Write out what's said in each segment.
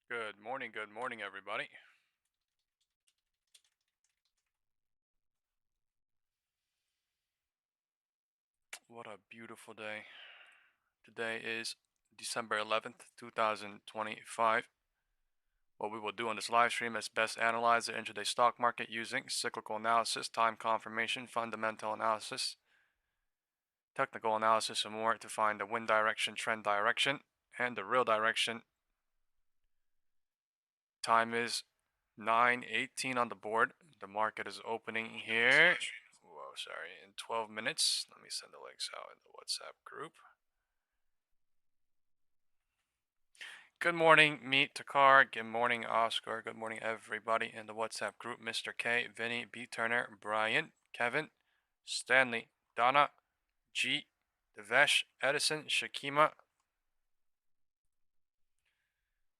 Good morning, everybody. What a beautiful day. Today is December 11th, 2025. What we will do on this live stream is best analyze the intraday stock market using cyclical analysis, time confirmation, fundamental analysis, technical analysis, and more to find the wind direction, trend direction, and the real direction. Time is 9:18 on the board. The market is opening here. Whoa, sorry, in 12 minutes. Let me send the links out in the WhatsApp group. Good morning, Meet Takar. Good morning, Oscar. Good morning, everybody in the WhatsApp group. Mr. K, Vinny, B. Turner, Brian, Kevin, Stanley, Donna, G, Devesh, Edison, Shakima.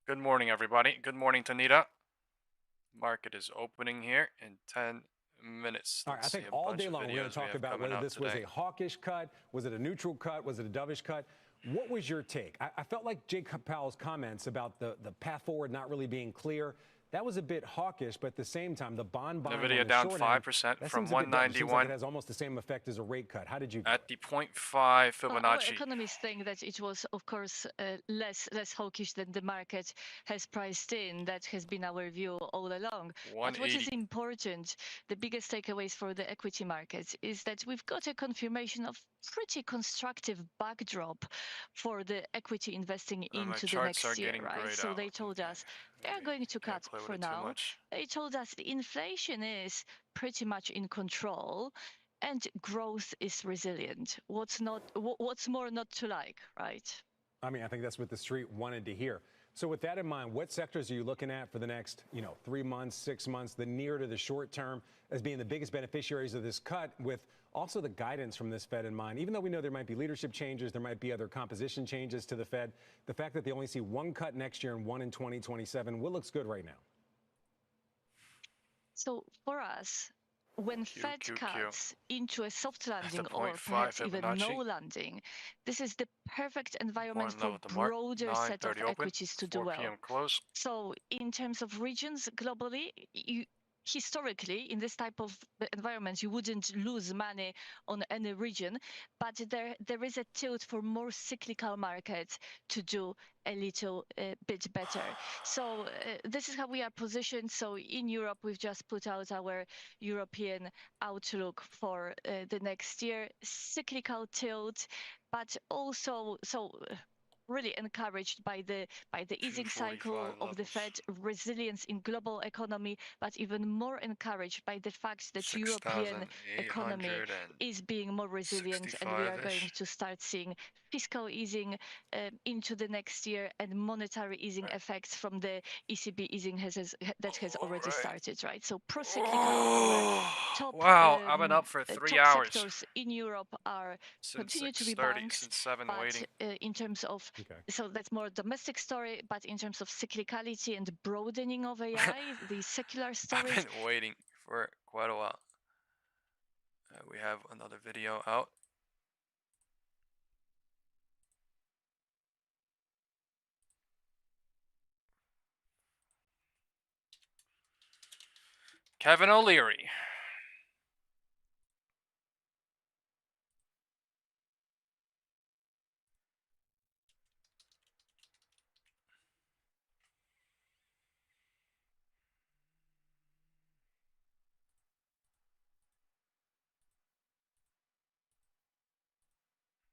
Good morning, everybody. Good morning, Tanita. Market is opening here in 10 minutes. All right, I think all day long we're going to talk about whether this was a hawkish cut, was it a neutral cut, was it a dovish cut? What was your take? I felt like Jake Powell's comments about the path forward not really being clear. That was a bit hawkish, but at the same time, the bond buying Nvidia on the down short 5% end, from seems 191. like it has almost the same effect as a rate cut. How did you? At the 0.5 Fibonacci. Our economists think that it was, of course, less hawkish than the market has priced in. That has been our view all along. But what is important, the biggest takeaways for the equity markets, is that we've got a confirmation of pretty constructive backdrop for the equity investing into the next year, right? So they told us they are going to cut for now. They told us the inflation is pretty much in control and growth is resilient. What's more not to like, right? I mean, I think that's what the street wanted to hear. So with that in mind, what sectors are you looking at for the next, 3 months, 6 months, the near to the short term as being the biggest beneficiaries of this cut, with also the guidance from this Fed in mind? Even though we know there might be leadership changes, there might be other composition changes to the Fed, the fact that they only see one cut next year and one in 2027, what looks good right now? So for us, when Fed cuts into a soft landing or perhaps even no landing, this is the perfect environment for broader set of equities to do well. So in terms of regions globally, historically, in this type of environment, you wouldn't lose money on any region, but there is a tilt for more cyclical markets to do a little bit better. So this is how we are positioned. So in Europe, we've just put out our European outlook for the next year, cyclical tilt, but also really encouraged by the easing cycle of the Fed, resilience in global economy, but even more encouraged by the fact that European economy is being more resilient, and we are going to start seeing fiscal easing into the next year and monetary easing effects from the ECB easing that has already started, right? So pro-cyclical top I've been up for 3 hours. Sectors in Europe are continue to be banks, but in terms of so that's more domestic story, but in terms of cyclicality and broadening of AI, the secular stories. I've been waiting for quite a while. We have another video out. Kevin O'Leary.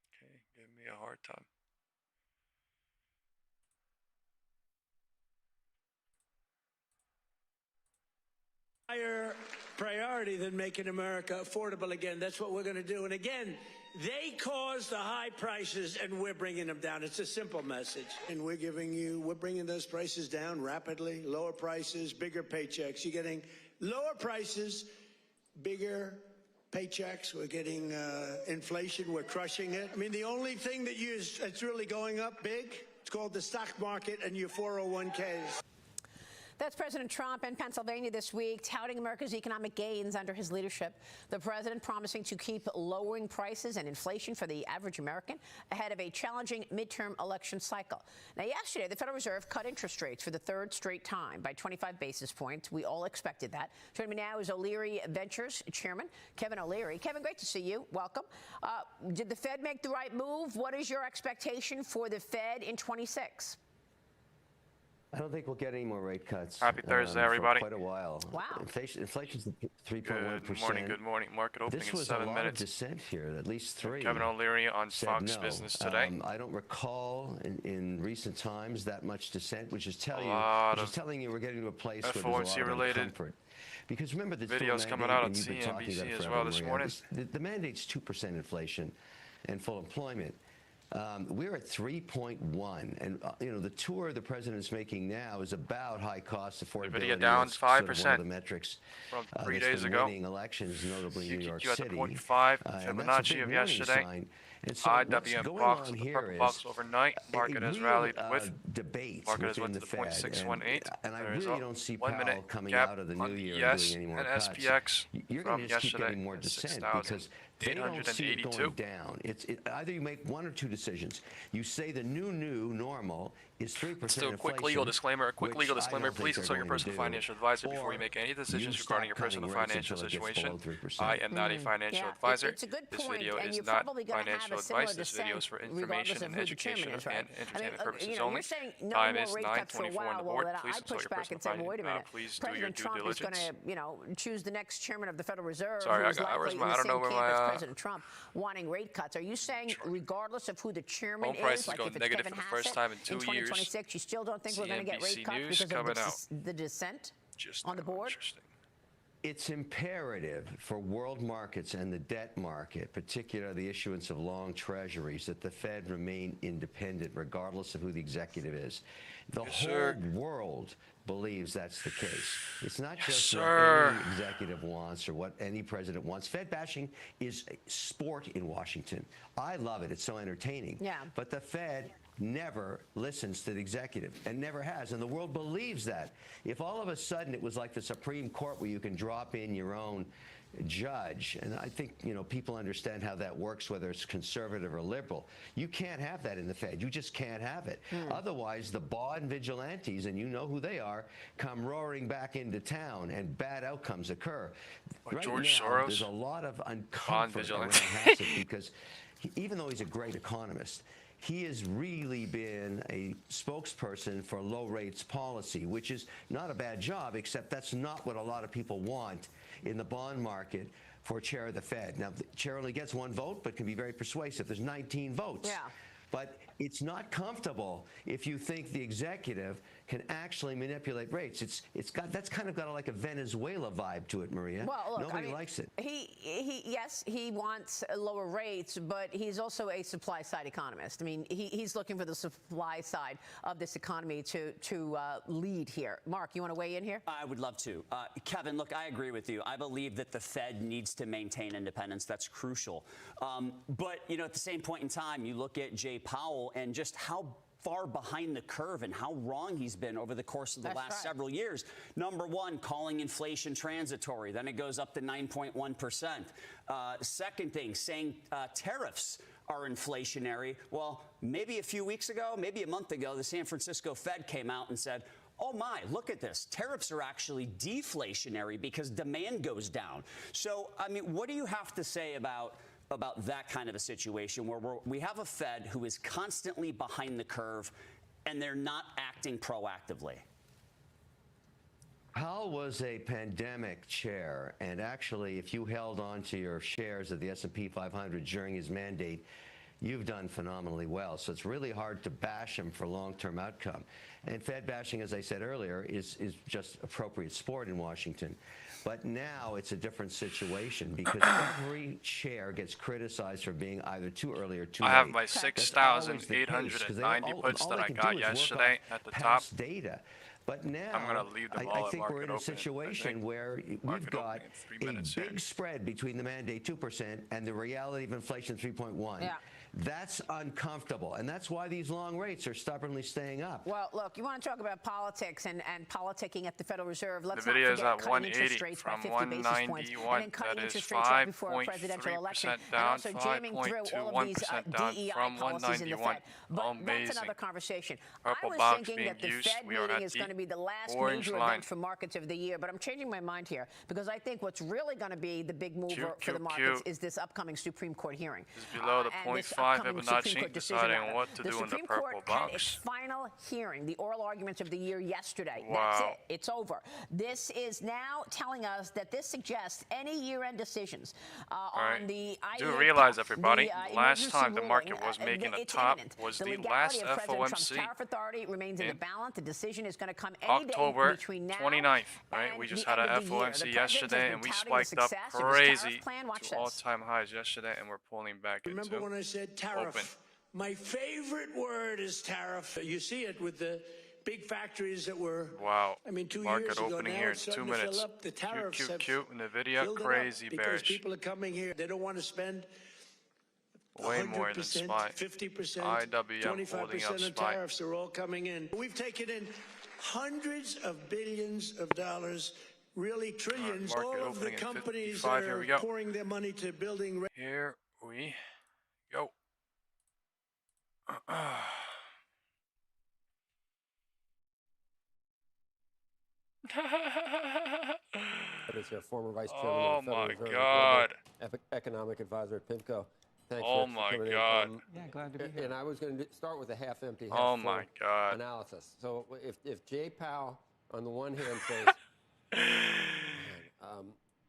Okay, give me a hard time. Higher priority than making America affordable again. That's what we're going to do. And again, they caused the high prices and we're bringing them down. It's a simple message. And we're bringing those prices down rapidly. Lower prices, bigger paychecks. You're getting lower prices, bigger paychecks. We're getting inflation. We're crushing it. I mean, the only thing that's really going up big, it's called the stock market and your 401ks. That's President Trump in Pennsylvania this week, touting America's economic gains under his leadership. The president promising to keep lowering prices and inflation for the average American ahead of a challenging midterm election cycle. Now, yesterday, the Federal Reserve cut interest rates for the third straight time by 25 basis points. We all expected that. Joining me now is O'Leary Ventures Chairman Kevin O'Leary. Kevin, great to see you. Welcome. Did the Fed make the right move? What is your expectation for the Fed in 26? I don't think we'll get any more rate cuts. Happy Thursday, everybody. For quite a while. Wow. Inflation's 3.1%. Good morning. Good morning. Market opening in 7 minutes. This was a lot of dissent here, at least three. Kevin O'Leary on Fox Business today. I don't recall in recent times that much dissent, which is telling you we're getting to a place where there's a lot of uncomfort. Because remember, the videos coming out on CNBC as well this morning. The mandate's 2% inflation and full employment. We're at 3.1, and the tour the president's making now is about high cost affordability. Nvidia down 5%. Sort of one of the metrics from 3 days ago. Winning elections, notably New York City. City. At the 0.5 Fibonacci of yesterday. And so IWM box, the purple box overnight. Market has rallied with debates. Market has went to the 0.618. And I really don't see 1 Powell minute coming gap out of the on new year ES doing any more and cuts. SPX You're from going to just keep yesterday getting more dissent because they don't see it going down. Either you make one or two decisions. You say the new normal is 3% inflation. So a quick legal disclaimer. Please consult your personal financial advisor before you make any decisions regarding your personal financial situation. I am not a financial advisor. It's a good This point, video and is you're not probably going to have financial a similar advice. This video is for information and education and entertainment purposes You're only. saying no Time more is rate cuts for a 9:24 on while. the board. Well, Please I consult push your back and say, personal wait a minute. please do your President due Trump is diligence. going to choose the next chairman of the Federal Reserve. Sorry, who's likely in the I don't know same where camp as my President Trump wanting rate cuts. Are you saying, regardless of who the chairman home prices is, like going if it's negative Kevin for the first time in 2 years. 2026, you still don't think we're going to get rate cuts because of the dissent on the board? It's imperative for world markets and the debt market, particularly the issuance of long treasuries, that the Fed remain independent regardless of who the executive is. The whole world believes that's the case. It's not just what any executive wants or what any president wants. Fed bashing is a sport in Washington. I love it. It's so entertaining. Yeah. But the Fed never listens to the executive and never has. And the world believes that. If all of a sudden it was like the Supreme Court where you can drop in your own judge, and I think people understand how that works, whether it's conservative or liberal. You can't have that in the Fed. You just can't have it. Otherwise, the bond vigilantes, and you know who they are, come roaring back into town, and bad outcomes occur. Like right George now, Soros? there's a lot of uncomfort around Hassett because even though he's a great economist, he has really been a spokesperson for low rates policy, which is not a bad job, except that's not what a lot of people want in the bond market for chair of the Fed. Now, the chair only gets 1 vote, but can be very persuasive. There's 19 votes. Yeah. But it's not comfortable if you think the executive can actually manipulate rates. That's kind of got like a Venezuela vibe to it, Maria. Well, look, nobody likes it. Yes, he wants lower rates, but he's also a supply side economist. I mean, he's looking for the supply side of this economy to lead here. Mark, you want to weigh in here? I would love to. Kevin, look, I agree with you. I believe that the Fed needs to maintain independence. That's crucial. But at the same point in time, you look at Jay Powell and just how far behind the curve and how wrong he's been over the course of the last several years. Number one, calling inflation transitory. Then it goes up to 9.1%. Second thing, saying tariffs are inflationary. Well, maybe a few weeks ago, maybe a month ago, the San Francisco Fed came out and said, oh my, look at this. Tariffs are actually deflationary because demand goes down. So, I mean, what do you have to say about that kind of a situation where we have a Fed who is constantly behind the curve and they're not acting proactively? Powell was a pandemic chair, and actually, if you held on to your shares of the S&P 500 during his mandate, you've done phenomenally well. So it's really hard to bash him for long-term outcome. And Fed bashing, as I said earlier, is just appropriate sport in Washington. But now it's a different situation because every chair gets criticized for being either too early or too late. I have my 6,890 puts that I got yesterday at the top. Data. But now I'm going to leave the I think we're in a situation where we've got a big spread between the mandate 2% and the reality of inflation 3.1. Yeah. That's uncomfortable, and that's why these long rates are stubbornly staying up. Well, look, you want to talk about politics and politicking at the Federal Reserve. Let's Nvidia not forget cutting interest 180 rates by from 50 basis points, and then cutting interest rates right before a presidential election, and also jamming through all of these DEI policies in the Fed. But that's another conversation. I was thinking that the Fed meeting is going to be the last major event for markets of the year, but I'm changing my mind here because I think what's really going to be the big mover for the markets is this upcoming Supreme Court hearing. It's below the 0.5 Fibonacci, deciding on what to do in the purple box. Had its final hearing, the oral arguments of the year yesterday. Wow. That's it. It's over. This is now telling us that this suggests any year-end decisions on the do realize, everybody, the last time the market was making a top was the last FOMC. Tariff authority remains in the balance. The decision is going to come any October day between now 29th, right? We just had a FOMC yesterday, and we spiked up crazy to all-time highs yesterday, and we're pulling back into Remember when I said tariff? Open. My favorite word is tariff. You see it with the big factories that were, I mean, 2 years ago. Market opening here in 2 minutes. The tariffs Nvidia, crazy bearish. Because people are coming here. They don't want to spend way more than SPY. 50%, IWM holding up 25% of SPY. tariffs are all coming in. We've taken in hundreds of billions of dollars, really trillions. All of the companies that are pouring their money to building. Here we go. It's your former Vice Chairman of the Federal Reserve, God. Economic Advisor at PIMCO. Thanks Oh for my coming God. in. Yeah, glad to be here. And I was going to start with a half-empty, Oh my God. analysis. So if Jay Powell, on the one hand, says,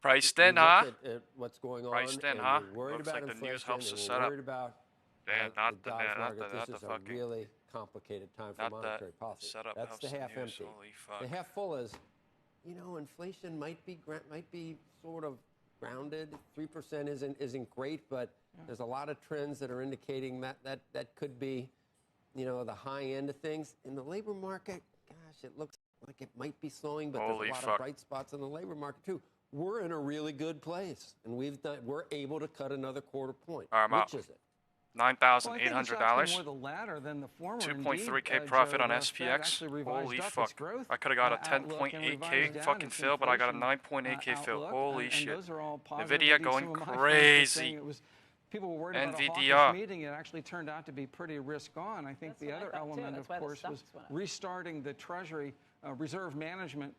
priced in, huh? At what's going on, Priced in, and huh? we're worried Looks about like the inflation, news helps and to we're set up. worried about Damn, the Dodge market. This is a fucking really complicated time for monetary policy. setup That's the helps half the news. empty. Holy fuck. The half full is, inflation might be sort of grounded. 3% isn't great, but there's a lot of trends that are indicating that could be, the high end of things. In the labor market, gosh, it looks like it might be slowing, but there's a lot of bright spots in the labor market too. We're in a really good place, and we're able to cut another quarter point. All right, Which is it? $9,800. More the latter than the former. 2.3K profit on SPX. Holy fuck. I could have got a 10.8K fucking fill, but I got a 9.8K fill. Holy shit. Nvidia going crazy. People were worried about a hawkish meeting. It actually turned out to be pretty risk on. I think the other element, of course, was restarting the Treasury reserve management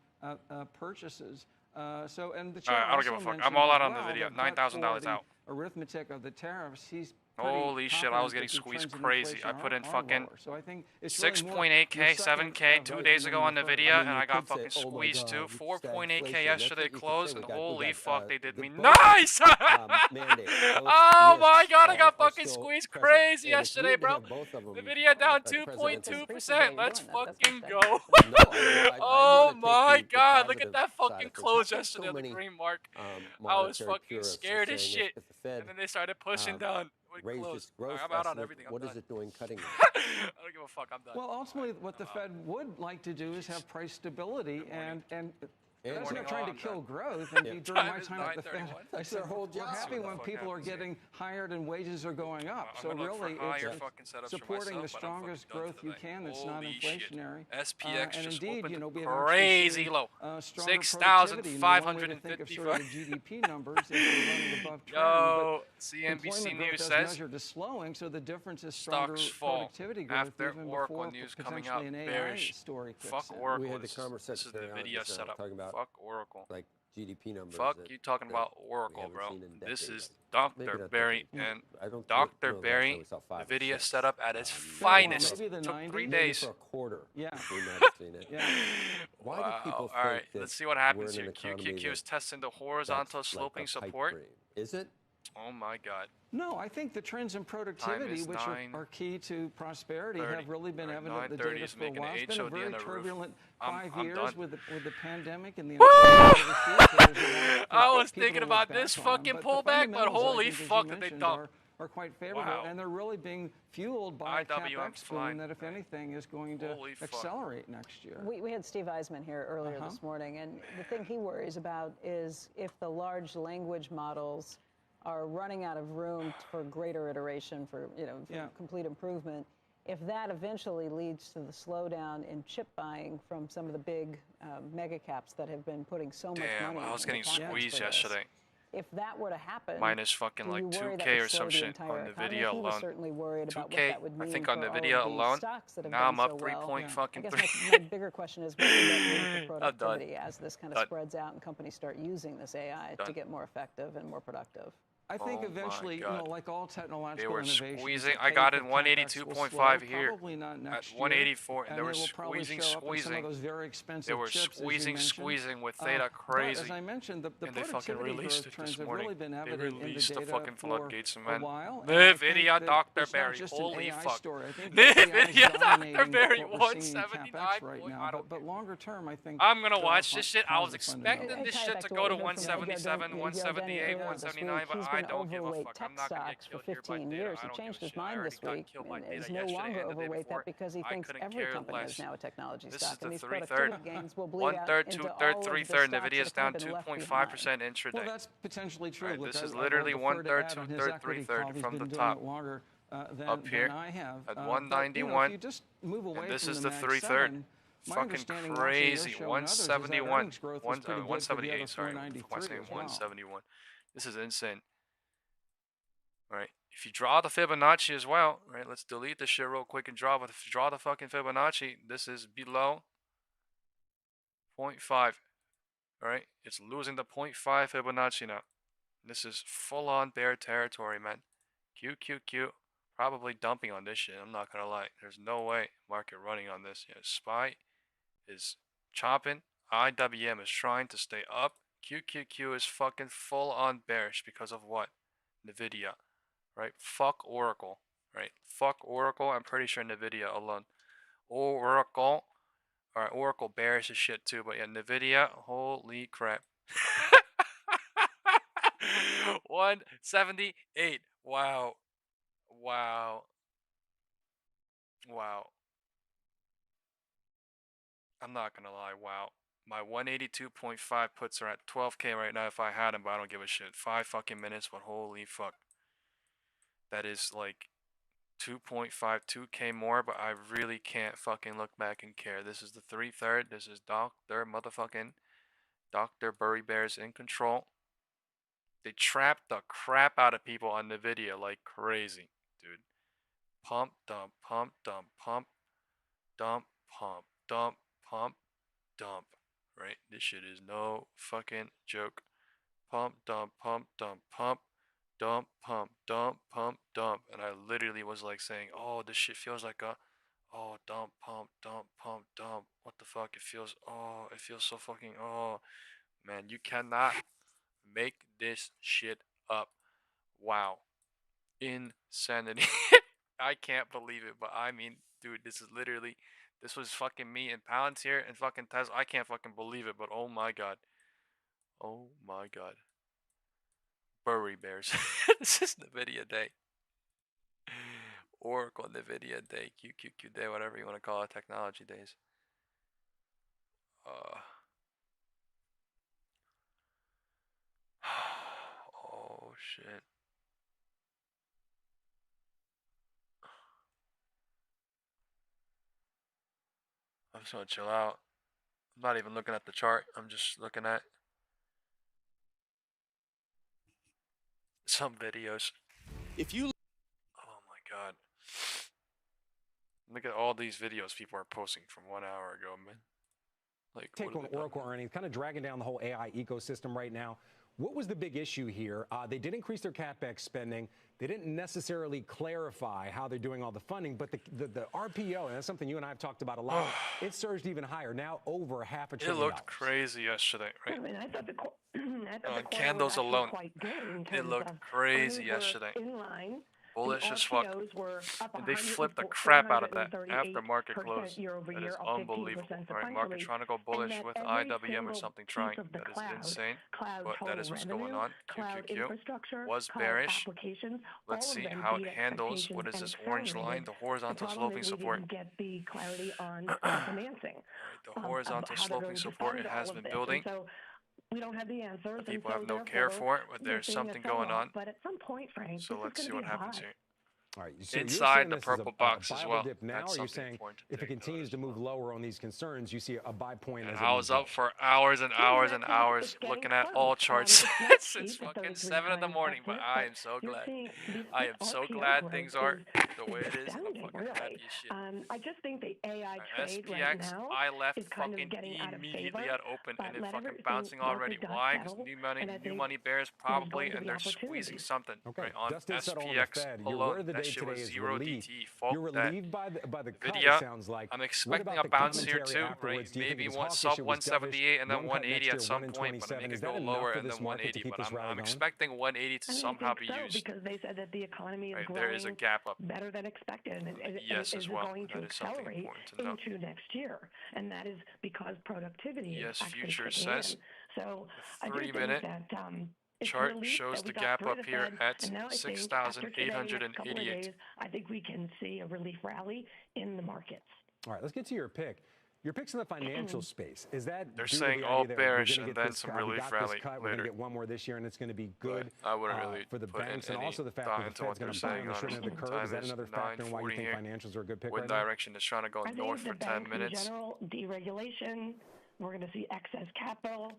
purchases. And the chair I don't give a fuck. I'm all out on Nvidia. $9,000 out. Arithmetic of the tariffs. He's holy shit, I was getting squeezed crazy. I put in fucking 6.8K, 7K 2 days ago on Nvidia, and I got fucking squeezed too. 4.8K yesterday closed, and holy fuck, they did me nice! Oh my God, I got fucking squeezed crazy yesterday, bro. Nvidia down 2.2%. Let's fucking go. Oh my God, look at that fucking close yesterday on the green mark. I was fucking scared as shit. And then they started pushing down. Raised its growth I'm out on everything. What is it doing cutting? I don't give a fuck. I'm done. Well, ultimately, what the Fed would like to do is have price stability, and that's not trying to kill growth. And during my time at the Fed, I said we're happy when people are getting hired and wages are going up. So really, it's supporting the strongest growth you can that's not inflationary. SPX and just indeed, opened we crazy low. 6,555. GDP numbers if we're running above trend. Yo, CNBC News says measured as slowing, so the difference is stronger productivity growth after even Oracle before news coming out potentially an AI bearish. story kicks Fuck in. Oracle. We had the This is the Nvidia setup. Talking about fuck Oracle. Like GDP numbers. Fuck you talking about Oracle, bro. This is Dr. Barry and Dr. Barry. Nvidia set up at its finest. Took 3 days. For a quarter. Yeah. We might have seen it. Why do people All right, think let's see what happens we're here. in an economy QQQ is testing the horizontal sloping like a pipe support. dream? Is it? Oh my God. No, I think the trends in productivity, which are key to prosperity, have really been evident in the data for a while. It's been a very turbulent 5 years with the pandemic and the I was thinking about this fucking pullback, but holy fuck did they dump. Are quite favorable, and they're really being fueled by a CapEx boom that, if anything, is going to accelerate next year. We had Steve Eisman here earlier this morning, and the thing he worries about is if the large language models are running out of room for greater iteration, for complete improvement. If that eventually leads to the slowdown in chip buying from some of the big mega caps that have been putting so much money, I was getting squeezed yesterday. If that were to happen, minus fucking like 2K or some shit on Nvidia alone. Certainly worried about 2K, what that would mean I think on for Nvidia all of alone. stocks that have Now I'm done up so 3 well. point fucking I 3. guess my bigger question is, what would that mean for productivity as this kind of spreads out and companies start using this AI to get more effective and more productive? I think eventually, like all technological they were innovations, squeezing. I got in 182.5 here. probably not next at 184, and they were squeezing. They were squeezing with theta crazy. As I mentioned, the and they fucking released it trends this have morning. really been They evident released in the the data fucking for floodgates, a man. while. Nvidia, Dr. Barry, holy fuck. Nvidia, Dr. Barry, 179 right now. But longer term, I think I'm gonna watch this shit. I was expecting this shit to go to 177, 178, 179, but I don't give a fuck. I'm not gonna get killed here by data. I don't give a shit. I already got killed by data yesterday and the day before. Because he thinks every company is now a technology this stock, is the and these 3/3. productivity gains will bleed 1/3, out into 2/3, all 3/3. of the Nvidia's down 2.5% intraday. Well, that's potentially true. Right, Look, this is literally 1/3, 2/3, 3/3 from the top. Up here at 191, and this is the 3/3. Fucking crazy. 171, 178. Sorry, 171. This is insane. All right, if you draw the Fibonacci as well, right? Let's delete this shit real quick and draw. But if you draw the fucking Fibonacci, this is below 0.5. All right, it's losing the 0.5 Fibonacci now. This is full-on bear territory, man. QQQ, probably dumping on this shit. I'm not gonna lie. There's no way market running on this. Yeah, SPY is chopping. IWM is trying to stay up. QQQ is fucking full-on bearish because of what? Nvidia, right? Fuck Oracle, right? Fuck Oracle. I'm pretty sure Nvidia alone. Oracle. Alright, Oracle bearish as shit too, but yeah, Nvidia, holy crap. 178. Wow. Wow. Wow. I'm not gonna lie, wow. My 182.5 puts her at 12K right now if I had him, but I don't give a shit. 5 fucking minutes, but holy fuck. That is like 2.52K more, but I really can't fucking look back and care. This is the 3/3. This is Dr. motherfucking Dr. Burry Bears in control. They trapped the crap out of people on Nvidia like crazy, dude. Pump, dump, pump, dump, pump, dump, pump, dump, pump, dump. Right? This shit is no fucking joke. Pump, dump, pump, dump, pump, dump, pump, dump, pump, dump. And I literally was like saying, oh, this shit feels like a, oh, dump, pump, dump, pump, dump. What the fuck? It feels, oh, it feels so fucking, oh. Man, you cannot make this shit up. Wow. Insanity. I can't believe it, but I mean, dude, this is literally, this was fucking me in Palantir and fucking Tesla. I can't fucking believe it, but oh my god. Oh my god. Burry Bears. This is Nvidia day. Oracle Nvidia day. QQQ day, whatever you want to call it. Technology days. Oh shit. I'm just gonna chill out. I'm not even looking at the chart. I'm just looking at some videos. If you Oh my god. Look at all these videos people are posting from 1 hour ago, man. Like, take on Oracle earnings, kind of dragging down the whole AI ecosystem right now. What was the big issue here? They did increase their CapEx spending. They didn't necessarily clarify how they're doing all the funding, but the RPO, and that's something you and I have talked about a lot, it surged even higher, now over $500 billion. It looked crazy yesterday, right? I mean, I thought the On candles alone, it looked crazy yesterday. In line. Bullish as fuck. And they flipped the crap out of that after market close. That is unbelievable. Alright, market trying to go bullish with IWM or something trying. That is insane. But that is what's going on. QQQ was bearish. Let's see how it handles. What is this orange line? The horizontal sloping support. The clarity on financing. The horizontal sloping support, it has been building. We don't have the answers. People have no care for it, but there's something going on. But at some point, Frank, so let's see what happens here. All right, so inside the purple box as well. Dip now, or you're saying if it continues to move lower on these concerns, you see a buy point? And I was up for hours and hours and hours looking at all charts since fucking 7 in the morning. But I am so glad. I am so glad things are the way it is. I'm fucking happy as shit. I just think the AI trade SPX, right now I left is kind fucking of getting out of immediately favor, at open, and it's fucking everything bouncing already. dust Why? Because settle, new money bears probably, and they're opportunities. squeezing something right on Dust did settle on the SPX Fed. Your alone. word of the That day shit today was is 0 relief. DT. Fuck You're that. relieved by the cut, Nvidia, it sounds like. I'm expecting a bounce here too, right? Maybe one sub 178 and then 180 at some point, but I think it go lower and then 180. But I'm expecting 180 to somehow be used. Because they said that the economy is there is a growing gap up. better than expected, and yes, it as is well. going to That is something accelerate important to know. into next year, and that is because productivity Yes, is actually futures kicking says in. So the I do think 3-minute that it's chart relief shows that we the got gap through up the here Fed, at and now I think after today, next couple of 6,888. days, I think we can see a relief rally in the markets. All right, let's get to your pick. Your picks in the financial space, is that They're due to saying the all idea that bearish we're gonna and get then this some cut, we relief got rally this cut, we're later. going to get one more this year, and it's going to be good I wouldn't really for the put banks, in and any also the fact thought that the into what Fed's going they're to buy saying. on the short end of the curve. Is that another factor in why you think financials are a good pick Wind right now? direction is trying to go north for 10 minutes. In general, deregulation, we're going to see excess capital.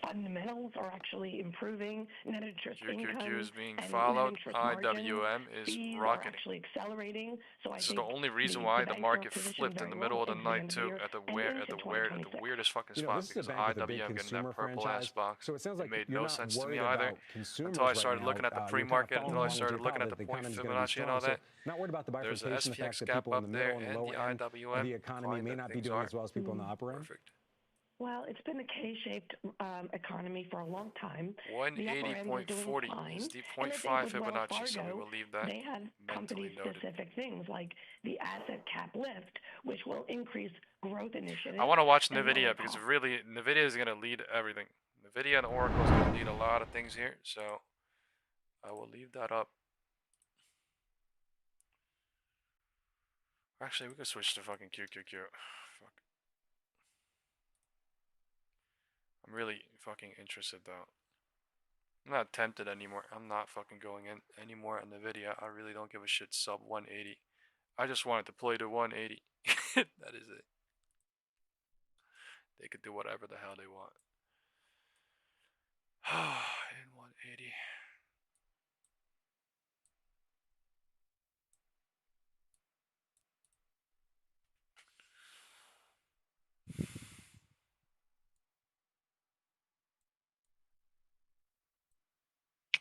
Fundamentals are actually improving. Net interest income QQQ is being and followed. net interest margins, IWM is fees are rocketing. actually accelerating. So This is the only reason why the market flipped in the middle of the night too, at the weirdest fucking spot, this is because a bank with a big IWM getting consumer that purple franchise, ass box. so it sounds like It made you're no not sense to me worried either about consumers until I started right looking now. at the You're pre-market, kind of until I following started along with looking your at the thought point that the economy's Fibonacci and gonna all be that. strong. Not worried about the There's a bifurcation, the fact SPX that gap people in the up there middle and and low the end IWM. of the economy may not be doing as well as people in the upper end. Perfect. Well, it's been a K-shaped economy for a long time. 180.40 is the 0.5 Fibonacci, so we will leave that they had company-specific things like the asset cap lift, which will increase growth initiatives. I want to watch Nvidia because really Nvidia is going to lead everything. Nvidia and Oracle is going to lead a lot of things here, so I will leave that up. Actually, we could switch to fucking QQQ. Fuck. I'm really fucking interested though. I'm not tempted anymore. I'm not fucking going in anymore on Nvidia. I really don't give a shit sub 180. I just wanted to play to 180. That is it. They could do whatever the hell they want. In 180.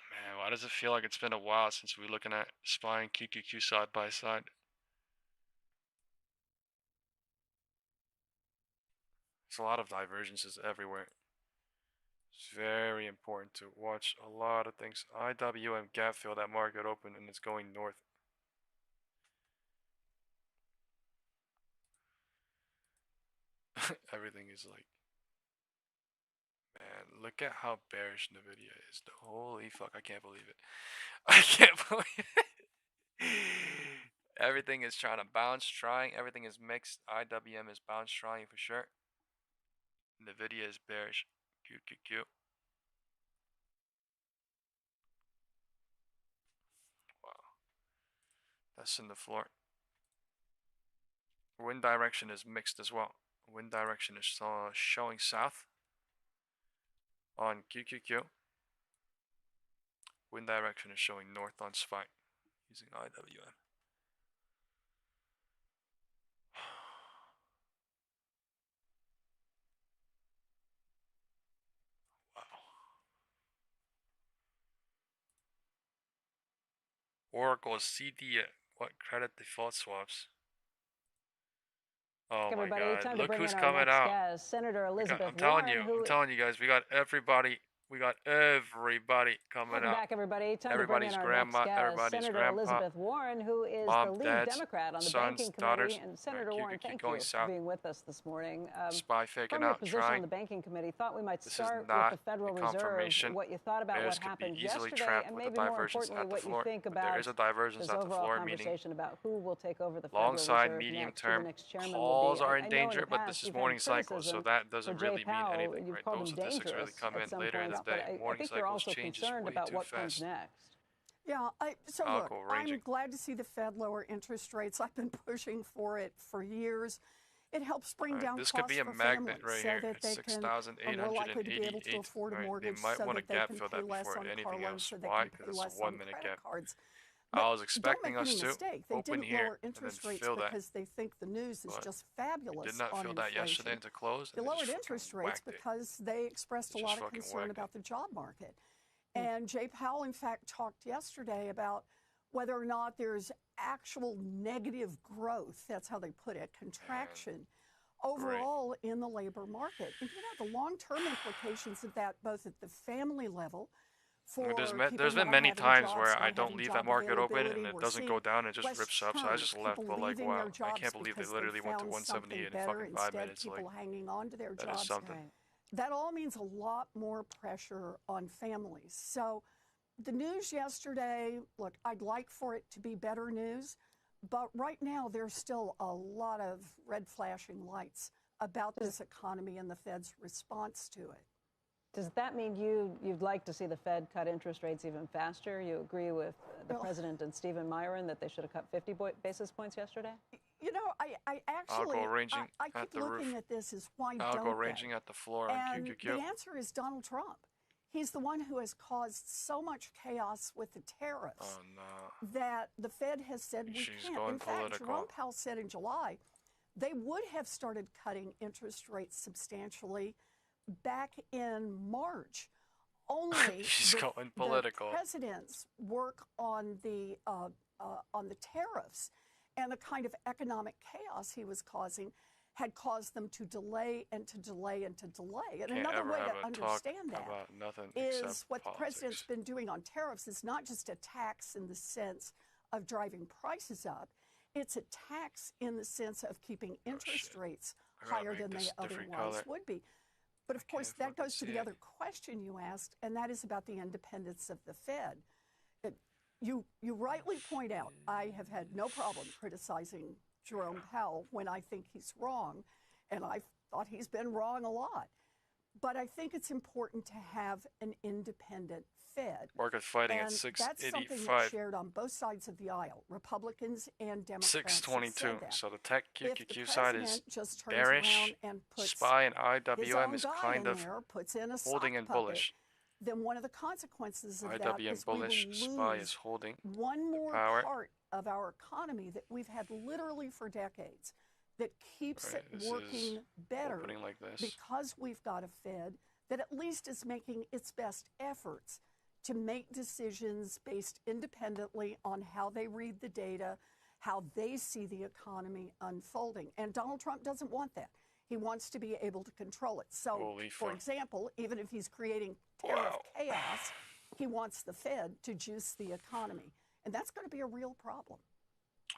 Man, why does it feel like it's been a while since we're looking at SPY and QQQ side by side? There's a lot of divergences everywhere. It's very important to watch a lot of things. IWM gap fill, that market open and it's going north. Everything is like, man, look at how bearish Nvidia is. Holy fuck, I can't believe it. I can't believe it. Everything is trying to bounce, trying. Everything is mixed. IWM is bounce, trying for sure. Nvidia is bearish. QQQ. Wow. That's in the floor. Wind direction is mixed as well. Wind direction is showing south on QQQ. Wind direction is showing north on SPY using IWM. Wow. Oracle CD, what credit default swaps? Oh my God! Look who's coming out. Senator Elizabeth I'm telling you guys, we got everybody We got everybody coming Welcome out. back, everybody. Time Everybody's to bring in our grandma, next guest, everybody's Senator grandpa, Elizabeth Warren, who is mom, the lead dads, Democrat on the sons, Banking daughters. Committee. And Senator Right, Warren, keep thank going you south. for being with us this morning. Spy faking From your out, position trying. on the Banking Committee, thought we might This start is not with the Federal a Reserve, confirmation. what you thought about Bears what could be happened easily yesterday, trapped and with maybe the more divergence importantly, at the what floor. you think But about there is a divergence this at the overall floor, meaning conversation about who will take over the Federal long-side, Reserve next, who the medium-term next chairman calls will be. are I in know danger, in the but past this is you've morning had cycle, so criticism that doesn't for Jay really mean Powell. anything, You've right? called Those him statistics really dangerous come at in some later in points, the but day. I Morning think you're cycles also changes concerned way about too what comes fast. next. Yeah, so look, Alcohol I'm ranging. glad to see the Fed lower interest rates. I've been pushing for it for years. It helps bring down This costs could be a for magnet families right so here that at they can are more likely to be able to 6,888. afford a Right, they mortgage might so want to that they gap can fill pay that less before on car anything loans else. so they Why? can Because pay it's a less on 1-minute credit gap. cards. I But was don't expecting make any us to mistake. They open didn't here lower and then interest rates fill that. because they think the news is But just we fabulous did not on fill that yesterday inflation. to close. They And they lowered just interest fucking rates whacked it. because they expressed a They lot just of fucking concern whacked about it. the job market. And Jay Powell, in fact, talked yesterday about whether or not there's actual negative growth, that's how they put it, contraction, overall in the labor market. And you know, the long-term implications of that, both at the family level, for There's been many times where I don't leave that market open and it doesn't go down, it just rips up. So I just left. But like, wow, I can't believe they literally went to 178 in fucking 5 minutes. Like, people hanging on to their that jobs. is something. That all means a lot more pressure on families. So the news yesterday, look, I'd like for it to be better news, but right now there's still a lot of red flashing lights about this economy and the Fed's response to it. Does that mean you'd like to see the Fed cut interest rates even faster? You agree with the president and Stephen Myron that they should have cut 50 basis points yesterday? You know, I actually, I keep looking at this as why don't they? Algo ranging at the floor on And the answer is Donald Trump. He's the one who has caused so much chaos with the tariffs that the Fed has said we can't. In fact, Jerome Powell said in July they would have started cutting interest rates substantially back in March. Only the president's work on the tariffs and the kind of economic chaos he was causing had caused them to delay and to delay and to delay. And another way to understand that is what the president's been doing on tariffs is not just a tax in the sense of driving prices up, it's a tax in the sense of keeping interest rates higher than they otherwise would be. But of course, that goes to the other question you asked, and that is about the independence of the Fed. You rightly point out, I have had no problem criticizing Jerome Powell when I think he's wrong, and I thought he's been wrong a lot. But I think it's important to have an independent Fed. Market fighting at 685. That's something that's shared on both sides of the aisle, Republicans and Democrats. 622. So the tech QQQ side is just bearish. And SPY and IWM is kind of holding and bullish. Then one of the consequences of that IWM is bullish, we will SPY lose is holding one more power. part of our economy that we've had literally for decades that keeps it working better because we've got a Fed that at least is making its best efforts to make decisions based independently on how they read the data, how they see the economy unfolding. And Donald Trump doesn't want that. He wants to be able to control it. So, for example, even if he's creating tariff chaos, he wants the Fed to juice the economy. And that's going to be a real problem.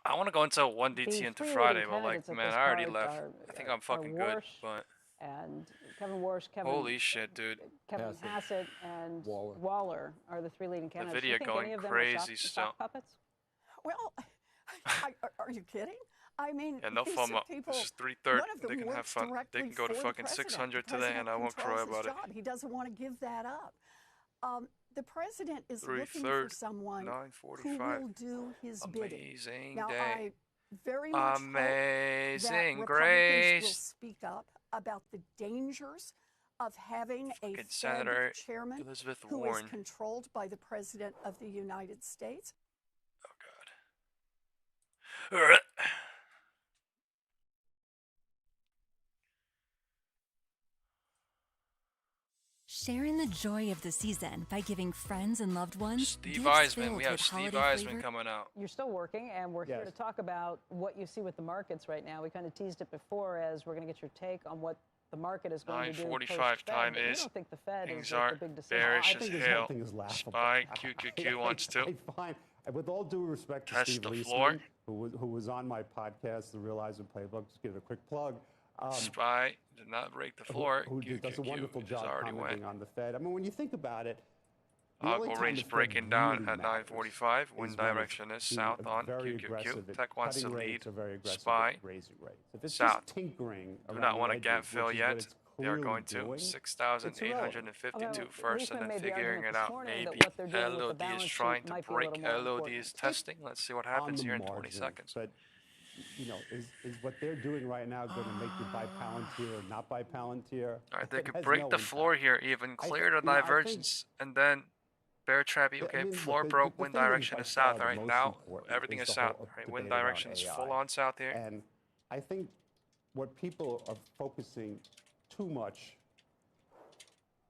I want to go into 1DT into Friday, but like, man, I already left. I think I'm fucking good, but... And Kevin Warsh, holy shit, dude. Kevin Hassett and Waller are the three leading candidates. Nvidia going crazy still. Puppets? Well, are you kidding? I mean, yeah, no fun. This is 3/3. They can have fun. They can go to fucking 600 today, and I won't cry about it. He doesn't want to give that up. The president is looking for someone who will do his bidding. Now, I very much hope that Republicans will speak up about the dangers of having a Fed chairman who is controlled by the President of the United States. Oh, God. Sharing the joy of the season by giving friends and loved ones Steve Eisman. We have Steve Eisman coming out. You're still working, and we're here to talk about what you see with the markets right now. We kind of teased it before as we're going to get your take on what the market is going to do 9:45 time post-Fed. is. You don't think the Fed Things is are the big decision? bearish I think as this hell. whole thing is laughable. SPY, QQQ wants to. I find, with all due respect to Test Steve the Leisman, floor. who was on my podcast, The Realizer Playbook, just give it a quick plug. SPY did not break the floor. Who does a wonderful job commenting on the Fed. I mean, when you think about it, Algo range breaking down at 9:45. Wind direction is south on QQQ. Tech wants to lead. SPY south. Do not want to gap fill yet. They are going to 6,852 first and then figuring it out. Maybe LOD is trying to break. LOD is testing. Let's see what happens here in 20 seconds. But you know, is what they're doing right now going to make you buy Palantir or not buy Palantir? All right, they could break the floor here, even clear the divergence, and then bear trap. Okay, floor broke. Wind direction is south. All right, now everything is south. All right, wind direction is full on south here. And I think what people are focusing too much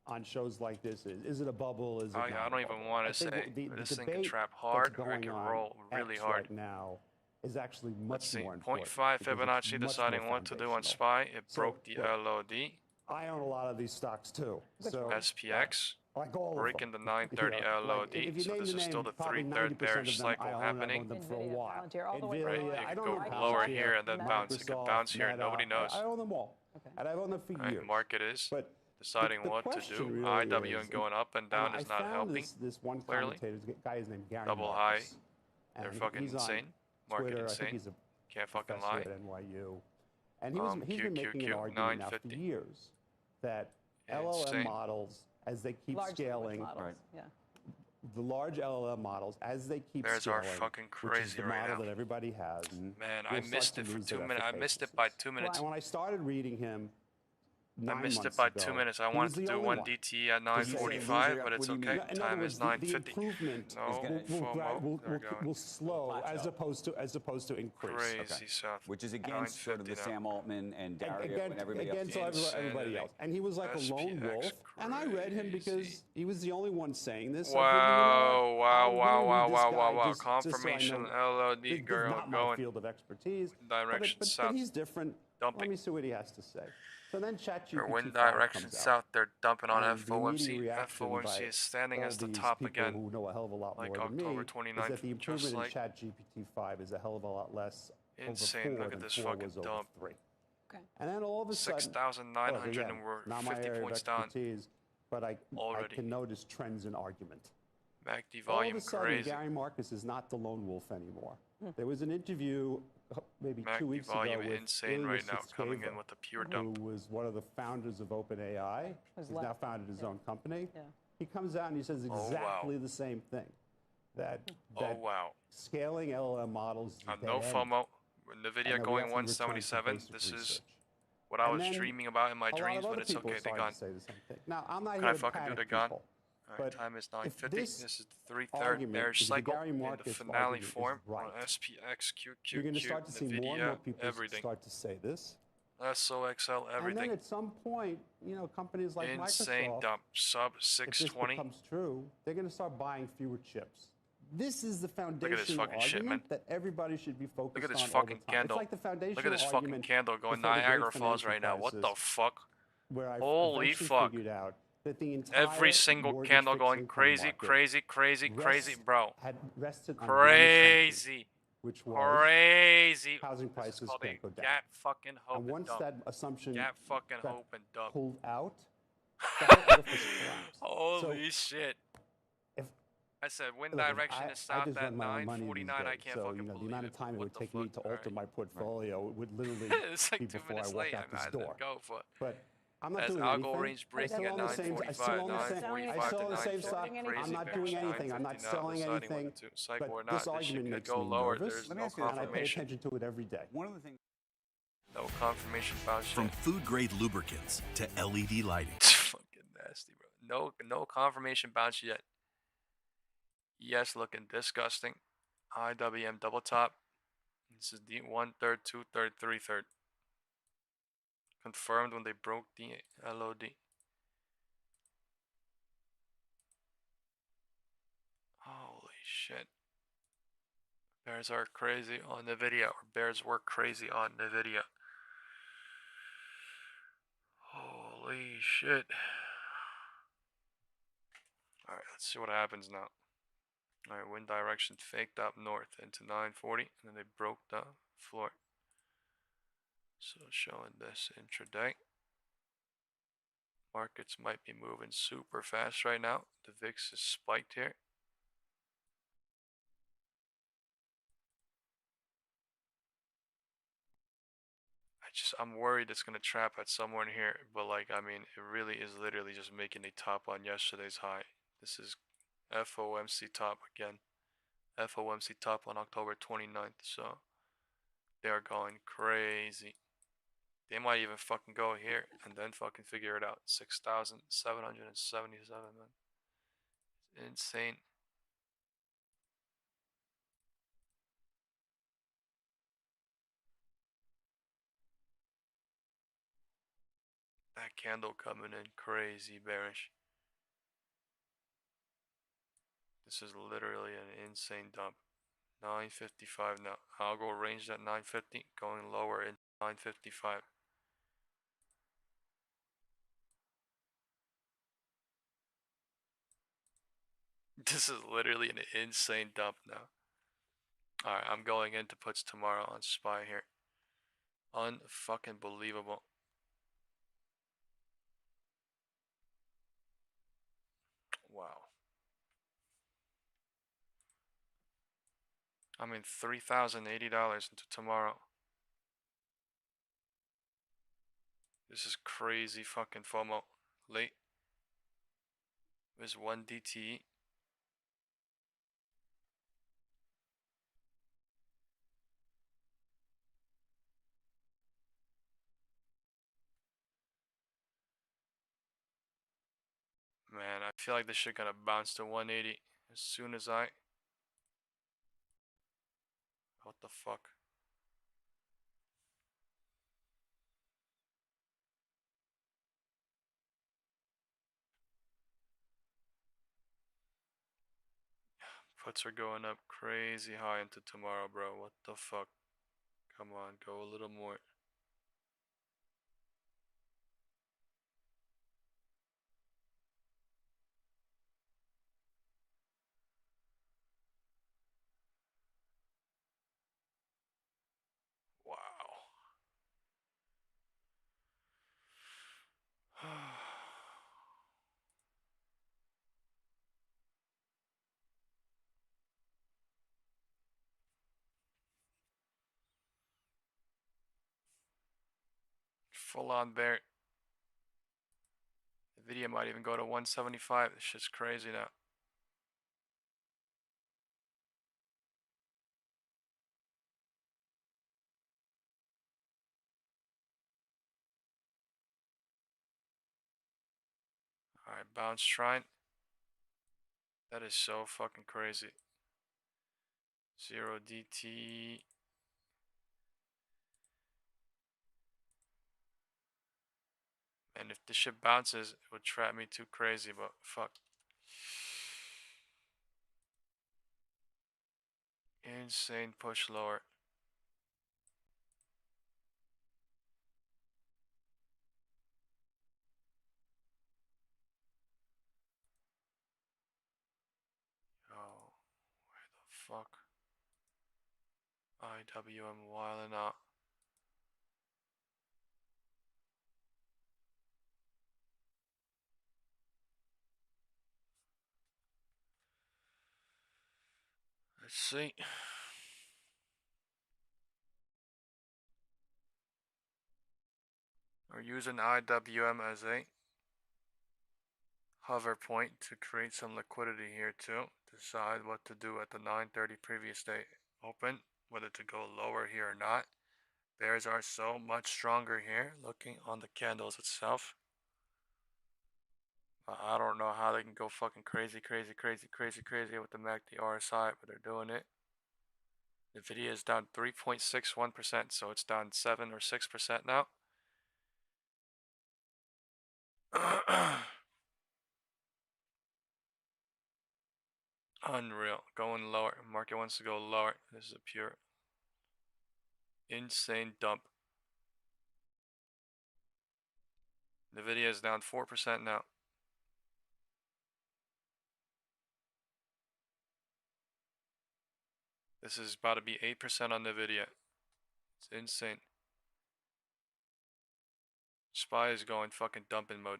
on shows like this is it a bubble? Is it not I don't even want to say this thing can trap hard or it can roll really hard. Right now is actually much more important. 0.5 Fibonacci deciding what to do on SPY. It broke the LOD. I own a lot of these stocks too. So SPX like all breaking the 930 LOD. So this is still the 3/3 bearish cycle happening. For a while. Right, it could go lower here and then bounce. It could bounce here and nobody knows. I own them all. And I've owned them for years. Market is but deciding what to do. Really IWM going up and down is not helping. This one clearly. Guy is named Gary Double Marcus. high. They're fucking insane. Market Twitter. insane. I think he's a Can't fucking lie. At NYU. And he's been making an argument now for years that LLM models, as they keep scaling, the large LLM models, as they keep scaling, are fucking which is crazy the right model now. that everybody has. Man, I missed it for 2 minutes. I missed it by 2 minutes. When I started reading him, I missed it by 2 minutes. I wanted to do one DT at 9:45, but it's okay. Time is 9:50. No, will slow as opposed to increase. Crazy stuff. Which is against sort of the Sam Altman and Dario and everybody else. Against everybody else. And he was like a lone wolf. And I read him because he was the only one saying this. Wow. Confirmation LOD girl going. Field of expertise. Direction south. But he's different. Dumping. Let me see what he has to say. So then ChatGPT wind direction south, they're dumping on FOMC. FOMC is standing as the top again. Who know a hell of a lot like more than October me, 29th, is that the improvement just like in ChatGPT 5 is a hell of a lot less. insane. Over 4 Look at than this 4 fucking was over dump. 3. Okay. And then all of a sudden, 6,900 and we're 50 points down. But I already. can notice trends in argument. MACD volume all of a sudden, crazy. Gary Marcus is not the lone wolf anymore. There was an interview maybe MACD 2 weeks volume ago with insane right now, coming in with a pure dump. Who was one of the founders of OpenAI. He's now founded his own company. Yeah. He comes out and he says exactly the same thing. That scaling LLM models is no FOMO. Nvidia going 177. This is what I was dreaming about in my dreams, but it's okay. They gone. Now, I'm not Can here I fucking do the gun? Alright, time is 9:50. This is the 3/3 bearish cycle in the finale form on SPX, QQQ, you're going to start to see more and more people everything. Start to say this. SOXL, everything. And then at some point, you know, companies like insane Microsoft, dump, sub 620. If this becomes true, they're going to start buying fewer chips. This is the foundational argument shit, that everybody should be focused on. Look at this fucking candle. It's like the foundational Look at this fucking candle going Niagara Falls right now. What the fuck? Holy fuck. That the every single candle going crazy, bro. Had rested on crazy. Which was crazy. Housing prices can't go down. Gap fucking hope and once dump. that assumption Gap fucking hope and dump. pulled out, the holy shit. I said wind direction is south at 9:49. I can't fucking believe the amount of time it would take me to alter my portfolio would literally it's like be 2 before minutes I walk late. out this door. Go for it. But I'm not doing algo anything. range breaking at 9:45, I still own the same stock. Crazy I'm not doing anything. I'm not selling anything. But this argument makes me nervous, and I pay attention to it every day. One of the things. No confirmation bounce. From food grade lubricants to LED lighting. It's fucking nasty, bro. No confirmation bounce yet. Yes, looking disgusting. IWM double top. This is the 1/3, 2/3, 3/3. Confirmed when they broke the LOD. Holy shit. Bears are crazy on Nvidia, or bears were crazy on Nvidia. Holy shit. Alright, let's see what happens now. Alright, wind direction faked up north into 940, and then they broke the floor. So showing this intraday. Markets might be moving super fast right now. The VIX is spiked here. I'm worried it's gonna trap at somewhere in here, but like, I mean, it really is literally just making a top on yesterday's high. This is FOMC top again. FOMC top on October 29th, so they are going crazy. They might even fucking go here and then fucking figure it out. 6,777, man. It's insane. That candle coming in crazy bearish. This is literally an insane dump. 955 now. I'll go range at 950, going lower in 955. This is literally an insane dump now. Alright, I'm going into puts tomorrow on SPY here. Unfucking believable. Wow. I mean, $3,080 into tomorrow. This is crazy fucking FOMO. Late. There's 1 DTE. Man, I feel like this shit gonna bounce to 180 as soon as I... What the fuck? Puts are going up crazy high into tomorrow, bro. What the fuck? Come on, go a little more. Full on bear. Nvidia might even go to 175. This shit's crazy now. Alright, bounce shrine. That is so fucking crazy. 0 DT. And if this shit bounces, it would trap me too crazy, but fuck. Insane push lower. Oh, where the fuck? IWM wilding out. Let's see. We're using IWM as a hover point to create some liquidity here too. Decide what to do at the 9:30 previous day open, whether to go lower here or not. Bears are so much stronger here, looking on the candles itself. I don't know how they can go fucking crazy with the MACD RSI, but they're doing it. Nvidia is down 3.61%, so it's down 7 or 6% now. Unreal. Going lower. Market wants to go lower. This is a pure insane dump. Nvidia is down 4% now. This is about to be 8% on Nvidia. It's insane. SPY is going fucking dumping mode.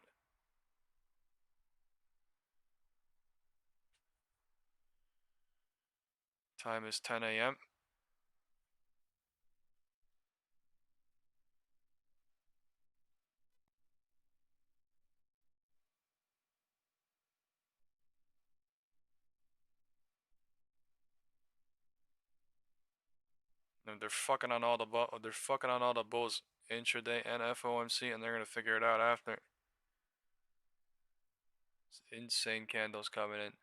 Time is 10 a.m. And they're fucking on all the bulls intraday and FOMC, and they're gonna figure it out after. It's insane candles coming in.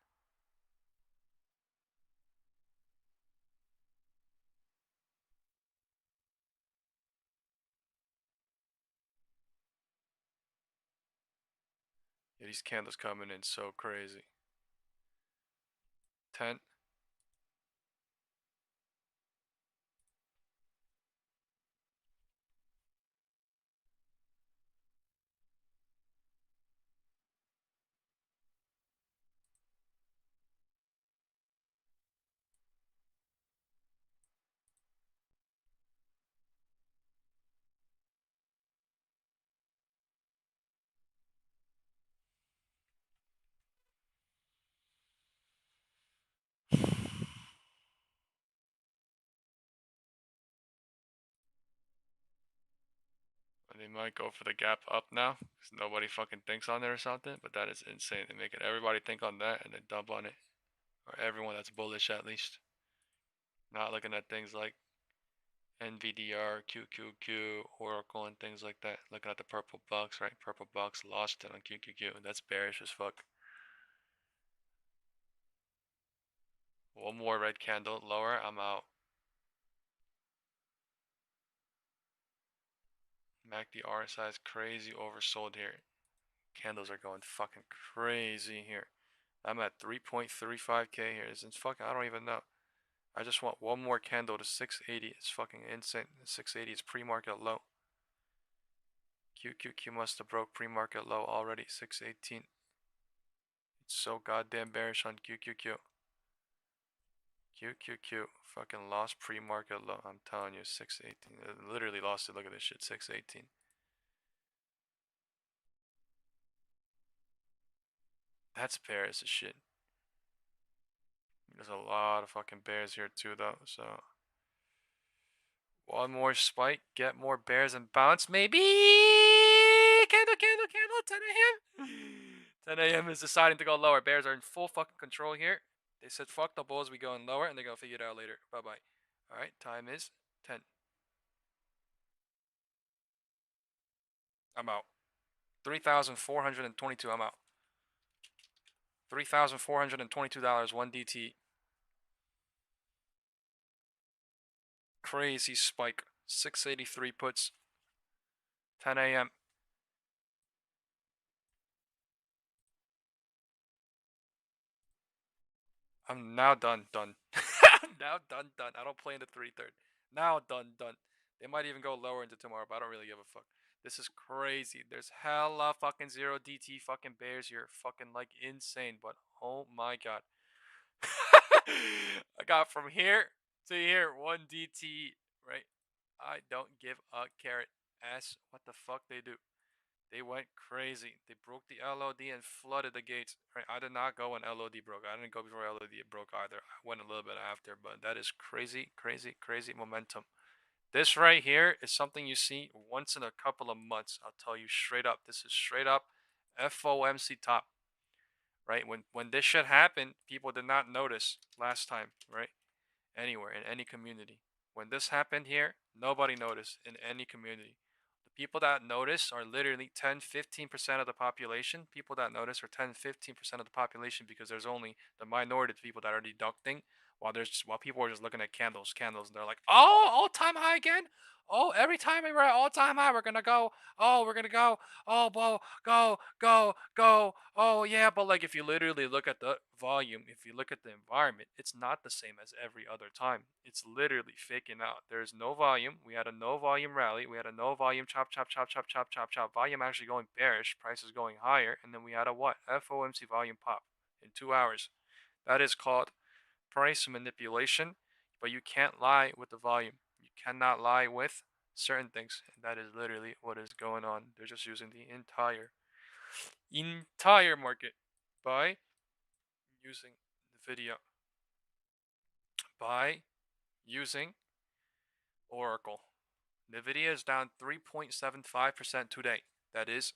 Yeah, these candles coming in so crazy. 10. They might go for the gap up now, because nobody fucking thinks on it or something, but that is insane. They make it everybody think on that and then dump on it. Or everyone that's bullish at least. Not looking at things like NVDR, QQQ, Oracle, and things like that. Looking at the purple box, right? Purple box lost it on QQQ. That's bearish as fuck. One more red candle lower, I'm out. MACD RSI is crazy oversold here. Candles are going fucking crazy here. I'm at 3.35k here. It's fucking, I don't even know. I just want one more candle to 680. It's fucking insane. 680 is pre-market low. QQQ must have broke pre-market low already. 618. It's so goddamn bearish on QQQ. QQQ fucking lost pre-market low. I'm telling you, 618. It literally lost it. Look at this shit. 618. That's bearish as shit. There's a lot of fucking bears here too, though. So one more spike, get more bears and bounce, maybe. Candle, 10 a.m. 10 a.m. is deciding to go lower. Bears are in full fucking control here. They said fuck the bulls, we going lower, and they're gonna figure it out later. Bye bye. All right, time is 10. I'm out. 3,422. I'm out. $3,422. 1 DT. Crazy spike. 683 puts. 10 a.m. I'm now done. Now done. I don't play in the 3/3. Now done. They might even go lower into tomorrow, but I don't really give a fuck. This is crazy. There's hella fucking 0 DT fucking bears here. Fucking like insane, but oh my god. I got from here to here 1 DT, right? I don't give a carrot ass what the fuck they do. They went crazy. They broke the LOD and flooded the gates. Right? I did not go when LOD broke. I didn't go before LOD broke either. I went a little bit after, but that is crazy momentum. This right here is something you see once in a couple of months. I'll tell you straight up. This is straight up FOMC top. Right? When this shit happened, people did not notice last time, right? Anywhere, in any community. When this happened here, nobody noticed in any community. People that notice are literally 10-15% of the population. People that notice are 10-15% of the population because there's only the minority of people that are deducting, while people are just looking at candles, and they're like, oh, all-time high again. Oh, every time we're at all-time high, we're gonna go. Oh, we're gonna go. Oh, go. Oh, yeah. But like, if you literally look at the volume, if you look at the environment, it's not the same as every other time. It's literally faking out. There's no volume. We had a no volume rally. We had a no volume chop. Volume actually going bearish. Prices going higher, and then we had a what? FOMC volume pop in 2 hours. That is called price manipulation, but you can't lie with the volume. You cannot lie with certain things. And that is literally what is going on. They're just using the entire market by using Nvidia, by using Oracle. Nvidia is down 3.75% today. That is,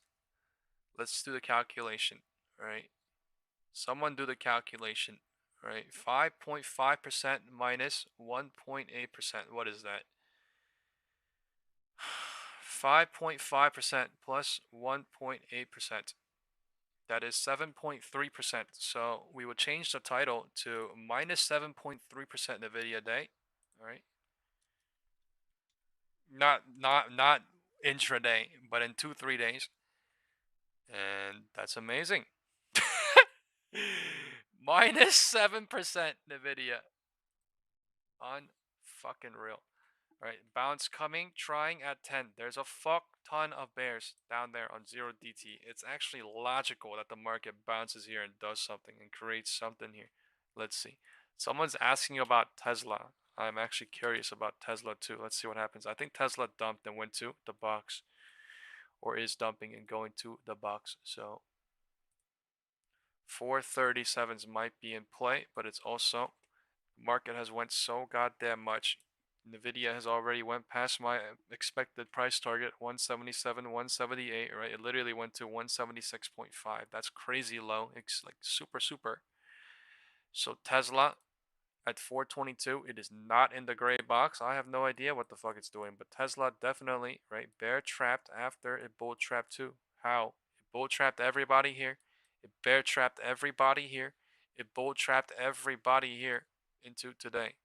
let's do the calculation, right? Someone do the calculation. Right, 5.5% minus 1.8%. What is that? 5.5% plus 1.8%. That is 7.3%. So we would change the title to minus 7.3% Nvidia day. All right. Not intraday, but in 2-3 days. And that's amazing. Minus 7% Nvidia. Unfucking real. Right, bounce coming, trying at 10. There's a fuck ton of bears down there on 0DT. It's actually logical that the market bounces here and does something and creates something here. Let's see. Someone's asking about Tesla. I'm actually curious about Tesla too. Let's see what happens. I think Tesla dumped and went to the box, or is dumping and going to the box. So 437s might be in play, but it's also, market has went so goddamn much. Nvidia has already went past my expected price target, 177, 178, right? It literally went to 176.5. That's crazy low. It's like super. So Tesla at 422, it is not in the gray box. I have no idea what the fuck it's doing, but Tesla definitely, right? Bear trapped after it bull trapped too. How? It bull trapped everybody here. It bear trapped everybody here. It bull trapped everybody here into today.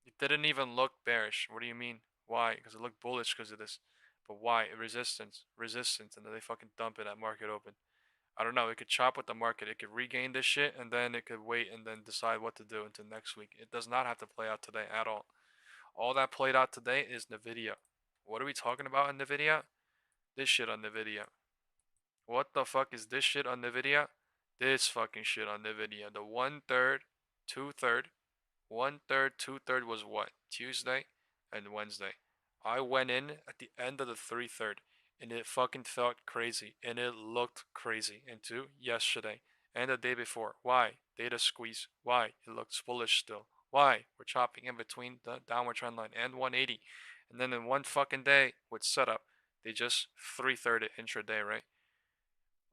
It didn't even look bearish. What do you mean? Why? Because it looked bullish because of this. But why? Resistance, and then they fucking dump it at market open. I don't know. It could chop with the market. It could regain this shit, and then it could wait and then decide what to do until next week. It does not have to play out today at all. All that played out today is Nvidia. What are we talking about in Nvidia? This shit on Nvidia. What the fuck is this shit on Nvidia? This fucking shit on Nvidia. The 1/3, 2/3. 1/3, 2/3 was what? Tuesday and Wednesday. I went in at the end of the 3/3 and it fucking felt crazy and it looked crazy into yesterday and the day before. Why? Data squeeze. Why? It looks bullish still. Why? We're chopping in between the downward trend line and 180. And then in one fucking day with setup, they just 3/3 it intraday, right?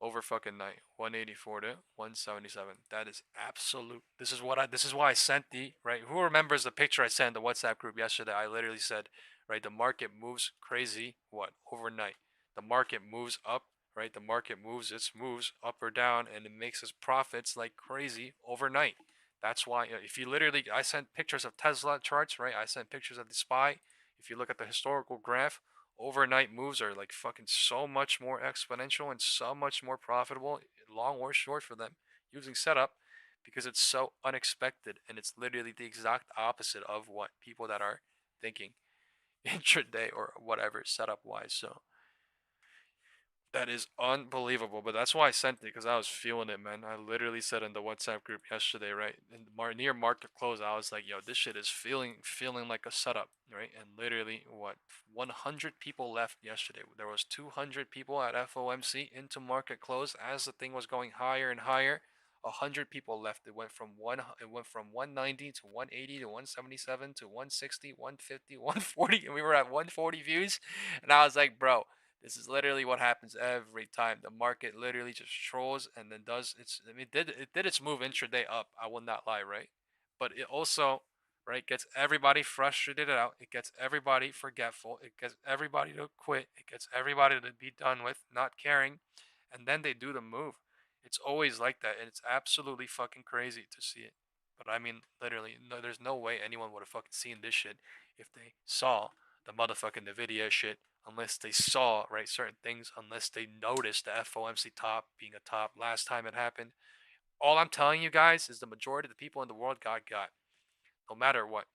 Over fucking night, 184 to 177. That is absolute. This is why I sent the, right? Who remembers the picture I sent in the WhatsApp group yesterday? I literally said, right, the market moves crazy, what, overnight. The market moves up, right? The market moves its moves up or down, and it makes its profits like crazy overnight. That's why, if you literally, I sent pictures of Tesla charts, right? I sent pictures of the SPY. If you look at the historical graph, overnight moves are like fucking so much more exponential and so much more profitable, long or short, for them using setup, because it's so unexpected and it's literally the exact opposite of what people that are thinking intraday or whatever setup wise. So that is unbelievable, but that's why I sent it, because I was feeling it, man. I literally said in the WhatsApp group yesterday, right, in near market close, I was like, yo, this shit is feeling like a setup, right? And literally, what, 100 people left yesterday. There was 200 people at FOMC into market close as the thing was going higher and higher. 100 people left. It went from 190 to 180 to 177 to 160, 150, 140, and we were at 140 views. And I was like, bro, this is literally what happens every time. The market literally just trolls and then does its. I mean, it did its move intraday up. I will not lie, right? But it also, right, gets everybody frustrated out. It gets everybody forgetful. It gets everybody to quit. It gets everybody to be done with, not caring, and then they do the move. It's always like that, and it's absolutely fucking crazy to see it. But I mean, literally, no, there's no way anyone would have fucking seen this shit if they saw the motherfucking Nvidia shit, unless they saw, right, certain things, unless they noticed the FOMC top being a top last time it happened. All I'm telling you guys is the majority of the people in the world got, no matter what,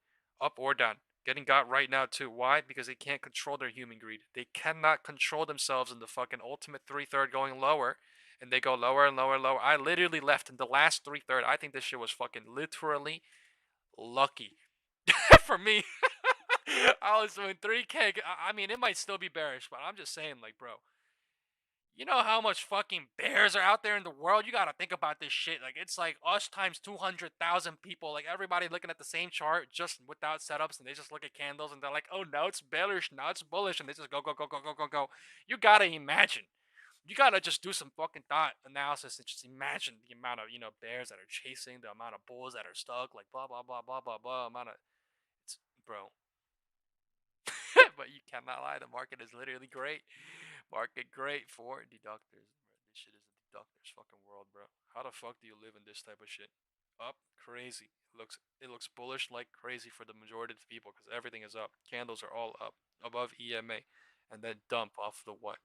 up or down. Getting got right now too. Why? Because they can't control their human greed. They cannot control themselves in the fucking ultimate 3/3 going lower. And they go lower and lower and lower. I literally left in the last 3/3. I think this shit was fucking literally lucky for me. I was doing 3K. I mean, it might still be bearish, but I'm just saying, like, bro, you know how much fucking bears are out there in the world? You gotta think about this shit. Like, it's like us times 200,000 people. Like, everybody looking at the same chart just without setups, and they just look at candles, and they're like, oh, now it's bearish, now it's bullish, and they just go, go, go, go, go, go, go. You gotta imagine. You gotta just do some fucking thought analysis and just imagine the amount of, bears that are chasing, the amount of bulls that are stuck, like, blah, blah, blah, blah, blah, blah, amount of... It's, bro. But you cannot lie, the market is literally great. Market great for deductors. Bro, this shit is a deductors fucking world, bro. How the fuck do you live in this type of shit? Up, crazy. It looks bullish like crazy for the majority of the people because everything is up. Candles are all up above EMA, and then dump off the what?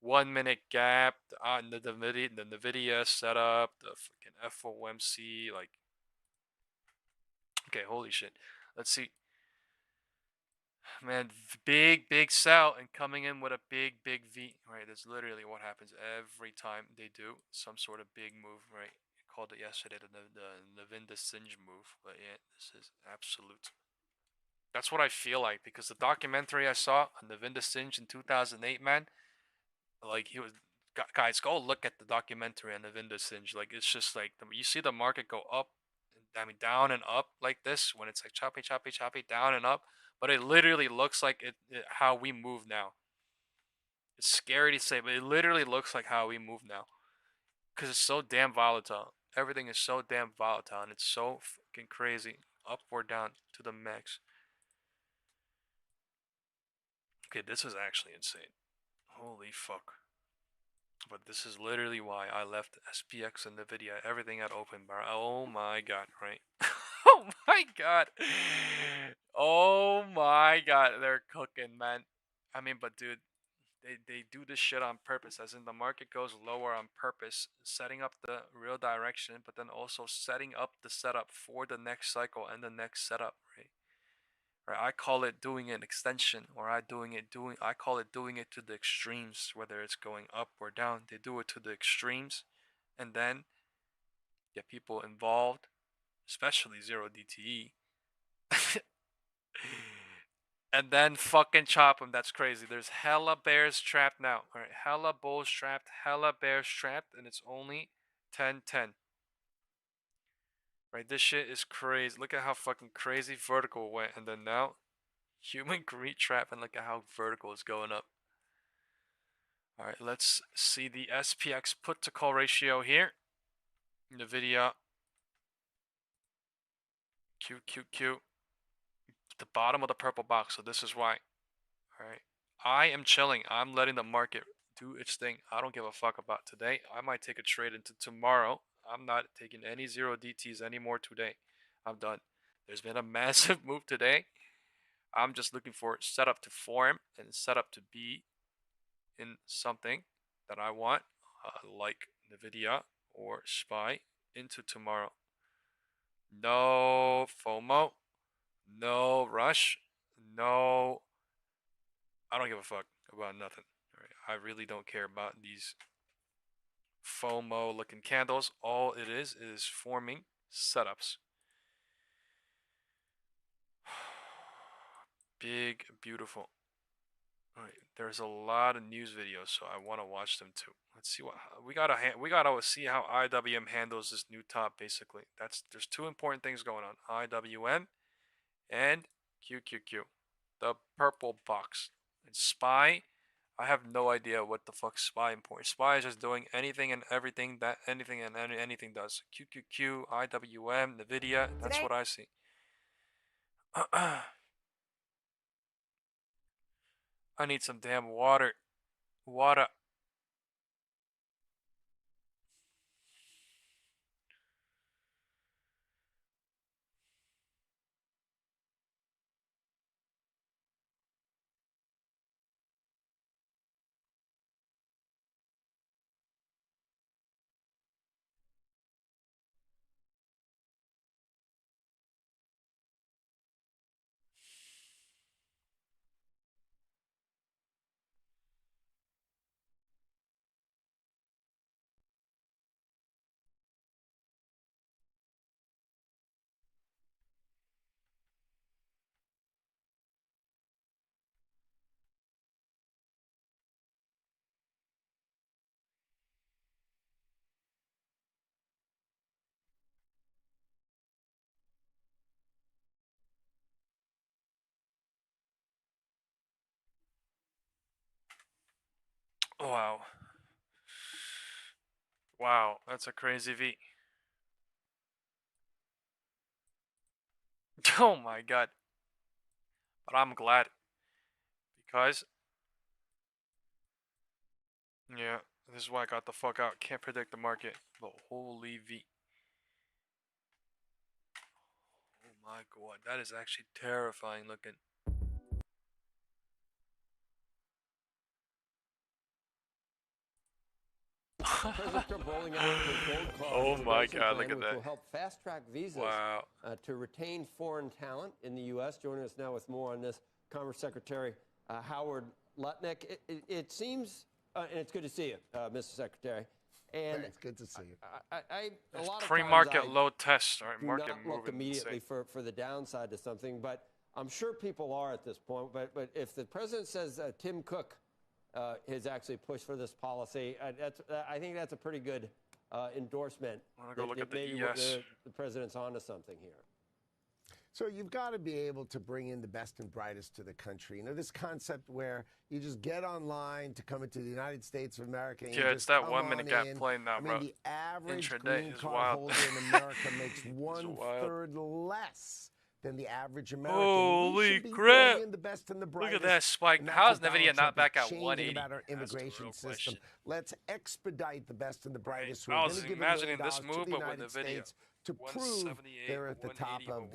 1 minute gap. The Nvidia setup, the fucking FOMC, like. Okay, holy shit. Let's see. Man, big sell and coming in with a big V, right? That's literally what happens every time they do some sort of big move, right? I called it yesterday the Nvidia Singe move, but yeah, this is absolute. That's what I feel like because the documentary I saw on Nvidia Singe in 2008, man, like he was. Guys, go look at the documentary on Nvidia Singe. Like it's just like you see the market go up, I mean down and up like this when it's like choppy, down and up. But it literally looks like how we move now. It's scary to say, but it literally looks like how we move now. Because it's so damn volatile. Everything is so damn volatile, and it's so fucking crazy. Up or down to the max. Okay, this is actually insane. Holy fuck. But this is literally why I left SPX and Nvidia, everything at open bar. Oh my god, right? Oh my god. Oh my god, they're cooking, man. I mean, but dude, they do this shit on purpose, as in the market goes lower on purpose, setting up the real direction, but then also setting up the setup for the next cycle and the next setup, right? Right, I call it doing an extension, or I call it doing it to the extremes, whether it's going up or down. They do it to the extremes, and then get people involved, especially 0DTE, and then fucking chop them. That's crazy. There's hella bears trapped now. All right, hella bulls trapped, hella bears trapped, and it's only 10-10. Right, this shit is crazy. Look at how fucking crazy vertical went, and then now human greed trap, and look at how vertical is going up. All right, let's see the SPX put to call ratio here. Nvidia QQQ, the bottom of the purple box. So this is why. All right, I am chilling. I'm letting the market do its thing. I don't give a fuck about today. I might take a trade into tomorrow. I'm not taking any 0DTs anymore today. I'm done. There's been a massive move today. I'm just looking for setup to form and setup to be in something that I want, like Nvidia or SPY, into tomorrow. No FOMO, no rush, no. I don't give a fuck about nothing. Right? I really don't care about these FOMO looking candles. All it is forming setups. Big, beautiful. All right, there's a lot of news videos, so I want to watch them too. Let's see what we gotta see how IWM handles this new top. Basically, there's two important things going on: IWM and QQQ, the purple box. And SPY, I have no idea what the fuck SPY important. SPY is just doing anything and everything that anything does. QQQ, IWM, Nvidia. That's what I see. I need some damn water. Water. Wow. Wow, that's a crazy V. Oh my god. But I'm glad. Because, yeah, this is why I got the fuck out. Can't predict the market. But holy V. Oh my god, that is actually terrifying looking. President Trump rolling out his gold card Oh my god, look plan, at which that. will help fast-track visas to retain foreign talent in the U.S. Joining us now with more on this, Commerce Secretary Howard Lutnick. It seems, and it's good to see you, Mr. Secretary. And it's good to see you. A lot of pre-market low test. All right, do market not look immediately for the downside to something, but I'm sure people are at this point. But if the president says Tim Cook has actually pushed for this policy, I think that's a pretty good endorsement. I want to go look at the maybe ES. The president's onto something here. So you've got to be able to bring in the best and brightest to the country. You know, this concept where you just get online to come into the United States of America. And Yeah, it's that 1 minute gap playing now, bro. The average Intraday green is card wild. holder in America makes 1/3 less than the average American. Holy crap! The best and the Look at that spike. How is Nvidia not back at 180? About our immigration system. Let's expedite the best and the brightest. I was imagining this move, but with Nvidia. To prove they're at the top of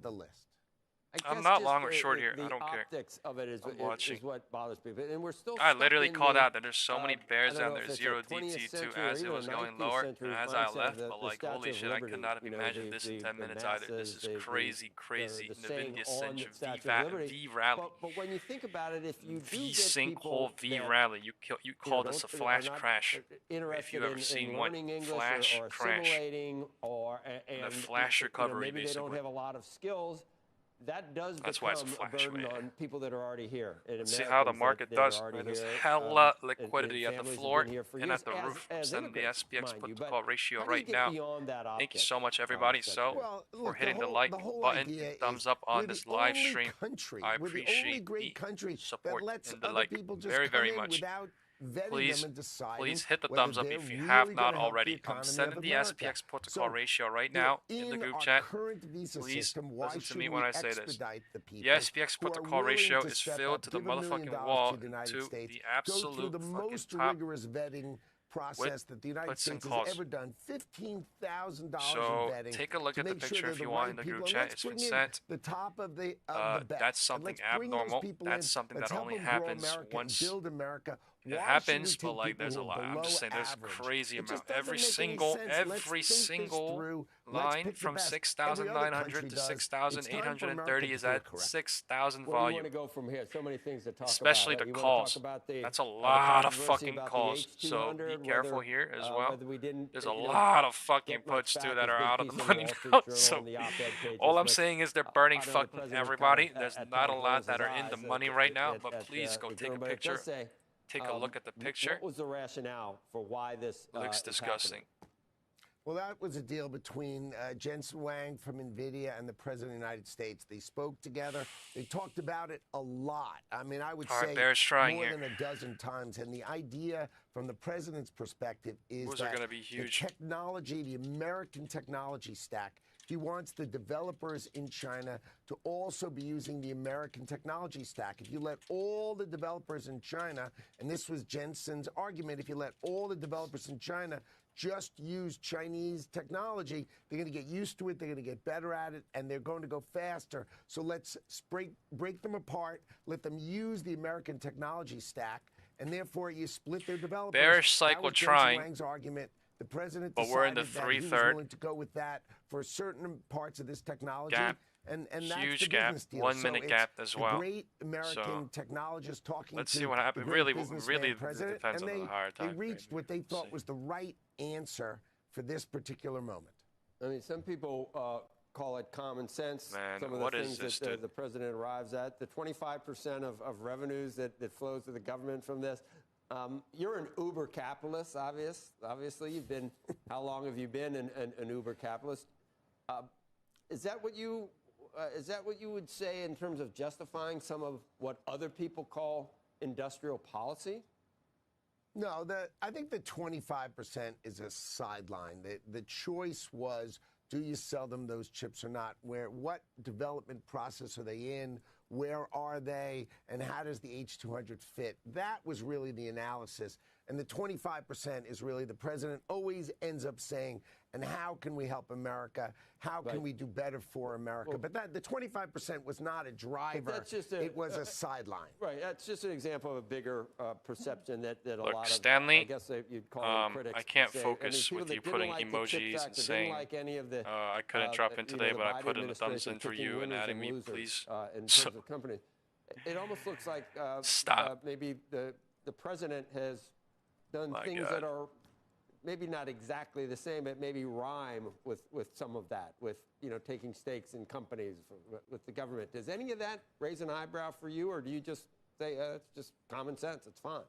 the list. I'm not long or short here. I don't care. The optics of it is what bothers people, and we're still. I literally called out that there's so many bears down there. 0 DT2 as it was going lower, and as I left, but like holy shit, I could not have imagined this in 10 minutes either. This is crazy. Nvidia central V rally. But when you think about it, if you do V get sinkhole V rally, you call this a flash crash. If you've ever seen one, flash crash. The flash recovery, maybe they don't have a lot of skills. That does become a burden on people that are already here. See how the market does. There's hella liquidity at the floor and at the roof. I'm sending the SPX put to call ratio right now. Thank you so much, everybody. So for hitting the like button, thumbs up on this live stream. I appreciate the support and the like very, very much. Please hit the thumbs up if you have not already. I'm sending the SPX protocol ratio right now in the group chat. Please listen to me when I say this. The SPX protocol ratio is filled to the motherfucking wall to the absolute fucking top process that the United States has ever done. $15,000 so in vetting. Take a look at the picture if you want in the group chat. It's been sent. The top of the that's something abnormal. That's something that only happens once. Build America. It happens, but like there's a lot. I'm just saying there's a crazy amount. Every single line from 6,900 to 6,830 is at 6,000 volume. Where do you want to go from here? So many things to talk especially about. the calls. That's a lot of fucking calls. So be careful here as well. There's a lot of fucking puts too that are out of the money now. So all I'm saying is they're burning fucking everybody. There's not a lot that are in the money right now, but please go take a picture. Take a look at the picture. What was the rationale for why this looks disgusting? Well, that was a deal between Jensen Huang from Nvidia and the President of the United States. They spoke together. They talked about it a lot. I mean, I would say more than a dozen times. And the idea from the President's perspective is that the technology, the American technology stack, he wants the developers in China to also be using the American technology stack. If you let all the developers in China, and this was Jensen's argument, if you let all the developers in China just use Chinese technology, they're going to get used to it, they're going to get better at it, and they're going to go faster. So let's break them apart, let them use the American technology stack, and therefore you split their developers. Bearish cycle trying. Jensen Huang's argument. The president but we're in the that he was willing to go with that for certain parts of this technology. Gap. And huge that's the gap, business deal. 1 minute gap as well. Great American technologists talking let's to see what happens. Really depends on the higher time. They reached what they thought was the right answer for this particular moment. I mean, some people call it common sense. Man, some of the things that the president arrives at. The 25% of revenues that flows to the government from this. You're an Uber capitalist, obviously. You've been, how long have you been an Uber capitalist? Is that what you would say in terms of justifying some of what other people call industrial policy? No, I think the 25% is a sideline. The choice was, do you sell them those chips or not? What development process are they in? Where are they? And how does the H200 fit? That was really the analysis. And the 25% is really the president always ends up saying, and how can we help America? How can we do better for America? But the 25% was not a driver. It was a sideline. Right. That's just an example of a bigger perception that a Look, lot of, Stanley, I guess you'd call them critics. I can't say. focus with you putting emojis and saying, I couldn't drop in today, but I put in a thumbs in for you and adding me, please. In terms of companies. It almost looks like maybe the president has done things that are maybe not exactly the same, but maybe rhyme with some of that, with taking stakes in companies with the government. Does any of that raise an eyebrow for you, or do you just say it's just common sense, it's fine?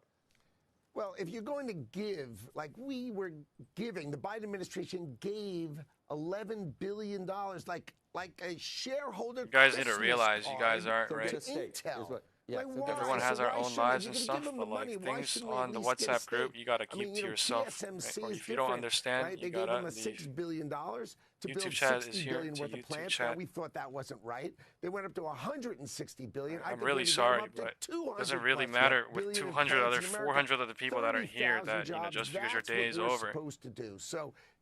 Well, if you're going to give, like we were giving, the Biden administration gave $11 billion, like a shareholder. You guys need to realize you guys aren't right. Intel. Yeah, like everyone has our own lives and stuff, but like things on the WhatsApp group, you gotta keep to yourself. Right? Or if you don't understand, right? you gotta. They gave them $6 billion to build $60 billion worth of plants. Now, we thought that wasn't right. They went up to $160 billion. I'm really sorry, but it doesn't really matter with 400 other people that are here that just because your day is over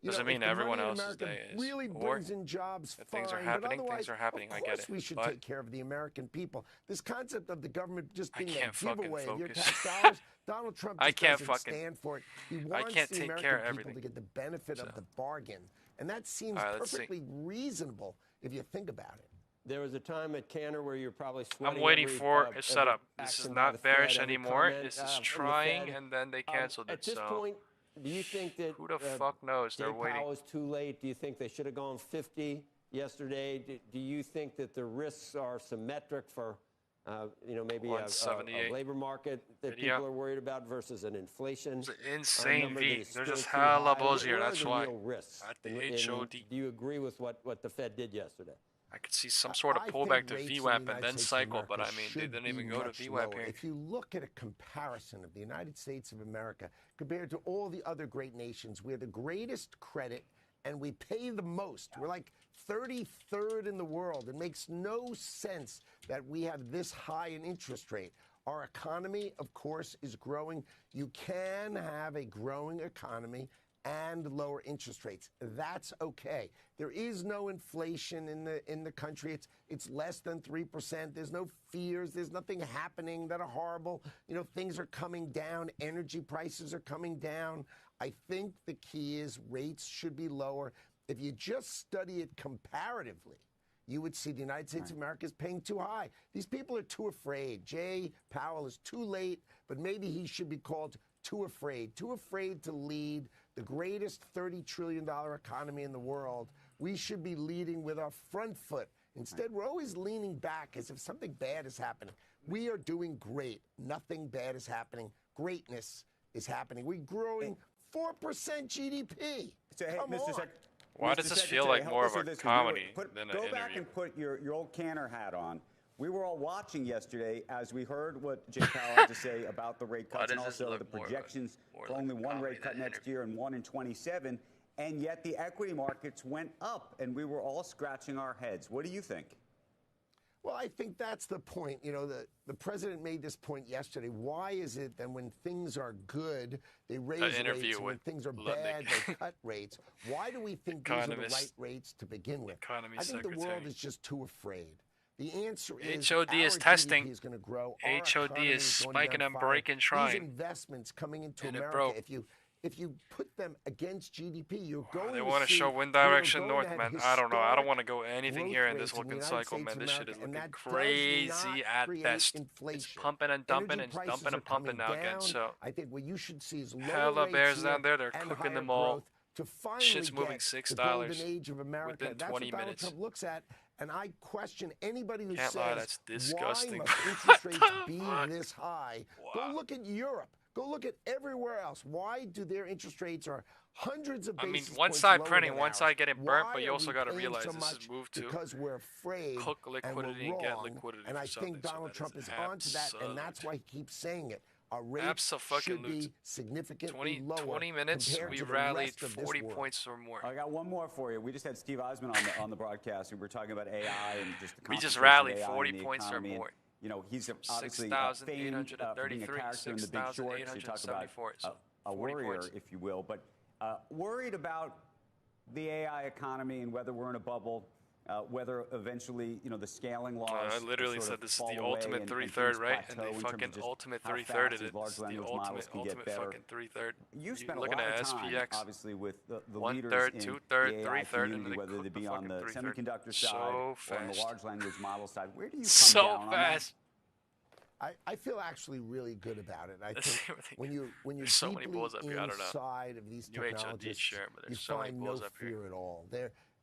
doesn't mean everyone else's day is. Really brings in jobs. Things are happening. Things are happening. I get it. We should take care of the American people. This concept of the government just being a giveaway of your focus. tax dollars, Donald Trump just doesn't fucking stand for it. He wants the American people to get the benefit of the bargain. And that seems perfectly reasonable if you think about it. There was a time at Cantor where you're probably sweating. I'm waiting for a setup. This is not bearish anymore. This is trying, and then they canceled it. At this point, do you think that who the fuck knows? They're waiting. Powell is too late. Do you think they should have gone 50 yesterday? Do you think that the risks are symmetric for, maybe a labor market that people are worried about versus an inflation? It's an insane V. There's just hella bulls here. That's why. Risks? At the HOD. Do you agree with what the Fed did yesterday? I could see some sort of pullback to VWAP and then cycle, but I mean, they didn't even go to VWAP here. If you look at a comparison of the United States of America compared to all the other great nations, we're the greatest credit and we pay the most. We're like 33rd in the world. It makes no sense that we have this high an interest rate. Our economy, of course, is growing. You can have a growing economy and lower interest rates. That's okay. There is no inflation in the country. It's less than 3%. There's no fears. There's nothing happening that are horrible. Things are coming down. Energy prices are coming down. I think the key is rates should be lower. If you just study it comparatively, you would see the United States of America is paying too high. These people are too afraid. Jay Powell is too late, but maybe he should be called too afraid to lead the greatest $30 trillion economy in the world. We should be leading with our front foot. Instead, we're always leaning back as if something bad is happening. We are doing great. Nothing bad is happening. Greatness is happening. We're growing 4% GDP. So, hey, Come on. Why does this feel like more of a comedy than an interview? Go back and put your old Cantor hat on. We were all watching yesterday as we heard what Jay Powell had to say about the rate cuts and also the projections for only one rate cut next year and one in 27. And yet the equity markets went up and we were all scratching our heads. What do you think? Well, I think that's the point. The president made this point yesterday. Why is it that when things are good, they raise rates, and when things are bad, they cut rates? Why do we think these are the right rates to begin with? I think the world is just too afraid. The answer is HOD is testing. Is going to grow. HOD is spiking and breaking, trying. These investments coming into America, if you put them against GDP, you're going they to want to see, show wind direction north, man. I don't know. I don't want to go anything here in this looking cycle, man. This shit is looking crazy at best. It's pumping and dumping and dumping and pumping now again. So I think what you should see is hella bears down there. They're cooking them all. Shit's moving $6 within 20 minutes. Trump looks at, and I question anybody who says, why must interest rates be this high? Go look at Europe. Go look at everywhere else. Why do their interest rates are hundreds of basis points lower? One side printing, one side getting burnt, but you also got to realize this is moved to because we're afraid cook liquidity and get liquidity. And I think Donald Trump is onto that, and that's why he keeps saying it. Our rates should be significantly lower. 20 minutes, we rallied 40 points or more. I got one more for you. We just had Steve Eisman on the broadcast. We were talking about AI and just the we just rallied 40 points or more. He's obviously famed for being a character in The Big Short. So you talk about a warrior, if you will. But worried about the AI economy and whether we're in a bubble, whether eventually, the scaling laws. I literally said this is the ultimate 3/3, right? And they fucking ultimate 3/3 it. It's the ultimate fucking 3/3. You spent a looking lot at of time, SPX, obviously, with the 1/3, leaders in 2/3, the AI 3/3, community, whether they be on the semiconductor side or on the large language model side. Where do you come so down fast. I feel actually really good about it. I think when you're so deeply inside of these technologies, you find no fear at all.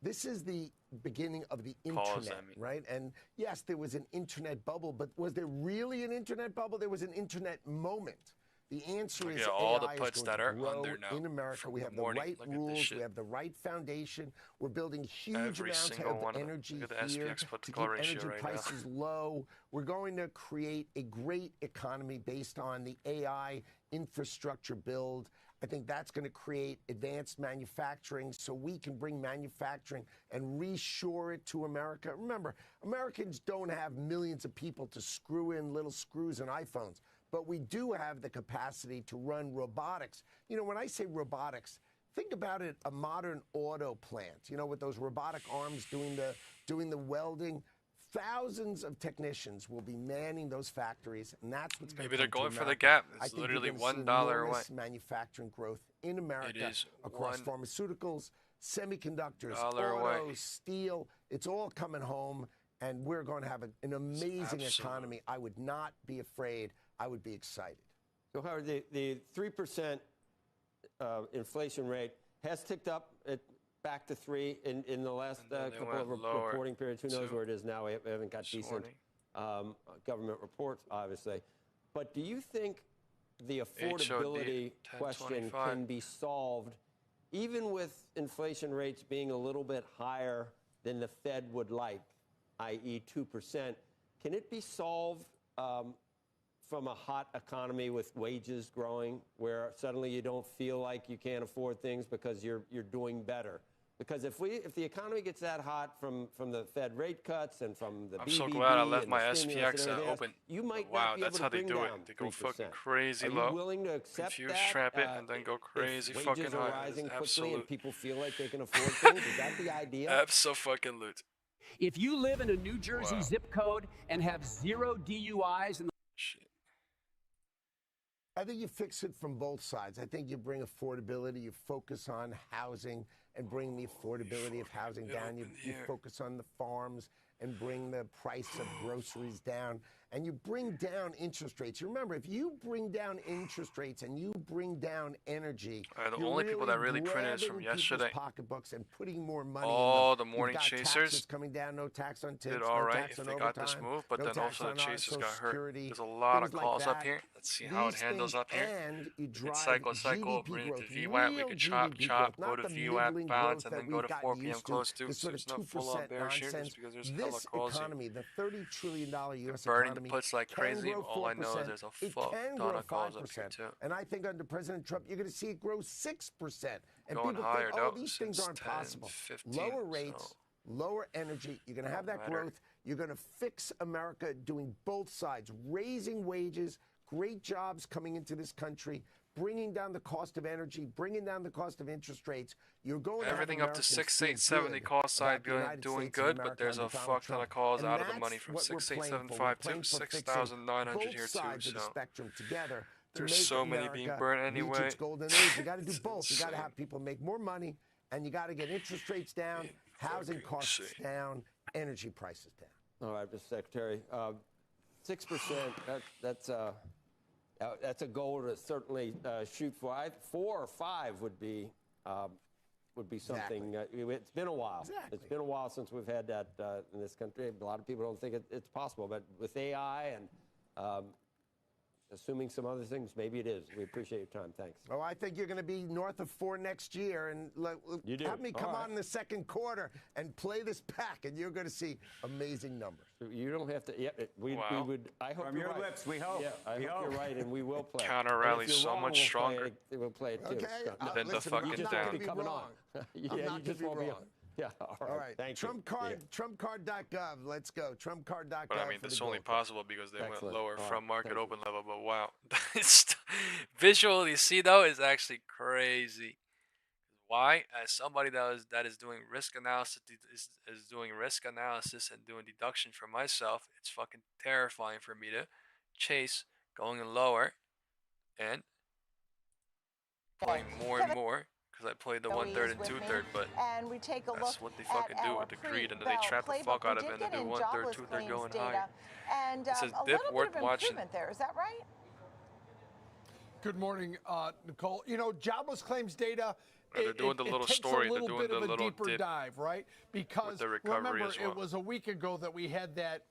This is the beginning of the internet, right? And yes, there was an internet bubble, but was there really an internet bubble? There was an internet moment. The answer is all AI the puts is that going to are grow under now in America. We have the right rules. We have the right foundation. We're building huge amounts of energy here to keep energy prices low. We're going to create a great economy based on the AI infrastructure build. I think that's going to create advanced manufacturing so we can bring manufacturing and reshore it to America. Remember, Americans don't have millions of people to screw in little screws in iPhones, but we do have the capacity to run robotics. When I say robotics, think about it, a modern auto plant, with those robotic arms doing the welding. Thousands of technicians will be manning those factories, and that's what's going to Maybe they're going for the gap. It's literally $1 away. Manufacturing growth in America across pharmaceuticals, semiconductors, autos, steel. It's all coming home, and we're going to have an amazing economy. I would not be afraid. I would be excited. So, Howard, the 3% inflation rate has ticked up back to 3 in the last couple of reporting periods. Who knows where it is now? We haven't got decent government reports, obviously. But do you think the affordability question can be solved even with inflation rates being a little bit higher than the Fed would like, i.e. 2%? Can it be solved from a hot economy with wages growing where suddenly you don't feel like you can't afford things because you're doing better? Because if the economy gets that hot from the Fed rate cuts and from the I'm so glad I left my SPX open. You might wow, not be that's able how to they bring do down it. They go 3%. fucking crazy Are low. you willing to accept confuse, that? trap it, and then go crazy if fucking wages are high. rising quickly and people feel like they can afford things. Is that the idea? Abso-fucking-lute. If you live in a New Jersey zip code and have 0 DUIs and I think you fix it from both sides. I think you bring affordability, you focus on housing and bring the affordability of housing down. You focus on the farms and bring the price of groceries down. And you bring down interest rates. You remember, if you bring down interest rates and you bring down energy, the only people that really printed is from yesterday. Pocketbooks and putting more money all in them. the morning chasers coming down, no tax on tips, did all right tax if on they overtime, got this move, but then also the chasers got hurt. There's a lot of calls up here. Let's see how it handles up here. You can cycle, bring it to VWAP. We could chop, go to VWAP, bounce, and then go to 4 p.m. close to. So there's no full-on bearish here just because there's hella calls here. The $30 trillion U.S. burning economy the puts like crazy. All I know is there's a fuck ton of calls up here too. And I think under President Trump, you're going to see it grow 6%. And going people higher, think, these things aren't 10, possible. 15, lower rates, lower energy. You're going to have that growth. You're going to fix America doing both sides, raising wages, great jobs coming into this country, bringing down the cost of energy, bringing down the cost of interest rates. You're going everything up to 6, 8, 70 cost side doing good, but there's a fuck ton of calls out of the money from 6, 8, 7, 5 to 6,900 here too. So spectrum together. There's so many being burnt anyway. Golden age. You got to do both. You got to have people make more money, and you got to get interest rates down, housing costs down, energy prices down. All right, Mr. Secretary, 6%. That's a goal to certainly shoot for. 4 or 5 would be something. It's been a while. Exactly. It's been a while since we've had that in this country. A lot of people don't think it's possible, but with AI and assuming some other things, maybe it is. We appreciate your time. Thanks. Oh, I think you're going to be north of 4 next year. And you do. Have me come on in the second quarter and play this back, and you're going to see amazing numbers. You don't have to. Yeah, we would. I hope from your right. lips, we hope. Yeah, I hope you're right, and we will play. Counter rally so much stronger. We'll play it too. Okay. Than the fucking down. Coming on. Yeah, you just won't be wrong. Yeah, all right. Thank you. Trumpcard.gov. Let's go. Trumpcard.gov. But I mean, that's only possible because they went lower from market open level. But wow, visually see though is actually crazy. Why? As somebody that is doing risk analysis, is doing risk analysis and doing deduction for myself, it's fucking terrifying for me to chase going lower and playing more and more. Because I played the 1/3 and 2/3, but and we take a that's what they fucking do with the greed, and then they trap the fuck out of it, and they do 1/3, 2/3 going high. And it says a dip little worth bit of watching. improvement there. Is that right? Good morning, Nicole. You know, jobless claims data. They're doing the little story. They're doing the little deeper dip dive, right? Because remember, it was a week ago that we had that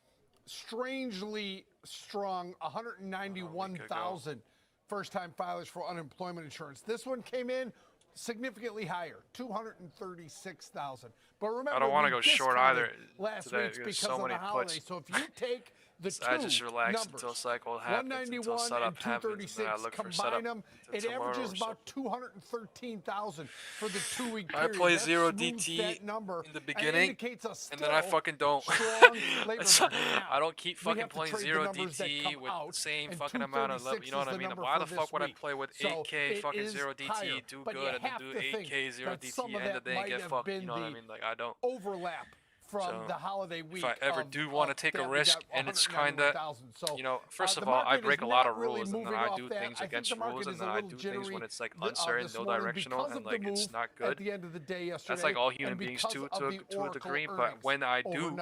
strangely strong 191,000 first-time filers for unemployment insurance. This one came in significantly higher, 236,000. But remember, I don't want to go short either last today week because of the holiday. So if you take the two I just relax numbers, until cycle happens, 191 until setup and 236, happens, and then I look for setup combine them, it averages about 213,000 for the 2-week period. I play That 0 smooths DT that number in the beginning, and then I fucking don't. I don't keep fucking playing 0 DT with the same fucking amount of level. You know what I mean? Why the fuck would I play with 8K fucking 0 DT, do good, and then do 8K 0 DT, end of the day and get fucked? You know what I mean? Like, I don't. Overlap from the holiday week. If I ever do want to take a risk, and it's kind of, you know, first of all, I break a lot of rules, and then I do things against rules, and then I do things when it's like uncertain, no directional, and like it's not good. At the end of the day yesterday, that's like all human beings too, to a degree. But when I do,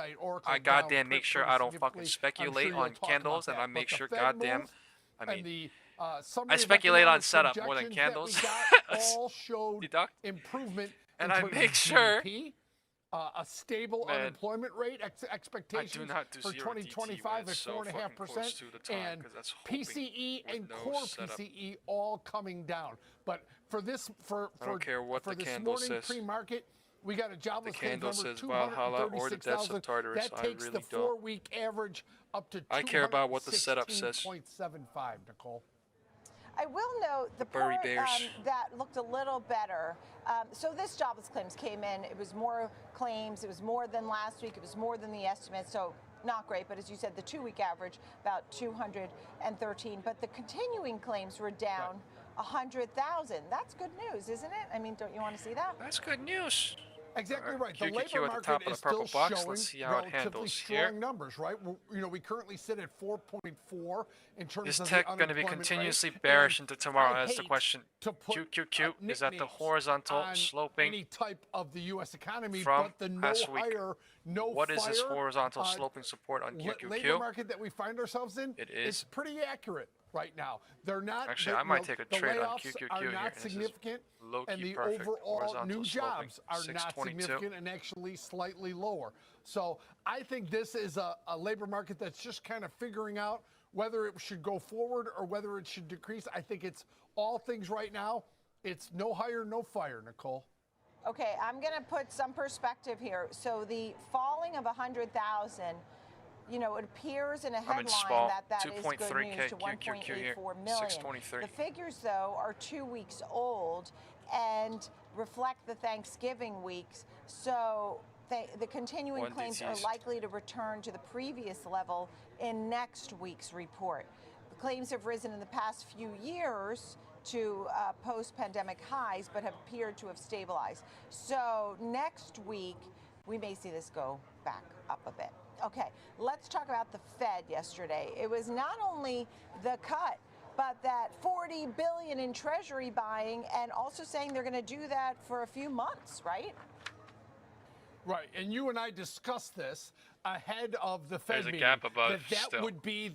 I goddamn make sure I don't fucking speculate on candles, and I make sure goddamn, I mean, I speculate on setup more than candles. All showed deduct improvement, and I make sure. A stable unemployment rate expectations for 0 2025 at 4.5%, and PCE and core PCE all coming down. But for this, for this morning pre-market, we got a jobless claims number 236,000. That takes the 4-week average up to 216.75. I care about what the setup says. Nicole. I will note the part that looked a little better. So this jobless claims came in. It was more claims. It was more than last week. It was more than the estimate. So not great. But as you said, the 2-week average, about 213. But the continuing claims were down 100,000. That's good news, isn't it? I mean, don't you want to see that? That's good news. Exactly right. The labor market is still showing relatively strong numbers, right? You know, we currently sit at 4.4 in terms of Is tech going to be continuously bearish into tomorrow? That's the question. QQQ, is that the horizontal sloping any type of the U.S. economy, from but the no last week? higher, no What fire, is this horizontal sloping support on QQQ? Labor market that we find ourselves in, it is pretty accurate right now. They're not. Actually, I might take a trade on QQQ are here. not significant, and the perfect. overall new jobs are not significant and actually slightly lower. So I think this is a labor market that's just kind of figuring out whether it should go forward or whether it should decrease. I think it's all things right now. It's no hire, no fire, Nicole. Okay, I'm going to put some perspective here. So the falling of 100,000. You know, it appears in a headline that is good news to 1.84 million. The figures, though, are 2 weeks old and reflect the Thanksgiving weeks. So the continuing claims are likely to return to the previous level in next week's report. The claims have risen in the past few years to post-pandemic highs, but have appeared to have stabilized. So next week, we may see this go back up a bit. Okay, let's talk about the Fed yesterday. It was not only the cut, but that $40 billion in Treasury buying, and also saying they're going to do that for a few months, right? Right, and you and I discussed this ahead of the Fed meeting. Gap above that would be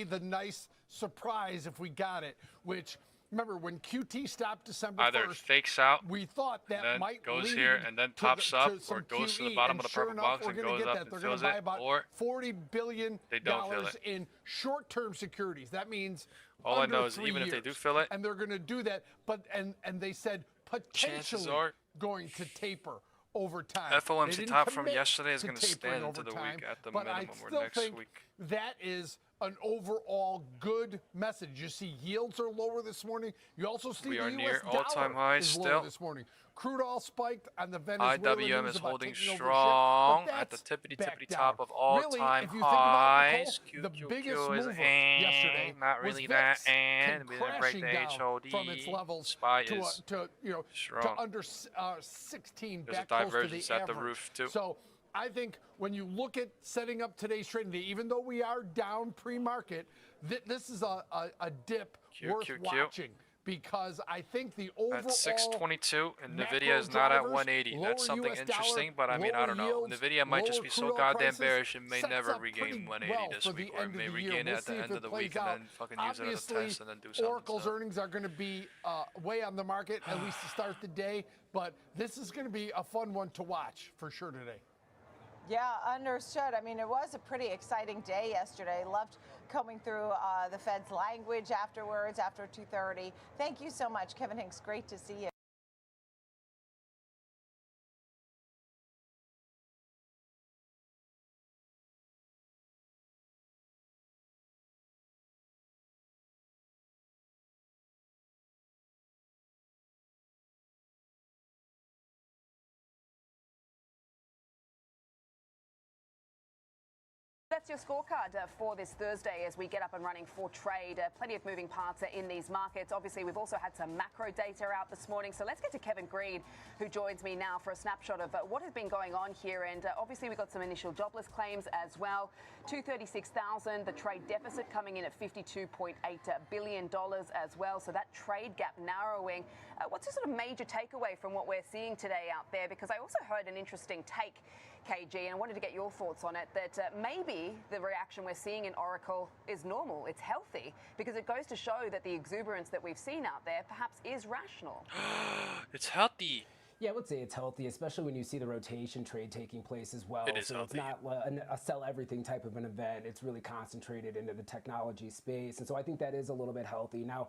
the nice surprise if we got it, which, Remember, when QT stopped December 1st, either fakes out, we thought that might goes lead here and then pops up, or goes QE, to the bottom of the sure purple enough, box and goes up and They're fills going to buy it, about or $40 billion they don't fill it. in short-term securities. That means all I under know is 3 even years. if they do fill it, and they're going to do that, but and they said potentially going to taper over time. FOMC top from yesterday is going to stand into the week at the minimum, or next week. That is an overall good message. You see yields are lower this morning. You also see we the are US near dollar all-time highs is lower still. this morning. Crude oil spiked on the Venezuelan IWM news is about holding taking over strong ship, but at the that's tippity back top down. of all-time really, highs. The biggest QQQ is mover yesterday not really was that, VIX and we didn't break the HOD. from its levels SPY is to strong. under 16, There's back a close to divergence the at average. the roof too. So I think when you look at setting up today's trading day, even though we are down pre-market, this is a dip worth watching, because I think the overall at 622 and Nvidia is not at 180. That's something interesting, but I mean, I don't know. Nvidia might just be so goddamn bearish it may never regain 180 this week, or it may regain it at the end of the week and then fucking use it as a test and then do something. Oracle's earnings are going to be way on the market, at least to start the day, but this is going to be a fun one to watch for sure today. Yeah, understood. I mean, it was a pretty exciting day yesterday. Loved combing through the Fed's language afterwards, after 2:30. Thank you so much, Kevin Hinks. Great to see you. That's your scorecard for this Thursday as we get up and running for trade. Plenty of moving parts in these markets. Obviously, we've also had some macro data out this morning. So let's get to Kevin Green, who joins me now for a snapshot of what has been going on here. And obviously, we've got some initial jobless claims as well. 236,000, the trade deficit coming in at $52.8 billion as well. So that trade gap narrowing. What's the sort of major takeaway from what we're seeing today out there? Because I also heard an interesting take, KG, and I wanted to get your thoughts on it, that maybe the reaction we're seeing in Oracle is normal, it's healthy, because it goes to show that the exuberance that we've seen out there perhaps is rational. It's healthy. Yeah, I would say it's healthy, especially when you see the rotation trade taking place as well. It is so healthy. It's not a sell everything type of an event. It's really concentrated into the technology space. And so I think that is a little bit healthy. Now,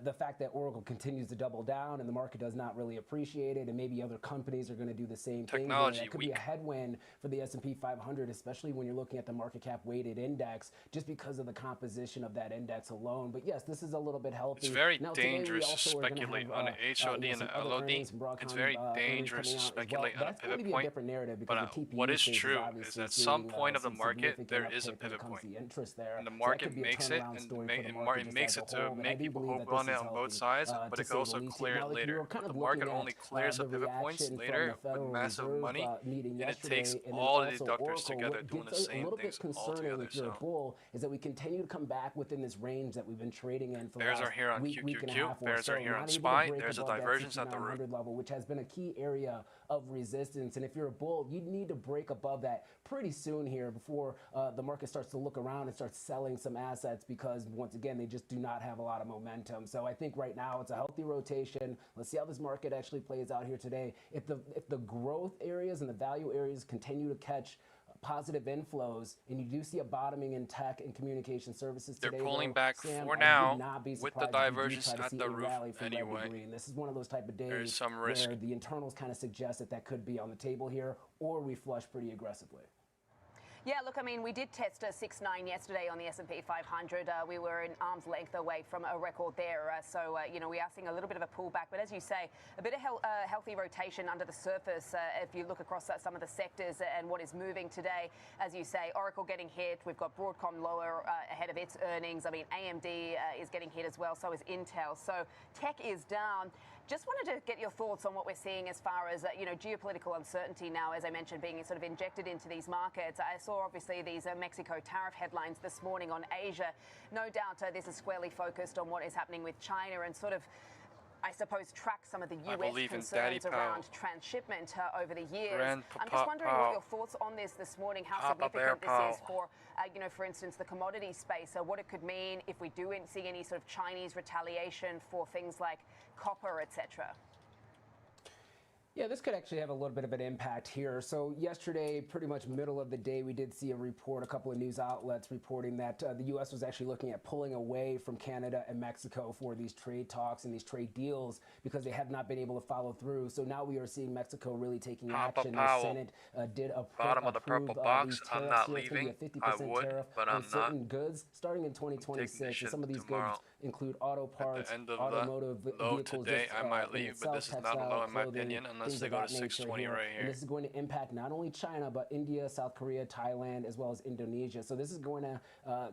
the fact that Oracle continues to double down and the market does not really appreciate it, and maybe other companies are going to do the same thing. That could be a headwind for the S&P 500, especially when you're looking at the market cap weighted index, just because of the composition of that index alone. But yes, this is a little bit healthy. It's very dangerous to speculate on an HOD and an LOD. It's very dangerous to speculate on a pivot point. But what is true is at some point of the market, there is a pivot point. And the market makes it, and it makes it to make people hope on it on both sides, but it could also clear it later. But the market only clears the pivot points later with massive money, and it takes all the deductors together doing the same things all together. If you're a bull, is that we continue to come back within this range that we've been trading in for the Bears last are here on week and a half QQQ. Bears are here on SPY. SPY. There's a divergence at the root level, which has been a key area of resistance. And if you're a bull, you need to break above that pretty soon here before the market starts to look around and starts selling some assets, because once again, they just do not have a lot of momentum. So I think right now it's a healthy rotation. Let's see how this market actually plays out here today. If the growth areas and the value areas continue to catch positive inflows, and you do see a bottoming in tech and communication services today. They're pulling back Sam, for now with the divergence at the roof anyway. This is one of those type of days There's some risk. where the internals kind of suggest that could be on the table here, or we flush pretty aggressively. Yeah, look, I mean, we did test a 6.9 yesterday on the S&P 500. We were in arm's length away from a record there. So, you know, we are seeing a little bit of a pullback. But as you say, a bit of healthy rotation under the surface if you look across some of the sectors and what is moving today. As you say, Oracle getting hit. We've got Broadcom lower ahead of its earnings. I mean, AMD is getting hit as well. So is Intel. So tech is down. Just wanted to get your thoughts on what we're seeing as far as, you know, geopolitical uncertainty now, as I mentioned, being sort of injected into these markets. I saw, obviously, these Mexico tariff headlines this morning on Asia. No doubt this is squarely focused on what is happening with China and sort of I suppose, track some of the U.S. concerns around transshipment over the years. I'm just wondering what your thoughts on this morning, how significant this is for, for instance, the commodity space, what it could mean if we do see any sort of Chinese retaliation for things like copper, etc. Yeah, this could actually have a little bit of an impact here. So yesterday, pretty much middle of the day, we did see a report, a couple of news outlets reporting that the U.S. was actually looking at pulling away from Canada and Mexico for these trade talks and these trade deals because they have not been able to follow through. So now we are seeing Mexico really taking action. The Senate did bottom of the purple box. I'm not leaving. I would, but I'm certain goods starting in 2026. And some of these goods include auto parts, automotive vehicles. Today, I might leave, but this is not a low in my opinion, unless they go to 620 right here. And this is going to impact not only China, but India, South Korea, Thailand, as well as Indonesia. So this is going to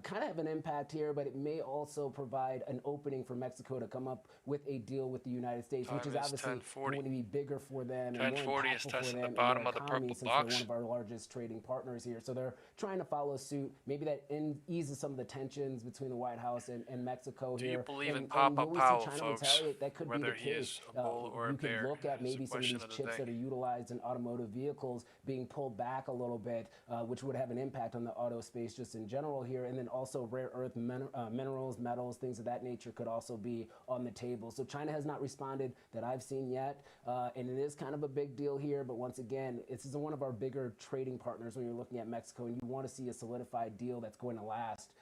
kind of have an impact here, but it may also provide an opening for Mexico to come up with a deal with the United States, which is obviously going to be bigger for them and more impactful for them in their economy, since they're one of our largest trading partners here. So they're trying to follow suit. Maybe that eases some of the tensions between the White House and Mexico here. Do you believe in Papa Powell, folks? That could Whether be the he case. is a bull or a bear. You could look at maybe some of these chips that are utilized in automotive vehicles being pulled back a little bit, which would have an impact on the auto space just in general here. And then also rare earth minerals, metals, things of that nature could also be on the table. So China has not responded that I've seen yet. And it is kind of a big deal here. But once again, this is one of our bigger trading partners when you're looking at Mexico, and you want to see a solidified deal that's going to last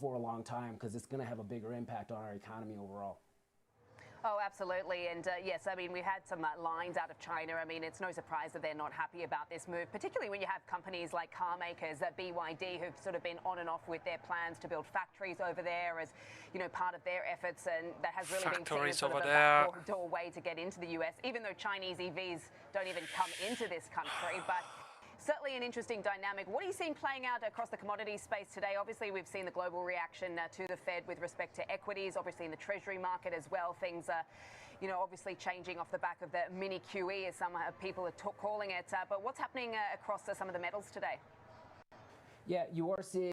for a long time, because it's going to have a bigger impact on our economy overall. Oh, absolutely. And yes, I mean, we had some lines out of China. I mean, it's no surprise that they're not happy about this move, particularly when you have companies like car makers, BYD, who've sort of been on and off with their plans to build factories over there as, part of their efforts. And that has really been seen as sort of a backdoor way to get into the U.S., even though Chinese EVs don't even come into this country. But certainly an interesting dynamic. What are you seeing playing out across the commodity space today? Obviously, we've seen the global reaction to the Fed with respect to equities, obviously in the Treasury market as well. Things are, obviously changing off the back of the mini QE, as some people are calling it. But what's happening across some of the metals today? Yeah, you are seeing,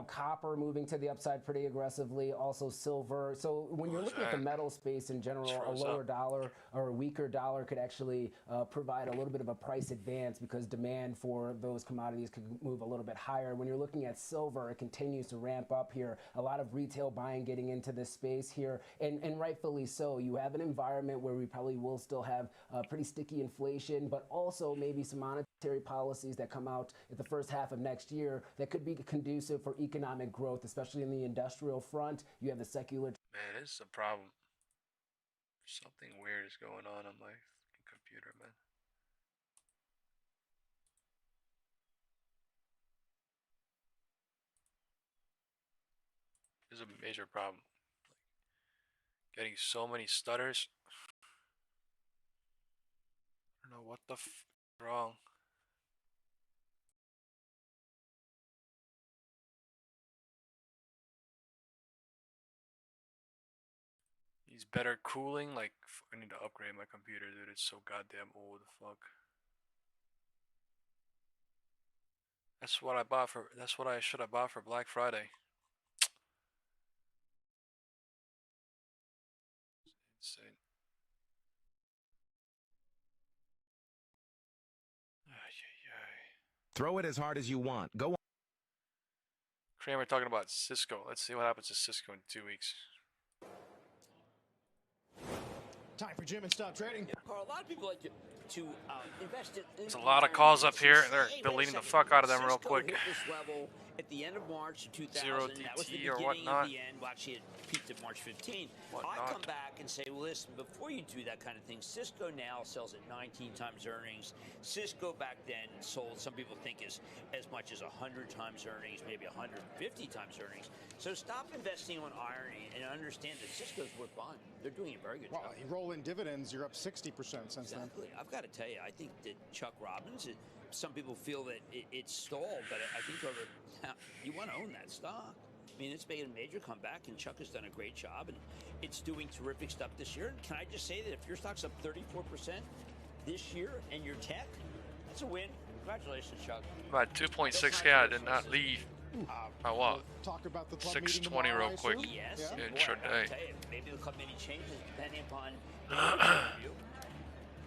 copper moving to the upside pretty aggressively, also silver. So when you're looking at the metal space in general, a lower dollar or a weaker dollar could actually provide a little bit of a price advance, because demand for those commodities could move a little bit higher. When you're looking at silver, it continues to ramp up here. A lot of retail buying getting into this space here, and rightfully so. You have an environment where we probably will still have pretty sticky inflation, but also maybe some monetary policies that come out at the first half of next year that could be conducive for economic growth, especially in the industrial front. You have the secular. Man, this is a problem. Something weird is going on my computer, man. This is a major problem. Getting so many stutters. I don't know what the f is wrong. He's better cooling. Like, I need to upgrade my computer, dude. It's so goddamn old. Fuck. That's what I bought for. That's what I should have bought for Black Friday. Insane. Throw it as hard as you want. Go on. Kramer talking about Cisco. Let's see what happens to Cisco in 2 weeks. Time for Jim and stop trading. Carl, a lot of people like to invest in. There's a lot of calls up here. They're deleting the fuck out of them real quick. Hit this level at the end of March of 2000. Zero that was the DT or beginning whatnot. of the end. Well, actually, it peaked at March 15. I come back and say, well, listen, before you do that kind of thing, Cisco now sells at 19 times earnings. Cisco back then sold, some people think, as much as 100 times earnings, maybe 150 times earnings. So stop investing on irony and understand that Cisco's worth buying. They're doing a very good job. Well, you roll in dividends, you're up 60% since then. Exactly. I've got to tell you, I think that Chuck Robbins, some people feel that it's stalled, but I think you want to own that stock. I mean, it's made a major comeback, and Chuck has done a great job, and it's doing terrific stuff this year. And can I just say that if your stock's up 34% this year and your tech, that's a win. Congratulations, Chuck. About 2.6K, I did not leave. Oh, what? Talk about the club 620 real quick. Yes. Intraday. Maybe the club many changes depending upon the review.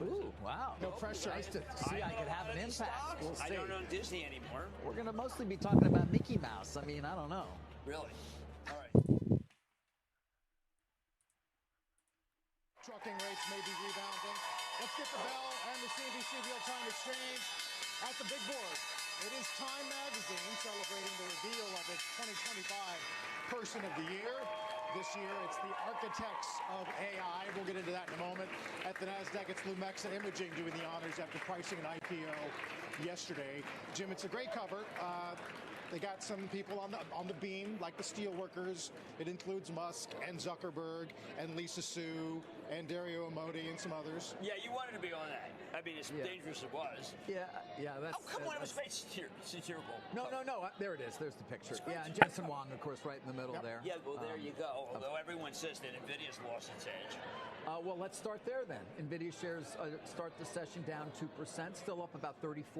Ooh, wow. No pressure. Nice to see I could have an impact. We'll see. I don't own Disney anymore. We're going to mostly be talking about Mickey Mouse. I mean, I don't know. Really? All right. Trucking rates may be rebounding. Let's get the bell and the CNBC real-time exchange at the big board. It is Time Magazine celebrating the reveal of its 2025 Person of the Year. This year, it's the architects of AI. We'll get into that in a moment. At the NASDAQ, it's Lumexa Imaging doing the honors after pricing an IPO yesterday. Jim, it's a great cover. They got some people on the beam, like the steelworkers. It includes Musk and Zuckerberg and Lisa Su and Dario Amodi and some others. Yeah, you wanted to be on that. I mean, as dangerous as it was. Yeah, that's... Oh, come on, it was very satirical. No. There it is. There's the picture. Yeah, and Jensen Huang, of course, right in the middle there. Yeah, well, there you go. Although everyone says that Nvidia's lost its edge. Well, let's start there then. Nvidia shares start the session down 2%, still up about 34%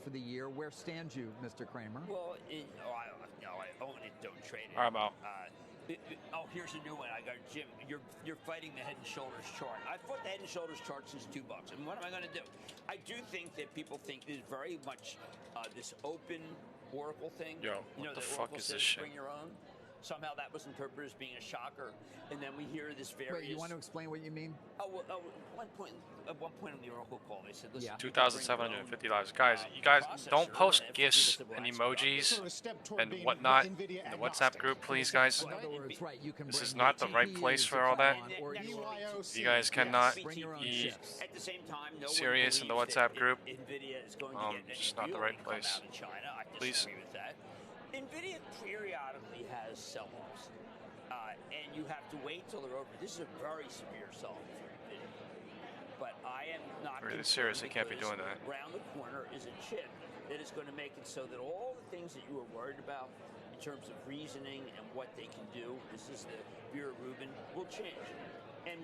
for the year. Where stand you, Mr. Kramer? Well, I own it, don't trade it. I'm out. Here's a new one. I got Jim. You're fighting the Head and Shoulders chart. I fought the Head and Shoulders chart since $2, and what am I going to do? I do think that people think there's very much this open Oracle thing. Yo, what the fuck is this shit? Bring your own. Somehow that was interpreted as being a shocker, and then we hear this various. Wait, you want to explain what you mean? At one point on the Oracle call, they said, "Listen, $2,750. Guys, you guys don't post gifs and emojis and whatnot in the WhatsApp group, please, guys. This is not the right place for all that. You guys cannot be serious in the WhatsApp group. It's just not the right place. Please. Nvidia periodically has sell-offs, and you have to wait till they're over. This is a very severe sell-off for Nvidia, but I am not really serious. They can't be doing that. Around the corner is a chip that is going to make it so that all the things that you were worried about in terms of reasoning and what they can do, this is the Vera Rubin, will change. And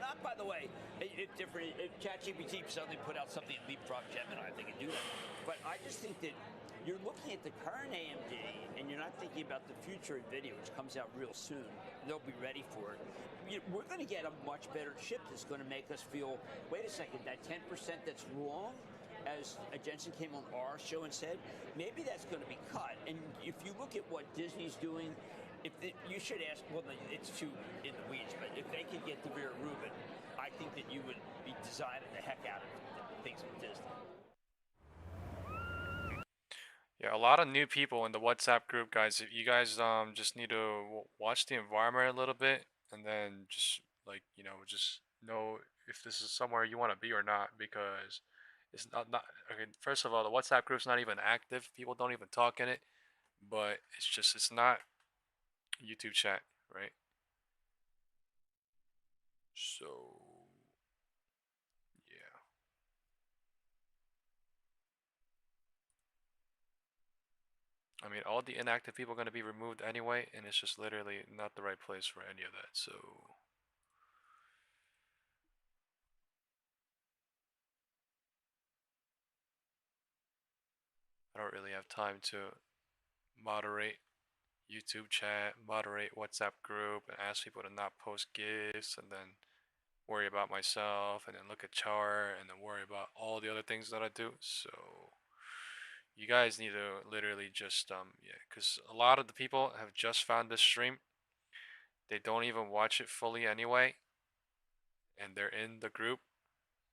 not, by the way, if ChatGPT suddenly put out something and leapfrog Gemini, they can do that. But I just think that you're looking at the current AMD, and you're not thinking about the future NVIDIA, which comes out real soon. They'll be ready for it. We're going to get a much better chip that's going to make us feel, wait a second, that 10% that's wrong, as Jensen came on our show and said, maybe that's going to be cut. And if you look at what Disney's doing, you should ask, well, it's too in the weeds, but if they could get the Vera Rubin, I think that you would be designing the heck out of things with Disney. Yeah, a lot of new people in the WhatsApp group, guys. If you guys just need to watch the environment a little bit, and then just just know if this is somewhere you want to be or not, because it's not okay. First of all, the WhatsApp group's not even active. People don't even talk in it, but it's not YouTube chat, right? So I mean, all the inactive people are going to be removed anyway, and it's just literally not the right place for any of that, so... I don't really have time to moderate YouTube chat, moderate WhatsApp group, and ask people to not post gifs, and then worry about myself, and then look at chart, and then worry about all the other things that I do, so... You guys need to literally just, because a lot of the people have just found this stream. They don't even watch it fully anyway. And they're in the group.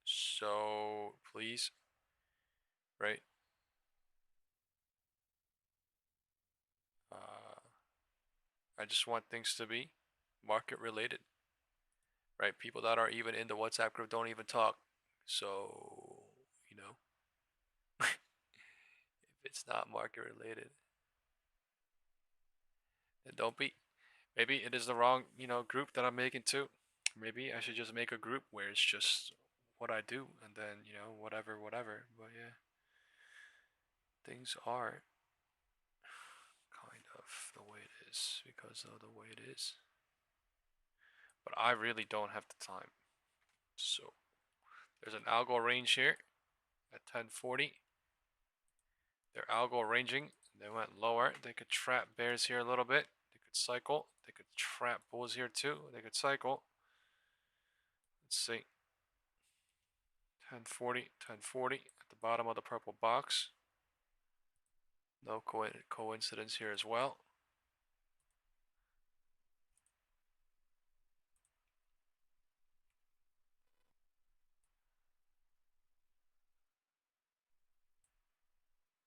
So, please. Right? I just want things to be market related. Right? People that are even in the WhatsApp group don't even talk. So, it's not market related, then don't be. Maybe it is the wrong group that I'm making too. Maybe I should just make a group where it's just what I do, and then whatever, but yeah, things are kind of the way it is because of the way it is, but I really don't have the time. So there's an algo range here at 1040. They're algo ranging They went lower. They could trap bears here a little bit. They could cycle. They could trap bulls here too. They could cycle. Let's see. 1040, 1040 at the bottom of the purple box. No coincidence here as well.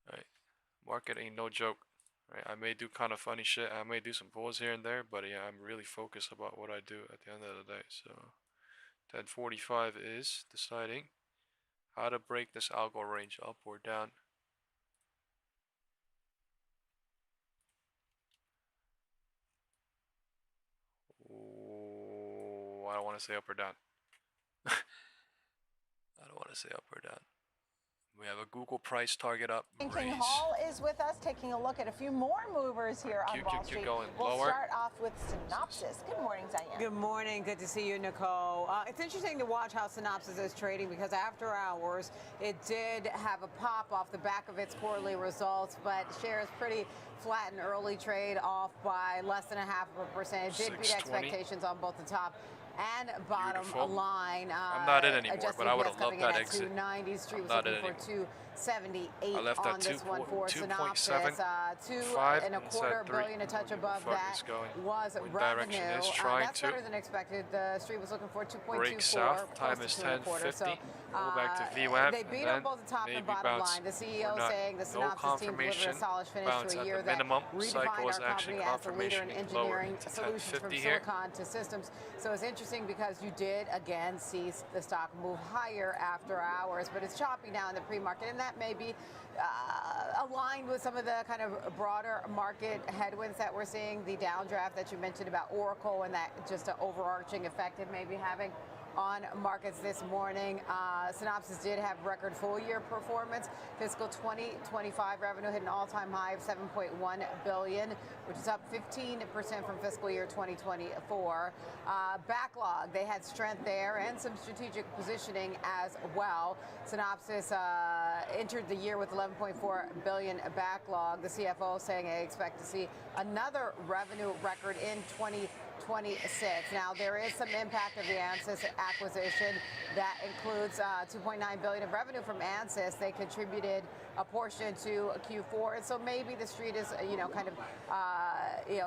All right. Market ain't no joke. Right, I may do kind of funny shit. I may do some pulls here and there, but yeah, I'm really focused about what I do at the end of the day. So 1045 is deciding how to break this algo range up or down. Ooh, I don't want to say up or down. I don't want to say up or down. We have a Google price target up. King Hall is with us, taking a look at a few more movers here on Wall Street. We'll start off with Synopsys. Good morning, Diane. Good morning. Good to see you, Nicole. It's interesting to watch how Synopsys is trading because after hours, it did have a pop off the back of its quarterly results, but shares pretty flat in early trade, off by less than 0.5%. It did beat expectations on both the top and bottom line. I'm not in anymore, but I would have loved that exit. 290. Street was looking for 278 I left on at this one for 2.7, Synopsys. $2.25 billion, a touch above that was revenue. That's better than expected. The Street was looking for 2.24. Break south. Time is 10:50. So, go back to VWAP. They beat on both the top and bottom line. The CEO saying the Synopsys team delivered a solid finish to a year that redefined our company as the leader in engineering solutions from silicon to systems. So it's interesting because you did again see the stock move higher after hours, but it's choppy now in the pre-market, and that may be aligned with some of the kind of broader market headwinds that we're seeing, the downdraft that you mentioned about Oracle and that just an overarching effect it may be having on markets this morning. Synopsys did have record full-year performance. Fiscal 2025 revenue hit an all-time high of $7.1 billion, which is up 15% from fiscal year 2024. Backlog, they had strength there and some strategic positioning as well. Synopsys entered the year with $11.4 billion backlog. The CFO saying they expect to see another revenue record in 2026. Now, there is some impact of the Ansys acquisition. That includes $2.9 billion of revenue from Ansys. They contributed a portion to Q4, and so maybe the Street is, kind of,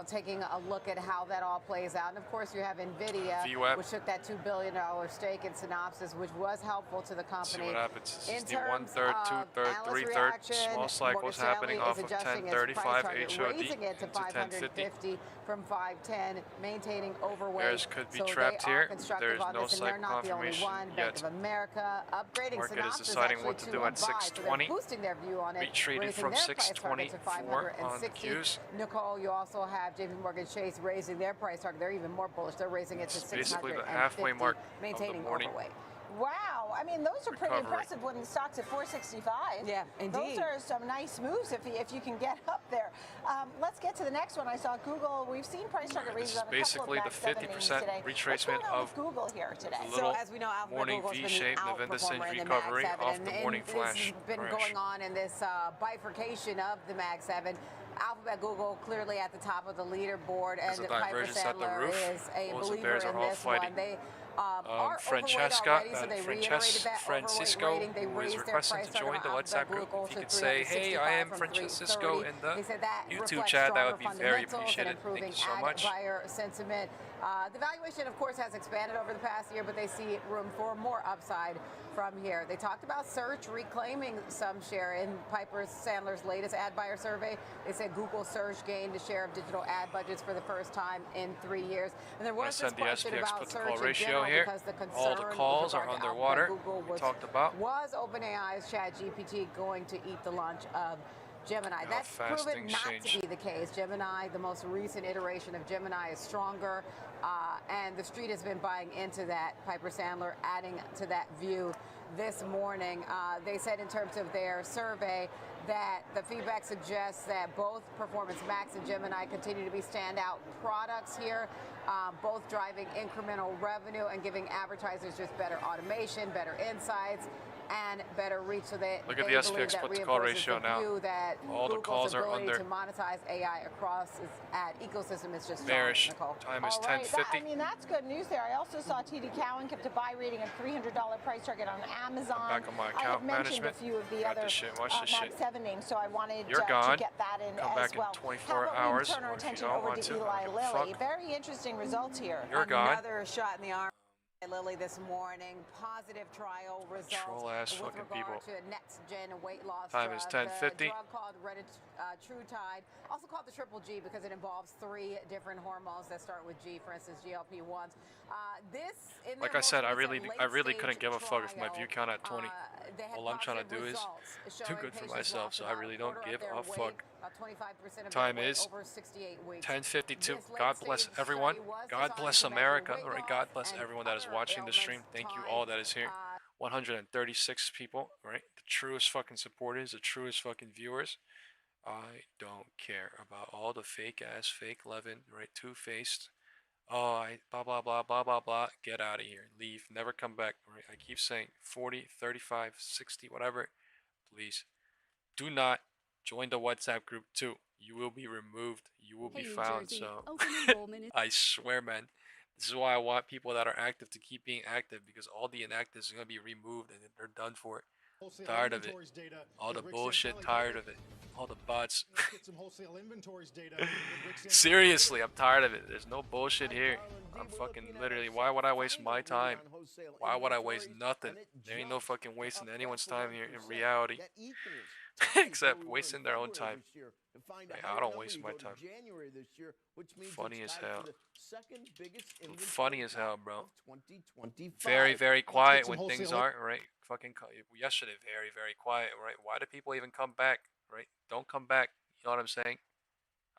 taking a look at how that all plays out. And of course, you have Nvidia, which took that $2 billion stake in Synopsys, which was helpful to the company. See what happens. This is the 1/3, 2/3, 3/3 small cycles happening off of 1035 HOD into 1050 from 510, maintaining overweight. Bears could be trapped here. There's no cycle confirmation yet. Bank of America upgrading Market Synopsys is deciding what to do at 620. Boosting their view on it, retreated from 624 on the Qs. Nicole, you also have JP Morgan Chase raising their price target. They're even more bullish. They're raising it to 650. Basically the halfway mark maintaining of the morning. Overweight. Wow, I mean, those are pretty impressive when the stock's at 465. Yeah, indeed. Those are some nice moves if you can get up there. Let's get to the next one. I saw Google. We've seen price target raises on a couple of Mac 7 names today. Retracement of Google here today. So as we know, morning V-shape, Nvidia singe recovery off the morning flash. This has been going on in this bifurcation of the Mag 7. Alphabet, Google clearly at the top of the leaderboard, and Piper Sandler is a believer in this one. They Francesca, Francisco, who is requesting to join the WhatsApp group. If you could say, hey, I am Francisco in the YouTube chat, that would be very appreciated. Thank you so much. Sentiment. The valuation, of course, has expanded over the past year, but they see room for more upside from here. They talked about search reclaiming some share in Piper Sandler's latest ad buyer survey. They said Google search gained a share of digital ad budgets for the first time in 3 years. And there was this question about search in general because the concern all the calls are underwater. We talked about was OpenAI's ChatGPT going to eat the lunch of Gemini. That's proven not to be the case. Gemini, the most recent iteration of Gemini, is stronger, and the Street has been buying into that. Piper Sandler adding to that view this morning. They said in terms of their survey that the feedback suggests that both Performance Max and Gemini continue to be standout products here, both driving incremental revenue and giving advertisers just better automation, better insights. and better reach. So that look at the SPX put to call ratio now. All the calls are under. To monetize AI across its ad ecosystem is just bearish. Nicole. Time is 10:50. I mean, that's good news there. I also saw TD Cowen kept a buy rating of $300 price target on Amazon. I'm back on my account I mentioned management. a few of the other Mag 7 names, so I wanted You're to gone. get that in Come as back well. in 24 How about hours. we turn our attention over to Eli Lilly? Very interesting results here. You're gone. Another shot in the arm. Lilly this morning, positive trial results with regard people. to next gen weight loss Time drug. is 10:50. The drug called Retatrutide, also called the triple G because it involves 3 different hormones that start with G, for instance, GLP-1s. Like I said, I really couldn't give a fuck if my view count at 20. All I'm trying to do is do good for myself, so I really don't give a fuck. Time is 10:52. God bless everyone. God bless America. Right? God bless everyone that is watching the stream. Thank you all that is here. 136 people. Right? The truest fucking supporters, the truest fucking viewers. I don't care about all the fake ass, fake Levin, right? Two-faced. Oh, blah blah blah blah blah blah. Get out of here. Leave. Never come back. Right? I keep saying 40, 35, 60, whatever. Please do not join the WhatsApp group too. You will be removed. You will be found. So I swear, man. This is why I want people that are active to keep being active, because all the inactives are gonna be removed and they're done for it. Tired of it. All the bullshit. Tired of it. All the bots. Seriously, I'm tired of it. There's no bullshit here. I'm fucking literally. Why would I waste my time? Why would I waste nothing? There ain't no fucking wasting anyone's time here in reality. Except wasting their own time. I don't waste my time. Funny as hell. Funny as hell, bro. Very, very quiet when things aren't, right? Fucking yesterday, very, very quiet, right? Why do people even come back, right? Don't come back. You know what I'm saying?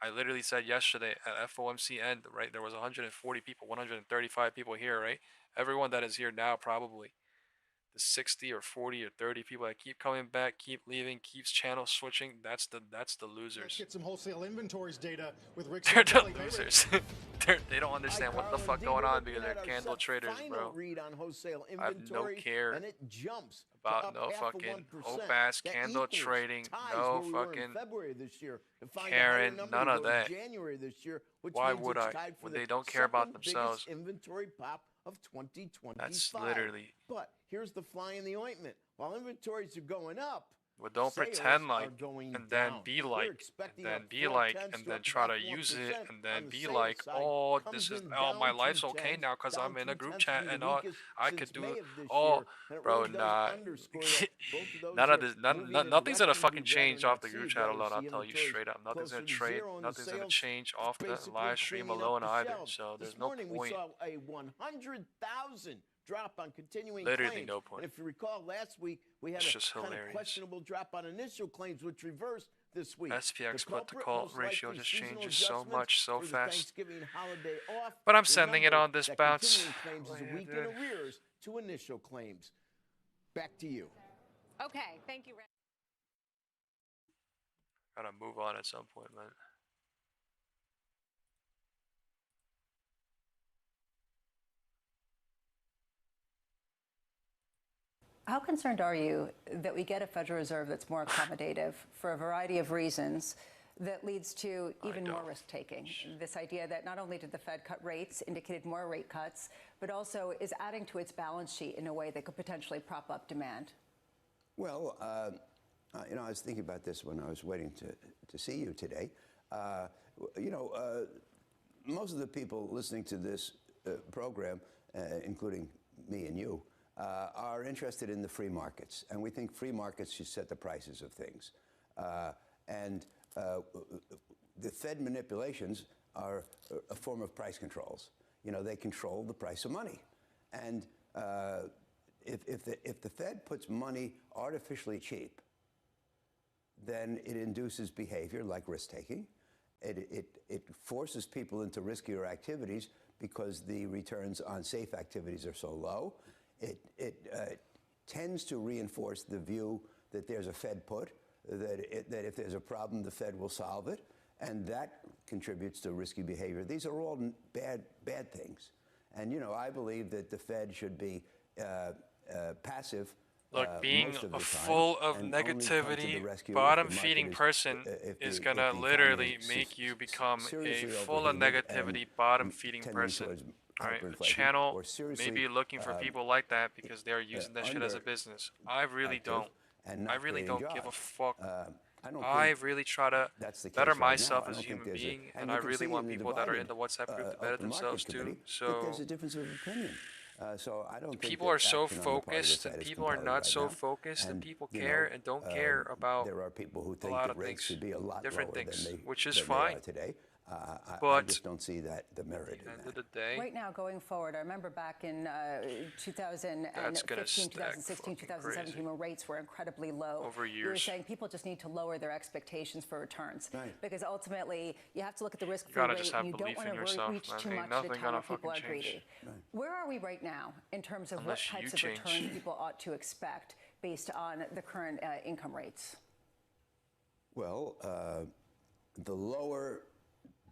I literally said yesterday at FOMC end, right? There was 140 people, 135 people here, right? Everyone that is here now probably. The 60 or 40 or 30 people that keep coming back, keep leaving, keeps channel switching, that's the losers. Let's get some wholesale inventories data with Rick. They're the losers. They don't understand what the fuck going on because they're candle traders, bro. I have no care about no fucking hope-ass candle trading, no fucking caring, none of that. Why would I when they don't care about themselves? Inventory pop of 2025. That's literally. But here's the fly in the ointment. While inventories are going up, well, don't pretend like, and then be like, and then be like, and then try to use it, and then be like, oh, this is, oh, my life's okay now because I'm in a group chat, and oh, I could do it. Oh, bro, nah. None of this, nothing's gonna fucking change off the group chat alone. I'll tell you straight up. Nothing's gonna trade. Nothing's gonna change off the live stream alone either. So there's no point. We saw a 100,000 drop on continuing literally claims. No point. And if you recall, last week we had a kind of questionable drop on initial claims, which reversed this week. SPX put to call ratio just changes so much so fast. But I'm sending it on this bounce. Claims is a week in arrears to initial claims. Back to you. Okay, thank you. Gotta move on at some point, man. How concerned are you that we get a Federal Reserve that's more accommodative for a variety of reasons that leads to even more risk-taking? This idea that not only did the Fed cut rates, indicated more rate cuts, but also is adding to its balance sheet in a way that could potentially prop up demand. Well, you know, I was thinking about this when I was waiting to see you today. You know, most of the people listening to this program, including me and you, are interested in the free markets, and we think free markets should set the prices of things. The Fed manipulations are a form of price controls. You know, they control the price of money, and if the Fed puts money artificially cheap, then it induces behavior like risk-taking. It forces people into riskier activities because the returns on safe activities are so low. It tends to reinforce the view that there's a Fed put, that if there's a problem, the Fed will solve it, and that contributes to risky behavior. These are all bad things. And, you know, I believe that the Fed should be passive Look, being full of negativity, bottom-feeding person is gonna literally make you become a full of negativity, bottom-feeding person. Alright, a channel may be looking for people like that because they're using that shit as a business. I really don't. I really don't give a fuck. I really try to better myself as a human being, and I really want people that are in the WhatsApp group to better themselves too. So there's a difference of opinion. So I don't think people are so focused, and people are not so focused, and people care and don't care about there are people who think a lot that of rates things, should be a lot different lower things, than they, which is than fine. They are today. I But just don't see that the merit in end that. of the day, Right now, going forward, I remember back in 2015, 2016, 2017, when rates were incredibly low. Over You were years. saying people just need to lower their expectations for returns. Right. Because ultimately, you have to look at the risk-free gotta rate, just have and you don't belief want in to yourself, reach man. too Ain't much at a nothing time gonna when people are fucking change. greedy. Where are we right now in terms of Unless what you types of change. returns people ought to expect based on the current income rates? Well, the lower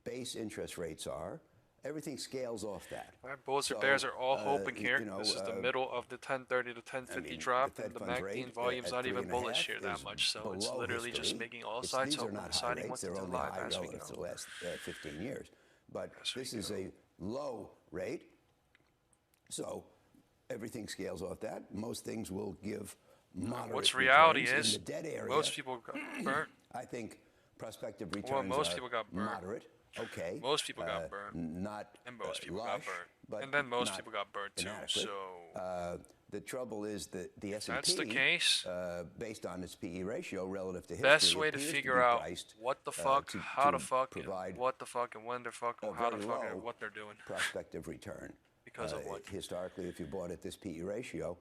base interest rates are, everything scales off that. Alright, bulls or bears are all hoping here. This is the middle of the 1030 to 1050 drop, and the MACD volume's not even bullish here that much, so it's literally just making all sides hope and deciding what to do live as we go. They're only high relative to the last 15 years. But this is a low rate, so everything scales off that. Most things will give moderate What's reality returns. is In the dead area, most people got burnt. I think prospective returns Well, most are people got burnt. moderate. Okay. Most people got burned. Not And most people got lush, burned. but And then most not people got burned too. inadequate. So The trouble is that the S&P, that's the case, based on its PE ratio relative to history, best way to appears figure be out priced, what the fuck, how to to fuck, and provide what the fuck, and when the fuck, a and how to very fuck, low and what they're doing. prospective return. Because of what? Historically, if you bought at this PE ratio,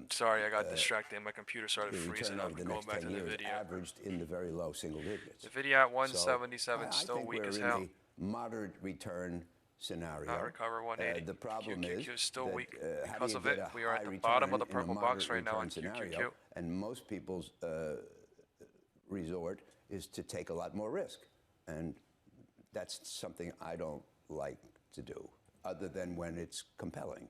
Sorry, I got distracted and my computer started the freezing return up over the and going next back 10 to the years video. averaged in the very low single digits. The video at 177 So, still I think weak we're as in hell. a moderate return scenario. Not recover 180. The problem QQQ is still that, weak how because do of you it. get a We are at high the bottom of the return in a purple box moderate right now on return QQQ. scenario? And most people's resort is to take a lot more risk. And that's something I don't like to do, other than when it's compelling.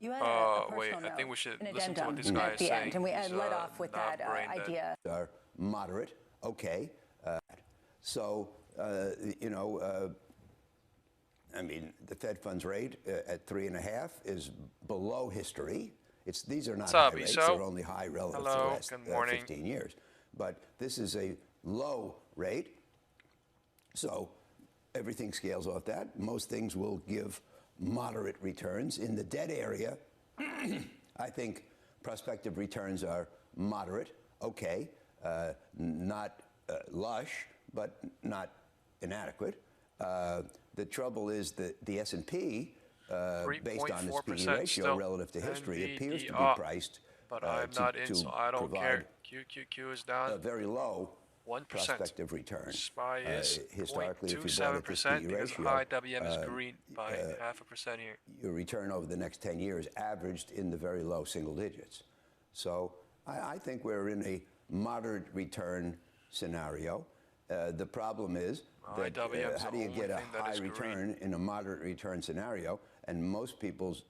You had a personal wait, note, I think we should an listen to what addendum this guy at is the saying. end, and we He's, led off with not that brain-dead. idea. Are moderate, okay. So, I mean, the Fed funds rate at 3.5 is below history. These are not high rates. They're only high relative to the last 15 years. But this is a low rate, so everything scales off that. Most things will give moderate returns. In the dead area, I think prospective returns are moderate, okay, not lush, but not inadequate. The trouble is that the S&P, based on its PE ratio relative to history, appears to be priced but I'm not in, so I don't care. QQQ is down. A very low 1%. Prospective return. SPY is historically, if you bought at this PE because ratio, high WM is green by 0.5% here. Your return over the next 10 years averaged in the very low single digits. So I think we're in a moderate return scenario. The problem is that how do you get a high return in a moderate return scenario? And most people's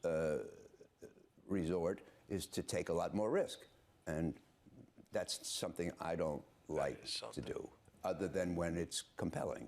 resort is to take a lot more risk. And that's something I don't like to do, other than when it's compelling.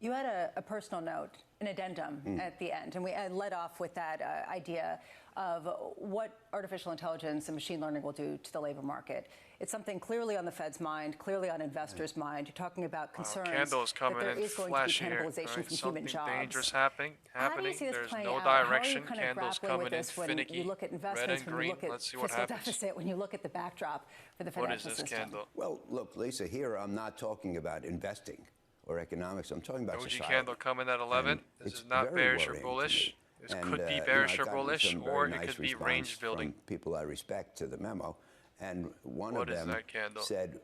You had a personal note, an addendum at the end, and we led off with that idea of what artificial intelligence and machine learning will do to the labor market. It's something clearly on the Fed's mind, clearly on investors' mind. You're talking about concerns that there is going to be cannibalization from human jobs. Something dangerous happening. How do you see this There's playing no out? direction. How are you kind of Candles grappling with coming in this when finicky. you look at investments, Red and when green. you look at Let's see what fiscal happens. deficit, when you look at the backdrop for the financial system? What is this candle? Well, look, Lisa, here I'm not talking about investing or economics. I'm talking about Doji society. candle coming at 11. This is not bearish or bullish. This could be bearish or bullish, or it could be range building. People I respect to the memo. And one of them said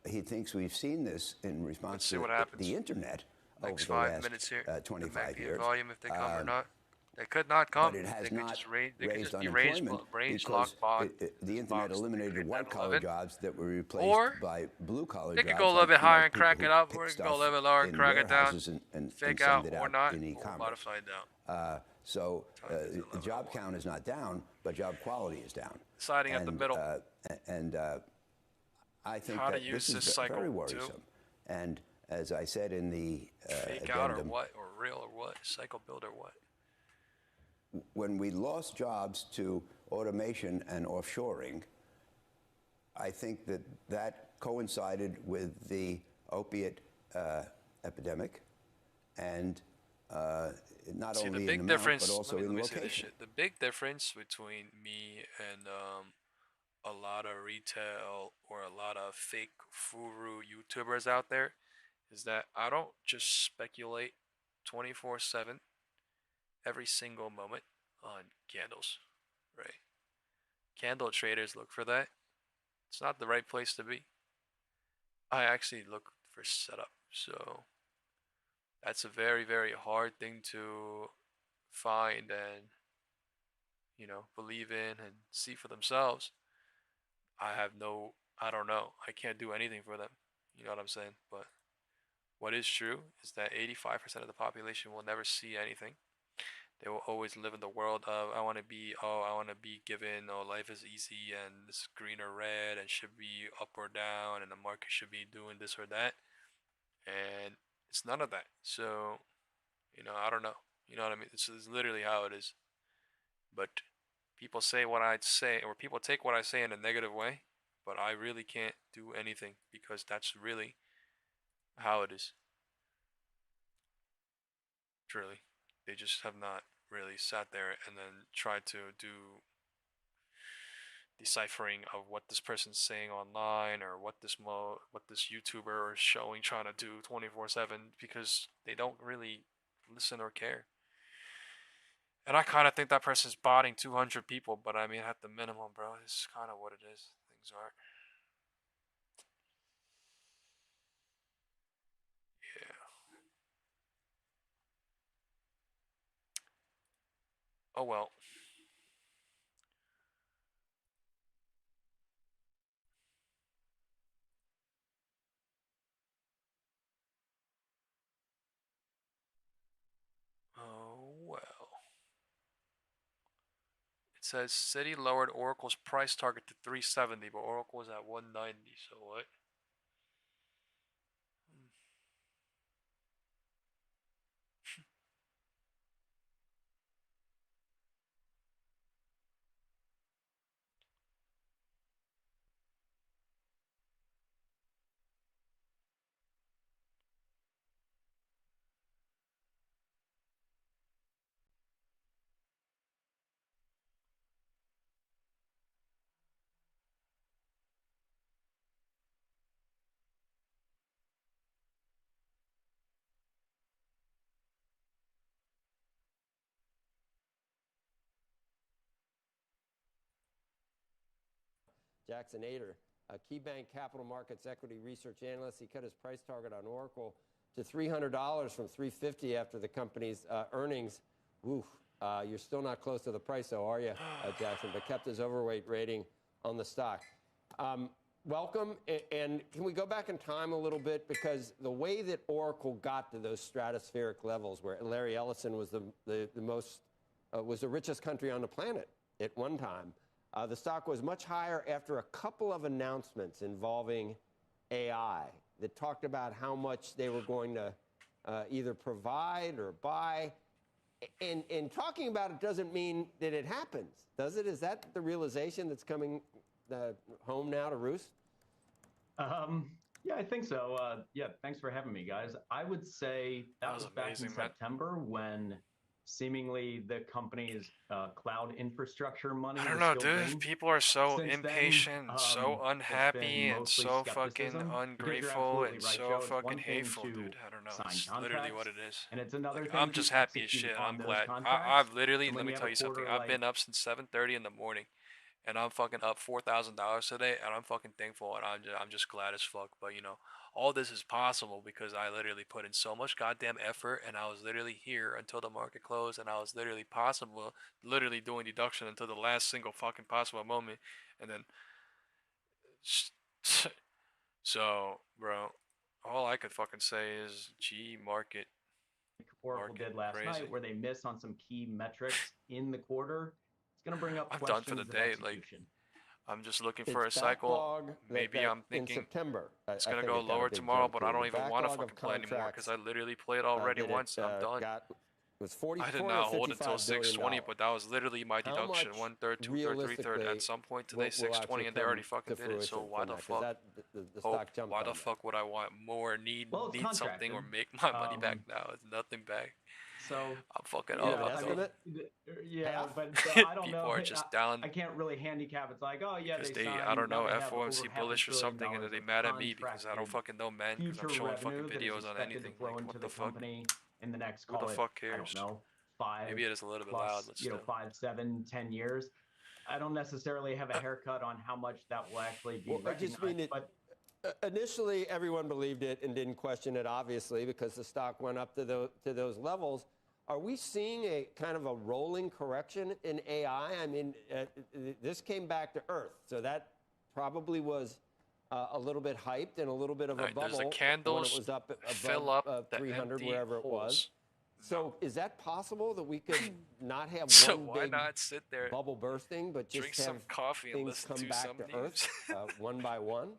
he thinks we've seen this in response to the internet over the last 25 years. Volume if they come or not. They could not come. But it has they not raised range because bond. The internet eliminated white-collar jobs that were replaced by blue-collar jobs. They could go a little bit higher and crack it up, or it it could go a little bit lower and crack it down, and fake send out it or not, in or e-commerce. modify it down. So the job count is not down, but job quality is down. Siding at the middle. I think how that to use this is cycle very worrisome. too. And as I said in the fake addendum, out or what, or real or what, cycle build or what? When we lost jobs to automation and offshoring, I think that coincided with the opiate epidemic, and not only the big in difference, amount, but also in location. The big difference between me and a lot of retail or a lot of fake furu YouTubers out there is that I don't just speculate 24/7 every single moment on candles, right? Candle traders look for that. It's not the right place to be. I actually look for setup, so that's a very, very hard thing to find and, you know, believe in and see for themselves. I don't know. I can't do anything for them. You know what I'm saying? But what is true is that 85% of the population will never see anything. They will always live in the world of, I want to be given, life is easy and it's green or red and should be up or down and the market should be doing this or that. And it's none of that. So, you know, I don't know. You know what I mean? This is literally how it is. But people say what I say, or people take what I say in a negative way, but I really can't do anything because that's really how it is. Truly. They just have not really sat there and then tried to do deciphering of what this person's saying online or what this YouTuber is showing, trying to do 24/7, because they don't really listen or care. And I kind of think that person's botting 200 people, but I mean, at the minimum, bro, it's kind of what it is. Things are. Yeah. Oh well. Oh well. It says Citi lowered Oracle's price target to 370, but Oracle was at 190. So what? Jackson Ader, a KeyBank Capital Markets equity research analyst. He cut his price target on Oracle to $300 from $350 after the company's earnings. Oof, you're still not close to the price, though, are you, Jackson? But kept his overweight rating on the stock. Welcome, and can we go back in time a little bit? Because the way that Oracle got to those stratospheric levels, where Larry Ellison was was the richest country on the planet at one time, the stock was much higher after a couple of announcements involving AI that talked about how much they were going to either provide or buy. And talking about it doesn't mean that it happens, does it? Is that the realization that's coming home now to roost? Yeah, I think so. Yeah, thanks for having me, guys. I would say that was back in September when seemingly the company's cloud infrastructure money. I don't know, dude. People are so impatient, and so unhappy, and so fucking ungrateful, and so fucking hateful, dude. I don't know. It's literally what it is. And it's another thing. I'm just happy as shit. I'm glad. I've literally, let me tell you something. I've been up since 7:30 in the morning, and I'm fucking up $4,000 today, and I'm fucking thankful, and I'm just glad as fuck. But you know, all this is possible because I literally put in so much goddamn effort, and I was literally here until the market closed, and I was literally doing deduction until the last single fucking possible moment, and then so, bro, all I could fucking say is, gee, market. Oracle did last night, where they miss on some key metrics in the quarter, it's going to bring up I'm done questions for the day. of execution. I'm just looking for a cycle. Maybe I'm thinking in September, it's going to go lower tomorrow, but I don't even want to fucking play anymore because I literally played already once and I'm done. I did not hold until 620, but that was literally my deduction. 1/3, 2/3, 3/3. At some point today, 620, and they already fucking did it. So why the fuck? Why the fuck would I want more? Need something or make my money back now? It's nothing back. So I'm fucking up. Yeah, but I don't know. People are just down. I can't really handicap. It's like, oh yeah, they I don't know, FOMC bullish or something, and they mad at me because I don't fucking know, man. Because I'm showing fucking videos on anything. Like, what the fuck? In the next, who the fuck cares? I don't know, 5. Maybe it is a little bit plus, loud. Let's 5, 7, 10 years. I don't necessarily have a haircut on how much that will actually be. Well, I just mean it. Initially, everyone believed it and didn't question it, obviously, because the stock went up to those levels. Are we seeing a kind of a rolling correction in AI? I mean, this came back to earth, so that probably was a little bit hyped and a little bit of a bubble the candles when it was up fill above up 300, wherever it was. So is that possible that we could not have one why big not sit there, bubble bursting, but just drink have some coffee and things listen come to back some to news? earth one by one?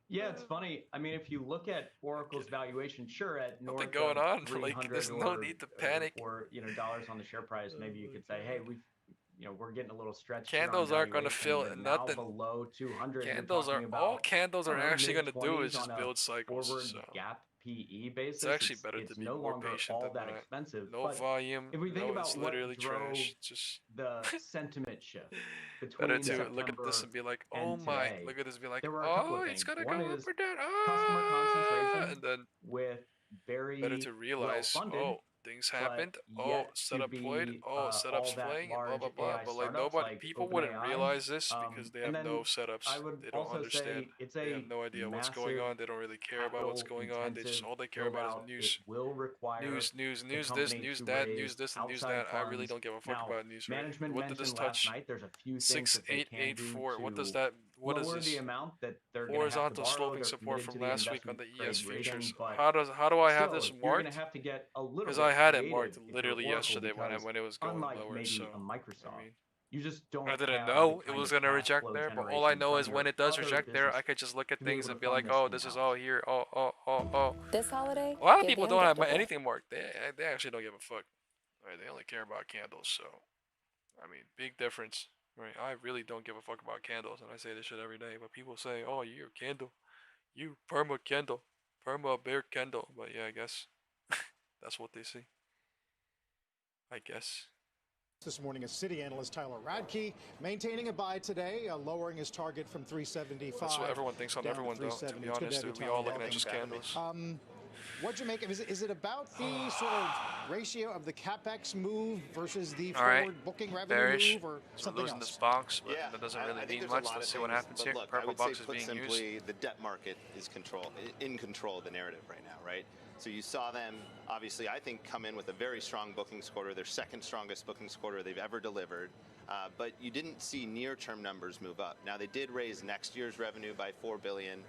Yeah, it's funny. I mean, if you look at Oracle's valuation, sure, at north Nothing going on. Like, there's no need to panic. Or dollars on the share price, maybe you could say, hey, we're getting a little stretched. Candles aren't going to fill nothing. Below 200. Candles are all candles are actually going to do is just build cycles. Forward so. gap PE basis. It's actually better to be no more longer patient all than that that. expensive. No volume. If we think about it's what literally drove trash. Just the sentiment shift between better to September look at this and be like, and oh my, today, look at this and be like, there were a couple oh, of it's things. gonna One go up is or down. customer concentration, and then with very better to realize, well-funded, oh, things happened. Oh, yet setup to played. be, Oh, setup's all that playing. And blah large blah blah. AI But like startups nobody, like people wouldn't OpenAI. realize this because they And have then no setups. I would They don't also understand. say it's They a have no idea what's going on. They don't really care about what's going on. They just all they care about is news. Will require News, this, news that, and news that. I really don't give a fuck about news. Right? Management What did this mentioned last touch? night there's a few things 6884. What does that? What is lower this? the amount that they're Horizontal borrow. sloping They're support from committed to the last week on the investment ES grade futures. rating, How do I have still, this you're marked? gonna have to get a little Because bit I had it creative marked if you're literally Oracle, yesterday because when it was going unlike lower. maybe So a Microsoft, I mean, you just don't. I didn't have know the it was kind gonna of cash reject flow there, but all I generation know is from when your it does other reject there, I business could just look at to be things able and to be like, fund oh, this this is all here. Oh. This holiday, A lot of get people the don't have ungiftable. anything marked. They actually don't give a fuck. Right? They only care about candles. So, I mean, big difference. Right? I really don't give a fuck about candles, and I say this shit every day. But people say, "Oh, you're a candle, you perma candle, perma bear candle." But yeah, I guess that's what they see. I guess. This morning, a Citi analyst, Tyler Radke, maintaining a buy today, lowering his target from 375. That's what everyone thinks on everyone, though. To be honest, we all looking at just candles. What'd you make of it? Is it about the sort of ratio of the capex move versus the right. forward booking revenue Bearish. move, or So something losing else? this box, but Yeah, that doesn't I really think mean there's much. a lot Let's of see what things, happens but here. look, Purple I would say box is put being simply, used. the debt market is in control of the narrative right now, right? So you saw them, obviously, I think, come in with a very strong bookings quarter, their second strongest bookings quarter they've ever delivered. But you didn't see near-term numbers move up. Now, they did raise next year's revenue by $4 billion.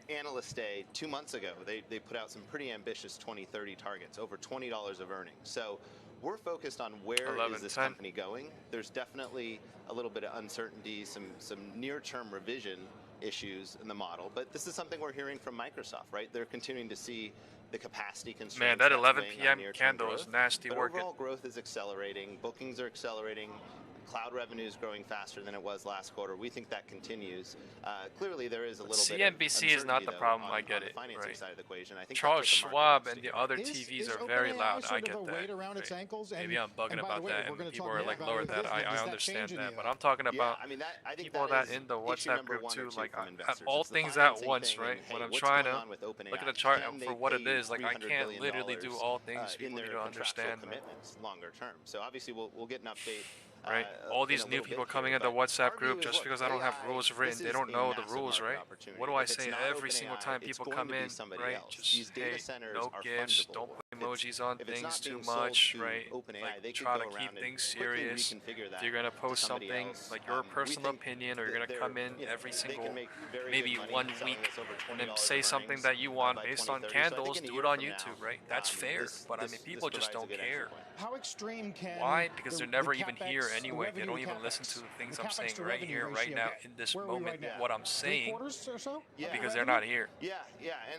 Analyst Day 2 months ago, they put out some pretty ambitious 2030 targets, over $20 of earnings. So we're focused on where is this company going. There's definitely a little bit of uncertainty, some near-term revision issues in the model, but this is something we're hearing from Microsoft, right? They're continuing to see the capacity constraints. Man, that that's 11 weighing p.m. on near-term candle growth. is nasty But working. overall growth is accelerating, bookings are accelerating, cloud revenue is growing faster than it was last quarter. We think that continues. Clearly, there is a little bit of CNBC is not the uncertainty, problem. though, I get on it. the financing Right. side of the equation. I think Charles that's what the Schwab market and the wants to other hear. TVs Is are very OpenAI loud. I sort get of a that. weight around its ankles? And, Maybe I'm bugging and by about the way, that, if we're and gonna people talk are more like about lower your that. business, I does that understand change that, any but of I'm talking Yeah, about I mean, I think people that that is in the issue WhatsApp number group one or too. two Like from I, investors. all It's the things at financing once, thing right? and, hey, When I'm what's trying going to on with OpenAI? look at the chart Can they for what it pay is, like I $300 can't billion literally do all things. in People their need to contractual understand that. commitments longer term. So obviously, we'll get an update. Right? All these new people coming in the WhatsApp group just because I don't have rules written, they don't know the rules, right? What do I say every single time people come in, right? Just, hey, no gifts, don't play emojis on things too much, right? Like try to keep things serious. If you're gonna post something like your personal opinion, or you're gonna come in every single, maybe 1 week, and then say something that you want based on candles, do it on YouTube, right? That's fair. But I mean, people just don't care. How extreme can Why? Because they're never even here anyway. They don't even listen to the things I'm saying right here, right now, in this moment, what I'm saying, because they're not here.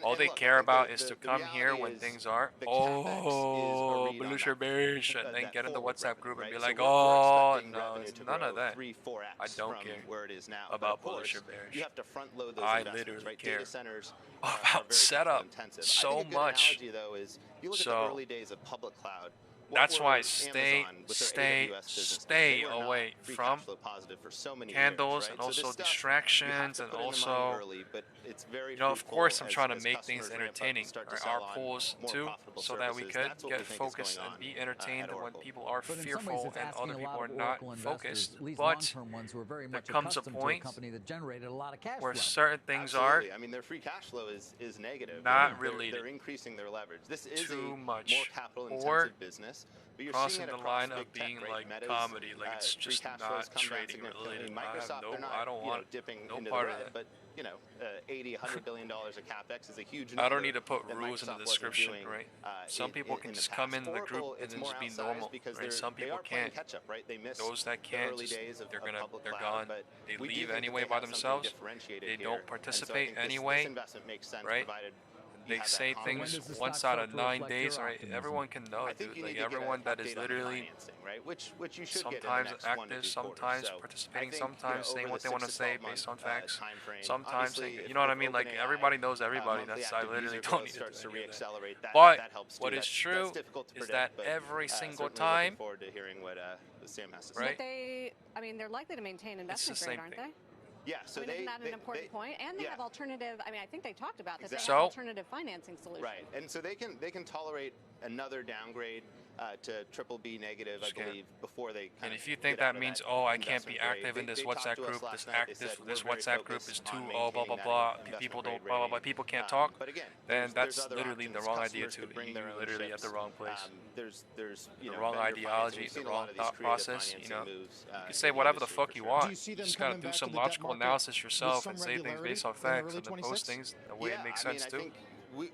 All they care about is to come here when things are, oh, bullish or bearish, and then get in the WhatsApp group and be like, oh, no, it's none of that. I don't care about bullish or bearish. I literally care about setup so much. So that's why stay away from candles and also distractions, and also, you know, of course I'm trying to make things entertaining, our polls too, so that we could get focused and be entertained when people are fearful and other people are not focused. But there comes a point where certain things are I mean, their free cash flow is negative. not related They're increasing their leverage. This is too a much, more capital-intensive or business. But you're crossing seeing it the across line big of tech, being right? like Meta's, comedy, like it's free just cash flows not come down trading significantly. related. Microsoft, they're not, I don't want dipping no into part the of red, that. but 80, $100 billion of capex is a huge number. I don't need to put that rules in the Microsoft wasn't description, doing, right? Some people can just come in the group and then just be normal, right? Some people can't. Catch up, right? They missed Those that the can't, early just, days of they're public gone. cloud, but They we do leave think anyway that by they have something themselves. differentiated They here. don't And so I participate think this anyway, investment makes sense, right? provided They say things once out of 9 days, right? Everyone can know it, dude. Like everyone that is literally right? Which you should sometimes get in the next active, sometimes participating, sometimes saying what they want to say based on facts, sometimes saying, you know what I mean? Like everybody knows everybody. That's, I literally don't need to do any of that. But what is true is that every single time, forward to hearing what Sam has to say. right? But I mean, they're likely to maintain investment grade, aren't they? Yeah, so isn't that an important point? And they have alternative. I mean, I think they talked about this. Exactly. They have alternative financing solutions. Right, and so they can tolerate another downgrade to BBB negative, I believe, before they. And if you think that means, oh, I can't be active in this WhatsApp group, this WhatsApp group is too, oh, blah, blah, blah, people don't, blah, blah, blah, people can't talk, then that's literally the wrong idea too. You're literally at the wrong place. There's the wrong ideology, the wrong thought process, you know. You can say whatever the fuck you want. You just gotta do some logical analysis yourself and say things based on facts and then post things the way it makes sense too.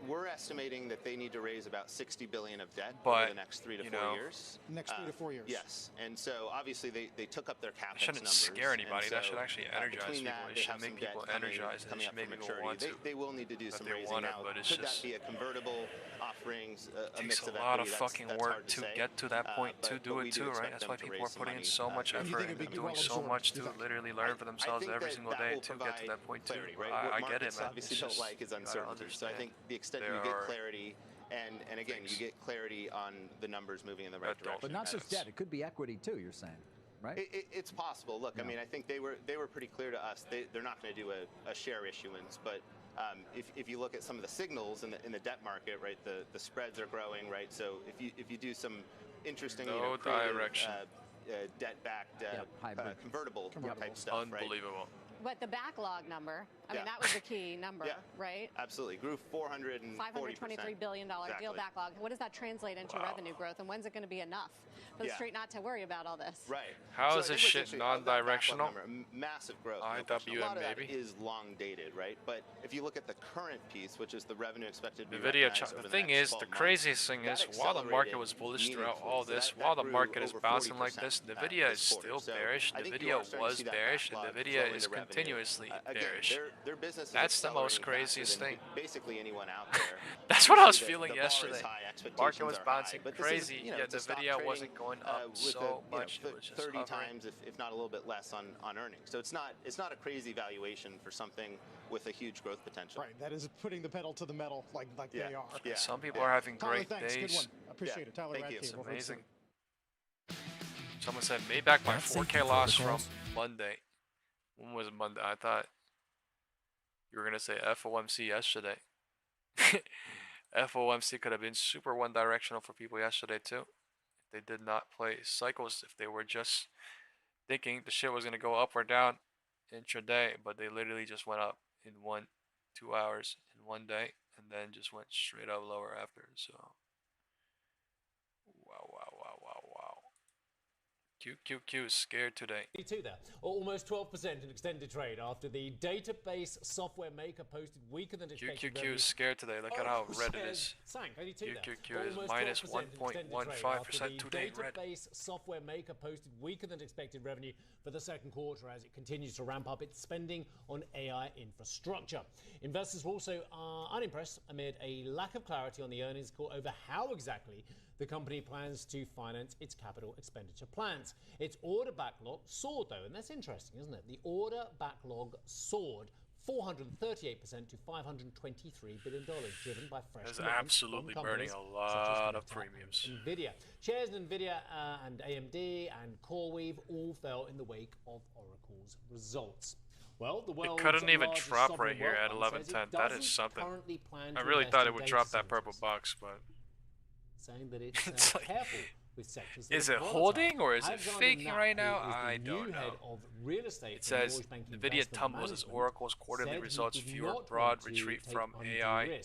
We're estimating that they need to raise about $60 billion of debt but, over the next 3 to 4 years. Next 3 to 4 years. Yes, and so obviously they took up their capex shouldn't numbers. Scare anybody. So, that should actually energize people. It should make people energized. It should make people want to. They will need to do some raising now. But it's Could just, that be a convertible offerings? It takes a lot of fucking work to get to that point to do it too, right? That's why people are putting in so much effort and doing so much to literally learn for themselves every single day to get to that point too. I get it, man. Obviously don't like is uncertainty. So I think the extent you get clarity. And again, you get clarity on the numbers moving in the right direction. But not just debt; it could be equity too. You're saying, right? It's possible. Look, I mean, I think they were pretty clear to us. They're not going to do a share issuance, but if you look at some of the signals in the debt market, right, the spreads are growing, right. So if you do some interesting, debt-backed convertible type stuff, unbelievable. Right? But the backlog number, I mean, that was the key number, right? Absolutely. Grew $423 billion deal backlog. What does that translate into revenue growth, and when's it going to be enough for the street not to worry about all this? Right. How is this shit non-directional? Massive growth. IWM, a lot of that maybe. is long dated, right? But if you look at the current piece, which is the revenue expected to be Nvidia. recognized over The the thing next is, the 12 craziest thing months, is, while the market was bullish throughout all this, while the market is bouncing like this, Nvidia is still bearish. Nvidia was bearish, and Nvidia is continuously bearish. Their business is That's the most craziest thing. Basically anyone out there. That's what I was feeling yesterday. Market was bouncing crazy, yet Nvidia wasn't going up so much. It was just 30 hovering. times, if not a little bit less, on earnings. So it's not a crazy valuation for something with a huge growth potential. Right. That is putting the pedal to the metal like they are. Yeah. Some people are having great thanks. days. Good one. Appreciate it. Tyler, thank you. It's amazing. Someone said, made back my 4K loss from Monday. When was Monday? I thought you were going to say FOMC yesterday. FOMC could have been super one-directional for people yesterday too. They did not play cycles. If they were just thinking the shit was going to go up or down intraday, but they literally just went up in 2 hours in one day and then just went straight up lower after. So QQQ is scared today. There, almost 12% in extended trade after the database software maker posted weaker than expected. QQQ is scared today. Look at how red it is. QQQ is minus 1.15% today. Red. Database software maker posted weaker than expected revenue for the second quarter as it continues to ramp up its spending on AI infrastructure. Investors were also unimpressed amid a lack of clarity on the earnings call over how exactly the company plans to finance its capital expenditure plans. Its order backlog soared, though, and that's interesting, isn't it? The order backlog soared 438% to $523 billion, driven by fresh It's absolutely burning a lot of premiums. Nvidia. Shares in Nvidia and AMD and CoreWeave all fell in the wake of Oracle's results. Well, the world's it couldn't even drop right here at 11.10. That is something. I really thought it would drop that purple box, but saying that it's like, careful with sectors. Is it holding or is it faking right now? I don't know. It says Nvidia tumbles as Oracle's quarterly results fuel broad retreat from AI.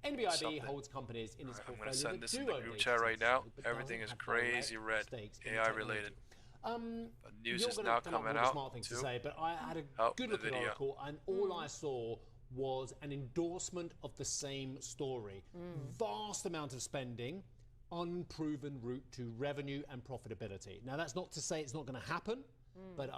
NBIB holds companies in its portfolio. I'm going to send this in the group chat right now. Everything is crazy red, AI related. But news is now coming out too. But I had a good look at Oracle, and all I saw was an endorsement of the same story. Vast amount of spending, unproven route to revenue and profitability. Now, that's not to say it's not going to happen, but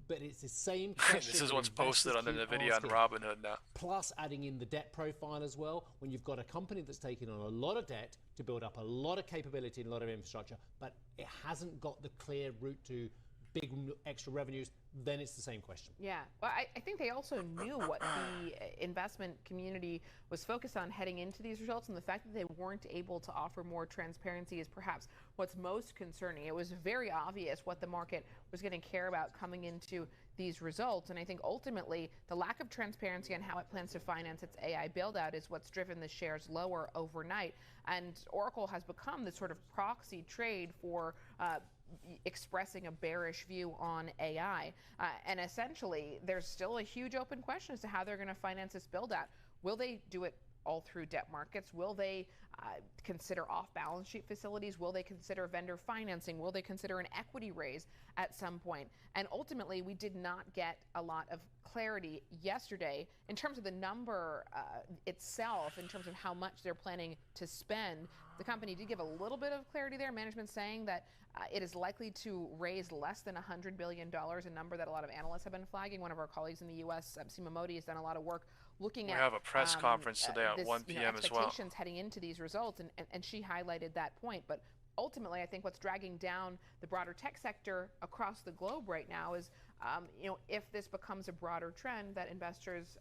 it's the same question. This is what's posted on the Nvidia and Robinhood now. Plus adding in the debt profile as well. When you've got a company that's taken on a lot of debt to build up a lot of capability and a lot of infrastructure, but it hasn't got the clear route to big extra revenues, then it's the same question. Yeah, well, I think they also knew what the investment community was focused on heading into these results, and the fact that they weren't able to offer more transparency is perhaps what's most concerning. It was very obvious what the market was going to care about coming into these results, and I think ultimately the lack of transparency on how it plans to finance its AI build-out is what's driven the shares lower overnight, and Oracle has become this sort of proxy trade for expressing a bearish view on AI. And essentially, there's still a huge open question as to how they're going to finance this build-out. Will they do it all through debt markets? Will they consider off-balance sheet facilities? Will they consider vendor financing? Will they consider an equity raise at some point? And ultimately, we did not get a lot of clarity yesterday in terms of the number itself, in terms of how much they're planning to spend. The company did give a little bit of clarity there. Management saying that it is likely to raise less than $100 billion, a number that a lot of analysts have been flagging. One of our colleagues in the U.S., Seema Modi, has done a lot of work looking at. We have a press conference today at 1 p.m. as well. Expectations heading into these results, and she highlighted that point. But ultimately, I think what's dragging down the broader tech sector across the globe right now is, if this becomes a broader trend, that investors,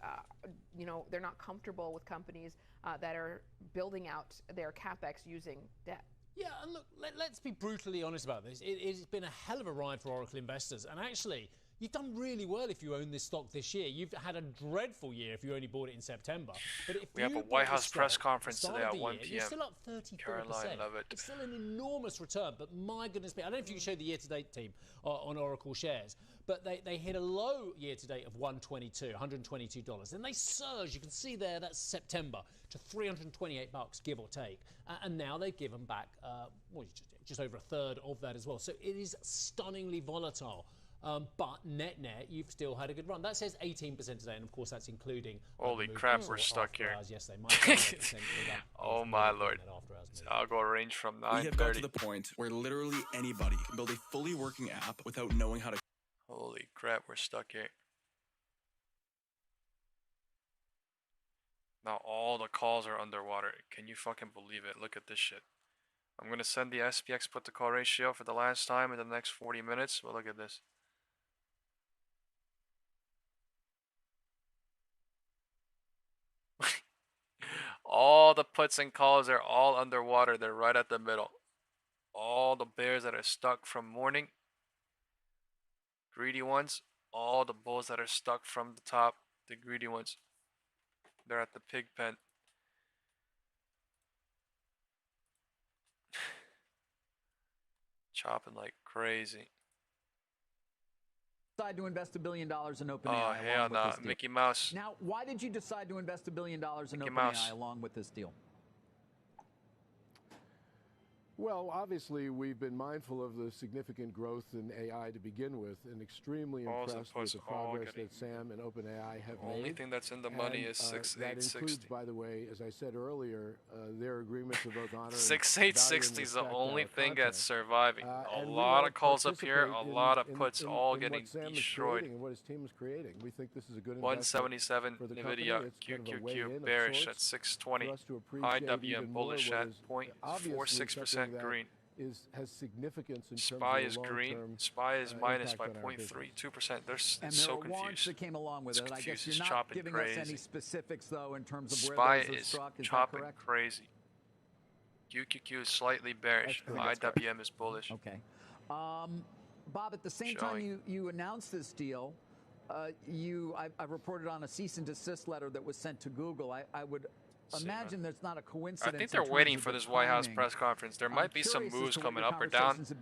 they're not comfortable with companies that are building out their capex using debt. Yeah, and look, let's be brutally honest about this. It's been a hell of a ride for Oracle investors, and actually, you've done really well if you own this stock this year. You've had a dreadful year if you only bought it in September. But if we have a Whitehouse press conference today at 1 p.m. You're still up 34%. Caroline, love it. It's still an enormous return, but my goodness me. I don't know if you can show the year-to-date team on Oracle shares, but they hit a low year-to-date of $122. And they surge, you can see there, that's September, to $328, give or take. And now they've given back just over a third of that as well. So it is stunningly volatile. But net, you've still had a good run. That says 18% today, and of course that's including. Holy crap, we're stuck here. Yes, oh my lord. I'll go range from 9:30. We have got to the point where literally anybody can build a fully working app without knowing how to. Holy crap, we're stuck here. Now all the calls are underwater. Can you fucking believe it? Look at this shit. I'm going to send the SPX put to call ratio for the last time in the next 40 minutes. But look at this. All the puts and calls are all underwater. They're right at the middle. All the bears that are stuck from morning. Greedy ones. All the bulls that are stuck from the top. The greedy ones. They're at the pig pen. Chopping like crazy. Decide to invest $1 billion in OpenAI. Oh, hell no. Mickey Mouse. Now, why did you decide to invest $1 billion in OpenAI along with this deal? Well, obviously, we've been mindful of the significant growth in AI to begin with, and extremely impressed with the progress that Sam and OpenAI have made. The only thing that's in the money is 6860. That includes, by the way, as I said earlier, their agreement to both honor 6860 is the only thing that's surviving. A lot of calls up here, a lot of puts all getting destroyed. And what his team is creating. We think this is a good 177 Nvidia QQQ bearish at 620. IWM bullish at 0.46% green. Has significance in terms SPY of is green. SPY is minus by 0.32%. They're so confused. That came along with it. I guess you're not chopping giving crazy. us any specifics though in terms of where SPY those are is struck. Is chopping that correct? crazy. QQQ is slightly bearish. IWM is bullish. Okay. Bob, at the same time you announced this deal, I reported on a cease and desist letter that was sent to Google. I would imagine there's not a coincidence. I think they're waiting for this White House press conference. There might be some moves coming up or down. To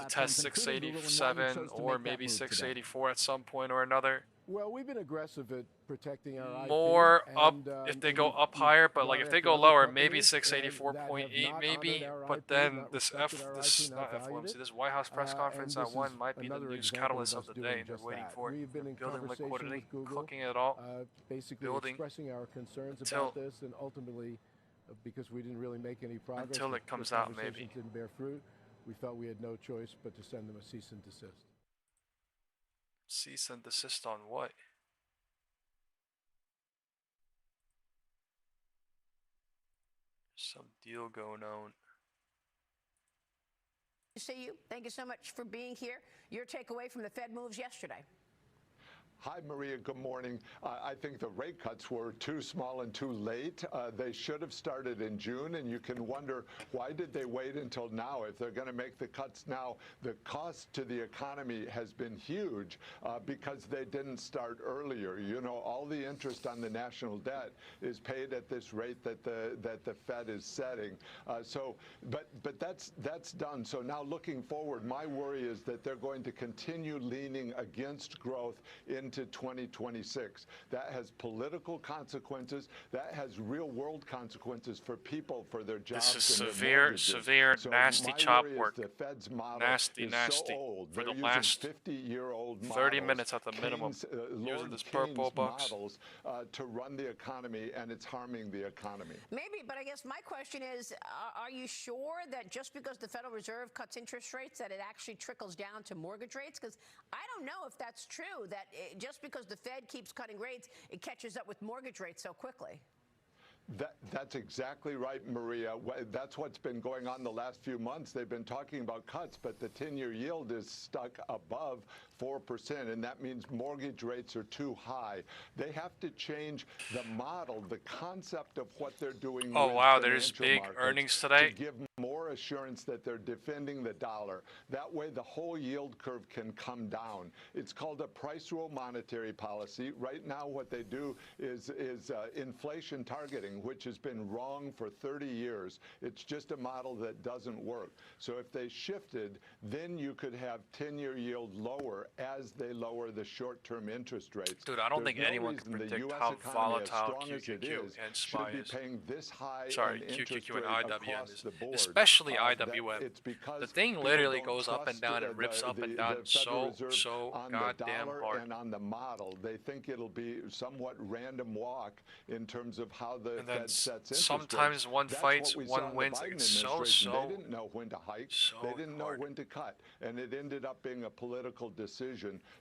test 687 or maybe 684 at some point or another. Well, we've been aggressive at protecting our IP. More up if they go up higher, but like if they go lower, maybe 684.8 maybe. But then this this White House press conference at 1 might be the news catalyst of the day. They're waiting for it. Building liquidity, cooking it all, basically expressing our concerns about this, and ultimately, because we didn't really make any progress until it comes out, maybe didn't bear fruit, we felt we had no choice but to send them a cease and desist. Cease and desist on what? Some deal going on. See you. Thank you so much for being here. Your takeaway from the Fed moves yesterday. Hi, Maria. Good morning. I think the rate cuts were too small and too late. They should have started in June, and you can wonder, why did they wait until now? If they're going to make the cuts now, the cost to the economy has been huge because they didn't start earlier. You know, all the interest on the national debt is paid at this rate that the Fed is setting. But that's done. So now looking forward, my worry is that they're going to continue leaning against growth into 2026. That has political consequences. That has real world consequences for people, for their jobs. This is and severe, so nasty chop work. The Fed's model nasty. So old. For They're the last 50-year-old 30 minutes at the minimum, using this purple box models to run the economy, and it's harming the economy. Maybe, but I guess my question is, are you sure that just because the Federal Reserve cuts interest rates that it actually trickles down to mortgage rates? Because I don't know if that's true, that just because the Fed keeps cutting rates, it catches up with mortgage rates so quickly. That's exactly right, Maria. That's what's been going on the last few months. They've been talking about cuts, but the 10-year yield is stuck above 4%, and that means mortgage rates are too high. They have to change the model, the concept of what they're doing. Oh, wow, there's big earnings today. To give more assurance that they're defending the dollar. That way, the whole yield curve can come down. It's called a price rule monetary policy. Right now, what they do is inflation targeting, which has been wrong for 30 years. It's just a model that doesn't work. So if they shifted, then you could have 10-year yield lower as they lower the short-term interest rates. Dude, I don't think anyone can predict how volatile QQQ and SPY is. Paying this high Sorry, QQQ and IWM is, especially IWM. The thing literally goes up and down and rips up and down so goddamn hard. And on the model, they think it'll be somewhat random walk in terms of how the Fed sets interest sometimes rates. one fights, one wins. It's so. They didn't know when to hike. They didn't know when to cut, and it ended up being a political decision.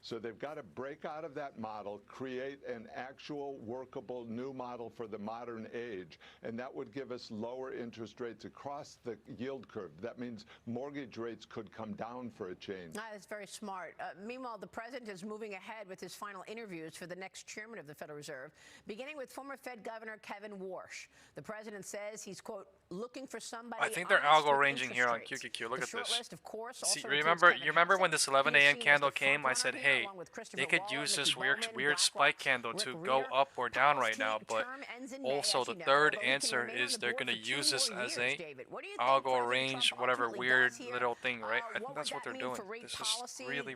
So they've got to break out of that model, create an actual workable new model for the modern age, and that would give us lower interest rates across the yield curve. That means mortgage rates could come down for a change. That's very smart. Meanwhile, the president is moving ahead with his final interviews for the next chairman of the Federal Reserve, beginning with former Fed Governor Kevin Warsh. The president says he's, quote, looking for somebody. I think they're algo ranging here on QQQ. Look at this. List, of course, see, you remember when this 11 a.m. candle came? I said, hey, they could use this weird spike candle to go up or down right now. But also the third answer is they're going to use this as a algo range, whatever weird little thing, right? I think that's what they're doing. This is really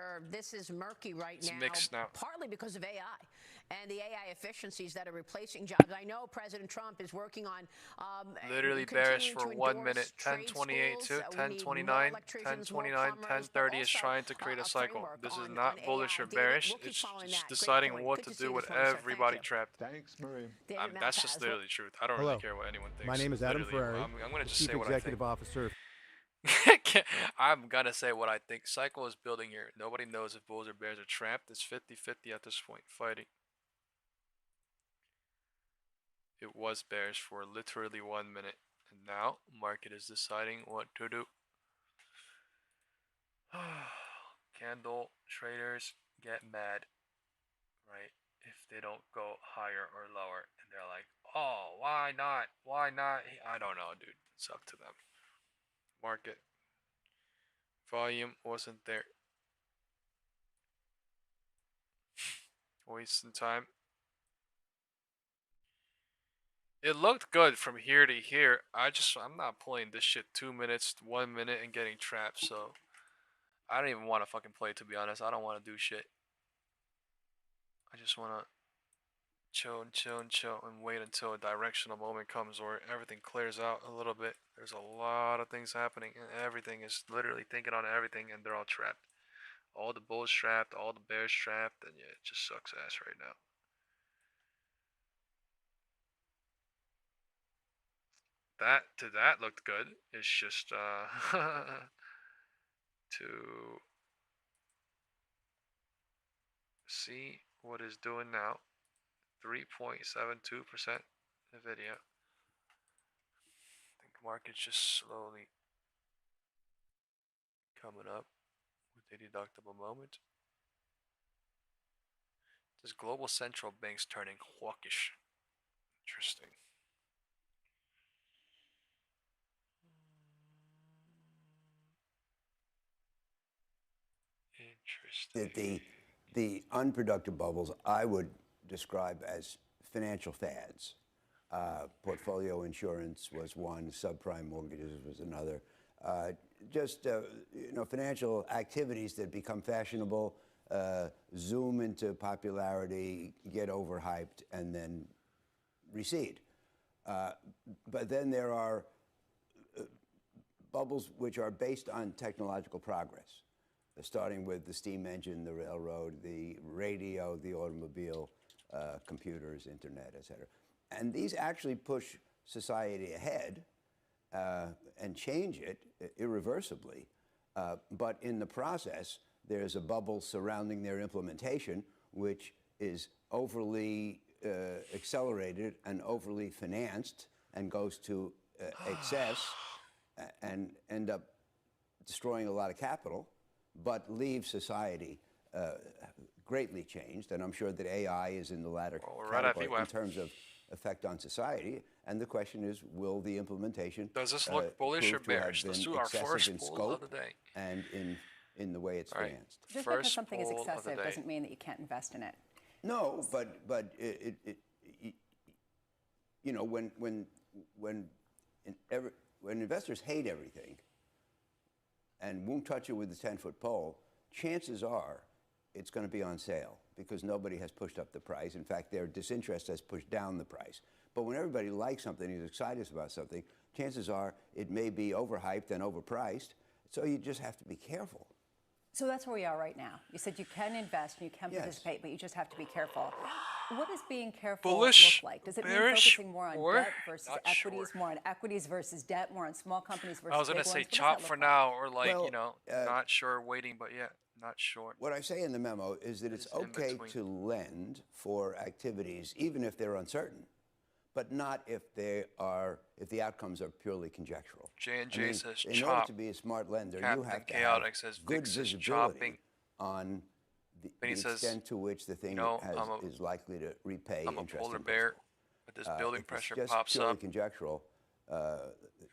sector, this is murky right now. Mixed now. Partly because of AI and the AI efficiencies that are replacing jobs. I know President Trump is working on literally bearish for 1 minute. 10:28 to 10:29, 10:29, 10:30 is trying to create a cycle. This is not bullish or bearish. It's just deciding what to do with everybody trapped. Thanks, Marie. That's just literally the truth. I don't really care what anyone thinks. My name is Adam Ferrari. I'm going to just Chief say what I think. Executive Officer. I'm gonna say what I think. Cycle is building here. Nobody knows if bulls or bears are trapped. It's 50-50 at this point. Fighting. It was bearish for literally 1 minute, and now market is deciding what to do. Candle traders get mad. right? If they don't go higher or lower, and they're like, oh, why not? Why not? I don't know, dude. It's up to them. Market volume wasn't there. Wasting time. It looked good from here to here. I'm not playing this shit 2 minutes, 1 minute, and getting trapped. So I don't even want to fucking play, to be honest. I don't want to do shit. I just want to chill and chill and chill and wait until a directional moment comes where everything clears out a little bit. There's a lot of things happening, and everything is literally thinking on everything, and they're all trapped. All the bulls trapped, all the bears trapped, and yeah, it just sucks ass right now. That looked good. It's just to see what it's doing now. 3.72% Nvidia. I think the market's just slowly coming up with a deductible moment. This global central bank's turning hawkish. Interesting. Interesting. The unproductive bubbles I would describe as financial fads. Portfolio insurance was one, subprime mortgages was another. Financial activities that become fashionable, zoom into popularity, get overhyped, and then recede. But then there are bubbles which are based on technological progress, starting with the steam engine, the railroad, the radio, the automobile, computers, internet, et cetera. And these actually push society ahead and change it irreversibly. But in the process, there's a bubble surrounding their implementation, which is overly accelerated and overly financed and goes to excess and end up destroying a lot of capital, but leave society greatly changed. And I'm sure that AI is in the latter category in terms of effect on society. And the question is, will the implementation does this look bullish or bearish? Let's do our first poll of the day. And in the way it's financed. Just because something is excessive doesn't mean that you can't invest in it. No, but when investors hate everything and won't touch it with a 10-foot pole, chances are it's going to be on sale because nobody has pushed up the price. In fact, their disinterest has pushed down the price. But when everybody likes something, is excited about something, chances are it may be overhyped and overpriced. So you just have to be careful. So that's where we are right now. You said you can invest and you can participate, but you just have to be careful. What does being careful look like? Does it mean focusing more on debt versus equities, more on equities versus debt, more on small companies versus big ones? I was going to say chop for now, or not sure, waiting, but yeah, not sure. What I say in the memo is that it's okay to lend for activities, even if they're uncertain, but not if the outcomes are purely conjectural. J&J says chop. In order to be a smart lender, you have to have good visibility on the extent to which the thing is likely to repay interest. I'm a polar bear, but this building pressure just pops purely up. Conjectural.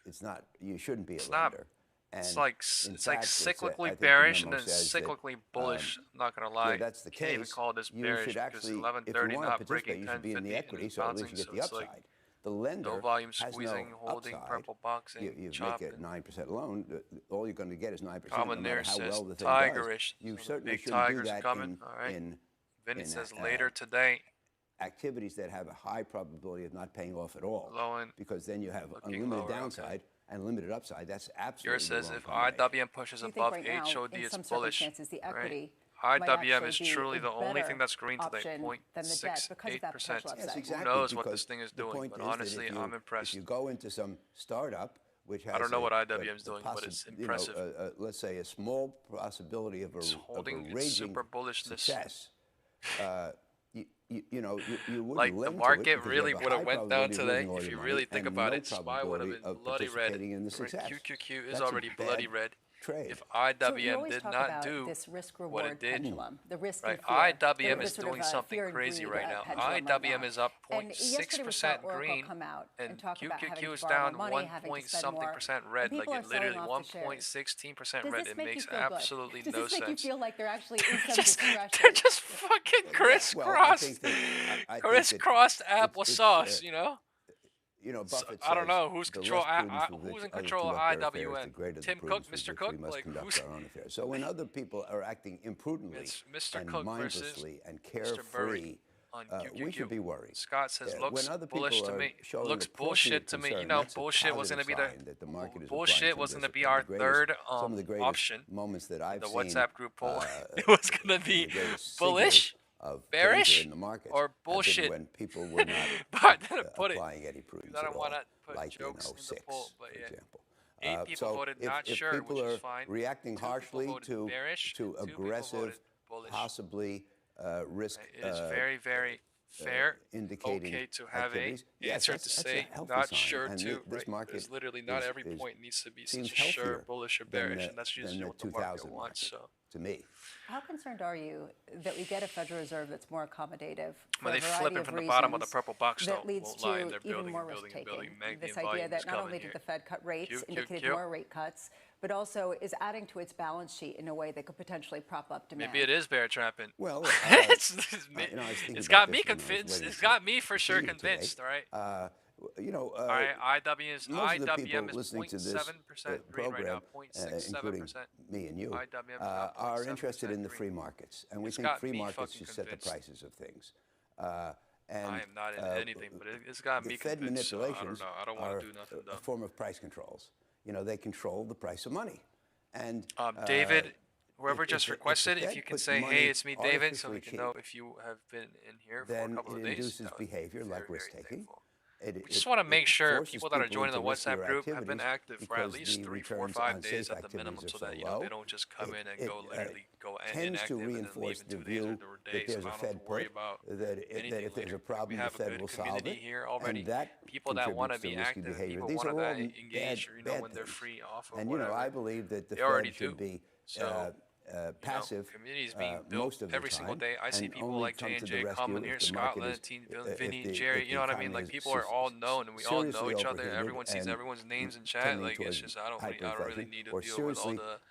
It's not. You shouldn't be a lender. It's like cyclically bearish and then cyclically bullish. I'm not gonna lie. Yeah, that's the you can't even case. call this bearish because 11:30 not breaking 10:50 you should be in the equity, so at least you get the upside. Like the lender no volume has squeezing, no holding, upside. purple boxing, you make a 9% loan. All you're going to get is 9%. Common no there matter how says well the thing tigerish. does. You So certainly big shouldn't do tigers that coming. All right. Vinny says in, later today. Activities that have a high probability of not paying off at all, because then you have unlimited downside and limited upside. That's absolutely Yours says if combination. IWM pushes above HOD, it's bullish. Right? IWM is truly the only thing that's green today, 0.68%. Who knows what this thing is doing? But honestly, I'm impressed. If you go into some startup which has I don't know what IWM is doing, but it's impressive. Let's say a small possibility of a raging super bullishness. Success. You wouldn't like the market really would have went down today if you really think about it. SPY would have been bloody red. QQQ is already bloody red. trade. If IWM did not do this risk what it did, pendulum, the risk right? and fear, IWM is doing something crazy right now. IWM is up 0.6% green, and QQQ is down 1-point-something% red, like it literally 1.16% red. It makes absolutely no sense. Does this make you feel like there actually is some discretion? They're just fucking crisscrossed, crisscrossed applesauce, you know? You know, Buffett I don't know who's says, who's in control of IWM. Tim Cook, Mr. Cook, like who's? Our own affairs. So when other people are acting imprudently and Cook mindlessly and carefree, we should be worried. Scott says looks when other bullish people to me. showing Looks bullshit to me. You know, bullshit was going to be bullshit was going to be our third option. Moments that I've the seen, WhatsApp group poll. It was going to be bullish, bearish, in the markets or bullshit. When people were not but I didn't put applying any prudence I don't want to put like jokes in the poll, but for yeah. example. 8 people voted not sure, if people which are is fine. reacting 2 harshly to bearish, aggressive, possibly risk. It is very, very fair, indicating okay to have an answer to say not sure to. This market is literally not every point needs to be such a sure, bullish, or bearish, and that's usually what the market wants. So to me, how concerned are you that we get a Federal Reserve that's more accommodative? Well, they flip it from the bottom of the purple box, that leads to even more risk taking. This idea that not only did the Fed cut rates, indicated more rate cuts, but also is adding to its balance sheet in a way that could potentially prop up demand. Maybe it is bear trapping. Well, it's got me convinced. It's got me for sure convinced. All right. You know, IWM is 0.7% green right now. 0.67%. Me and you are interested in the free markets, and we think free markets should set the prices of things. And I am not in anything, but it's got me Fed convinced. manipulations so I don't want to do nothing. A form of price controls. You know, they control the price of money. And David, whoever just requested, if you can say, "Hey, it's me, David," so we can know if you have been in here for a couple of days. Then it induces behavior like risk taking. We just want to make sure people that are joining the WhatsApp group have been active for at least 3, 4, 5 days at the minimum, so that they don't just come in and go inactive and then leave in 2 days or 3 days. So I don't have to worry about anything if there's a later. problem, we have the Fed a will good solve community it. here already. People that want to be active, people want to engage, or when they're free off of and whatever. I believe that the Fed should be passive. Communities being built every single day. I see people like J&J coming here, Scott, Vinny, Jerry. You know what I mean? Like people are all known, and we all know each other. Everyone sees everyone's names in chat. Like it's just I don't really need to deal with all the.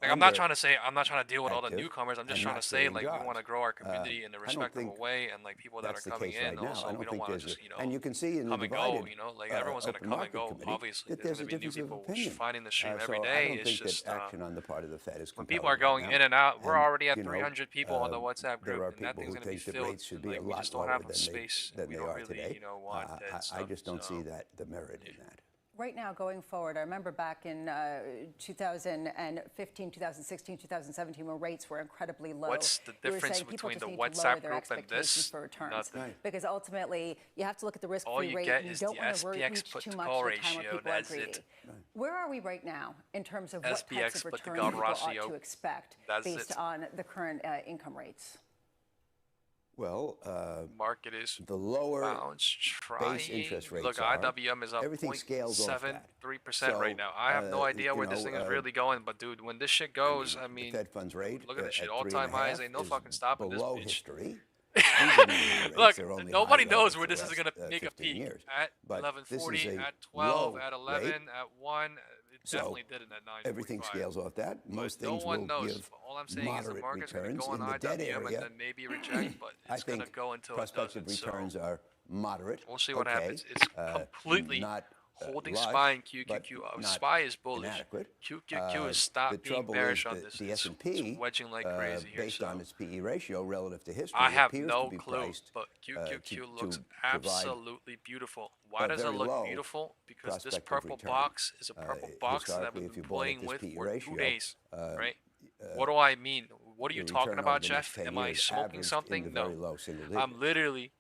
Like I'm not trying to deal with all the newcomers. I'm just trying to say like we want to grow our community in a respectable way, and like people that are coming in also we don't want to just and you can see in come and go. Like everyone's gonna come and go. Obviously, there's gonna be new people finding the stream every day. It's just action on the part of the Fed is when people are going in and out. We're already at 300 people on the WhatsApp group, and that thing's gonna be filled. Like we just don't have space. We don't really want that stuff. I just don't see the merit in that. Right now, going forward, I remember back in 2015, 2016, 2017, when rates were incredibly low. What's the difference between the WhatsApp group and this? Nothing. Because ultimately, you have to look at the risk-free rate, and you don't want to reach too much at a time where people are greedy. Where are we right now in terms of what types of returns people ought to expect based on the current income rates? Well, market is the lower base interest rates. Look, IWM is up 0.73% right now. I have no idea where this thing is really going, but dude, when this shit goes, I mean, Fed funds rate. Look at this shit, all-time highs. Ain't no fucking stopping this bitch. History. Look, nobody knows where this is gonna make a peak. At 11:40, at 12, at 11, at 1. It definitely didn't at 9. Everything scales off that. Most things will give All I'm saying is the market's going to go on IWM and then maybe reject, but it's going to go until it doesn't. Returns are moderate. We'll see what happens. It's completely holding SPY and QQQ. SPY is bullish. QQQ has stopped being bearish on this. The S&P, wedging like crazy here. Based on its PE ratio relative to history, I have no clue, but QQQ looks absolutely beautiful. Why does it look beautiful? Because this purple box is a purple box that we've been playing with for 2 days, right? What do I mean? What are you talking about, Jeff? Am I smoking something? No. I'm literally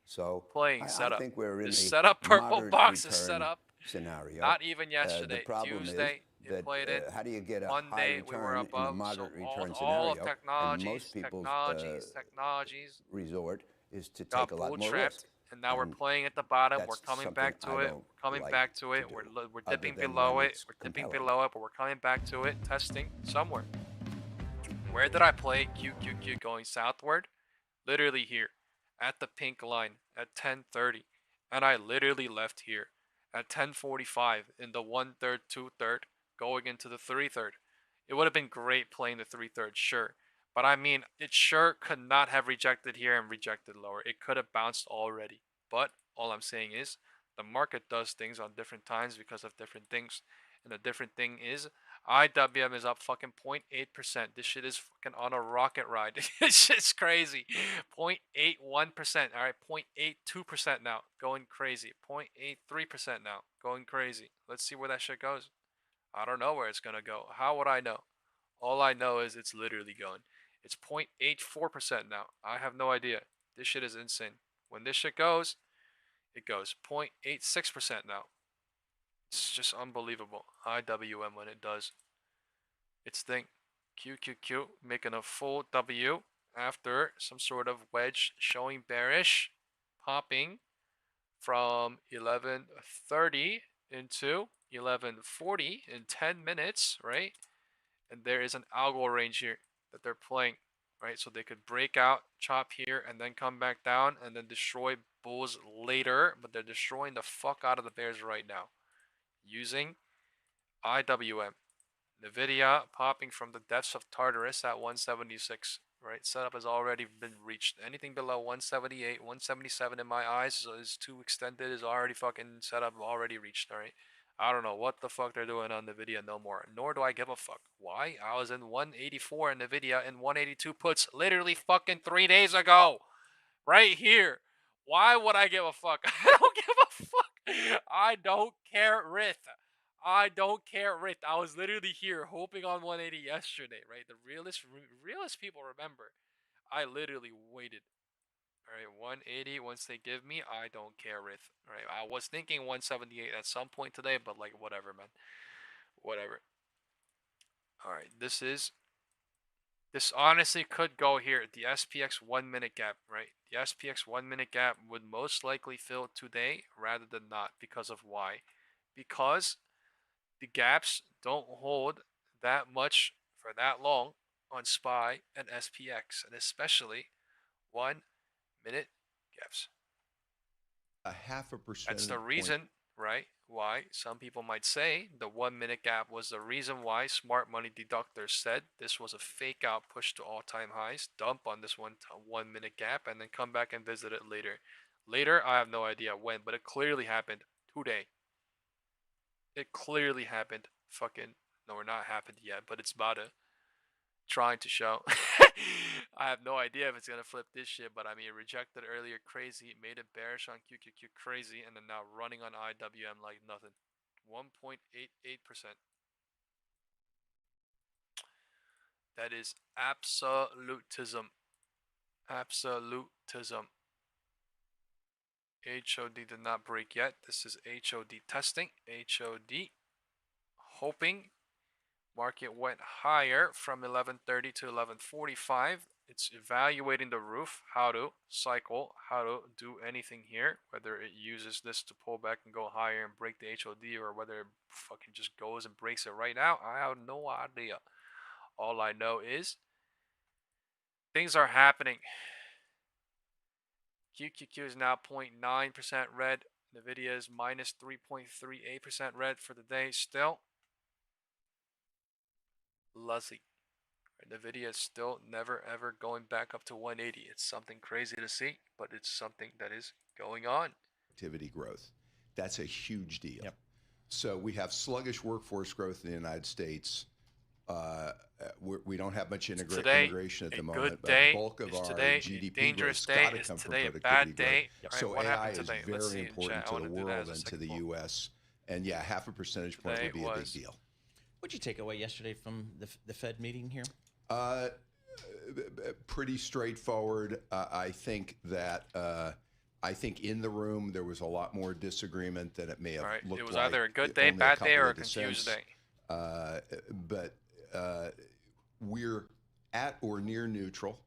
playing setup. This setup purple box is set up. Scenario. Not even yesterday. Tuesday, it played it. How do you get a Monday, we were above. So all of technologies resort is to take a lot more risk. and now we're playing at the bottom. We're coming back to it. We're coming back to it. We're dipping below it. We're dipping below it, but we're coming back to it, testing somewhere. Where did I play QQQ going southward? Literally here, at the pink line at 10:30, and I literally left here at 10:45 in the 1/3, 2/3, going into the 3/3. It would have been great playing the 3/3, sure. But I mean, it sure could not have rejected here and rejected lower. It could have bounced already. But all I'm saying is, the market does things on different times because of different things. And the different thing is, IWM is up fucking 0.8%. This shit is fucking on a rocket ride. It's shit's crazy. 0.81%. Alright, 0.82% now. Going crazy. 0.83% now. Going crazy. Let's see where that shit goes. I don't know where it's gonna go. How would I know? All I know is it's literally going. It's 0.84% now. I have no idea. This shit is insane. When this shit goes, it goes 0.86% now. It's just unbelievable. IWM when it does its thing. QQQ making a full W after some sort of wedge showing bearish, popping from 11:30 into 11:40 in 10 minutes, right? And there is an algo range here that they're playing, right? So they could break out, chop here, and then come back down, and then destroy bulls later. But they're destroying the fuck out of the bears right now, using IWM. Nvidia popping from the depths of Tartarus at 176, right? Setup has already been reached. Anything below 178, 177 in my eyes is too extended, is already fucking setup already reached, alright? I don't know what the fuck they're doing on Nvidia no more. Nor do I give a fuck. Why? I was in 184 in Nvidia and 182 puts literally fucking 3 days ago. Right here. Why would I give a fuck? I don't give a fuck. I don't care, Rith. I don't care, Rith. I was literally here hoping on 180 yesterday, right? The realist people remember. I literally waited. Alright, 180, once they give me, I don't care, Rith. Alright, I was thinking 178 at some point today, but like, whatever, man. Whatever. Alright, this honestly could go here. The SPX 1 minute gap, right? The SPX 1 minute gap would most likely fill today rather than not. Because of why? Because the gaps don't hold that much for that long on SPY and SPX, and especially 1 minute gaps. 0.5%. That's the reason, right, why some people might say the 1 minute gap was the reason why smart money deductors said this was a fake out push to all-time highs, dump on this 1 minute gap, and then come back and visit it later. Later, I have no idea when, but it clearly happened today. It clearly happened. Fucking, no, we're not happened yet, but it's about to. Trying to show. I have no idea if it's gonna flip this shit, but I mean, it rejected earlier crazy, made it bearish on QQQ crazy, and then now running on IWM like nothing. 1.88%. That is absolutism. Absolutism. HOD did not break yet. This is HOD testing. HOD hoping. Market went higher from 11:30 to 11:45. It's evaluating the roof, how to cycle, how to do anything here, whether it uses this to pull back and go higher and break the HOD, or whether it fucking just goes and breaks it right now. I have no idea. All I know is things are happening. QQQ is now 0.9% red. Nvidia is minus 3.38% red for the day still. Luzzy. Nvidia is still never ever going back up to 180. It's something crazy to see, but it's something that is going on. Activity growth. That's a huge deal. Yep. So we have sluggish workforce growth in the United States. We don't have much immigration at the moment, but the bulk of our GDP growth has got to come from productivity growth. So AI is very important to the world and to the U.S. And yeah, 0.5 percentage point would be a big deal. What'd you take away yesterday from the Fed meeting here? Pretty straightforward. I think that in the room there was a lot more disagreement than it may have looked like. It was either a good day, bad day, or a confused day. But we're at or near neutral.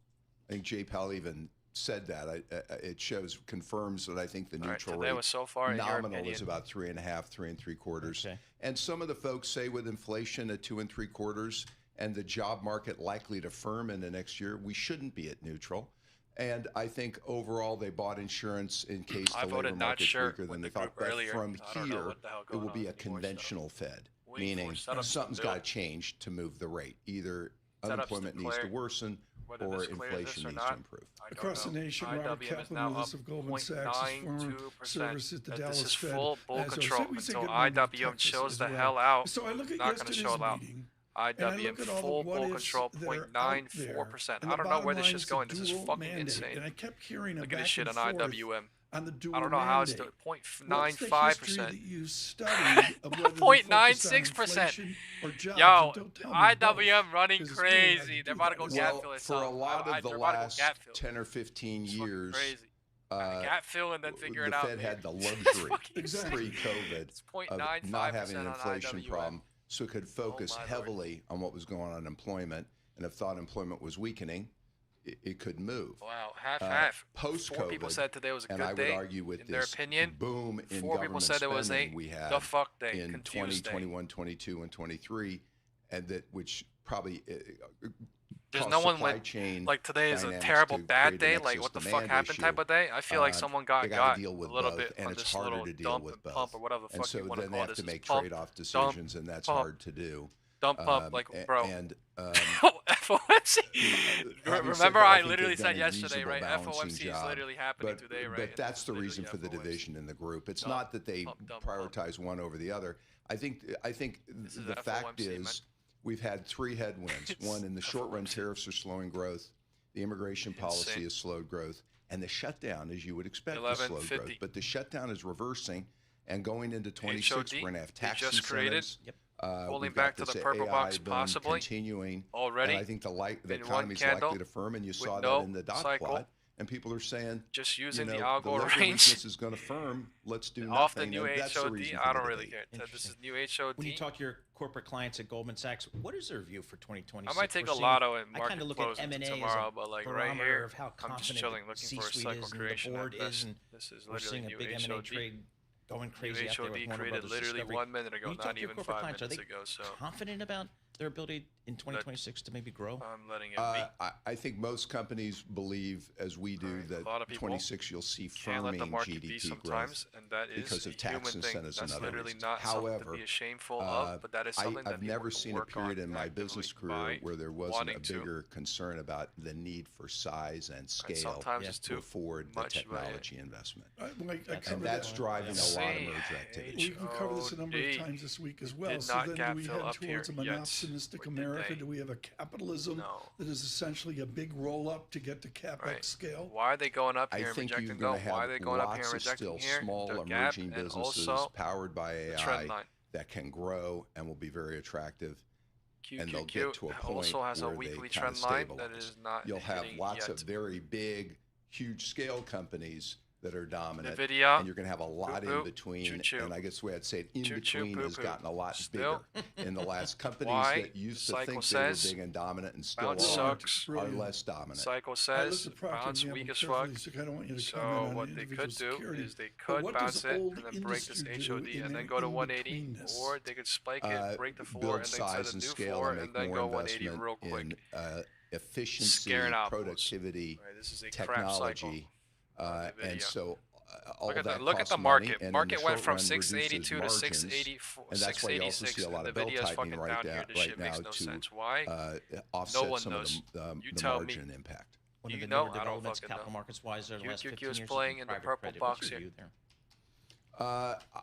I think Jay Powell even said that. It confirms that I think the neutral rate was so far, nominal is about 3.5, 3 3/4. Okay. And some of the folks say with inflation at 2 3/4 and the job market likely to firm in the next year, we shouldn't be at neutral. And I think overall they bought insurance in case the labor market's weaker than they thought. But from here, it will be a conventional Fed, meaning something's got to change to move the rate. Either unemployment needs to worsen or inflation needs to improve. Across the nation, Robert Kaplan with us of Goldman Sachs, former service at the Dallas This is Fed. full bull control until IWM chills the hell out. So I look at not going to show it out. IWM full bull control 0.94%. I don't know where this shit's going. This is fucking insane. And I kept hearing look at this shit on IWM. On the dual I don't know how it's doing 0.95%. 0.96%. Yo, IWM running crazy. They're about to go gap fill for a lot of the last 10 or 15 years. Gap fill and then figure it out. The Fed had the luxury pre-COVID of not having an inflation problem, so it could focus heavily on what was going on in employment. And if thought employment was weakening, it could move. Wow, half. Post-COVID, 4 people said today was a good day. And I would argue with this boom in 4 people said it was we had the fuck day, in 2021, 22, and 23, and that which probably there's no one with like today is a terrible bad day, like what the fuck happened type of day. I feel like someone got a little bit and on it's this harder little to deal dump with and both. pump or whatever the fuck you want to call this. And so then they have to make trade-off decisions, and that's hard to do. Dump pump, like, bro. And FOMC. Remember, I literally said yesterday, right? FOMC is literally happening today, right? But that's the reason for the division in the group. It's not that they prioritize one over the other. I think the fact is we've had 3 headwinds. One, in the short run, tariffs are slowing growth. The immigration policy has slowed growth. And the shutdown, as you would expect, has slowed growth. But the shutdown is reversing. And going into 26, we're going to have tax incentives. Pulling back to the purple box, possibly continuing already. And I think the economy is likely to firm, and you saw that in the dot plot. And people are saying, just using the algo range. This is going to firm. Let's do nothing. Off the new HOD, I don't really care. This is new HOD. When you talk to your corporate clients at Goldman Sachs, what is their view for 2026? I might take a lotto and market close tomorrow, but like right here, I'm just chilling, looking for a cycle creation. This is literally new HOD. Going crazy out there with Warner created Brothers literally Discovery. 1 minute ago, not even 5 minutes ago. So confident about their ability in 2026 to maybe grow? I'm letting it be. I think most companies believe, as we do, that 26 you'll see firming GDP growth and that is because of tax incentives and other reasons. Not However, to be shameful of, but that is something I've never seen a period in my business career where there wasn't a bigger concern about the need for size and scale to afford the technology investment. And that's driving a lot of merger activity. We've covered this a number of times this week as well. So then do we head towards a monopsonistic America? Do we have a capitalism that is essentially a big roll-up to get to CapEx scale? Why are they going up here and rejecting them? Why are they going up here and rejecting here? Small emerging businesses powered by AI that can grow and will be very attractive. And they'll get to a point also has where a weekly they trend line that is not. You'll have lots of very big, huge scale companies that are dominant, Nvidia, and you're going to have a lot in between. And I guess the way I'd say it, in between has gotten a lot bigger in the last companies that used to think they were big and dominant and still are less dominant. Cycle says bounce weak as fuck. So what they could do is they could bounce it and then break this HOD and then go to 180, or they could spike it, break the floor, and then set a new floor and then go 180 real quick. Efficiency, productivity, technology. And so look at the market. Market went from 682 to 684, and that's why you also see a lot of belt tightening right now to offset some of the margin impact. One of the newer developments, capital markets wise, over the last 15 years. QQ is playing in the purple box here.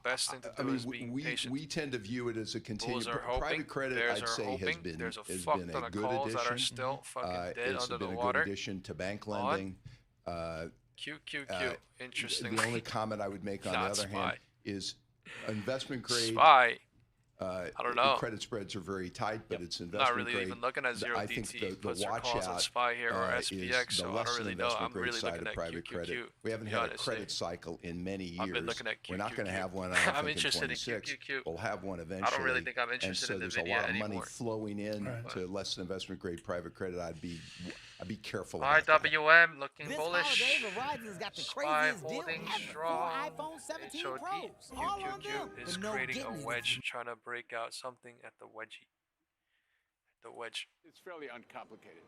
Best thing to do is be patient. We tend to view it as a continued. Private credit, I'd say, has been a good addition. It's been a good addition to bank lending. QQQ. Interesting. The only comment I would make on the other hand is investment grade. SPY. I don't know. The credit spreads are very tight, but it's investment not really grade. even looking at 0 DT. I think the watch out on SPY here or SPX, is the so I less don't really know. I'm grade really side looking of at private QQQ. credit. We haven't had a credit cycle in many years. I've been looking at QQQ. We're not going to have one. I think in 26. We'll have one eventually. I don't really think I'm interested in Nvidia anymore. And so there's a lot of money flowing in to less than investment grade private credit. I'd be careful about IWM looking This bullish. holiday, Verizon's got the SPY craziest deal holding ever. strong. 4 iPhone 17 HOD Pros, all on them. is But no creating getting a it. wedge, trying to break out something at the wedgie. The wedge. It's fairly uncomplicated.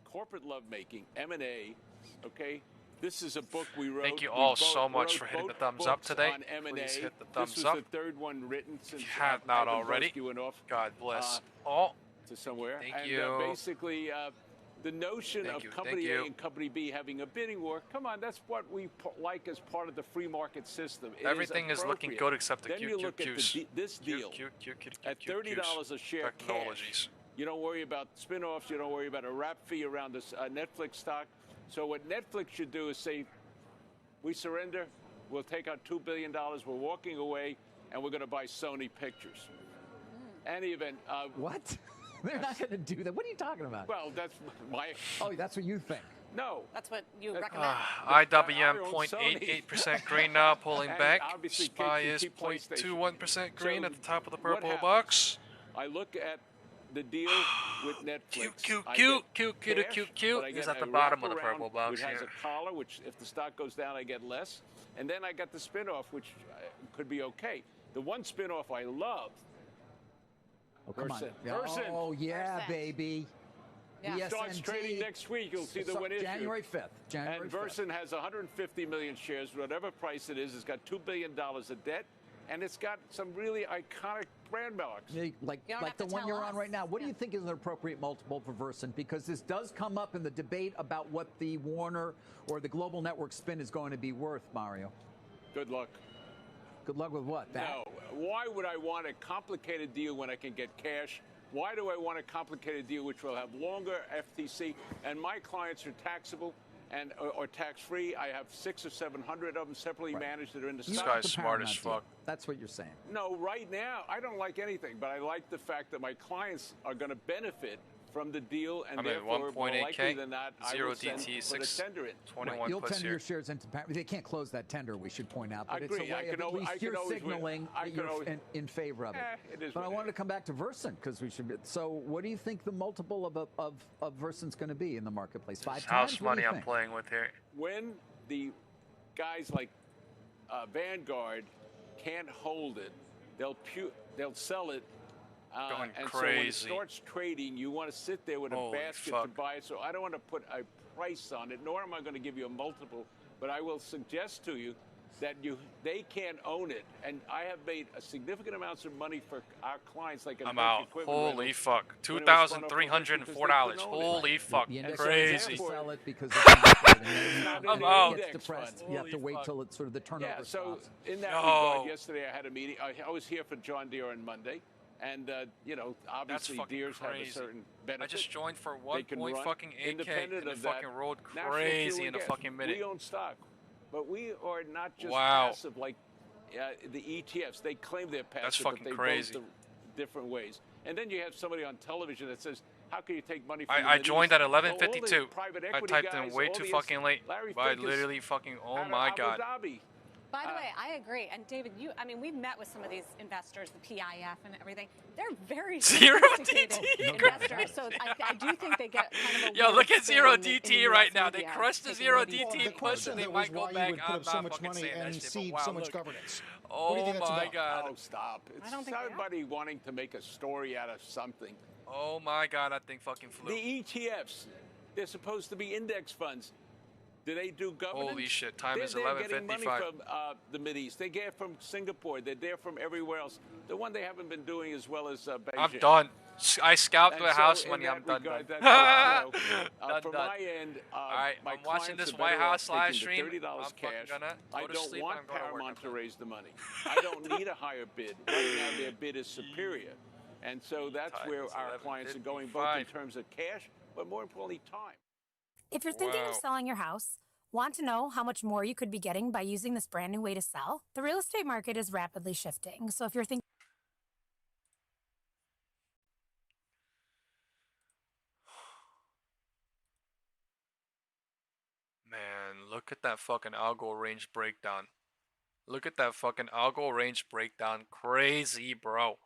Corporate lovemaking, M&A, okay? This is a book we wrote. Thank you all so much for hitting the thumbs up today. Please hit the thumbs up. This was the third one written since If you have not already, went off, God bless all. To somewhere. Thank you. Basically, the notion of Company A and Company B having a bidding war, come on, that's what we like as part of the free market system. Everything is looking good except the Then you look at this deal at $30 a share cash. You don't worry about spin-offs. You don't worry about a wrap fee around this Netflix stock. So what Netflix should do is say, we surrender. We'll take out $2 billion. We're walking away, and we're going to buy Sony Pictures. Any event. What? They're not going to do that. What are you talking about? Well, that's my... Oh, that's what you think. No. That's what you recommend. IWM 0.88% green now, pulling back. SPY is 0.21% green at the top of the purple box. I look at the deal with Netflix. Cute is at the bottom of the purple box here. It has here. a collar, which if the stock goes down, I get less. And then I got the spin-off, which could be okay. The one spin-off I love. Oh, come on. Oh, yeah, baby. Yeah. Starts trading next week. You'll see the win issue. January 5th. And Versant has 150 million shares, whatever price it is. It's got $2 billion of debt, and it's got some really iconic brand marks. Like the one you're on right now. What do you think is an appropriate multiple for Versant? Because this does come up in the debate about what the Warner or the Global Network spin is going to be worth, Mario. Good luck. Good luck with what? That? No. Why would I want a complicated deal when I can get cash? Why do I want a complicated deal which will have longer FTC? And my clients are taxable and or tax-free. I have 600 or 700 of them separately managed that are in the stock. This guy's smart as fuck. That's what you're saying. No, right now, I don't like anything, but I like the fact that my clients are going to benefit from the deal, and therefore, more likely than not, I will send for the tender it. You'll tender your shares into They can't close that tender, we should point out. But it's a way of at least you're signaling that you're in favor of it. But I wanted to come back to Versant, because we should be. So what do you think the multiple of Versant's going to be in the marketplace? 5 times? House money I'm playing with here. When the guys like Vanguard can't hold it, they'll sell it. Going and crazy. So when it starts trading, you want to sit there with a basket to buy it. So I don't want to put a price on it, nor am I going to give you a multiple. But I will suggest to you that they can't own it. And I have made a significant amounts of money for our clients. Like I'm out. Holy fuck. $2,304. Holy fuck. Crazy. Sell it because I'm out. You have to wait till it's sort of the turnover. Yeah, so in that regard, yesterday I had a meeting. I was here for John Deere on Monday. And, obviously Deere's have a certain benefit. I just joined for 1.8K independent and of fucking rolled crazy in a fucking minute. We own stock. But we are not just passive like the ETFs. They claim they're passive, That's fucking but they crazy. vote different ways. And then you have somebody on television that says, how can you take money from I joined at 11:52. I typed in way too fucking late. I literally fucking, oh my god. By the way, I agree. And David, we've met with some of these investors, the PIF and everything. They're very sophisticated investors. So I do think they get kind of a Yo, look at Zero DT right now. They crushed the Zero DT push and they might go back. I'm not so much money and cede so much governance. Oh my god. Oh, stop. It's somebody wanting to make a story out of something. Oh my god, that thing fucking flew. The ETFs, they're supposed to be index funds. Do they do governance? Holy shit, time is 11:55. They're getting money from the Mideast. They get from Singapore. They're there from everywhere else. The one they haven't been doing as well as Beijing. I'm done. I scalped the house money. I'm done. From Done. my end, I'm watching this are White better House off live taking stream. the $30 cash. I don't want I'm Paramount to raise the money. I don't need a higher bid. Right now, their bid is superior. And so that's where our clients are going, both in terms of cash, but more importantly, time. If you're thinking of selling your house, want to know how much more you could be getting by using this brand new way to sell? The real estate market is rapidly shifting. So if you're thinking... Man, look at that fucking algo range breakdown. Look at that fucking algo range breakdown. Crazy, bro.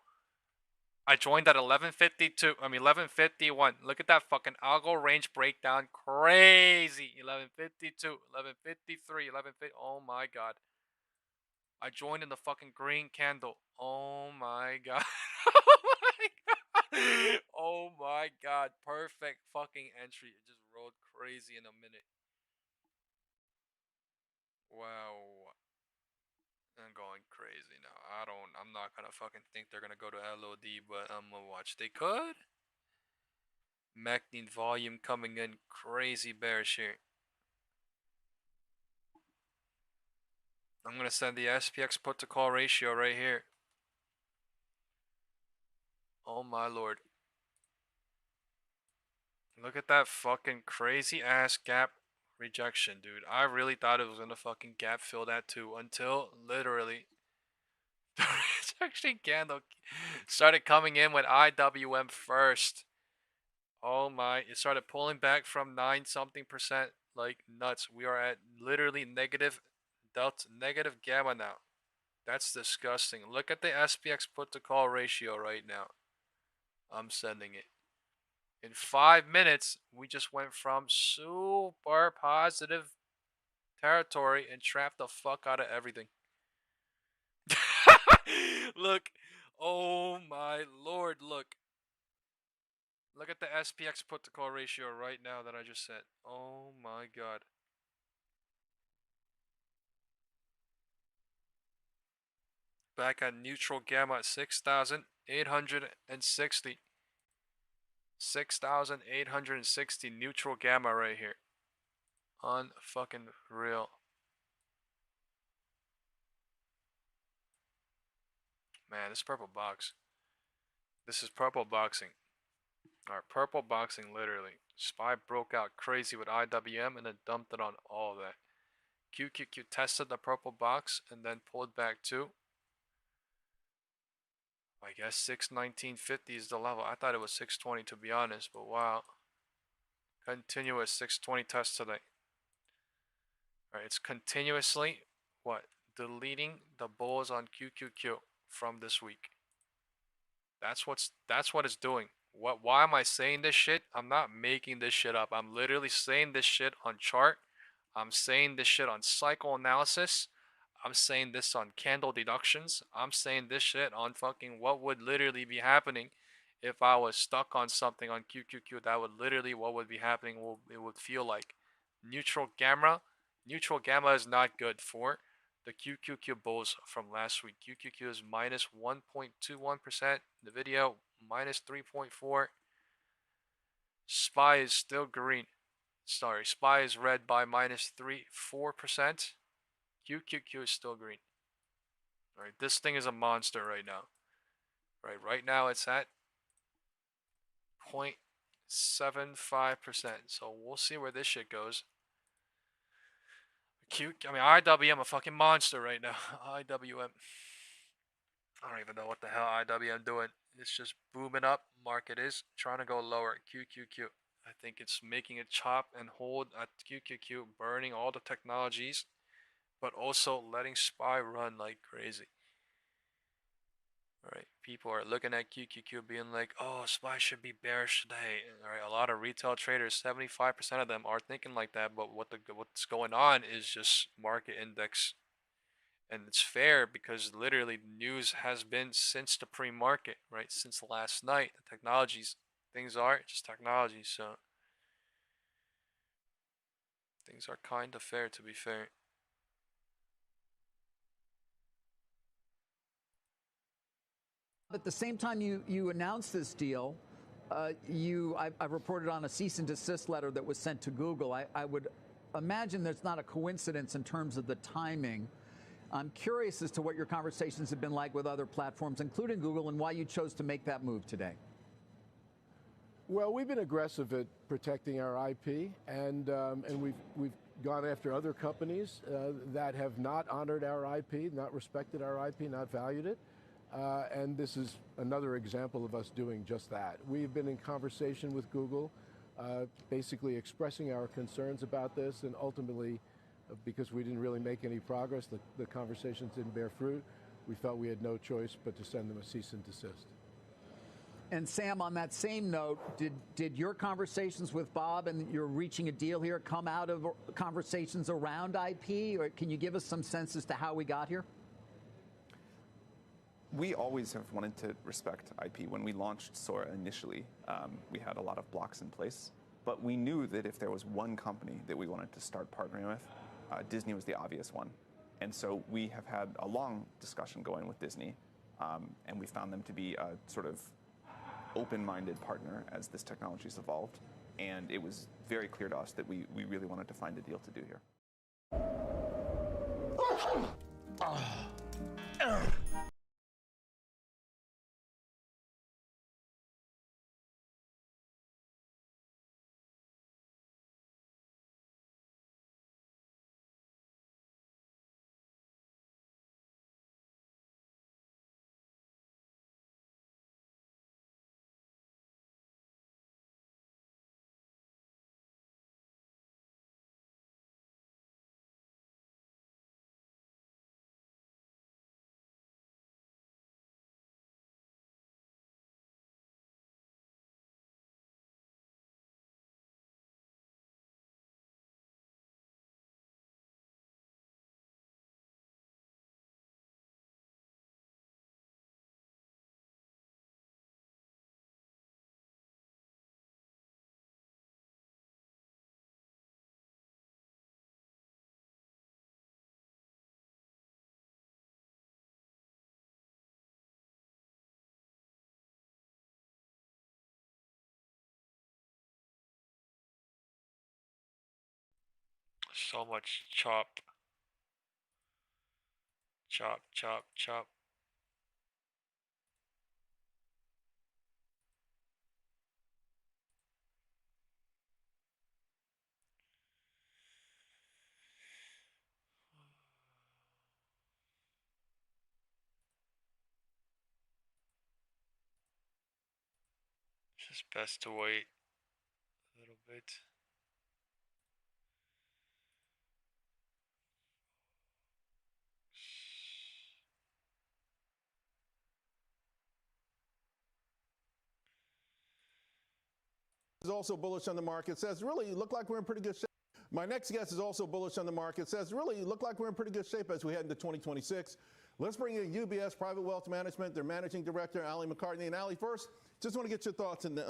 I joined at 11:52. I mean 11:51. Look at that fucking algo range breakdown. Crazy. 11:52, 11:53, 11:50. Oh my god. I joined in the fucking green candle. Oh my god. Oh my god. Oh my god. Perfect fucking entry. It just rolled crazy in a minute. Wow. I'm going crazy now. I'm not gonna fucking think they're gonna go to LOD, but I'm gonna watch. They could. Magnet volume coming in crazy bearish here. I'm gonna send the SPX put to call ratio right here. Oh my lord. Look at that fucking crazy ass gap rejection, dude. I really thought it was gonna fucking gap fill that too until literally the rejection candle started coming in with IWM first. Oh my, it started pulling back from 9 something percent like nuts. We are at literally negative delta, negative gamma now. That's disgusting. Look at the SPX put to call ratio right now. I'm sending it. In 5 minutes, we just went from super positive territory and trapped the fuck out of everything. Look. Oh my lord, look. Look at the SPX put to call ratio right now that I just said. Oh my god. Back at neutral gamma at 6,860. 6,860 neutral gamma right here. Unfucking real. Man, this purple box. This is purple boxing. Alright, purple boxing literally. SPY broke out crazy with IWM and then dumped it on all of that. QQQ tested the purple box and then pulled back too. I guess 619.50 is the level. I thought it was 620 to be honest, but wow. Continuous 620 test today. Alright, it's continuously what? Deleting the bulls on QQQ from this week. That's what it's doing. Why am I saying this shit? I'm not making this shit up. I'm literally saying this shit on chart. I'm saying this shit on cycle analysis. I'm saying this on candle deductions. I'm saying this shit on fucking what would literally be happening if I was stuck on something on QQQ. That would literally what would be happening. It would feel like neutral gamma. Neutral gamma is not good for the QQQ bulls from last week. QQQ is minus 1.21%. Nvidia minus 3.4. SPY is still green. Sorry, SPY is red by minus 4%. QQQ is still green. Alright, this thing is a monster right now. Right now it's at 0.75%. So we'll see where this shit goes. IWM a fucking monster right now. IWM. I don't even know what the hell IWM doing. It's just booming up. Market is trying to go lower. QQQ. I think it's making it chop and hold at QQQ, burning all the technologies, but also letting SPY run like crazy. Alright, people are looking at QQQ being like, oh, SPY should be bearish today. Alright, a lot of retail traders, 75% of them are thinking like that, but what's going on is just market index. And it's fair because literally news has been since the pre-market, right? Since last night, the technologies, things are just technology, so things are kind of fair to be fair. At the same time you announced this deal, I reported on a cease and desist letter that was sent to Google. I would imagine there's not a coincidence in terms of the timing. I'm curious as to what your conversations have been like with other platforms, including Google, and why you chose to make that move today. Well, we've been aggressive at protecting our IP, and we've gone after other companies that have not honored our IP, not respected our IP, not valued it. And this is another example of us doing just that. We've been in conversation with Google, basically expressing our concerns about this, and ultimately, because we didn't really make any progress, the conversations didn't bear fruit, we felt we had no choice but to send them a cease and desist. And Sam, on that same note, did your conversations with Bob and you're reaching a deal here come out of conversations around IP, or can you give us some sense as to how we got here? We always have wanted to respect IP. When we launched Sora initially, we had a lot of blocks in place, but we knew that if there was one company that we wanted to start partnering with, Disney was the obvious one. And so we have had a long discussion going with Disney, and we found them to be a sort of open-minded partner as this technology has evolved. And it was very clear to us that we really wanted to find a deal to do here. So much chop. Chop, chop, chop. It's just best to wait a little bit. Is also bullish on the market, says really look like we're in pretty good shape. My next guest is also bullish on the market, says really look like we're in pretty good shape as we head into 2026. Let's bring in UBS Private Wealth Management, their managing director, Ali McCartney. And Ali, first, just want to get your thoughts. And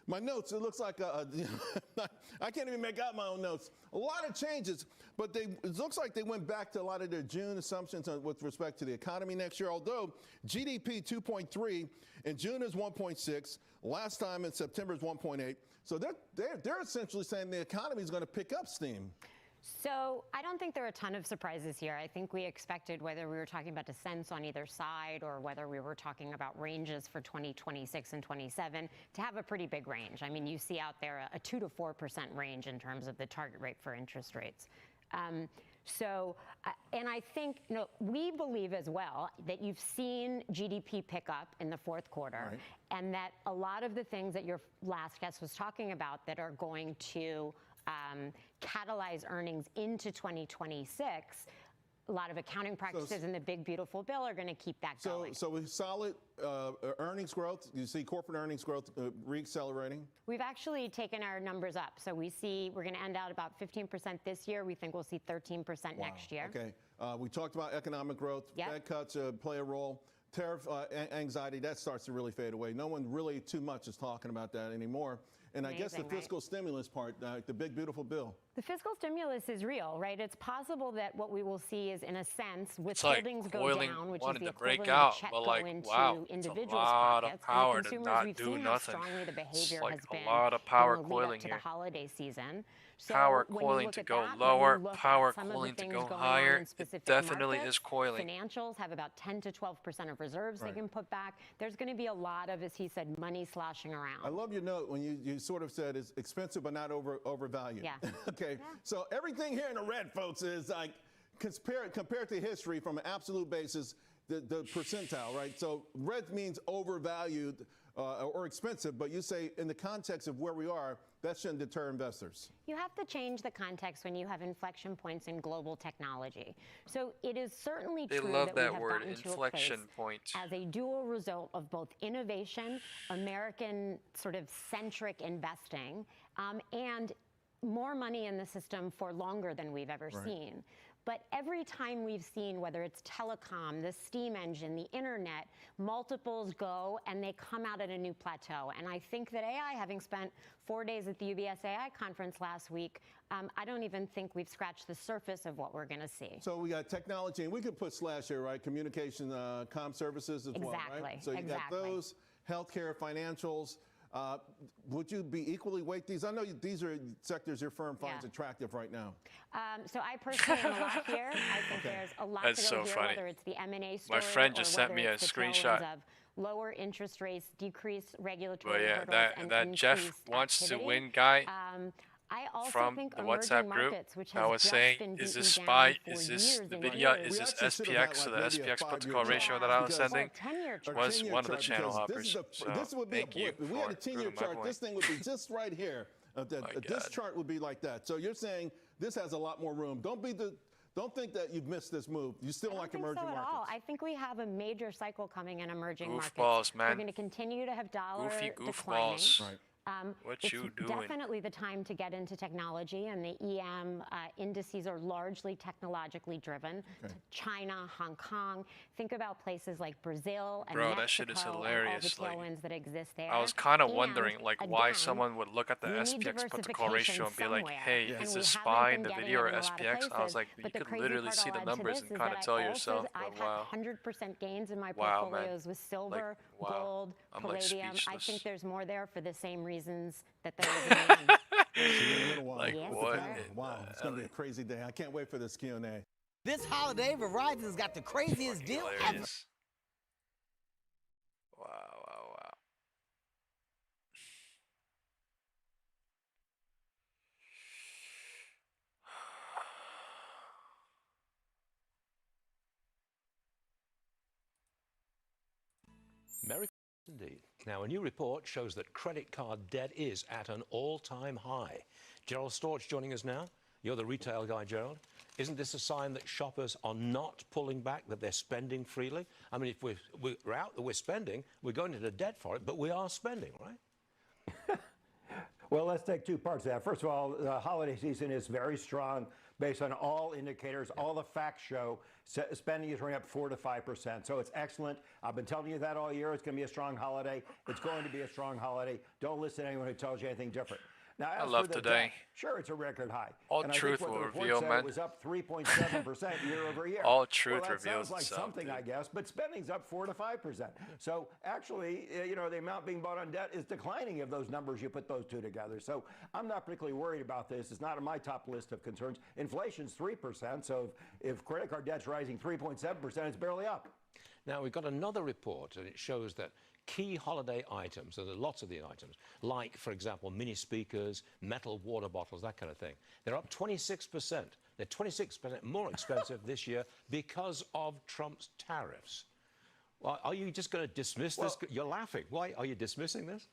my notes, it looks like I can't even make out my own notes. A lot of changes, but it looks like they went back to a lot of their June assumptions with respect to the economy next year. Although GDP 2.3 in June is 1.6, last time in September is 1.8. So they're essentially saying the economy is going to pick up steam. So I don't think there are a ton of surprises here. I think we expected, whether we were talking about descents on either side or whether we were talking about ranges for 2026 and 27, to have a pretty big range. I mean, you see out there a 2 to 4% range in terms of the target rate for interest rates. And I think, we believe as well that you've seen GDP pick up in the fourth quarter, right, and that a lot of the things that your last guest was talking about that are going to catalyze earnings into 2026, a lot of accounting practices in the big beautiful bill are going to keep that going. So with solid earnings growth, you see corporate earnings growth re-accelerating? We've actually taken our numbers up. So we see we're going to end out about 15% this year. We think we'll see 13% next year. Okay. We talked about economic growth. Yep. Fed cuts play a role. Tariff anxiety, that starts to really fade away. No one really too much is talking about that anymore. And I guess the fiscal stimulus part, the big, beautiful bill. The fiscal stimulus is real, right? It's possible that what we will see is, in a sense, withholdings go down, which is the equivalent of check go into individuals' pockets. Power and consumers, to not we've do seen nothing. How strongly the behavior has been a lot of power in the lead coiling up to here. the holiday season. So power coiling to go lower, power coiling to go higher. It definitely is coiling. Financials have about 10 to 12% of reserves they can put back. There's going to be a lot of, as he said, money sloshing around. I love your note when you sort of said it's expensive but not overvalued. Yeah. Okay. Yeah. So everything here in the red, folks, is like compared to history from an absolute basis. the percentile, right? So red means overvalued or expensive, but you say in the context of where we are, that shouldn't deter investors. You have to change the context when you have inflection points in global technology. So it is certainly true that we have gotten to a place as a dual result of both innovation, American sort of centric investing, and more money in the system for longer than we've ever seen. But every time we've seen, whether it's telecom, the steam engine, the internet, multiples go and they come out at a new plateau. And I think that AI, having spent 4 days at the UBS AI conference last week, I don't even think we've scratched the surface of what we're going to see. So we got technology, and we could put slash here, right? Communication, comm services as well, right? So you got those, healthcare, financials. Would you be equally weight these? I know these are sectors your firm finds attractive right now. So I personally am a lot here. I think there's a lot to go here, whether it's the M&A story. My friend just sent me a screenshot of lower interest rates, decreased regulatory hurdles, that Jeff wants to win guy I also from think the WhatsApp group. I was saying, is this SPY, is this Nvidia, is this SPX? So the SPX put to call ratio that I was sending was one of the channel hoppers. This would be a blip. If we had a 10-year chart, this thing would be just right here. This chart would be like that. So you're saying this has a lot more room. Don't think that you've missed this move. You still like emerging markets. At all. I think we have a major cycle coming in emerging markets. Goofballs, man. We're going to continue to have dollar Goofy declining. goofballs. Right. It's definitely the time to get into technology, and the EM indices are largely technologically driven. Okay. China, Hong Kong. Think about places like Brazil and Bro, Mexico, that shit is hilarious. And all the tailwinds that exist there. I was kind of wondering, like, why someone would look at the SPX put to call ratio and be like, hey, is this SPY in Nvidia or SPX? I was like, you could literally see the numbers and kind of tell yourself, I've wow. had 100% gains in my Wow, portfolios with silver, gold, palladium. I think there's more there for the same reasons that there is in the See you in a little while. Like what? Wow, it's going to be a crazy day. I can't wait for this Q&A. This holiday, Verizon's got the craziest deal ever. Wow, wow, wow. Merry indeed. Now, a new report shows that credit card debt is at an all-time high. Gerald Storch joining us now. You're the retail guy, Gerald. Isn't this a sign that shoppers are not pulling back, that they're spending freely? I mean, if we're out, we're spending, we're going into debt for it, but we are spending, right? Well, let's take two parts of that. First of all, the holiday season is very strong based on all indicators. All the facts show spending is running up 4 to 5%. So it's excellent. I've been telling you that all year. It's going to be a strong holiday. It's going to be a strong holiday. Don't listen to anyone who tells you anything different. Now, I love today. Debt, sure, it's a record high. All truth will reveal, man. It was up 3.7% year over year. All truth that reveals sounds like itself, something, dude. I guess, but spending's up 4 to 5%. So actually, you know, the amount being bought on debt is declining if those numbers, you put those two together. So I'm not particularly worried about this. It's not on my top list of concerns. Inflation's 3%. So if credit card debt's rising 3.7%, it's barely up. Now, we've got another report, and it shows that key holiday items, and there are lots of the items, like, for example, mini speakers, metal water bottles, that kind of thing. They're up 26%. They're 26% more expensive this year because of Trump's tariffs. Well, are you just going to dismiss this? You're laughing. Why are you dismissing this?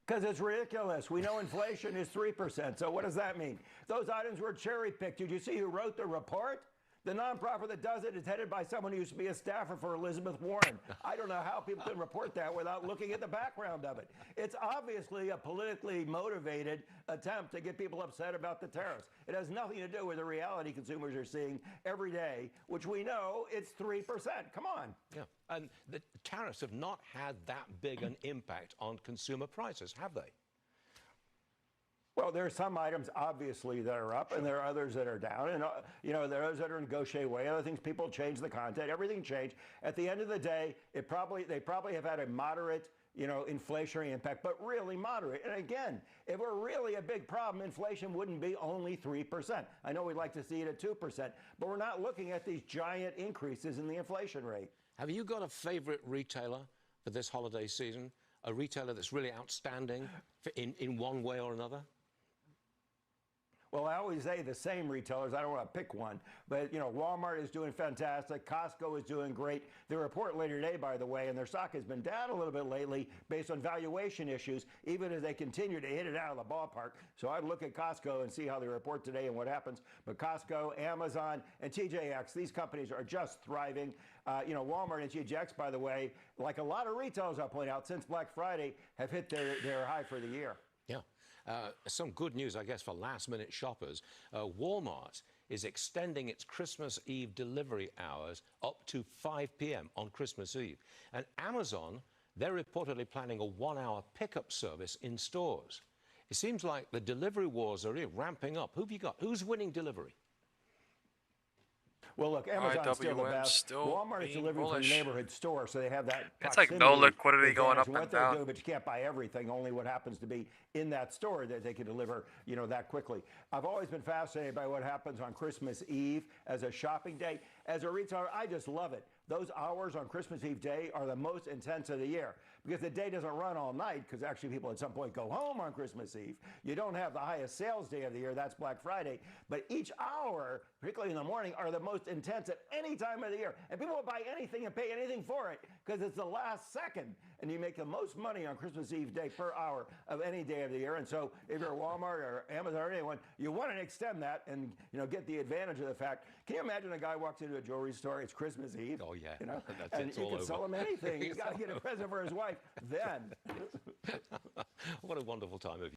Because it's ridiculous. We know inflation is 3%. So what does that mean? Those items were cherry-picked. Did you see who wrote the report? The nonprofit that does it is headed by someone who used to be a staffer for Elizabeth Warren. I don't know how people can report that without looking at the background of it. It's obviously a politically motivated attempt to get people upset about the tariffs. It has nothing to do with the reality consumers are seeing every day, which we know it's 3%. Come on. Yeah, and the tariffs have not had that big an impact on consumer prices, have they? Well, there are some items, obviously, that are up, and there are others that are down. And, you know, there are those that are negotiated away. Other things, people change the content. Everything changed. At the end of the day, they probably have had a moderate, you know, inflationary impact, but really moderate. And again, if it were really a big problem, inflation wouldn't be only 3%. I know we'd like to see it at 2%, but we're not looking at these giant increases in the inflation rate. Have you got a favorite retailer for this holiday season? A retailer that's really outstanding in one way or another? Well, I always say the same retailers. I don't want to pick one. But, you know, Walmart is doing fantastic. Costco is doing great. They report later today, by the way, and their stock has been down a little bit lately based on valuation issues, even as they continue to hit it out of the ballpark. So I'd look at Costco and see how they report today and what happens. But Costco, Amazon, and TJX, these companies are just thriving. You know, Walmart and TJX, by the way, like a lot of retailers, I'll point out, since Black Friday, have hit their high for the year. Yeah. Some good news, I guess, for last-minute shoppers. Walmart is extending its Christmas Eve delivery hours up to 5 p.m. on Christmas Eve. And Amazon, they're reportedly planning a 1-hour pickup service in stores. It seems like the delivery wars are really ramping up. Who have you got? Who's winning delivery? Well, look, Amazon's still the best. Walmart is delivering from the neighborhood store, so they have that. It's like no liquidity going up and down. Doing, but you can't buy everything. Only what happens to be in that store that they can deliver, you know, that quickly. I've always been fascinated by what happens on Christmas Eve as a shopping day. As a retailer, I just love it. Those hours on Christmas Eve day are the most intense of the year because the day doesn't run all night because actually people at some point go home on Christmas Eve. You don't have the highest sales day of the year. That's Black Friday. But each hour, particularly in the morning, are the most intense at any time of the year. And people will buy anything and pay anything for it because it's the last second. And you make the most money on Christmas Eve day per hour of any day of the year. And so if you're Walmart or Amazon or anyone, you want to extend that and, you know, get the advantage of the fact. Can you imagine a guy walks into a jewelry store, it's Christmas Eve? Oh, yeah. You know, That's and you can sell him anything. He's got to get a present for his wife then. What a wonderful time of year.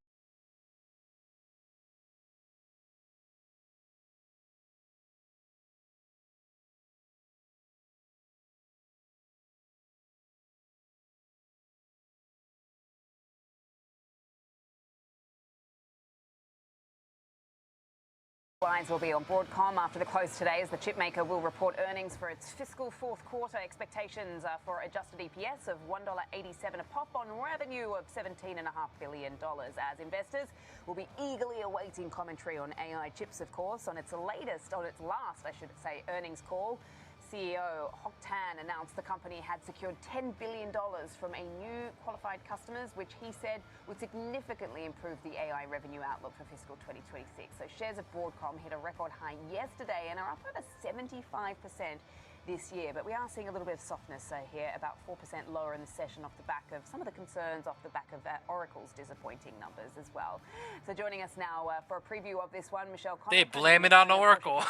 Lines will be on Broadcom after the close today as the chipmaker will report earnings for its fiscal fourth quarter. Expectations are for adjusted EPS of $1.87 a pop on revenue of $17.5 billion, as investors will be eagerly awaiting commentary on AI chips, of course, on its last earnings call. CEO Hock Tan announced the company had secured $10 billion from a new qualified customers, which he said would significantly improve the AI revenue outlook for fiscal 2026. So shares of Broadcom hit a record high yesterday and are up over 75% this year. But we are seeing a little bit of softness here, about 4% lower in the session off the back of some of the concerns off the back of Oracle's disappointing numbers as well. So joining us now for a preview of this one, Michelle Connor. They blame it on Oracle.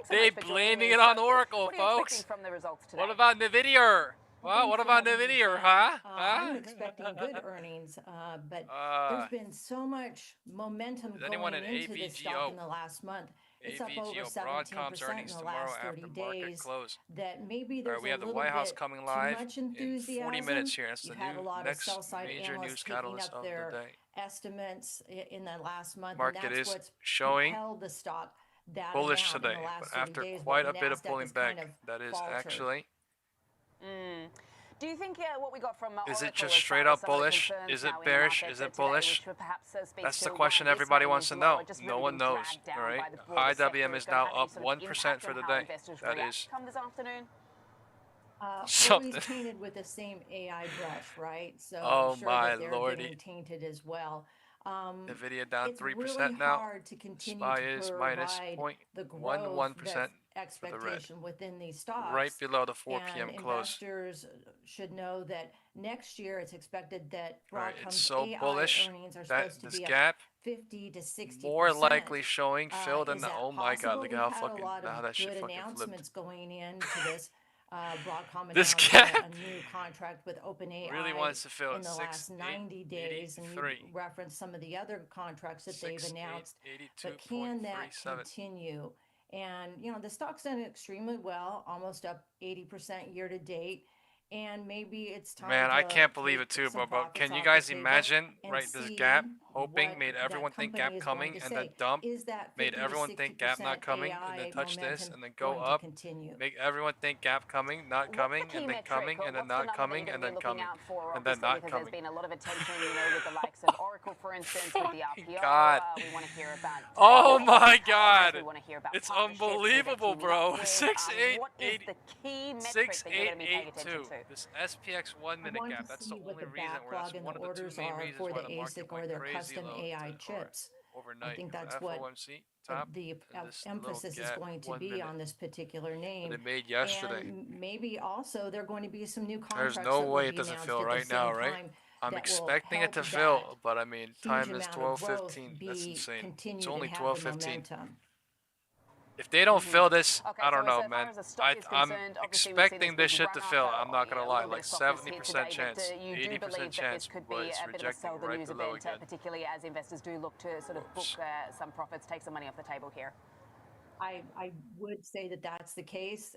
They blaming it on Oracle, folks. From the results today? What about Nvidia? Well, what about Nvidia, huh? I'm expecting good earnings, but there's been so much momentum going into this stock in the last month. It's up over 17% in the last 30 days. That maybe there's we have the Whitehouse coming live in 40 minutes here. That's the next major news catalyst of the day. Estimates in the last month. Market is showing the stock bullish today, but after quite a bit of pulling back, that is actually. Do you think what we got from is it just straight up bullish? Is it bearish? Is it bullish? That's the question everybody wants to know. No one knows. All right. IWM is now up 1% for the day. That is something. Always tainted with the same AI brush, right? So oh I'm sure my that they're lordy. getting tainted as well. Nvidia down 3% really now. Hard to continue SPY to is minus the growth 0.11% expectation within these stocks. Right below the 4 p.m. close. Investors should know that next year it's expected that Broadcom's it's so AI bullish earnings are that supposed to this be gap up 50 to 60%. more likely showing filled in the oh my god, possible? look at how We've had fucking a lot of how that shit good fucking announcements flipped. going into this. Broadcom This announced gap a new contract with OpenAI really wants to fill in the last 90 days, and you referenced some of the other contracts that they've announced. But can that continue? And you know the stock's done extremely well, almost up 80% year to date. And maybe it's time. Man, I can't believe it too, bro. Can you guys imagine, right? This gap, hoping made everyone think gap coming, and then dump, made everyone think gap not coming, and then touch this, and then go up, make everyone think gap coming, not coming, and then coming, and then not coming, and then coming, and then not coming. There's been a lot of attention, you know, with the likes of Oracle, for instance, with the RPO. God. We want to hear about. Oh my God! We want to hear about it's unbelievable, bro. 6882. This SPX 1 minute gap, that's the only reason where that's one of the two main reasons why the market went crazy low to overnight. I think that's what the emphasis is going to be on this particular name. That it made yesterday. And maybe also there are going to be some new contracts. There's no way it doesn't fill right now, right? I'm expecting it to fill, but I mean, time is 12:15. That's insane. It's only 12:15. If they don't fill this, I don't know, man. I'm expecting this shit to fill. I'm not gonna lie, like 70% chance, 80% chance, but it's rejecting right below again. Particularly as investors do look to sort of book some profits, take some money off the table here. I would say that that's the case.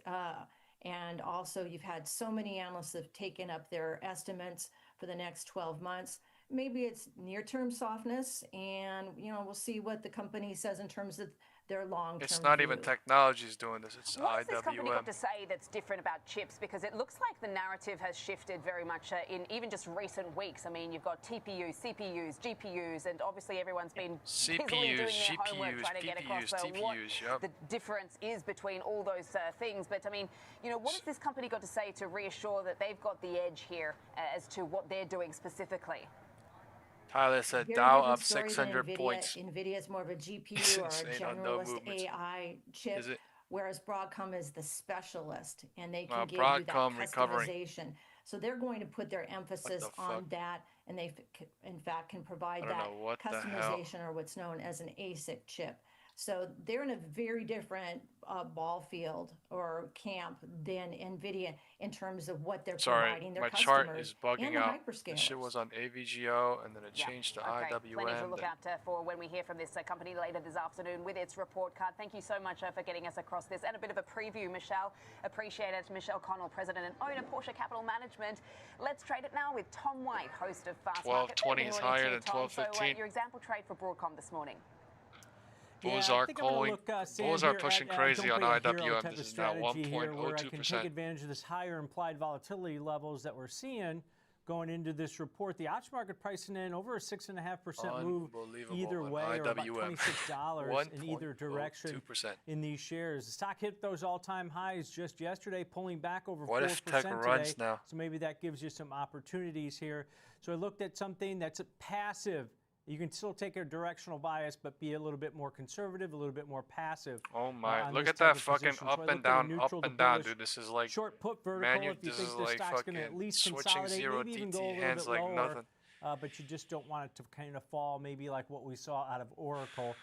And also, you've had so many analysts have taken up their estimates for the next 12 months. Maybe it's near-term softness, and we'll see what the company says in terms of their long-term It's not view. even technologies doing this. It's What's this company got IWM. to say that's different about chips? Because it looks like the narrative has shifted very much in even just recent weeks. I mean, you've got TPUs, CPUs, GPUs, and obviously everyone's been busily doing their homework trying to get across what the difference is between all those things. But I mean, what has this company got to say to reassure that they've got the edge here as to what they're doing specifically? Tyler said Dow up 600 points. Nvidia is more of a GPU or a generalist AI chip, whereas Broadcom is the specialist, and they can give you that customization. So they're going to put their emphasis on that, and they, in fact, can provide that customization or what's known as an ASIC chip. So they're in a very different ball field or camp than Nvidia in terms of what they're providing their customers. Sorry, my chart is bugging out. Hyperscalers. This shit was on AVGO and then it changed to IWM. Plenty to look out for when we hear from this company later this afternoon with its report card. Thank you so much for getting us across this and a bit of a preview, Michelle. Appreciate it. Michelle Connell, President and owner, Porsche Capital Management. Let's trade it now with Tom White, host of Fast Market. 12:20 is higher than 12:15. So your example trade for Broadcom this morning. Bulls are calling. Bulls are pushing crazy on IWM. This is now 1.02%. Take advantage of this higher implied volatility levels that we're seeing going into this report. The option market pricing in over a 6.5% move either way, or about $26 in either direction in these shares. The stock hit those all-time highs just yesterday, pulling back over 4% today. Now? So maybe that gives you some opportunities here. So I looked at something that's passive. You can still take a directional bias, but be a little bit more conservative, a little bit more passive. Oh my! Look at that fucking up and down, dude. This is like short put vertical. If you think the stock's going to at least consolidate, maybe even go a little bit lower, but you just don't want it to kind of fall, maybe like what we saw out of Oracle.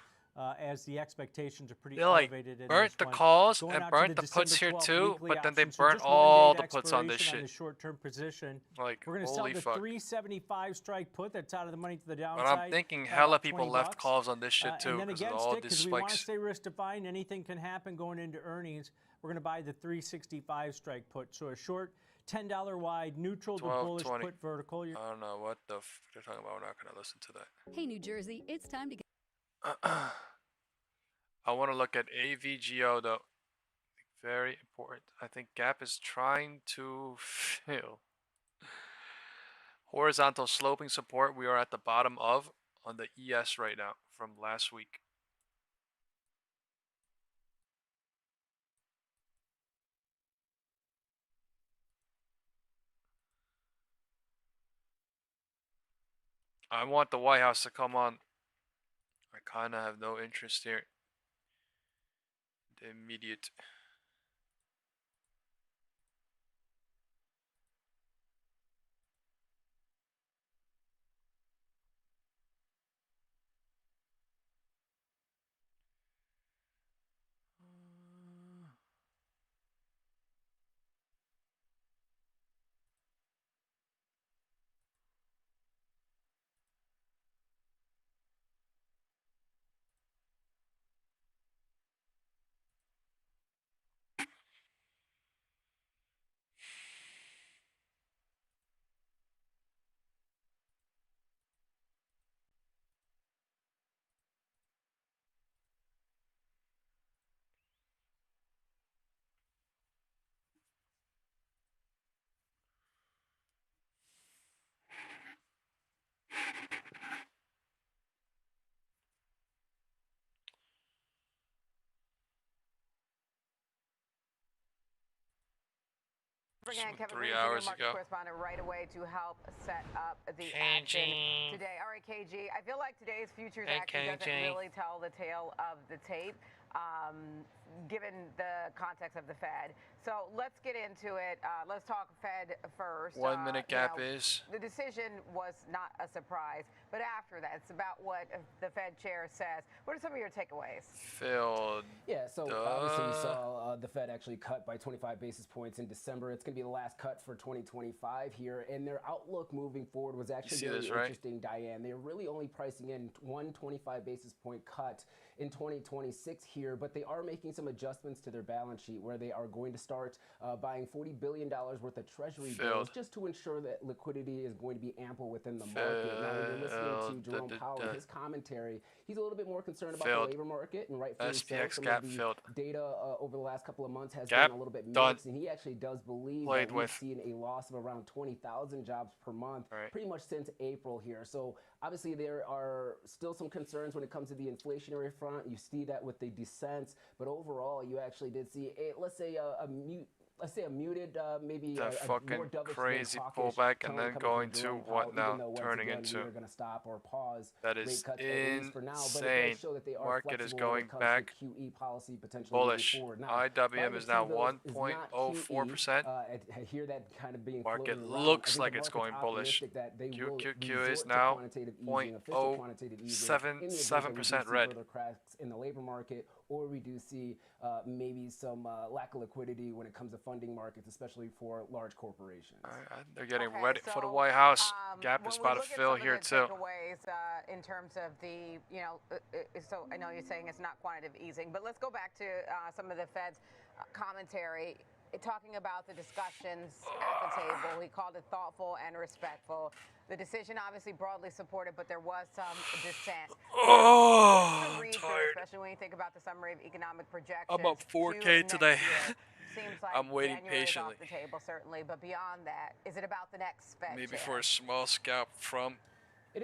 As the expectations are pretty elevated. They burnt the calls and burnt the puts here too, but then they burnt all the puts on this shit. The short-term position. Like, we're going to sell the 375 strike put that's out of the money to the downside. But I'm thinking hella people left calls on this shit too. And then against all it, because we want to stay risk-defined. Anything can happen going into earnings. We're going to buy the 365 strike put. So a short $10 wide, neutral to bullish put vertical. I don't know what the f they're talking about. We're not going to listen to that. Hey, New Jersey, it's time to get... I want to look at AVGO though. Very important. I think gap is trying to fill. Horizontal sloping support we are at the bottom of on the ES right now from last week. I want the Whitehouse to come on. I kind of have no interest here. The immediate. Kevin 3 hours ago. Correspondent right away to help set up the action today. All right, KG, I feel like today's futures action doesn't really tell the tale of the tape, given the context of the Fed. So let's get into it. Let's talk Fed first. 1 minute gap is. The decision was not a surprise, but after that, it's about what the Fed chair says. What are some of your takeaways? Phil. Yeah, so obviously we saw the Fed actually cut by 25 basis points in December. It's going to be the last cut for 2025 here, and their outlook moving forward was actually really interesting, Diane. They're really only pricing in one 25 basis point cut in 2026 here, but they are making some adjustments to their balance sheet where they are going to start buying $40 billion worth of treasury bills just to ensure that liquidity is going to be ample within the market. Now, when you're listening to Jerome Powell, his commentary, he's a little bit more concerned about the labor market, and rightfully so. SPX gap filled. Data over the last couple of months has been a little bit mixed, and he actually does believe that we've seen a loss of around 20,000 jobs per month pretty much since April here. So obviously there are still some concerns when it comes to the inflationary front. You see that with the dissents, but overall you actually did see let's say a muted, maybe that fucking more crazy pullback, and then going to what now? Turning into. We're going to stop or pause. That is insane. Market is going back bullish. IWM is now 1.04%. I hear that kind of being market looks like it's going bullish. QQQ is now 0.077% red. Cracks in the labor market, or we do see maybe some lack of liquidity when it comes to funding markets, especially for large corporations. They're getting ready for the White House. Gap is about to fill here too. In terms of the, so I know you're saying it's not quantitative easing, but let's go back to some of the Fed's commentary. Talking about the discussions at the table, he called it thoughtful and respectful. The decision obviously broadly supported, but there was some dissent. Tired. Especially when you think about the summary of economic projections. I'm up 4K today. Seems like I'm waiting January patiently. is off the table, certainly, but beyond that, is it about the next Fed Maybe chair? for a small scalp from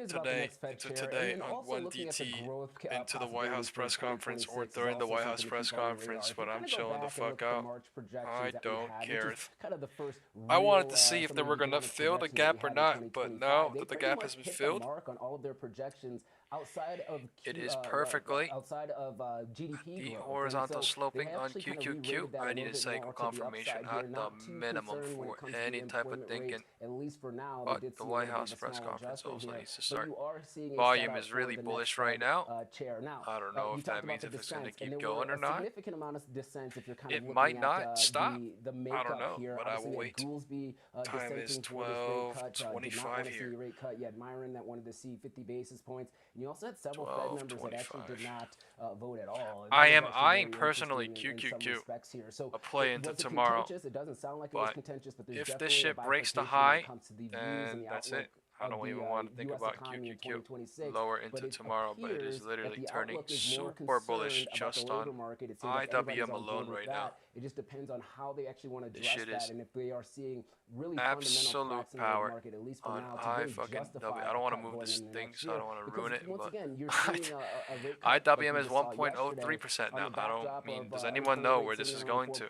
today into today on 1DT into the White House press conference or during the White House press conference, but I'm chilling the fuck out. I don't care. I wanted to see if they were going to fill the gap or not, but now that the gap has been filled, it is perfectly GDP the horizontal sloping on QQQ. I need a cycle confirmation at the minimum for any type of thinking. But the White House press conference also needs to start. Volume is really bullish right now. I don't know if that means if it's going to keep going or not. It might not stop. I don't know, but I will wait. Time is 12:25 here. You had Myron that wanted to see 50 basis points. And you also had several Fed members that actually did not vote at all. I am eyeing personally QQQ a play into tomorrow. It doesn't sound like it was contentious, but if this shit breaks the high, then that's it. I don't even want to think about QQQ lower into tomorrow, but it is literally turning super bullish just on IWM alone right now. It just depends on how they actually want to address that, and if they are seeing really absolute power market, at least for on now, I fucking W. I don't want to move this thing, so I don't want to ruin it, but IWM is 1.03% now. I don't mean, does anyone know where this is going to?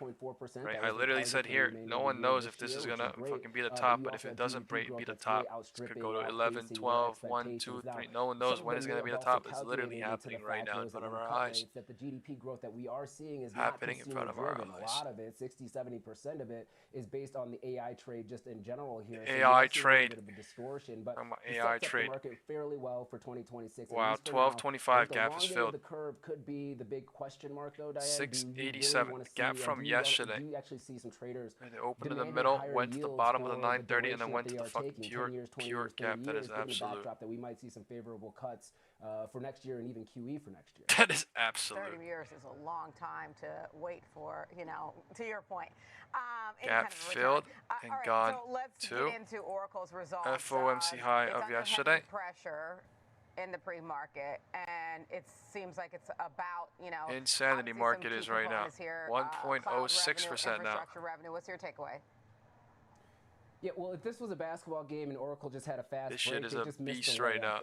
Right? I literally said here, no one knows if this is going to fucking be the top, but if it doesn't be the top, it's going to go to 11, 12, 1, 2, 3. No one knows when it's going to be the top. It's literally happening right now in front of our eyes. That the GDP growth that we are seeing is happening in front of our eyes. A lot of it, 60-70% of it, is based on the AI trade just in general here. AI trade. A bit of a distortion, but AI trade. The market fairly well for 2026. Wow, 12.25 gap is filled. The curve could be the big question mark, though, Diane. 687 gap from yesterday. Do you actually see some traders? They opened in the middle, went to the bottom of the 930, and then went to the fucking pure gap. That is absolute. That we might see some favorable cuts for next year and even QE for next year. That is absolute. 30 years is a long time to wait for, to your point. Gap filled and gone so let's to get into Oracle's results. FOMC high of yesterday. Pressure in the pre-market, and it seems like it's about, insanity market is right now 1.06% now. Revenue. What's your takeaway? Yeah, well, if this was a basketball game and Oracle just had a fast this break, shit is they a just missed beast the right now.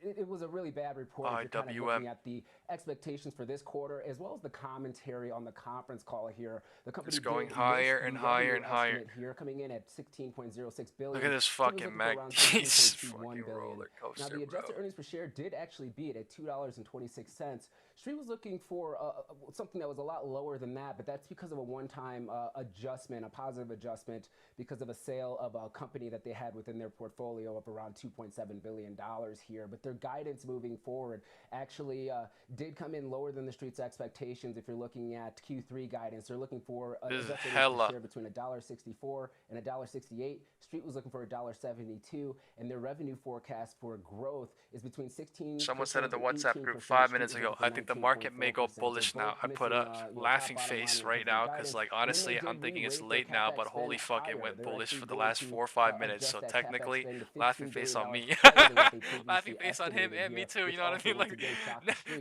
It was a really bad report. If you're kind of looking at the expectations for this quarter, as well as the commentary on the conference call here. The company is going higher and higher and higher. Here, coming in at 16.06 billion. Look at this fucking MACD fucking roller coaster, Now, the adjusted earnings per share did actually beat at $2.26. Street was looking for something that was a lot lower than that, but that's because of a one-time adjustment, a positive adjustment, because of a sale of a company that they had within their portfolio of around $2.7 billion here. But their guidance moving forward actually did come in lower than the Street's expectations. If you're looking at Q3 guidance, they're looking for adjusted earnings per share between $1.64 and $1.68. Street was looking for $1.72, and their revenue forecast for growth is between 16%. Someone said in the WhatsApp group 5 minutes ago, I think the market may go bullish now. I put a laughing face right now because, like, honestly, I'm thinking it's late now, but holy fuck, it went bullish for the last 4 or 5 minutes. So technically, laughing face on me, laughing face on him and me too. You know what I mean? Like,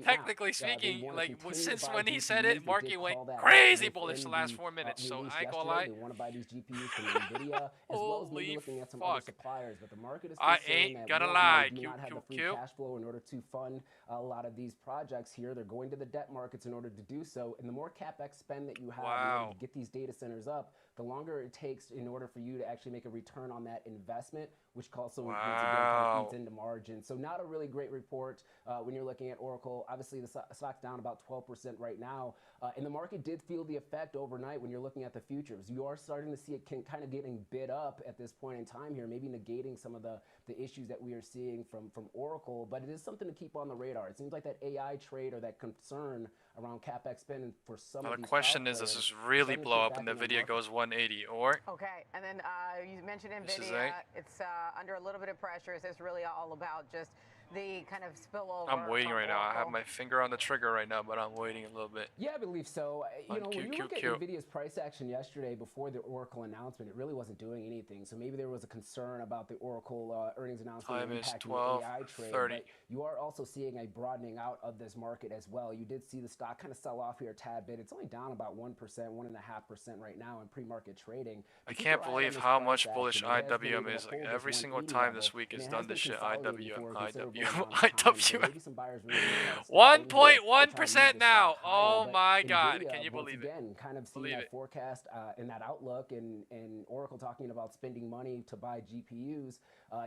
technically speaking, like since when he said it, market went crazy bullish the last 4 minutes. So I ain't gonna lie. They want to buy these GPUs from Nvidia, as well as maybe looking at some other suppliers. But the market is I ain't gonna lie. Do not have the free cash flow in order to fund a lot of these projects here. They're going to the debt markets in order to do so. And the more CapEx spend that you have in order to get these data centers up, the longer it takes in order for you to actually make a return on that investment, which also eats into margin. So not a really great report when you're looking at Oracle. Obviously, the stock's down about 12% right now. And the market did feel the effect overnight when you're looking at the futures. You are starting to see it kind of getting bid up at this point in time here, maybe negating some of the issues that we are seeing from Oracle. But it is something to keep on the radar. It seems like that AI trade or that concern around CapEx spending for some of these. The question is, does this really blow up and Nvidia goes 180 or? Okay, and then you mentioned Nvidia. It's under a little bit of pressure. Is this really all about just the kind of spillover? I'm waiting right now. I have my finger on the trigger right now, but I'm waiting a little bit. Yeah, I believe so. You know, when you look at Nvidia's price action yesterday before the Oracle announcement, it really wasn't doing anything. So maybe there was a concern about the Oracle earnings announcement impacting the AI trade. But you are also seeing a broadening out of this market as well. You did see the stock kind of sell off here a tad bit. It's only down about 1%, 1.5% right now in pre-market trading. I can't believe how much bullish IWM is. Like every single time this week it's done this shit. IWM. 1.1% now. Oh my God! Can you believe it? Again, kind of seeing that forecast and that outlook, and Oracle talking about spending money to buy GPUs.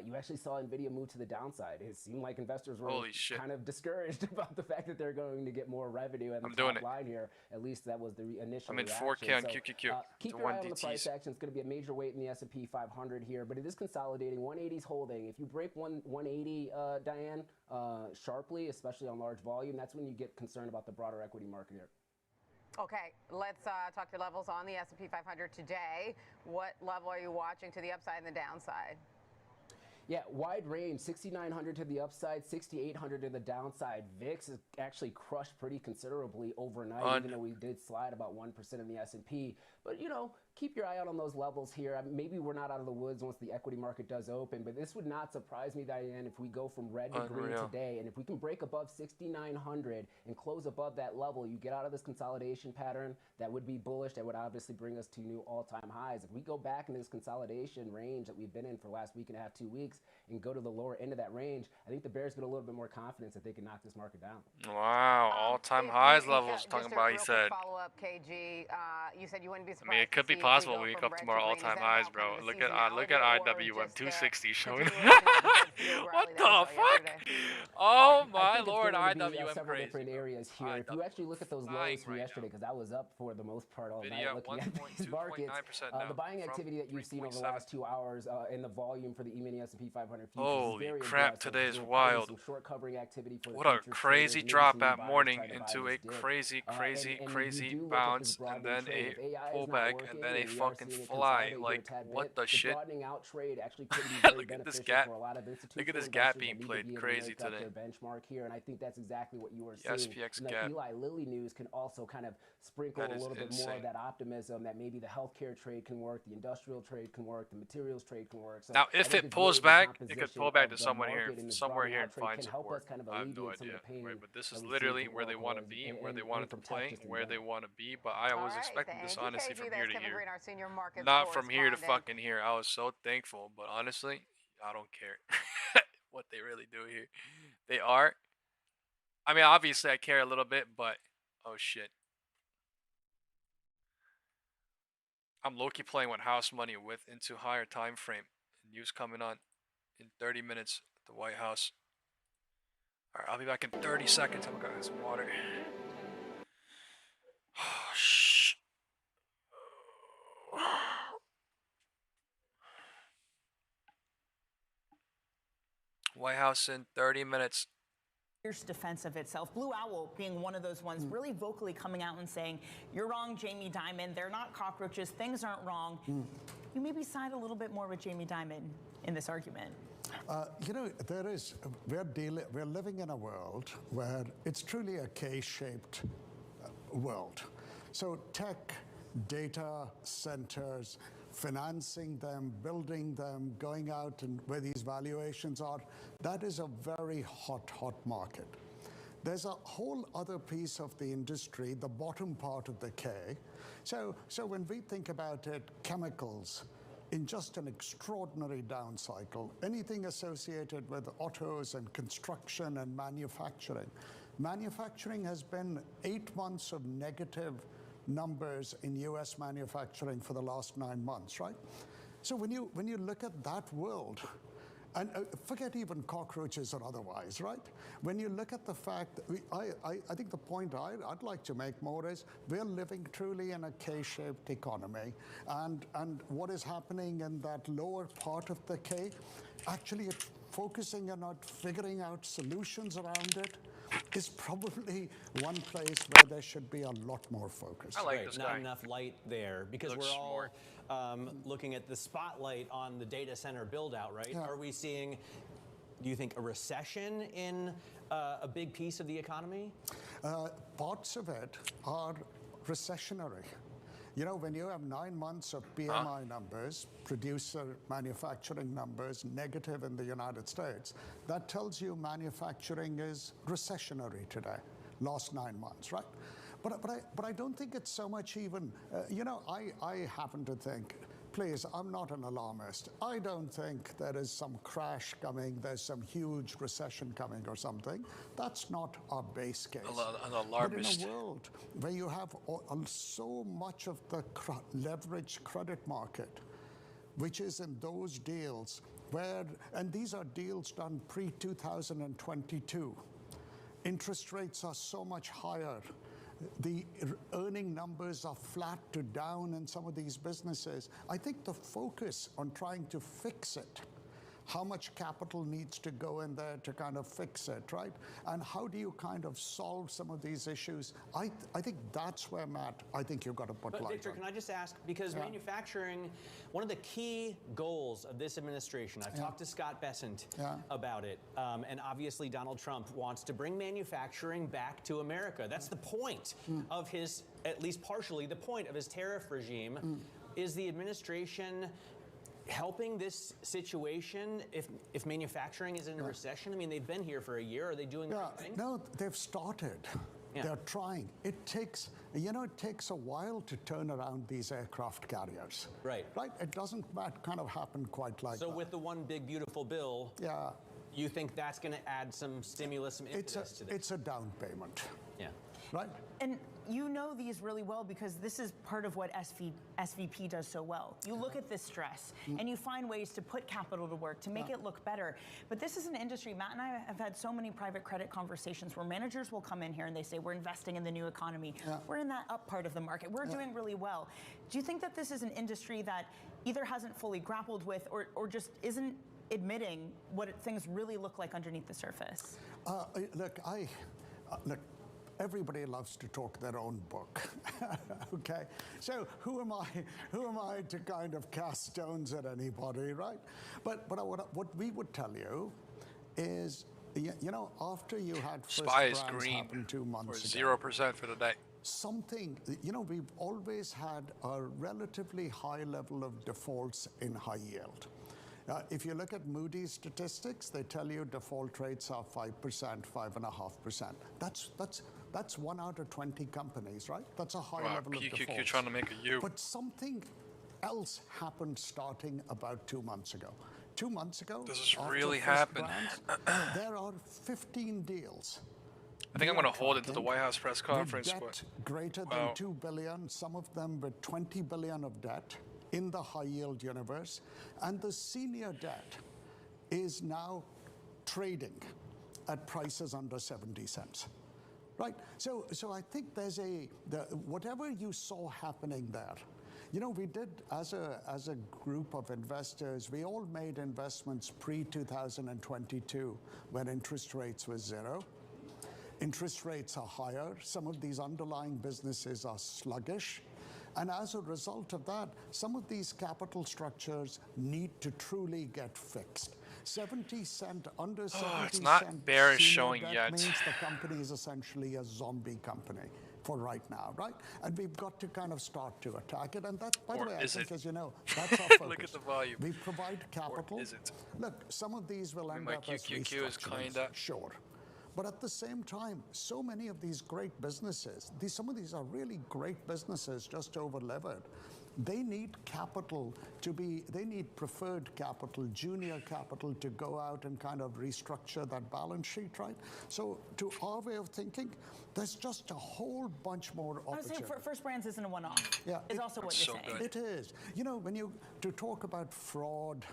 You actually saw Nvidia move to the downside. It seemed like investors were kind of discouraged about the fact that they're going to get more revenue at the top line here. At least that was the initial. I'm in 4K on QQQ. Keep your eye on the price action. It's going to be a major weight in the S&P 500 here, but it is consolidating. 180's holding. If you break 180, Diane, sharply, especially on large volume, that's when you get concerned about the broader equity market here. Okay, let's talk to levels on the S&P 500 today. What level are you watching to the upside and the downside? Yeah, wide range, 6,900 to the upside, 6,800 to the downside. VIX is actually crushed pretty considerably overnight, even though we did slide about 1% in the S&P. But, you know, keep your eye out on those levels here. I mean, maybe we're not out of the woods once the equity market does open, but this would not surprise me, Diane, if we go from red to green today. And if we can break above 6,900 and close above that level, you get out of this consolidation pattern. That would be bullish. That would obviously bring us to new all-time highs. If we go back in this consolidation range that we've been in for the last week and a half, 2 weeks, and go to the lower end of that range, I think the bears get a little bit more confidence that they can knock this market down. Wow, all-time highs levels talking about, he said. Follow-up, KG. You said you wouldn't be surprised. I mean, it could be possible we wake up to more all-time highs, bro. Look at IWM 260 showing. What the fuck? Oh my lord, IWM several different areas here. If you actually look at those lows from yesterday, because I was up for the most part all night looking at these markets, the buying activity that you've seen over the last 2 hours and the volume for the E-mini S&P 500 futures holy is very crap, aggressive. today is wild. Some short covering activity for what a crazy drop at morning into a crazy bounce, and then a pullback, and then a fucking fly. Like, what the shit? Broadening out trade actually could be very look at this beneficial gap. for a lot of institutional Look at this gap investors being that need played to be able crazy to make today. up their benchmark here, and I think that's exactly what you were The seeing. SPX And the gap. Eli Lilly news can also kind of sprinkle a little bit more of that optimism that maybe the healthcare trade can work, the industrial trade can work, the materials trade can work. So now, if it pulls back, it could pull back to somewhere here and find support. Kind of I have no idea. Right, but this is literally where they want to be, where they want it to play, where they want to be. But I always expected this, honestly, from here to here. Not from here to fucking here. I was so thankful, but honestly, I don't care what they really do here. They are. I mean, obviously, I care a little bit, but oh shit. I'm low-key playing with house money with into higher time frame. News coming on in 30 minutes at the White House. All right, I'll be back in 30 seconds. I'm gonna get some water. Oh, shh. White House in 30 minutes. Fierce defense of itself. Blue Owl being one of those ones really vocally coming out and saying, you're wrong, Jamie Dimon. They're not cockroaches. Things aren't wrong. You maybe side a little bit more with Jamie Dimon in this argument. You know, we're living in a world where it's truly a K-shaped world. So tech, data centers, financing them, building them, going out and where these valuations are, that is a very hot market. There's a whole other piece of the industry, the bottom part of the K. So when we think about it, chemicals, in just an extraordinary down cycle, anything associated with autos and construction and manufacturing. Manufacturing has been 8 months of negative numbers in US manufacturing for the last 9 months, right? So when you look at that world, and forget even cockroaches or otherwise, right? When you look at the fact, that I think the point I'd like to make more is we're living truly in a K-shaped economy, and what is happening in that lower part of the K, actually focusing on figuring out solutions around it, is probably one place where there should be a lot more focus. I like this guy. Not enough light there because we're all looking at the spotlight on the data center build out, right? Yeah. Are we seeing, do you think, a recession in a big piece of the economy? Parts of it are recessionary. You know, when you have 9 months of PMI numbers, producer manufacturing numbers, negative in the United States, that tells you manufacturing is recessionary today, last 9 months, right? But I don't think it's so much even, you know, I happen to think, please, I'm not an alarmist. I don't think there is some crash coming, there's some huge recession coming or something. That's not our base case. An alarmist. But in a world where you have so much of the leveraged credit market, which is in those deals where, and these are deals done pre-2022, interest rates are so much higher. The earning numbers are flat to down in some of these businesses. I think the focus on trying to fix it, how much capital needs to go in there to kind of fix it, right? And how do you kind of solve some of these issues? I think that's where, Matt, I think you've got to put light on. Victor, can I just ask, because manufacturing, one of the key goals of this administration, I've talked to Scott Bessent about it, and obviously Donald Trump wants to bring manufacturing back to America. That's the point of his, at least partially, the point of his tariff regime. Is the administration helping this situation if manufacturing is in a recession? I mean, they've been here for a year. Are they doing the right thing? No, they've started. They're trying. It takes, you know, it takes a while to turn around these aircraft carriers. Right. Right? It doesn't kind of happen quite like that. So with the one big beautiful bill, you think that's going to add some stimulus, some impetus to this? It's a down payment. Yeah. Right? And you know these really well because this is part of what SVP does so well. You look at this stress and you find ways to put capital to work to make it look better. But this is an industry, Matt and I have had so many private credit conversations where managers will come in here and they say, we're investing in the new economy. We're in that up part of the market. We're doing really well. Do you think that this is an industry that either hasn't fully grappled with or just isn't admitting what things really look like underneath the surface? Look, everybody loves to talk their own book. Okay, so who am I to kind of cast stones at anybody, right? But what we would tell you is, you know, after you had first SPY is brands green happen 2 months for ago, 0% for the day. something, you know, we've always had a relatively high level of defaults in high yield. If you look at Moody's statistics, they tell you default rates are 5%, 5.5%. That's 1 out of 20 companies, right? That's a high level of defaults. QQQ trying to make a U. But something else happened starting about 2 months ago. 2 months ago, does this really happen? There are 15 deals. I think I'm going to hold it to the Whitehouse press conference. With debt greater than $2 billion, some of them with $20 billion of debt in the high yield universe, and the senior debt is now trading at prices under 70 cents. Right? So I think there's whatever you saw happening there. You know, we did, as a group of investors, we all made investments pre-2022 when interest rates were 0. Interest rates are higher. Some of these underlying businesses are sluggish. And as a result of that, some of these capital structures need to truly get fixed. 70 cent, under 70 cent. It's not bearish showing yet. Means the company is essentially a zombie company for right now, right? And we've got to kind of start to attack it. And that, by the way, I think, as you know, that's our focus. Look at the volume. We provide capital. Or is it? Look, some of these will end up as QQQ is kinda. Sure. But at the same time, so many of these great businesses, some of these are really great businesses, just over-levered. They need capital they need preferred capital, junior capital to go out and kind of restructure that balance sheet, right? So to our way of thinking, there's just a whole bunch more opportunity. I would say First Brands isn't a one-off. Yeah, it's also what you're saying. It is. You know, to talk about fraud,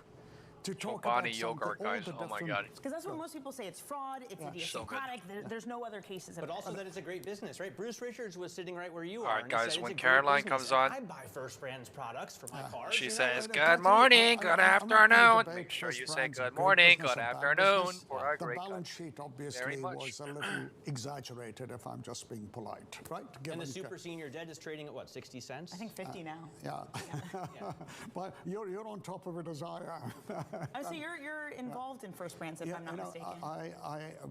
to talk Bonnie about yogurt, guys. Oh my God. Because that's what most people say. It's fraud. It's idiosyncratic. There's no other cases. But also that it's a great business, right? Bruce Richards was sitting right where you are. All right, guys. When Caroline comes on, I buy First Brands products for my cars. She says, "Good morning, good afternoon." Make sure you say good morning, good afternoon. The balance sheet obviously was a little exaggerated, if I'm just being polite, right? And the super senior debt is trading at what, 60 cents? I think 50 now. Yeah. But you're on top of it as I am. I see you're involved in First Brands, if I'm not mistaken.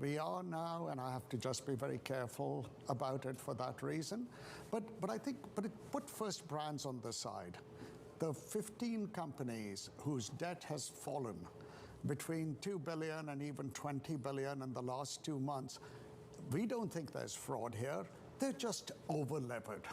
We are now, and I have to just be very careful about it for that reason. But put First Brands on the side. The 15 companies whose debt has fallen between $2 billion and even $20 billion in the last 2 months, we don't think there's fraud here. They're just over-levered.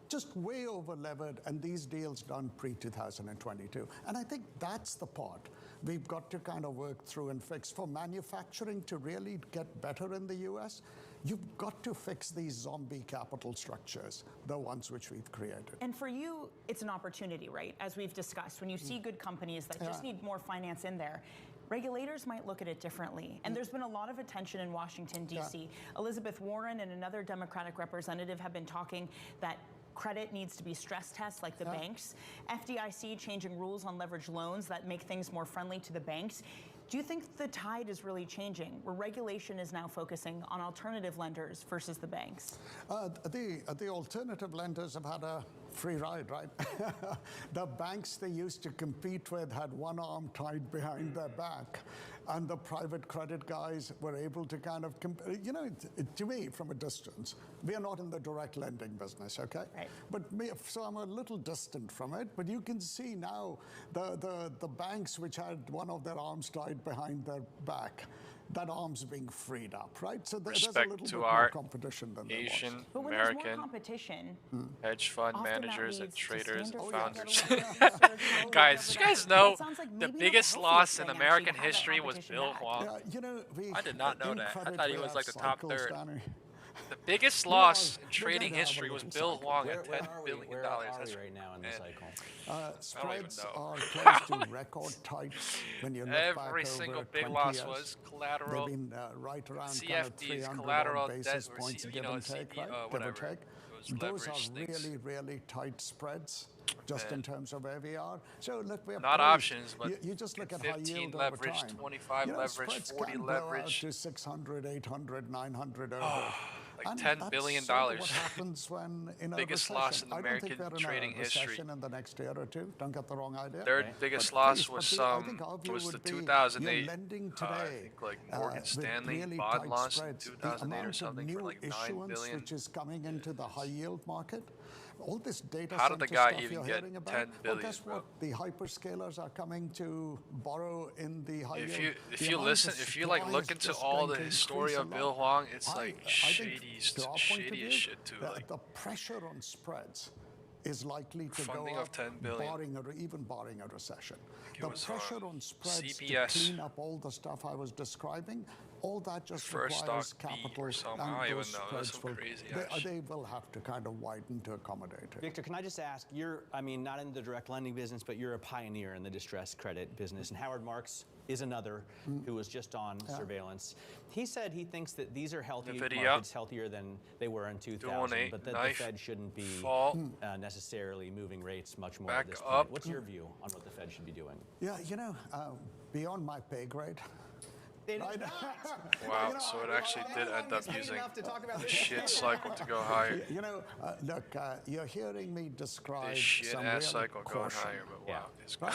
Just way over-levered, and these deals done pre-2022. And I think that's the part we've got to kind of work through and fix. For manufacturing to really get better in the US, you've got to fix these zombie capital structures, the ones which we've created. And for you, it's an opportunity, right? As we've discussed, when you see good companies that just need more finance in there, regulators might look at it differently. And there's been a lot of attention in Washington, D.C. Elizabeth Warren and another Democratic representative have been talking that credit needs to be stress tests like the banks. FDIC changing rules on leveraged loans that make things more friendly to the banks. Do you think the tide is really changing, where regulation is now focusing on alternative lenders versus the banks? The alternative lenders have had a free ride, right? The banks they used to compete with had one arm tied behind their back, and the private credit guys were able to kind of, you know, to me, from a distance, we are not in the direct lending business, okay? Right. But so I'm a little distant from it, but you can see now the banks which had one of their arms tied behind their back, that arm's being freed up, right? So there's a little bit more competition than there was. Asian, but when American, there's more competition, hedge fund managers and traders and founders. Yeah. Guys, you guys know the biggest loss in American history was Bill Huang? Yeah, you know, I did not know that. I thought he was like the top third. The biggest loss in trading history was Bill Huang at $10 billion. Where are we right now in the cycle? Spreads are close to record tights when you look back Every over single 20 big loss years. was collateral. They've been right around CFDs, kind of collateral 300 debt, basis or points, give and take, right? whatever. Give or take. Those are really, really tight spreads, just in terms of where we are. So look, we're not options, but you just look at 15 high yield leverage, over time. 25 leverage, 40 can leverage. Blow out to 600, 800, 900 over. Like $10 billion. What happens when in biggest a loss in recession. American I don't think we're trading in a history. recession in the next year or two. Don't get the wrong idea. Their biggest loss was the 2008. Lending I today, think like Morgan Stanley really bond loss in spreads, 2008 or something for like $9 billion. Which is coming into the high yield market. All this data How did the guy even get $10 billion? Well, guess what? The hyperscalers are coming to borrow in the high yield. If you listen, if you like look into all the history of Bill Huang, it's like shadiest shit too. Like the pressure on spreads is likely to go of up, $10 billion. even barring a recession. The was, pressure on spreads CBS. to clean up all the stuff I was describing, all that just First requires stock B capital, or something. and I don't those even know. That's spreads some will, crazy they will have to kind of widen to accommodate it. Victor, can I just ask, you're, I mean, not in the direct lending business, but you're a pioneer in the distressed credit business, and Howard Marks is another who was just on surveillance. He said he thinks that these are healthy Nvidia. markets, healthier than they were in 2000, but that the Fed shouldn't be necessarily moving rates much more at this point. What's your view on what the Fed should be doing? Yeah, you know, beyond my pay grade. Wow, so it actually did end up using a shit cycle to go higher. You know, look, you're hearing me describe this shit some ass real cycle going caution. higher, but wow, it's look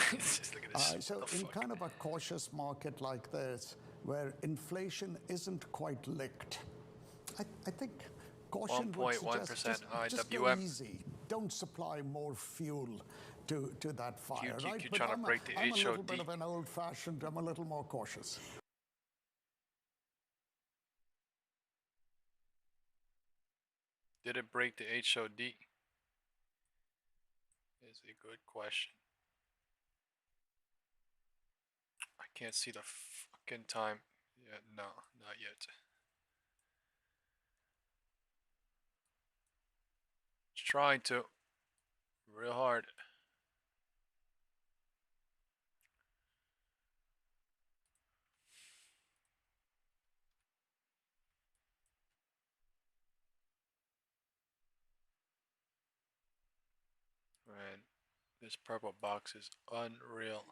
at this. So in kind of a cautious market like this, where inflation isn't quite licked, I think caution would suggest just go easy. Don't supply more fuel to that fire, right? You're But trying to break the I'm a little HOD. bit of an old-fashioned. I'm a little more cautious. Did it break the HOD? Is a good question. I can't see the fucking time. Yeah, no, not yet. Just trying to. Real hard. Man, this purple box is unreal.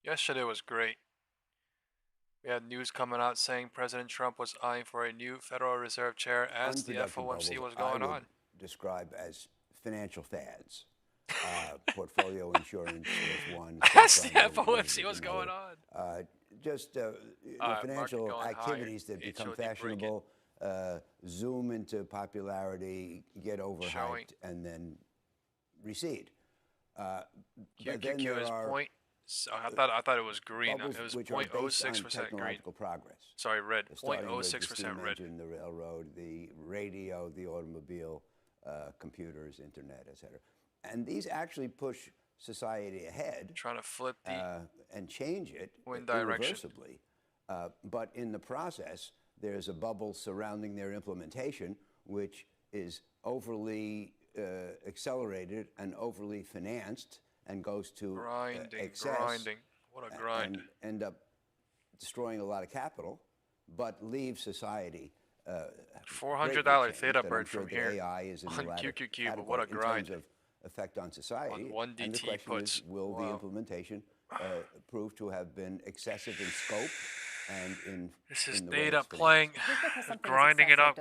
Yesterday was great. We had news coming out saying President Trump was eyeing for a new Federal Reserve chair as the FOMC was going on. Describe as financial fads. Portfolio insurance was one. As the FOMC was going on. Just financial activities that become fashionable, zoom into popularity, get overhyped, and then recede. QQQ is point. I thought it was green. It was 0.06% green. Progress. Sorry, red. 0.06% red. The railroad, the radio, the automobile, computers, internet, etc. And these actually push society ahead. Trying to flip the and change it irreversibly. But in the process, there's a bubble surrounding their implementation, which is overly accelerated and overly financed, and goes to excess. Grinding. What a grind. And end up destroying a lot of capital, but leave society. $400 theta bird from here AI is in on the QQQ, but what a grind. In terms of effect on society. On 1DT and the question puts. is, will the implementation prove to have been excessive in scope and in This is in the data playing, grinding it up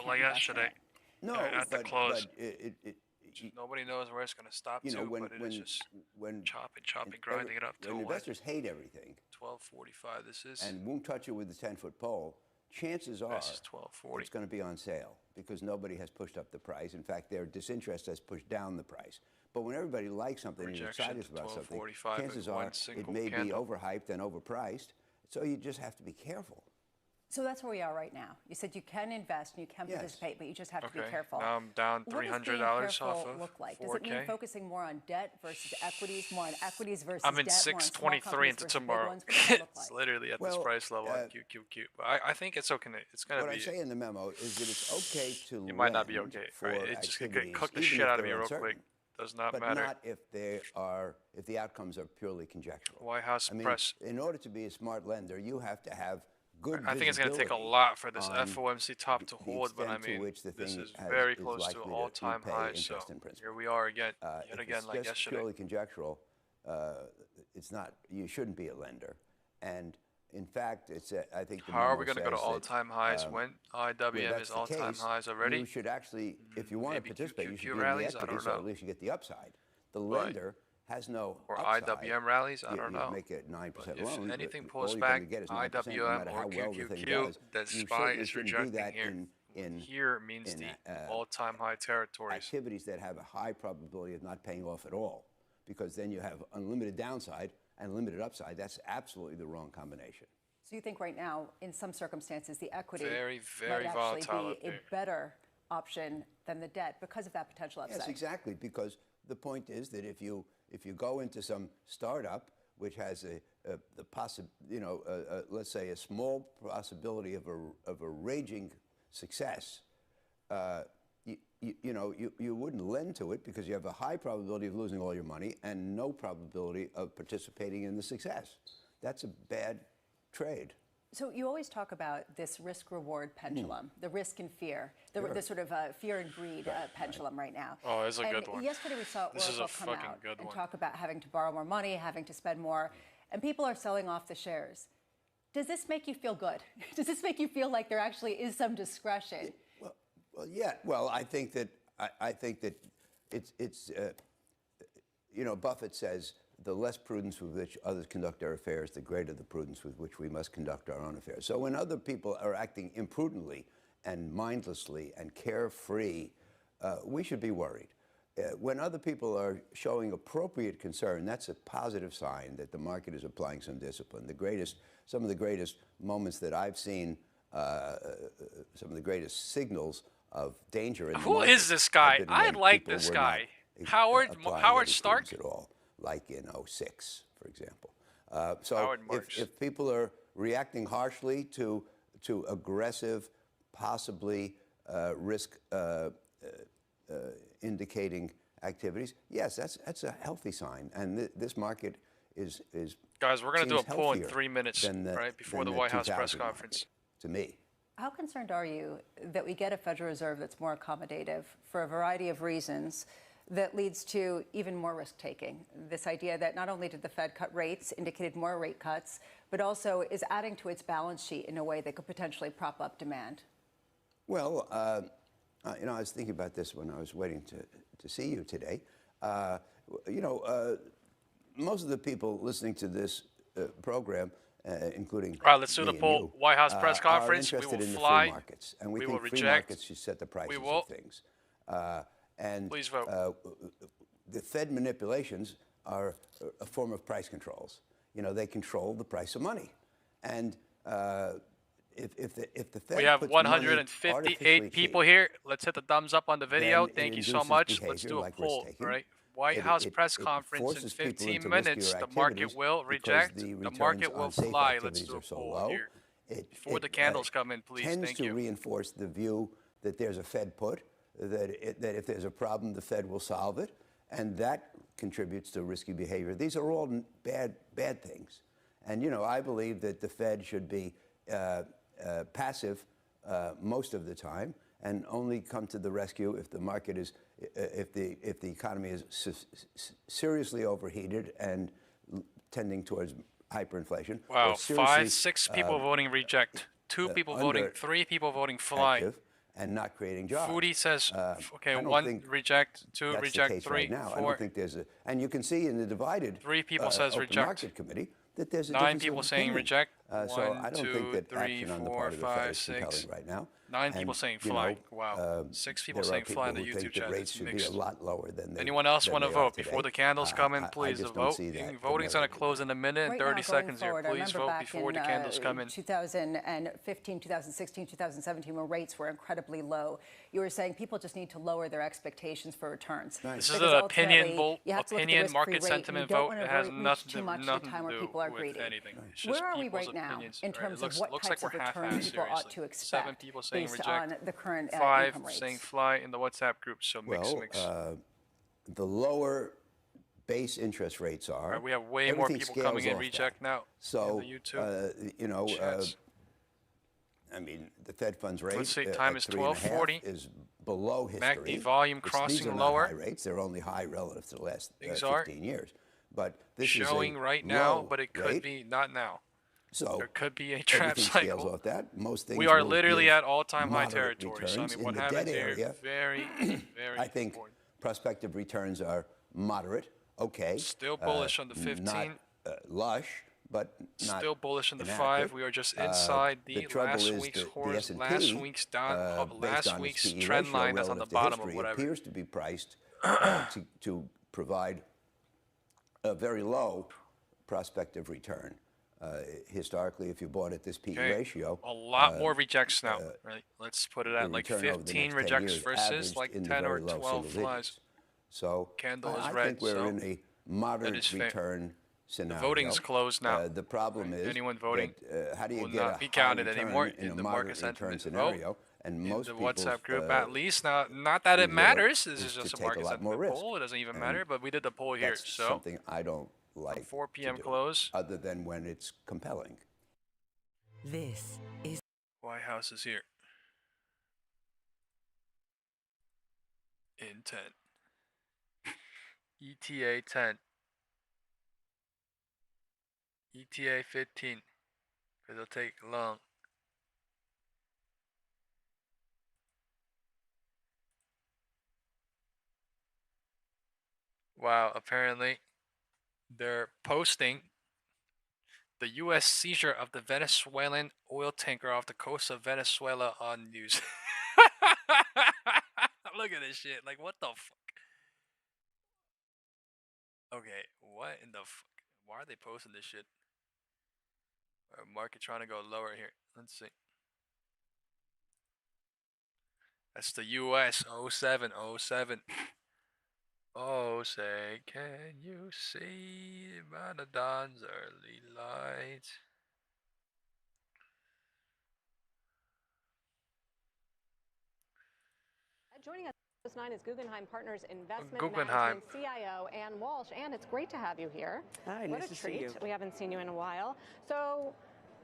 like yesterday. No, at the close. But nobody knows where it's going to stop you know, to, but it is just chopping, grinding it up to when investors hate everything. 1245. This is. And won't touch it with a 10-foot pole. Chances are this is 1240. It's going to be on sale because nobody has pushed up the price. In fact, their disinterest has pushed down the price. But when everybody likes something and is excited about something, chances are it may be overhyped and overpriced. So you just have to be careful. So that's where we are right now. You said you can invest and you can participate, but you just have to be careful. Now I'm down $300 off of look like? 4K. Does it mean focusing more on debt versus equities, more on equities versus I'm in debt, 623 into tomorrow. It's literally at this price level on QQQ. But I think it's okay. It's going to be. What I say in the memo is that it's okay to it might not be okay. Right? It's just going to cook the shit out of me real quick. Does not matter. But not if if the outcomes are purely conjectural. Whitehouse press. In order to be a smart lender, you have to have good I think it's going to take a lot for this FOMC top to hold, but I mean, this is very close to all-time high. So here we are again, yet again, like yesterday. It's just purely conjectural. It's not. You shouldn't be a lender, and in fact, it's. I think. How are we going to go to all-time highs when IWM is all-time highs already? You should actually, if you want to participate, you should be in the equity, so at least you get the upside. The lender has no or upside. IWM rallies. I don't know. Make a 9% if loan. anything pulls back, IWM or QQQ, that SPY is rejecting here. Here means the all-time high territories. Activities that have a high probability of not paying off at all, because then you have unlimited downside and limited upside. That's absolutely the wrong combination. So you think right now, in some circumstances, the equity very might actually volatile be a better option than the debt because of that potential upside? Yes, exactly. Because the point is that if you go into some startup which has let's say a small possibility of a raging success, you wouldn't lend to it because you have a high probability of losing all your money and no probability of participating in the success. That's a bad trade. So you always talk about this risk-reward pendulum, the risk and fear, the sort of fear and greed pendulum right now. Oh, it's a good one. Yesterday we saw Oracle come out and talk about having to borrow more money, having to spend more, and people are selling off the shares. Does this make you feel good? Does this make you feel like there actually is some discretion? Well, yeah. Well, I think that it's Buffett says, the less prudence with which others conduct their affairs, the greater the prudence with which we must conduct our own affairs. So when other people are acting imprudently and mindlessly and carefree, we should be worried. When other people are showing appropriate concern, that's a positive sign that the market is applying some discipline. Some of the greatest moments that I've seen, some of the greatest signals of danger in the market. Who is this guy? I like this guy. Howard Stark? At all, like in 06, for example. So if people are reacting harshly to aggressive, possibly risk indicating activities, yes, that's a healthy sign. And this market is guys, we're going to do a poll in 3 minutes, right before the White House press conference. To me. How concerned are you that we get a Federal Reserve that's more accommodative for a variety of reasons that leads to even more risk-taking? This idea that not only did the Fed cut rates, indicated more rate cuts, but also is adding to its balance sheet in a way that could potentially prop up demand. Well, I was thinking about this when I was waiting to see you today. Most of the people listening to this program, including all right, let's do the poll. White House press conference. We will fly. Free markets, and we will think reject. Free markets should set the prices of things. And please vote. The Fed manipulations are a form of price controls. They control the price of money, and if the Fed we have 158 people here. Let's hit the thumbs up on the video. Thank you so much. Let's do a poll. All right. White House press conference in 15 minutes. The market will reject. The market will fly. Let's do a poll here. Before the candles come in, please. Tends Thank to you. reinforce the view that there's a Fed put, that if there's a problem, the Fed will solve it, and that contributes to risky behavior. These are all bad things. And, I believe that the Fed should be passive most of the time and only come to the rescue if the market is, if the economy is seriously overheated and tending towards hyperinflation. Wow, 6 people voting reject, 2 people voting, 3 people voting fly. And not creating jobs. Foodie says, okay, 1 reject, 2 reject, 3, right now. 4. I don't think there's and you can see in the divided 3 people says open reject. Market committee that there's a 9 people saying reject. So I don't 2, think that 3, action 4, on the part of the 5, Fed is 6. compelling right now. 9 people saying fly. Wow. 6 people saying fly in the YouTube chat. Rates should be a lot lower than they. Anyone else want to vote before the candles come in? Please vote. Voting's going to close in a minute and 30 seconds here. Please vote before the candles come in. 2015, 2016, 2017, when rates were incredibly low, you were saying people just need to lower their expectations for returns. This is an opinion market sentiment vote. It has nothing to do with anything. Where are we right now in terms of what types of returns people ought to expect? 7 people saying based reject. On the current 5 income rates. saying fly in the WhatsApp group. So mix. The lower base interest rates are. Right, we have way more people coming in reject now. So in the YouTube I mean, the Fed funds rate let's say time is 12:40 is below history. MACD volume crossing these are lower. Not high rates. They're only high relative to the last 15 years. But this showing is a right now, low but it could rate. be not now. So there could be a trap cycle. Scales off that. Most things we are will literally give at all-time high moderate territory. So I returns. mean, what in the happens debt here? area, Very, very. I think important. prospective returns are moderate. Okay. Still bullish on the 15. Not lush, but not still bullish on the inadequate. 5. We are just inside the trouble last week's the horse, S&P, last week's down, based last on week's its PE trend ratio line that's on the relative to bottom history, of whatever. appears to be priced to provide a very low prospective return. Historically, if you bought at this PE ratio, a lot more rejects now. Right? Let's put it at like 15 rejects versus like 10 or 12 flies. So candle is I red. think we're so in a moderate return scenario. The voting's closed now. The problem is anyone voting that, how do you will get not a be counted high return anymore in the a market moderate return sentiment scenario? And most the people's, WhatsApp group, at least not that it matters. This is to just a take market lot more sentiment risk. poll. It doesn't even matter. But we did the poll here, That's so something I don't like. 4 p.m. to do, close. other than when it's compelling. This is Whitehouse is here. In 10. ETA 10. ETA 15. Because it'll take long. Wow, apparently they're posting the U.S. seizure of the Venezuelan oil tanker off the coast of Venezuela on news. Look at this shit. Like, what the fuck? Okay, what in the fuck? Why are they posting this shit? Market trying to go lower here. Let's see. That's the U.S. 0707. Oh, say, can you see by the dawn's early light? Joining us this 9 is Guggenheim Partners Investment Management CIO Ann Walsh. Ann, it's great to have you here. Hi, what nice a to treat. see you. We haven't seen you in a while. So,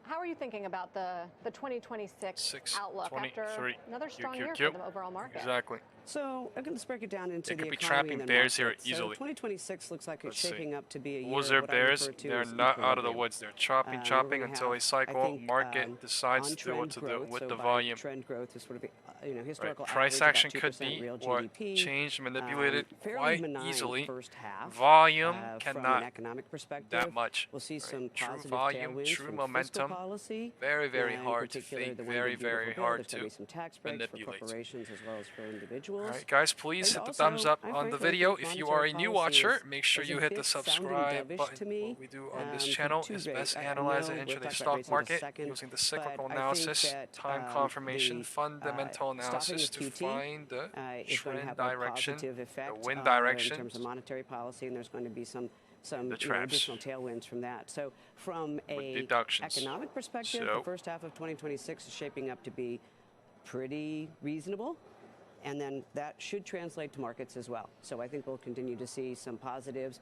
how are you thinking about the 2026 outlook after another strong year for the overall market? Exactly. So let's break it down into it the could be economy trapping and bears market. here easily. So 2026 looks like it's shaping up to be a year Was there what bears? I refer to They're as not out of the equilibrium. woods. They're chopping until a cycle market decides to do what to do with the volume. Trend growth is sort of historical price average, action could be real what GDP, changed, manipulated fairly quite benign easily. First half, Volume from cannot an economic perspective. that much. We'll see some true positive volume, tailwinds true from momentum. fiscal policy. Very, very in hard to particular, fake. the one Very, big beautiful very bill. hard There's to gonna be some tax breaks manipulate. for corporations as well as for individuals. All right, guys, please And hit the also, thumbs up I on the frankly video. think If you are a monetary new policy watcher, make sure is you a hit the bit subscribe dovish button. to me, What we do on this for channel two is great- best I analyze know the we'll intraday talk about stock rates in a market second, using the cyclical but I think analysis, that, time confirmation, the, fundamental stopping analysis of to QT, find the is going to trend have direction, a positive the effect wind in direction, terms of monetary policy, and there's going to be some the traps. additional tailwinds from that. So from a deductions. economic perspective, the first half of 2026 is shaping up to be pretty reasonable, and then that should translate to markets as well. So I think we'll continue to see some positives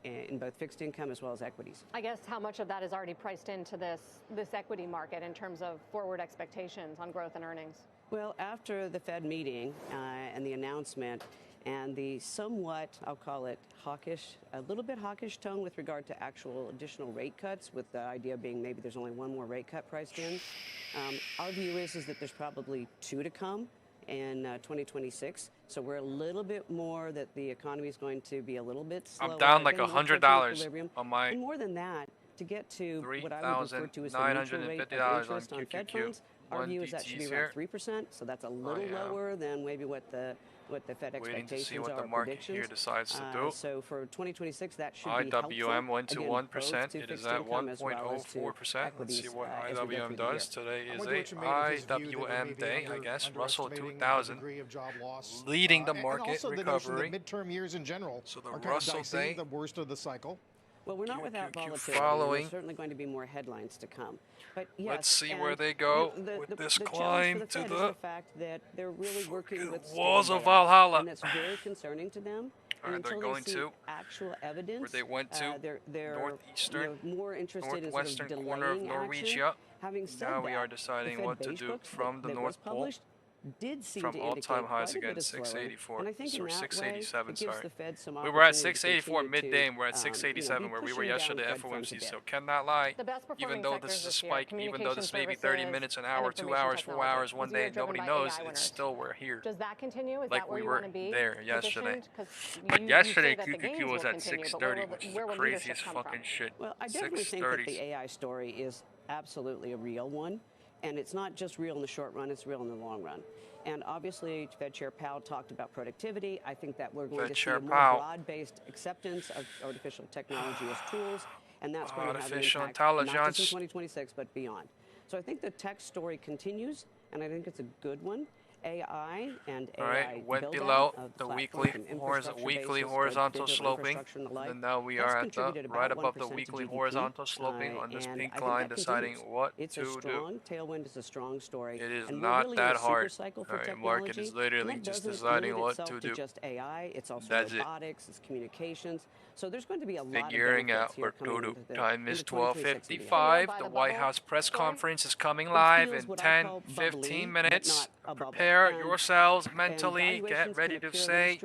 in both fixed income as well as equities. I guess how much of that is already priced into this equity market in terms of forward expectations on growth and earnings? Well, after the Fed meeting and the announcement and the somewhat, I'll call it hawkish, a little bit hawkish tone with regard to actual additional rate cuts, with the idea being maybe there's only one more rate cut priced in. Our view is that there's probably 2 to come in 2026. So we're a little bit more that the economy is going to be a little bit slower. I'm down like $100 on my and more than that, to get to what I would refer to as the neutral rate of interest on Fed funds, our view is that should be around 3%. So that's a little lower than maybe what the Fed waiting to see expectations what the are, market here predictions. decides to do. So for 2026, that should be helpful. IWM went to Again, 1%. both to It is fixed at income as well as to 1.04%. Let's see what equities, as we go IWM through the does. year. Today is a IWM day, I guess. Russell 2000 leading the market also recovery. The midterm years in general So the are Russell day, day, the worst of the cycle. Well, we're not without volatility. following. There's certainly going to be more headlines to come. But yes, Let's see and where they go with this climb the to Fed is the fact that they're really working with walls of scale Valhalla. and that's very concerning to them. All right, they're until going they see to actual evidence where they went to they're northeastern, more interested northwestern in sort of corner of delaying Norwegia. action. Having said now that, we are deciding what to do from the North Pole. Did seem from to all-time highs quite a again, bit of slowing. 684, and I think or in that 687, way, it gives sorry. the Fed some We were at opportunity to 684 continue midday, to, and we're at 687 where we were pushing down yesterday Fed funds a FOMC, bit. so cannot lie. The best Even performing though this sectors is a this year, spike, even though this may be 30 communication minutes, an services, hour, and 2 information hours, 4 technology. hours, one These are day, driven nobody by knows, AI it's winners. still we're here. Does that continue? Is Like that where we you were want to be there yesterday. positioned? 'Cause But you yesterday, say that the gains QQQ was will at continue, but 630, which is the where will craziest leadership come fucking from? shit. Well, I definitely think that 630s. the AI story is absolutely a real one. And it's not just real in the short run, it's real in the long run. And obviously, Fed Chair Powell talked about productivity. I think that we're going to see a more broad-based acceptance of artificial technology as tools, and that's going to have an impact not just in 2026, but beyond. So I think the tech story continues, and I think it's a good one. AI and AI went below the weekly horizontal sloping, and now we are at the right above the weekly horizontal sloping on this pink line, deciding what to do. Tailwind is a strong story. It is not that hard. Market is literally just deciding what to do. Just AI, it's also That's robotics, it's communications. So there's going to be a lot figuring of out here what to do. into Time is 12:55. 12:55. The White House press conference is coming live in 10-15 minutes. Prepare yourselves mentally. Get ready to say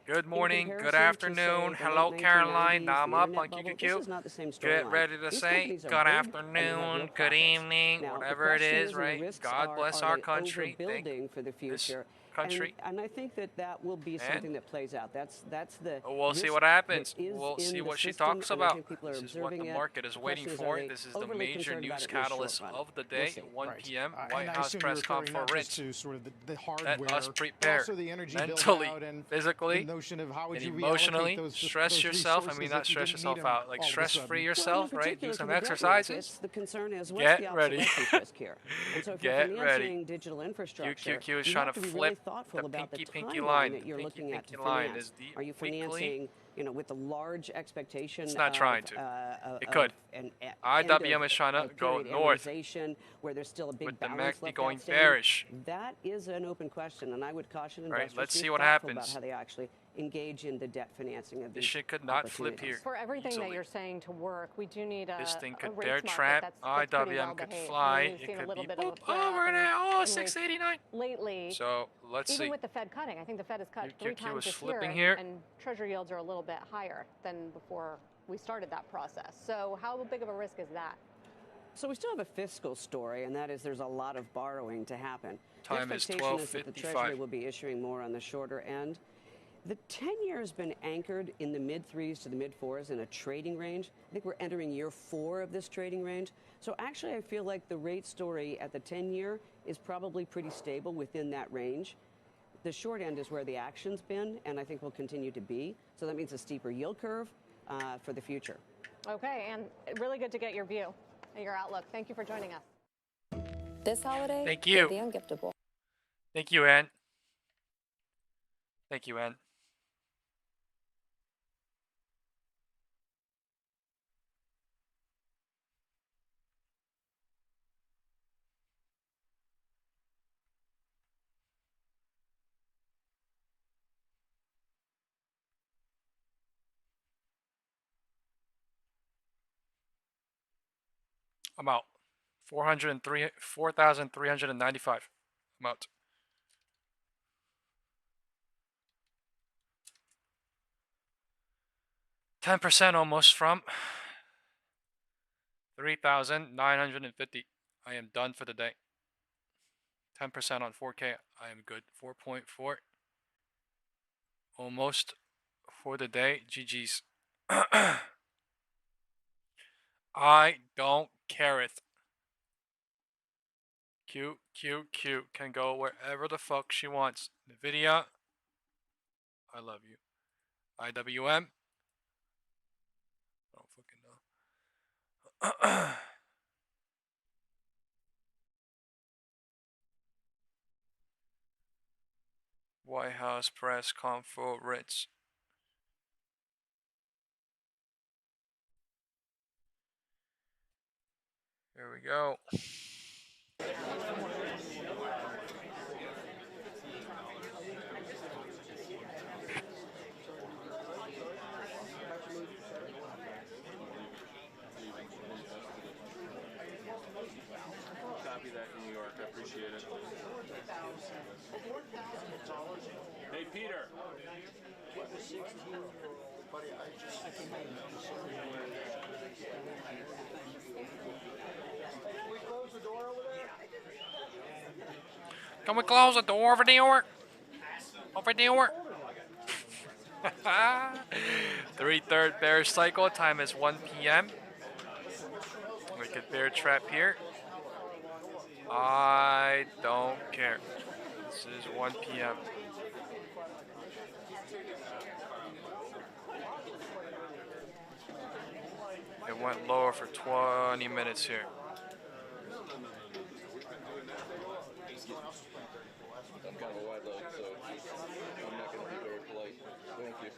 good morning, good afternoon, hello Caroline. Now I'm up on QQQ. Get ready to say good afternoon, good evening, whatever it is, right? God bless our country. Thank this country. And I think that will be something that plays out. That's the. We'll see what happens. We'll see what she talks about. This is what the market is waiting for. This is the major news catalyst of the day. 1 p.m. White House press conference. Let us prepare mentally, physically, and emotionally. Stress yourself. I mean, not stress yourself out. Like stress-free yourself, right? Do some exercises. The concern is get ready. Get ready. Digital infrastructure, QQQ is trying to flip the pinky line. That you're looking at pinky line is the Are you financing, with a large expectation? It's not trying to. It could. IWM is trying to go north. Where there's still a big with the balance MACD going bearish. That is an open question, and I would caution investors let's to see be what thoughtful happens. about how they actually engage in the debt financing of this shit could not flip here. For everything easily. that you're saying to work, we do need this thing could dare trap. IWM could fly. It could be boop over now. 689 lately. So let's see. Even with the Fed cutting, I think the Fed has cut 3 times this flipping year, and Treasury yields are a little bit higher than before we started that process. So how big of a risk is that? So we still have a fiscal story, and that is there's a lot of borrowing to happen. Time the expectation is that the 12:55. Treasury will be issuing more on the shorter end. The 10-year has been anchored in the mid-3s to the mid-4s in a trading range. I think we're entering year 4 of this trading range. So actually, I feel like the rate story at the 10-year is probably pretty stable within that range. The short end is where the action's been, and I think will continue to be. So that means a steeper yield curve for the future. Okay, and really good to get your view and your outlook. Thank you for joining us. This holiday, thank you. The ungiftable. Thank you, Ann. Thank you, Ann. I'm out. 4,395. I'm out. %, almost from 3,950. I am done for the day. 10% on 4K. I am good. 4.4. Almost for the day. GG's. I don't care it. QQQ can go wherever the fuck she wants. Nvidia, I love you. IWM, I don't fucking know. White House press conference. Here we go. York. I appreciate it. Hey, Peter. Can we close the door over there? Over there? 3/3 bearish cycle. Time is 1 p.m. We could bear trap here. I don't care. This is 1 p.m. It went lower for 20 minutes here. I'm kind of a wide load, so I'm not going to be very polite. Thank you.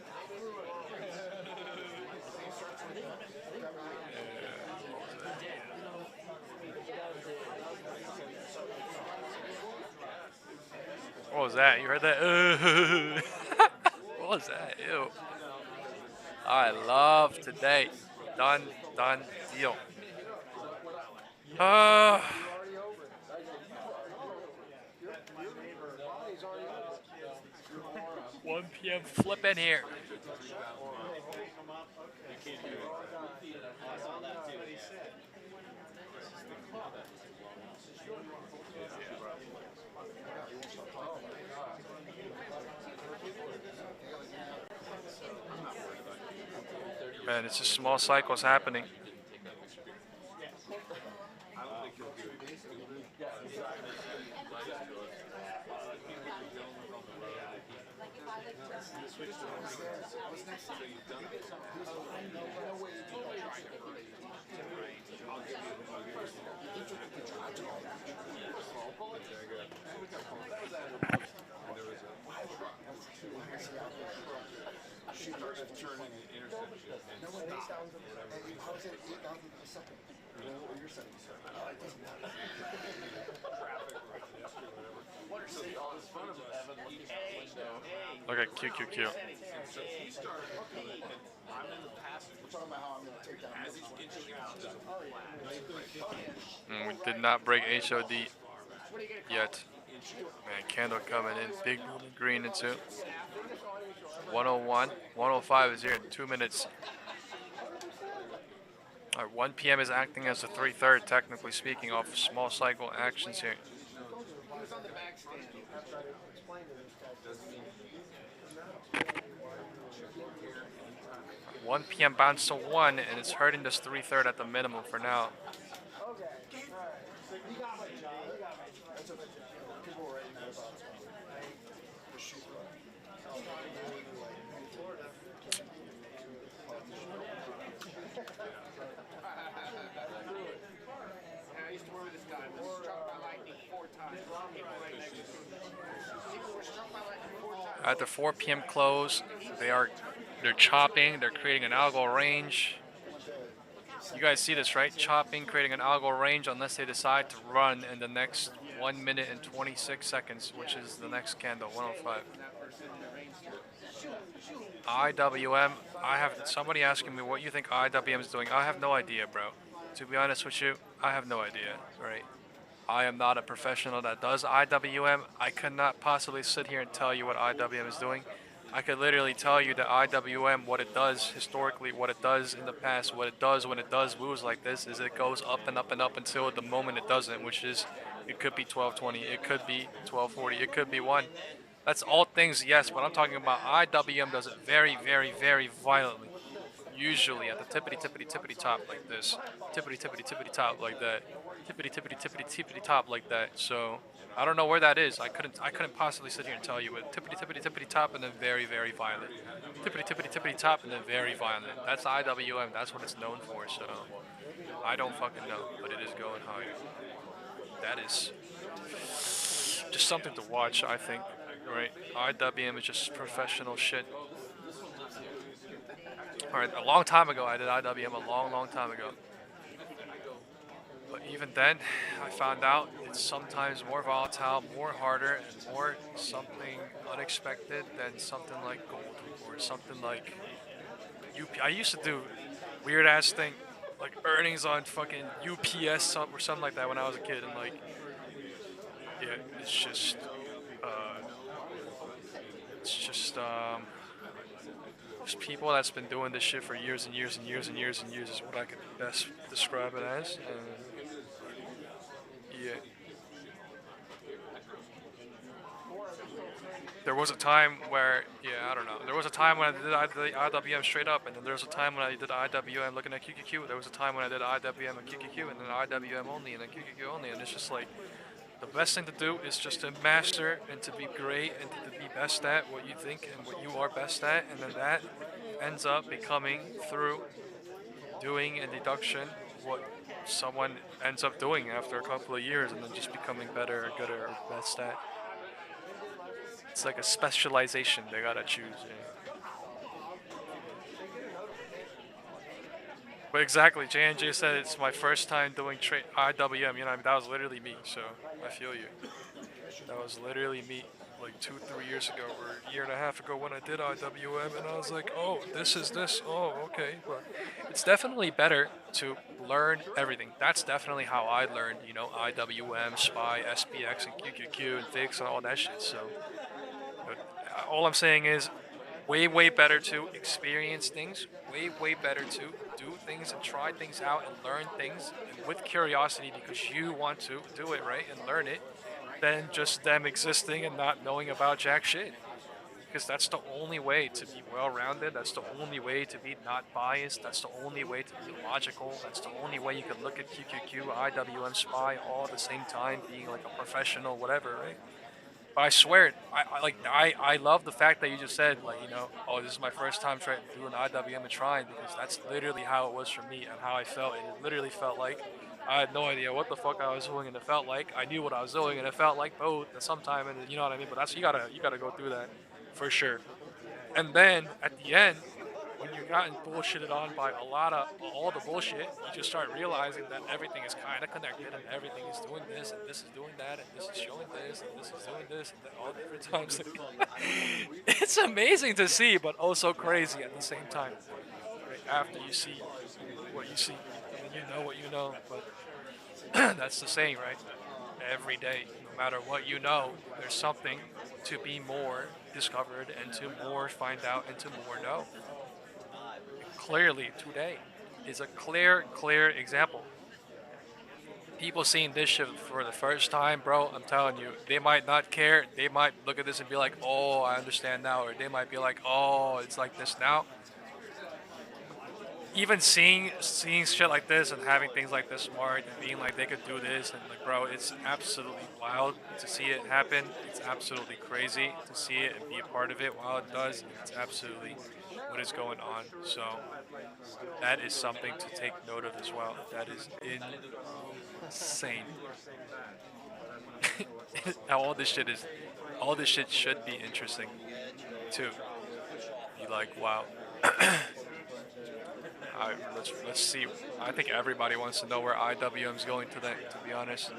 What was that? You heard that? What was that? Ew. I love today. Done deal. 1 p.m. flipping here. Man, it's just small cycles happening. Look at QQQ. We did not break HOD yet. Man, candle coming in big green into 101. 105 is here in 2 minutes. All right, 1 p.m. is acting as a 3/3, technically speaking, off small cycle actions here. 1 p.m. bounce to 1, and it's hurting this 3/3 at the minimum for now. At the 4 p.m. close, they're chopping, they're creating an algo range. You guys see this, right? Chopping, creating an algo range unless they decide to run in the next 1 minute and 26 seconds, which is the next candle, 105. IWM, I have somebody asking me what you think IWM is doing. I have no idea, bro. To be honest with you, I have no idea, right? I am not a professional that does IWM. I could not possibly sit here and tell you what IWM is doing. I could literally tell you that IWM, what it does historically, what it does in the past, what it does when it does moves like this is it goes up and up and up until the moment it doesn't, which is it could be 1220, it could be 1240, it could be 1. That's all things, yes, but I'm talking about IWM does it very, very, very violently. Usually at the tippity top like this, tippity top like that, tippity top like that. So I don't know where that is. I couldn't possibly sit here and tell you. But tippity top and then very, very violent. Tippity top and then very violent. That's IWM. That's what it's known for. So I don't fucking know, but it is going higher. That is just something to watch, I think. Right? IWM is just professional shit. All right, a long time ago, I did IWM a long time ago. But even then, I found out it's sometimes more volatile, more harder, and more something unexpected than something like gold or something like UP. I used to do weird ass thing, like earnings on fucking UPS or something like that when I was a kid, and like yeah, it's just there's people that's been doing this shit for years and years and years and years and years is what I could best describe it as. And yeah. There was a time where, yeah, I don't know. There was a time when I did the IWM straight up, and then there was a time when I did IWM looking at QQQ. There was a time when I did IWM and QQQ, and then IWM only, and then QQQ only, and it's just like, the best thing to do is just to master and to be great and to be best at what you think and what you are best at, and then that ends up becoming through doing a deduction what someone ends up doing after a couple of years, and then just becoming better or gooder or best at. It's like a specialization they gotta choose. Yeah. But exactly, J&J said it's my first time doing IWM. You know, I mean, that was literally me. So I feel you. That was literally me, like 2-3 years ago, or a year and a half ago when I did IWM, and I was like, oh, this is this. Oh, okay. But it's definitely better to learn everything. That's definitely how I learned. You know, IWM, SPY, SPX, and QQQ, and VIX, and all that shit. So. All I'm saying is way better to experience things, way better to do things and try things out and learn things with curiosity because you want to do it right and learn it than just them existing and not knowing about jack shit. Because that's the only way to be well-rounded, that's the only way to be not biased, that's the only way to be logical, that's the only way you can look at QQQ, IWM, SPY all at the same time, being like a professional, whatever, right? But I swear, I love the fact that you just said, like, you know, oh, this is my first time trying to do an IWM and trying, because that's literally how it was for me and how I felt. It literally felt like I had no idea what the fuck I was doing, and it felt like I knew what I was doing, and it felt like both at some time, and you know what I mean. But that's you gotta go through that for sure. And then at the end, when you've gotten bullshitted on by all the bullshit, you just start realizing that everything is kind of connected, and everything is doing this, and this is doing that, and this is showing this, and this is doing this, and then all different times. It's amazing to see, but also crazy at the same time. Right? After you see what you see, and you know what you know, but that's the saying, right? Every day, no matter what you know, there's something to be more discovered and to more find out and to more know. Clearly, today is a clear example. People seeing this shit for the first time, bro, I'm telling you, they might not care. They might look at this and be like, oh, I understand now. Or they might be like, oh, it's like this now. Even seeing shit like this and having things like this smart and being like they could do this, and like, bro, it's absolutely wild to see it happen. It's absolutely crazy to see it and be a part of it while it does. It's absolutely what is going on. So that is something to take note of as well. That is insane. all this shit should be interesting too. Be like, wow. Let's see. I think everybody wants to know where IWM's going today, to be honest.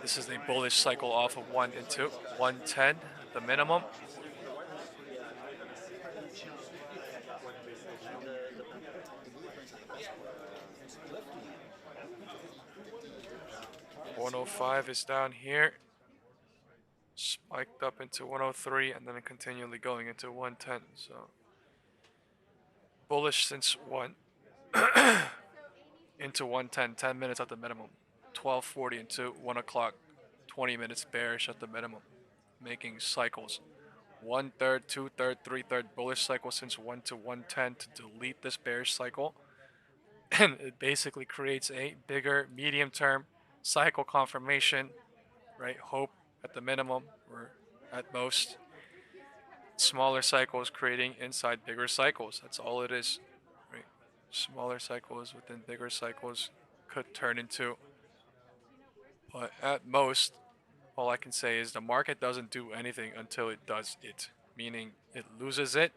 This is a bullish cycle off of 1 and 2, 110 at the minimum. $105 is down here. Spiked up into 103 and then continually going into 110. So bullish since 1 into 110, 10 minutes at the minimum. 12:40 into 1 o'clock, 20 minutes bearish at the minimum, making cycles. 1/3, 2/3, 3/3 bullish cycle since 1 to 110 to delete this bearish cycle. And it basically creates a bigger medium-term cycle confirmation, right? Hope at the minimum, or at most. Smaller cycles creating inside bigger cycles. That's all it is, right? Smaller cycles within bigger cycles could turn into. But at most, all I can say is the market doesn't do anything until it does it. Meaning it loses it.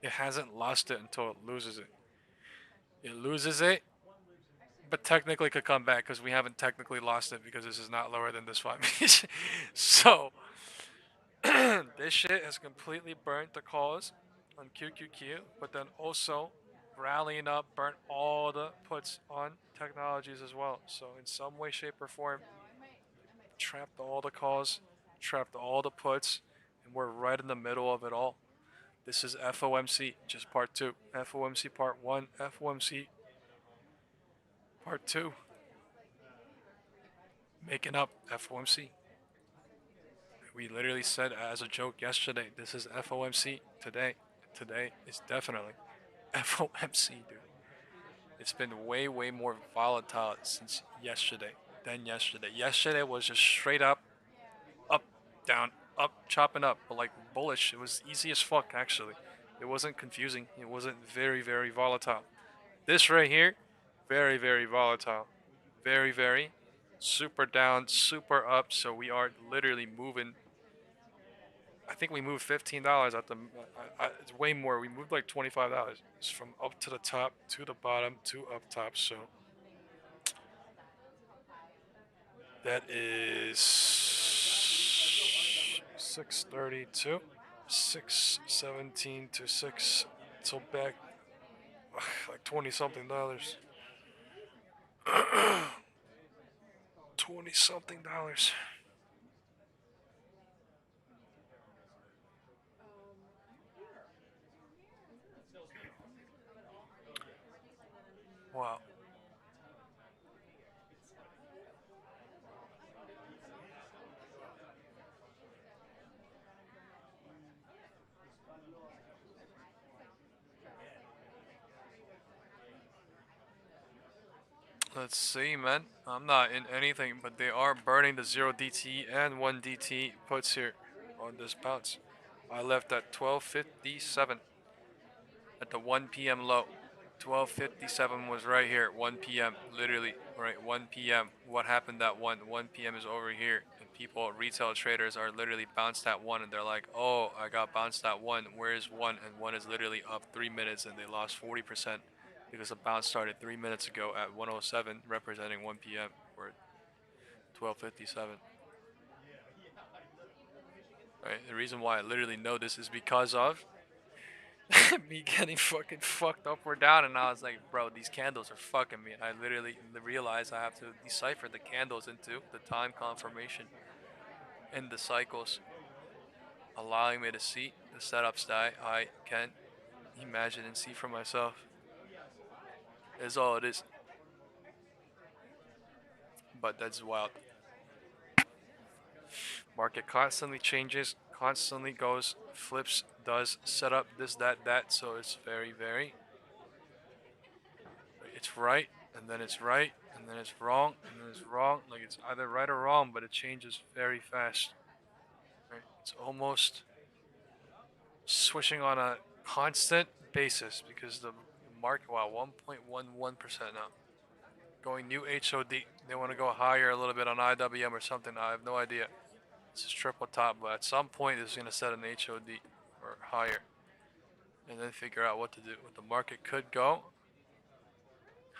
It hasn't lost it until it loses it. It loses it, but technically could come back because we haven't technically lost it because this is not lower than this 5 minutes. So this shit has completely burnt the calls on QQQ, but then also rallying up, burnt all the puts on technologies as well. So in some way, shape, or form, trapped all the calls, trapped all the puts, and we're right in the middle of it all. This is FOMC, just part 2. FOMC part 1, FOMC part 2. Making up FOMC. We literally said as a joke yesterday, this is FOMC today. Today is definitely FOMC, dude. It's been way, way more volatile since yesterday than yesterday. Yesterday was just straight up, down, up, chopping up, but like bullish. It was easy as fuck, actually. It wasn't confusing. It wasn't very, very volatile. This right here, very, very volatile. Very, very. Super down, super up. So we are literally moving. I think we moved $15 at the. It's way more. We moved like $25. It's from up to the top to the bottom to up top. So that is 632, 617 to 6. So back like 20 something dollars. 20 something dollars. Wow. Let's see, man. I'm not in anything, but they are burning the 0 DT and 1 DT puts here on this bounce. I left at 12:57 at the 1 p.m. low. 12:57 was right here, 1 p.m. Literally, right, 1 p.m. What happened at 1 p.m. is over here, and people, retail traders, are literally bounced at 1, and they're like, oh, I got bounced at 1. Where's 1? And 1 is literally up 3 minutes, and they lost 40%. Because the bounce started 3 minutes ago at 1:07, representing 1 p.m. or 12:57. Right. The reason why I literally know this is because of me getting fucking fucked up or down, and I was like, bro, these candles are fucking me. And I literally realized I have to decipher the candles into the time confirmation and the cycles, allowing me to see the setups that I can imagine and see for myself. Is all it is. But that's wild. Market constantly changes, constantly goes, flips, does, setup, this, that. So it's very, very. It's right, and then it's right, and then it's wrong, and then it's wrong. Like it's either right or wrong, but it changes very fast. Right? It's almost switching on a constant basis because the market, wow, 1.11% now. Going new HOD. They want to go higher a little bit on IWM or something. I have no idea. This is triple top, but at some point it's going to set an HOD or higher. And then figure out what to do. The market could go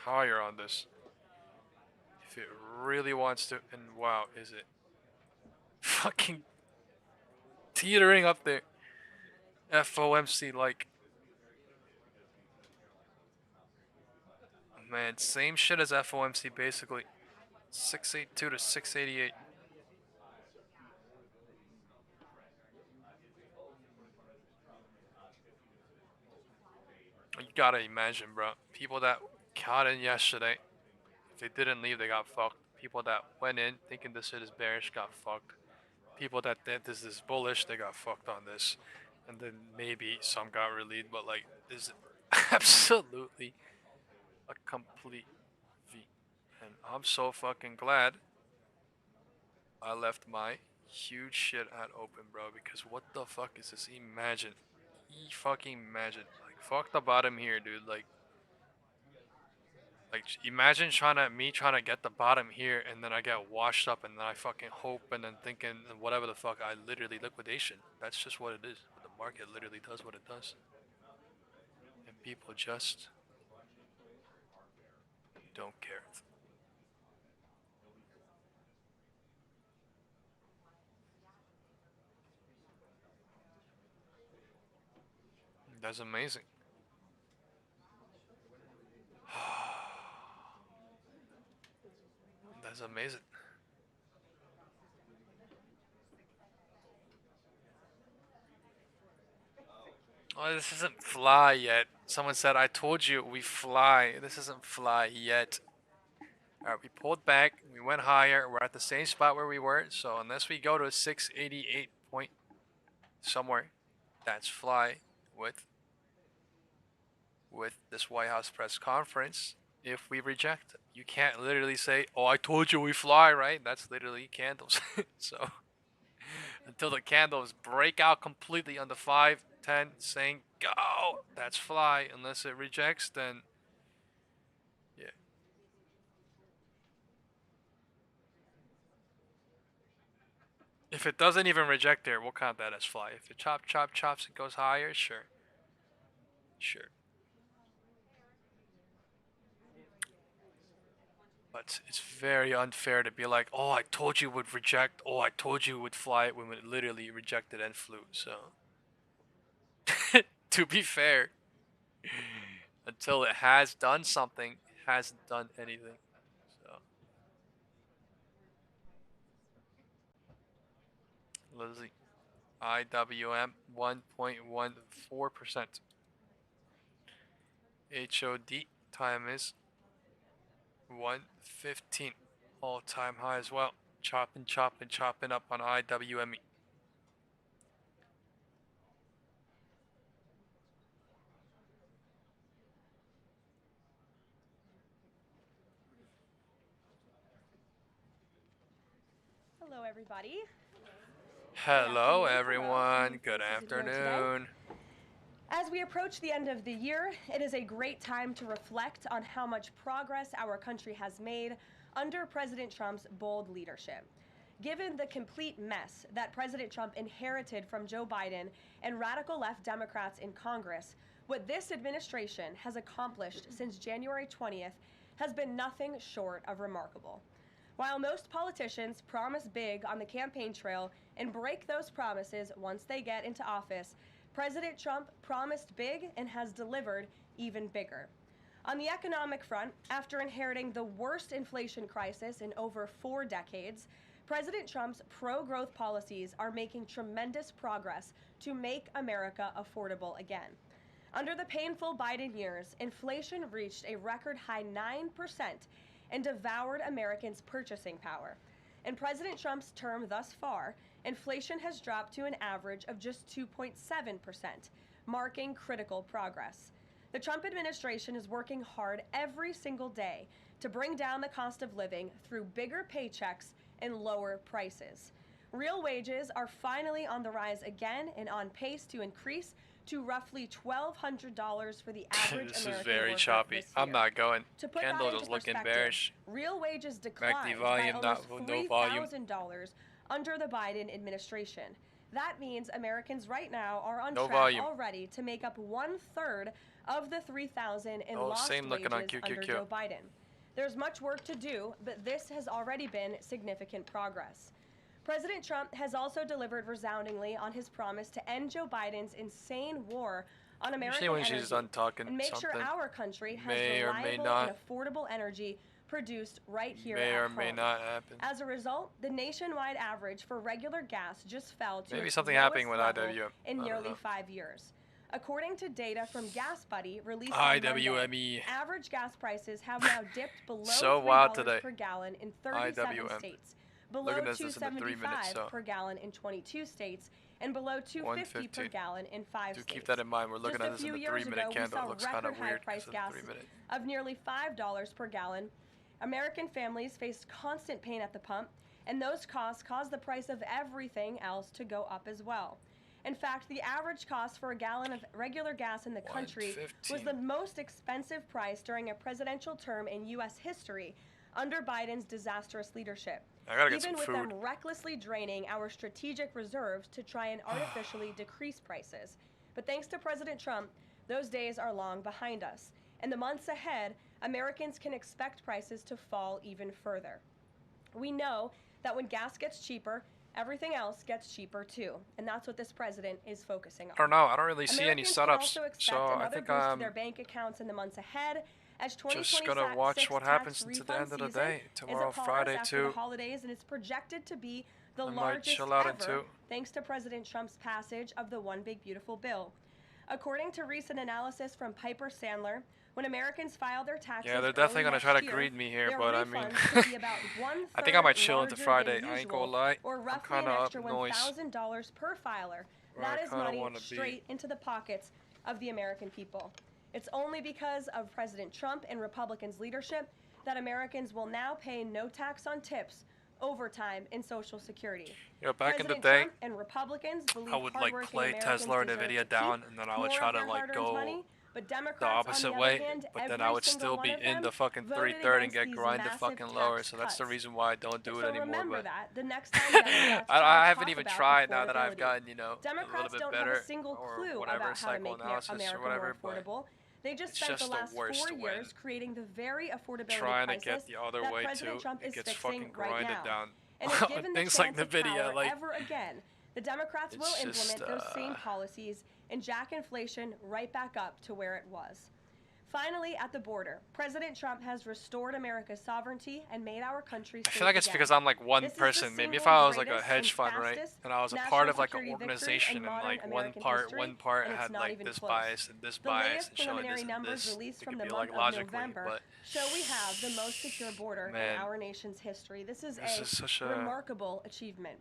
higher on this if it really wants to. And wow, is it fucking teetering up there. FOMC like. Man, same shit as FOMC basically. 682 to 688. You gotta imagine, bro. People that caught in yesterday, if they didn't leave, they got fucked. People that went in thinking this shit is bearish got fucked. People that think this is bullish, they got fucked on this. And then maybe some got relieved, but like, this is absolutely a complete V. And I'm so fucking glad I left my huge shit at open, bro, because what the fuck is this? Imagine. Fucking imagine. Like, fuck the bottom here, dude. Like imagine me trying to get the bottom here, and then I get washed up, and then I fucking hope, and then thinking whatever the fuck, I literally liquidation. That's just what it is. The market literally does what it does. And people just don't care. That's amazing. That's amazing. Oh, this isn't fly yet. Someone said, I told you we fly. This isn't fly yet. All right, we pulled back. We went higher. We're at the same spot where we were. So unless we go to a 688 point somewhere, that's fly with this Whitehouse press conference. If we reject it, you can't literally say, oh, I told you we fly, right? That's literally candles. So until the candles break out completely on the 5, 10, saying go, that's fly. Unless it rejects, then yeah. If it doesn't even reject there, we'll count that as fly. If it chops and goes higher, sure. But it's very unfair to be like, oh, I told you it would reject. Oh, I told you it would fly it when it literally rejected and flew. So, to be fair, until it has done something, it hasn't done anything. So, let's see. IWM 1.14%. HOD time is 1:15. All-time high as well. Chopping up on IWME. Hello, everybody. Hello, everyone. Good afternoon. As we approach the end of the year, it is a great time to reflect on how much progress our country has made under President Trump's bold leadership. Given the complete mess that President Trump inherited from Joe Biden and radical left Democrats in Congress, what this administration has accomplished since January 20th has been nothing short of remarkable. While most politicians promise big on the campaign trail and break those promises once they get into office, President Trump promised big and has delivered even bigger. On the economic front, after inheriting the worst inflation crisis in over 4 decades, President Trump's pro-growth policies are making tremendous progress to make America affordable again. Under the painful Biden years, inflation reached a record high 9% and devoured Americans' purchasing power. In President Trump's term thus far, inflation has dropped to an average of just 2.7%, marking critical progress. The Trump administration is working hard every single day to bring down the cost of living through bigger paychecks and lower prices. Real wages are finally on the rise again and on pace to increase to roughly $1,200 for the average this American is very worker choppy. this year. I'm not going. To put Candle that is looking perspective, bearish. real wages declined Back the volume, by almost no volume. $3,000 under the Biden administration. That means Americans right now are on No track volume. already to make up 1/3 of the $3,000 in lost same wages looking on under QQQ. Joe Biden. There's much work to do, but this has already been significant progress. President Trump has also delivered resoundingly on his promise to end Joe Biden's insane war on American Usually when energy she's done talking and make sure something, our country has may or may reliable not. and affordable energy produced right here May at or home. may not happen. As a result, the nationwide average for regular gas just fell to Maybe its something lowest happening with level IWM. in I don't nearly know. 5 years. According to data from GasBuddy released on Monday, IWME. average gas prices have now dipped below So $3 wild today. per gallon in 37 IWM. states, below Look at this in the 3 minutes, $2.75 so. per gallon in 22 states, and below $2.50 per 150. gallon in 5 Do states. keep that in mind. We're looking Just at a this in few the years 3-minute ago, candle. we It saw looks kind of record high weird price because gas of the 3-minute. of nearly $5 per gallon. American families faced constant pain at the pump, and those costs caused the price of everything else to go up as well. In fact, the average cost for a gallon of regular gas in the country was the most expensive price during a presidential term in U.S. history under Biden's disastrous leadership. I gotta get Even some with food. them recklessly draining our strategic reserves to try and artificially decrease prices. But thanks to President Trump, those days are long behind us. In the months ahead, Americans can expect prices to fall even further. We know that when gas gets cheaper, everything else gets cheaper too, and that's what this president is focusing on. I don't know. I don't really see any Americans can setups. also expect So I another think boost to I'm their bank accounts in the months ahead, as just gonna watch what happens to the end of the day. Tomorrow, Friday, after too. the holidays, and it's projected to be the I might largest chill out ever, into. thanks to President Trump's passage of the One Big Beautiful Bill. According to recent analysis from Piper Sandler, when Americans file their taxes, yeah, they're definitely gonna try to greed me here, but I mean, I think I might chill into Friday. I ain't gonna lie. Or roughly an extra $1,000 per filer. That is money straight into the pockets of the American people. It's only because of President Trump and Republicans' leadership that Americans will now pay no tax on tips, overtime, and Social Security. You know, back President in the day, Trump and Republicans believe I would like play Tesla or Nvidia down, and then I would try to like go the opposite way, but then I would still be in the fucking 330 and get grinded fucking lower. So that's the reason why I don't do it anymore. But the next time I haven't even tried now that I've gotten, you know, Democrats a little bit don't better have a single clue or whatever, about how to make psychoanalysis or whatever, but they just it's spent just the last 4 worst years creating the very affordability trying to crisis get the other that way President too. Trump It is gets fixing fucking right grinded now. down. And if given Things the like chance of Nvidia, power like ever again, the Democrats will implement those same policies and jack inflation right back up to where it was. Finally, at the border, President Trump has restored America's sovereignty and made our country safe I feel like it's again. because I'm like one This is person. the Maybe if single I was like a greatest hedge and fund, right, fastest and I was a national part of like an security victory organization, in and modern like American one history, part and it's had not like even this close. bias and this The bias latest and showing preliminary this and numbers this. released It from could the be month like of logically, November but show we have the most secure border man, in our nation's history. This is such a remarkable achievement.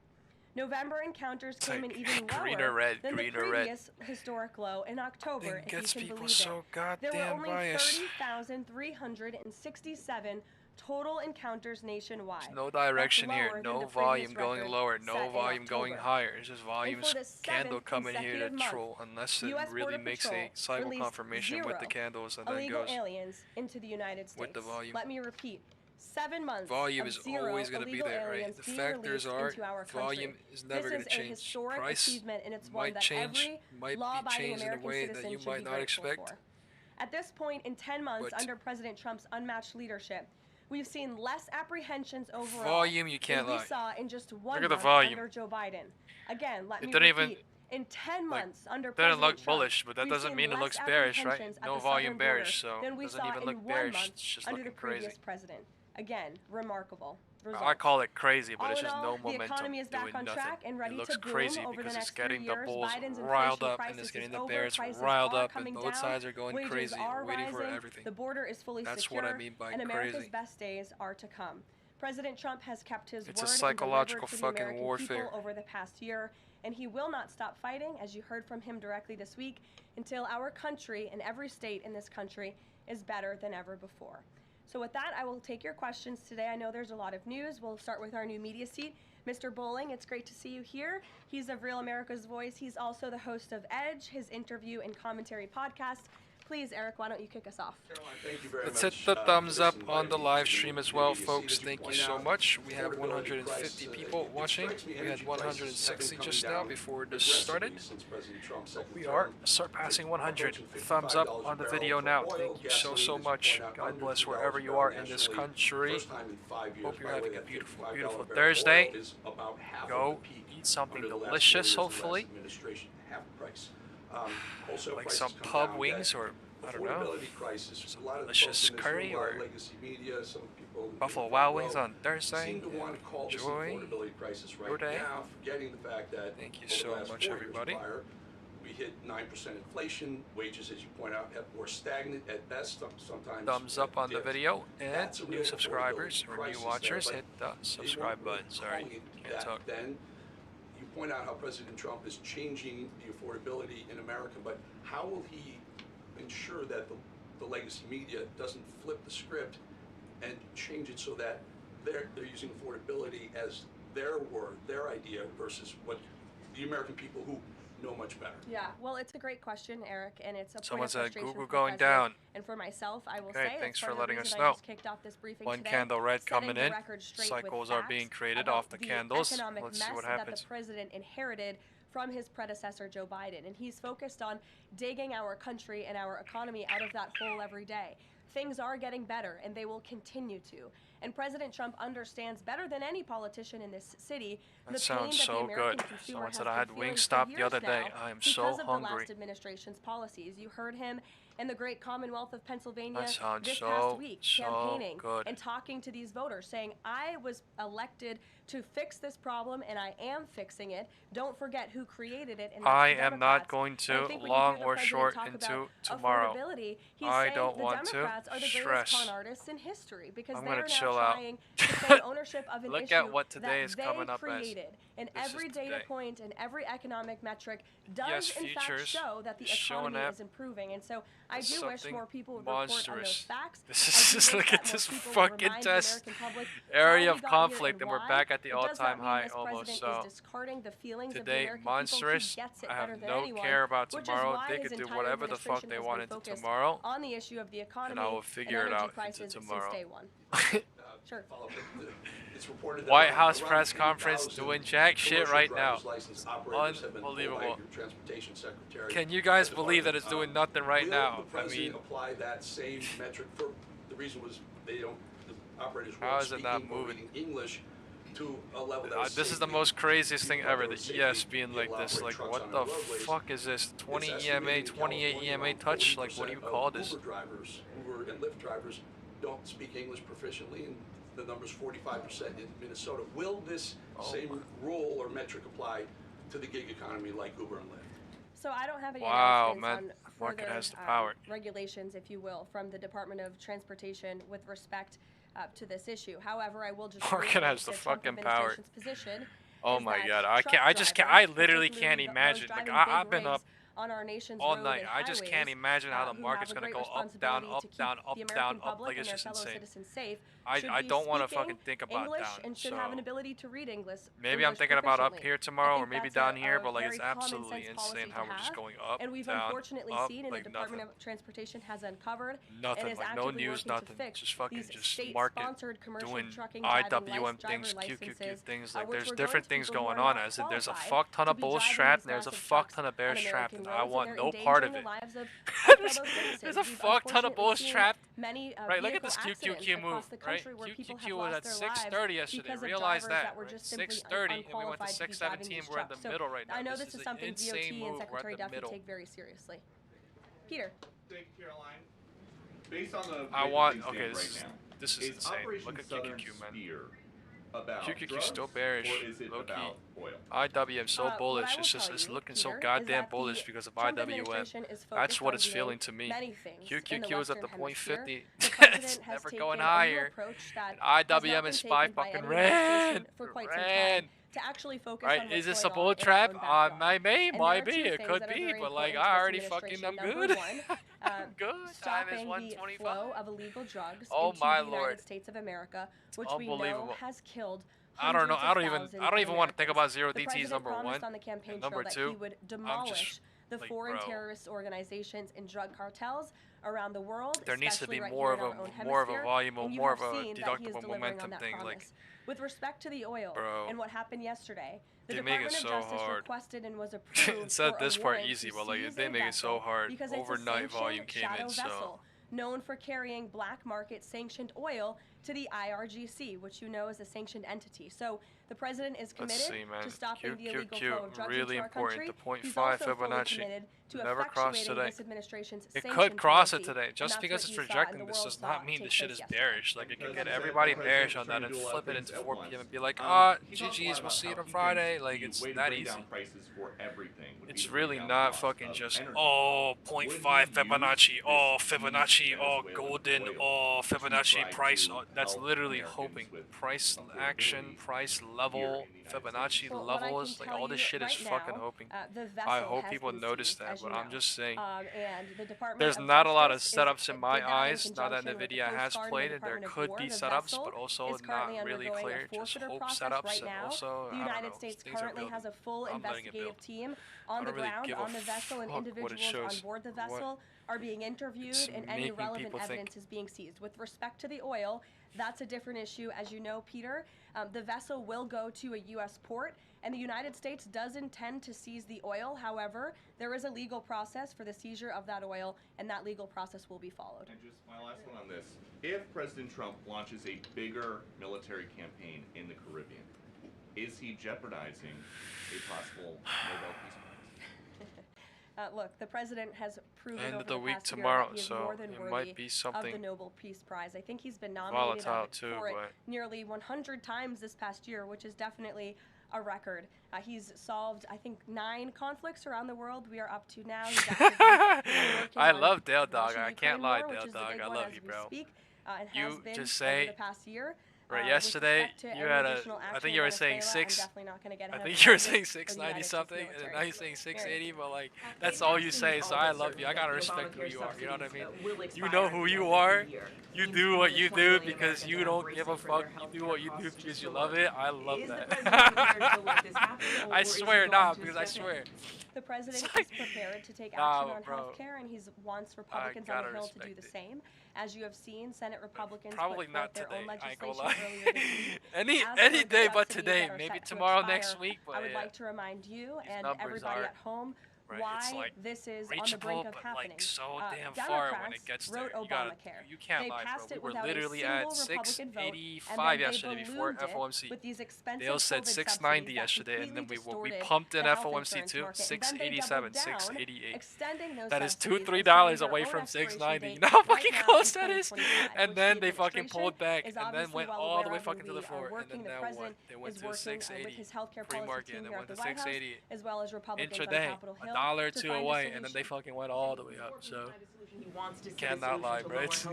November encounters came in even green lower or red, than green the or red. previous historic low in October, if you gets can people believe so it. There were goddamn only biased. 30,367 total encounters nationwide. There's no direction here, That's lower no than the volume previous going record lower, set no in volume going October. higher. It's just And volumes for the candle 7th coming here to consecutive month, troll unless it US really Border makes a Patrol cycle released confirmation with the 0 candles and then illegal goes aliens into the United States. with the volume. Let me repeat. 7 months Volume of is 0 always going to be illegal there, right? aliens The being factors released are into our country. volume is never going to This is a change. historic Price achievement, and it's one might that change, every might be law-abiding changed in a American way citizen that you should might be not grateful expect. for. At this point, in 10 months But under President Trump's unmatched leadership, we've seen less apprehensions overall volume, you can't than we lie. saw in just Look one at the month volume. under Joe Biden. Again, let It me didn't repeat. even In 10 months under doesn't President look Trump, bullish, but that we've doesn't seen mean it less looks bearish, right? apprehensions at No the volume southern bearish, border so than we doesn't saw even in look 1 bearish. month It's just under the looking previous crazy. president. Again, remarkable results. I call it crazy, but All it's in just all, no the momentum economy is back doing on nothing. track and ready It looks to boom crazy over the because next it's getting 3 the years. bulls Biden's riled inflation up and crisis it's getting is the over, bears prices riled are up, and coming both down, sides are going wages crazy, are waiting for rising, everything. the border is fully That's secure, what I mean by and America's crazy. best days are to come. President Trump has kept his It's a word and psychological delivered to the fucking American warfare. people over the past year, and he will not stop fighting, as you heard from him directly this week, until our country and every state in this country is better than ever before. So with that, I will take your questions today. I know there's a lot of news. We'll start with our new media seat. Mr. Bowling, it's great to see you here. He's of Real America's Voice. He's also the host of Edge, his interview and commentary podcast. Please, Eric, why don't you kick us off? Caroline, thank you very Let's much. hit the thumbs up Listen, on the live you stream know, as well, you see folks. that you Thank you point so out much. We have affordability 150 crisis, people it watching. strikes me We had energy prices have 160 been just coming now down before this started. since President Trump's second We term. are surpassing 100. Thumbs up on the video now. Thank you so much. God bless wherever you are in this country. Hope you're having a beautiful, beautiful Thursday. Go eat something delicious, hopefully. Like some pub wings or, I don't know, some delicious curry or Buffalo Wild Wings on Thursday. Enjoy your day. Thank you so much, everybody. We hit 9% inflation. Wages, as you point out, were stagnant at best. Sometimes thumbs up on the video, and That's a new real subscribers affordability or new crisis watchers, there, hit but the subscribe button. Sorry, can't that talk. Then you point out how President Trump is changing the affordability in America, but how will he ensure that the legacy media doesn't flip the script and change it so that they're using affordability as their word, their idea, versus what the American people who know much better? Yeah, well, it's a great question, Eric, and it's a Someone point of said frustration Google for the going president. down. And for myself, I will Okay, say thanks that's for part of letting the us reason know. I just kicked off this briefing One today, candle red setting coming the in. record straight Cycles with are being facts created about off the candles. economic Let's see mess what that happens. the president inherited from his predecessor, Joe Biden. And he's focused on digging our country and our economy out of that hole every day. Things are getting better, and they will continue to. And President Trump understands better than any politician in this city that sounds so good. Someone said I had Wingstop the other day. I am so hungry. Because of the last administration's policies. You heard him in the great Commonwealth of Pennsylvania this past week, campaigning and talking to these voters, saying, I was elected to fix this problem, and I am fixing it. Don't forget who created it. And I am not going to long or short into tomorrow. I don't want to Democrats are the greatest con artists in history because I'm they are gonna now chill out. trying to claim ownership of an Look issue at what today that is they coming up created. as. And every data point and every economic metric does in fact show that the economy is improving. And so I do wish more people would report on those facts. This is look at this fucking test area of conflict, and we're back at the all-time high almost. So today, monstrous. I have no care about tomorrow. They could do whatever the fuck they wanted to tomorrow, on the issue of the economy and I will figure it out into tomorrow. Sure. Whitehouse press conference doing jack shit right now. Unbelievable. Can you guys believe that it's doing nothing right now? I mean, apply that same metric for the reason was they don't. The operators how is it not moving? English to a level this is the most craziest thing ever. The ES being like this. Like, what the fuck is this? 20 EMA, 28 EMA touch? Like, what do you call this? Uber drivers, Uber and Lyft drivers don't speak English proficiently, and the number's 45% in Minnesota. Will this same rule or metric apply to the gig economy like Uber and Lyft? So I don't have any announcements on market further has the power. Regulations, if you will, from the Department of Transportation with respect to this issue. However, I will just market has the fucking power. Position oh my god, I can't. I just can't. I literally can't imagine. Like, I've been up on our nation's all night. I just can't imagine how the market's gonna go up, down, up, down, up, down, up. Like, it's just insane. I don't want to fucking think about English down. And should have an ability to read English. Maybe I'm thinking about up here tomorrow, or maybe down here, but like, it's absolutely insane how we're just going up, and we've down, unfortunately up, seen, and like the Department of Transportation has uncovered nothing, like no news, nothing. Just fucking just market doing IWM things, QQQ things. Like, there's different things going on. As in, there's a fuck ton of bulls trapped, and there's a fuck ton of bears trapped, and I want no part of it. There's a fuck ton of bulls trapped. Right, look at this QQQ move. Right, QQQ was at 6:30 yesterday. Realize that. 6:30, and we went to 6:17. We're in the middle right now. I know this is something DOT and Secretary Duffy take very seriously. Peter. Thank you, Caroline. Based on the I want. Okay, this is insane. Look at QQQ, man. QQQ still bearish, low key. IWM so bullish. It's looking so goddamn bullish because of IWM. That's what it's feeling to me. QQQ is at the 0.50. It's never going higher. And IWM and SPY fucking ran. To actually focus right, on is this a bull trap? Might be, it could be, but like, I already fucking, I'm good. I'm good. Time is 125. The flow of illegal drugs oh into my the Lord. United States of America, which we know has killed I don't know. I don't even want to think about zero DTs. DTs, number one. On the campaign and number two, he would demolish the foreign terrorist organizations and drug cartels around the world. There needs to be more of a volume, more of a deductible momentum thing. Like, with respect to the oil and what happened yesterday, the they make Department it so of Justice hard. requested and was approved it said for this a part warrant easy, to but like seize they a make it so vessel hard. Because it's Overnight a volume came shadow in, vessel known for carrying black market sanctioned oil to the IRGC, which you know is a sanctioned entity. So the president is committed to stopping the illegal flow of drugs really into our important. country. The 0.5 He's also Fibonacci committed to never crossed today. this administration's it sanction could cross policy, it today. Just and because that's it's what you saw rejecting and the this world does not saw mean the take shit place is bearish. Like, it could get everybody bearish on that and flip it into 4 p.m. and be like, GG's, we'll see it on Friday. Like, it's that easy. It's really not fucking just, 0.5 Fibonacci, Fibonacci, golden, Fibonacci price. That's literally hoping. Price action, price level, Fibonacci levels, like all this shit is fucking hoping. I hope people notice that, but I'm just saying. There's not a lot of setups in my eyes now that Nvidia has played it. There could be setups, but also not really clear. Just hope setups, and also, the United States currently has a full investigative team on the ground on the vessel, and individuals on board the vessel are being interviewed, and any relevant evidence is being seized. With respect to the oil, That's a different issue. As you know, Peter, the vessel will go to a U.S. port, and the United States does intend to seize the oil. However, there is a legal process for the seizure of that oil, and that legal process will be followed. And just my last one on this. If President Trump launches a bigger military campaign in the Caribbean, is he jeopardizing a possible Nobel Peace Prize? Look, the president has proven End over of the the week past tomorrow, year that he is so more than it worthy might be of something the Nobel Peace Prize. I think he's been nominated volatile too, for it but nearly 100 times this past year, which is definitely a record. He's solved, I think, 9 conflicts around the world. We are up to now. He's I love Dale Dog. I can't lie, Dale Dog. I love you, bro. You just say over the past year. Right, yesterday you had I think you were saying 6. I think you were saying 690 something, and now you're saying 680. But like, that's all you say. So I love you. I gotta respect who you are. You know what I mean? You know who you are. You do what you do because you don't give a fuck. You do what you do because you love it. I love that. I swear, because I swear. The president is prepared to take action on health care, and he wants Republicans on the Hill to do the same. As you have seen, Senate Republicans probably put not their today. own legislation I ain't gonna lie. earlier this week. any day but today. Maybe tomorrow, next week. But I would like to remind you and numbers everybody at home why this is on the brink of happening. Like so damn far when it gets there. You can't lie, bro. We were literally at 685 yesterday before FOMC. Dale said 690 yesterday, and then we pumped in FOMC too, 687, 688. That is $2-3 away from 690. You know how fucking close that is? And then they fucking pulled back, and then went all the way fucking to the floor, and then now what? They went to 680 pre-market, and then went to 680 intraday. $1 or $2 away, and then they fucking went all the way up. So you cannot lie, bro. It's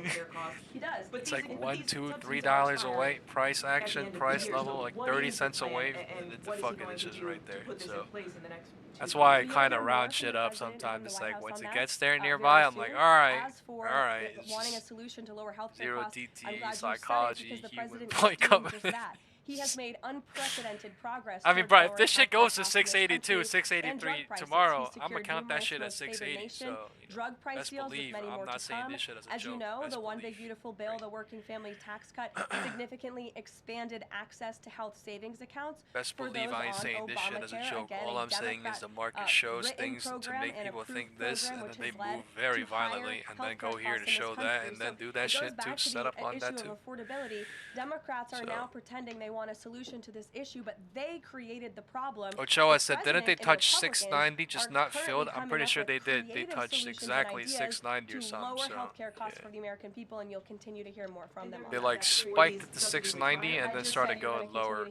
like $1, $2, $3 away. Price action, price level, like 30 cents away, and the fucking is just right there. So that's why I kind of round shit up sometimes. It's like once it gets there nearby, I'm like, all right. Wanting a solution to lower healthcare Zero costs, DT, psychology, human point that. He has made unprecedented progress. I mean, bro, if this shit goes to 682, 683 tomorrow, I'm gonna count that shit at 680. So, drug price deals with many more to come. As you know, the One Big Beautiful Bill, the working family tax cut, significantly expanded access to health savings accounts. Best believe I ain't saying this shit as a joke. All I'm saying is the market shows things to make people think this, and then they move very violently, and then go here to show that, and then do that shit too, set up on that too. Democrats are now pretending they want a solution to this issue, but they created the problem. Ochoa said, didn't they touch 690, just not filled? I'm pretty sure they did. They touched exactly 690 or something. Lower healthcare costs for the American people, and you'll continue to hear more from them. They like spiked at the 690 and then started going lower.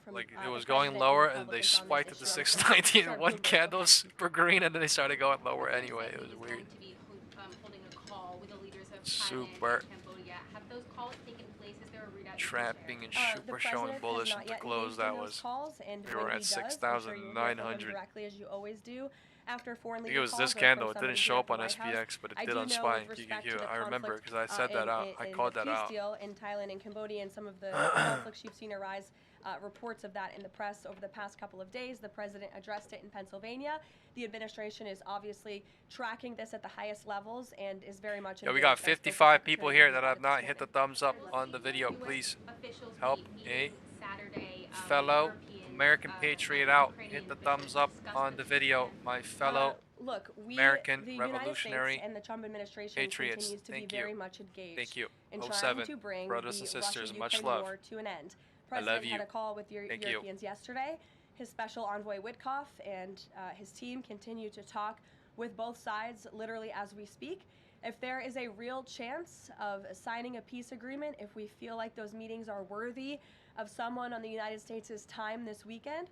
Like it was going lower, and they spiked at the 690 in one candle, super green, and then they started going lower anyway. It was weird. Super. Trapping and super showing bullish at the close. That was. We were at 6,900. I think it was this candle. It didn't show up on SPX, but it did on SPY and QQQ. I remember because I said that out. I called that out. In Thailand and Cambodia and some of the conflicts you've seen arise. Reports of that in the press over the past couple of days. The president addressed it in Pennsylvania. The administration is obviously tracking this at the highest levels and is very much. Yeah, we got 55 people here that have not hit the thumbs up on the video. Please help a fellow American patriot out. Hit the thumbs up on the video, my fellow American revolutionary and the Trump administration patriots. Continues to be very much engaged. Thank you. In 07, to bring brothers and sisters, Russia-Ukraine much love. War to an end. I love you. Had a call with Europeans yesterday. His special envoy Witkoff and his team continue to talk with both sides literally as we speak. If there is a real chance of signing a peace agreement, if we feel like those meetings are worthy of someone on the United States' time this weekend,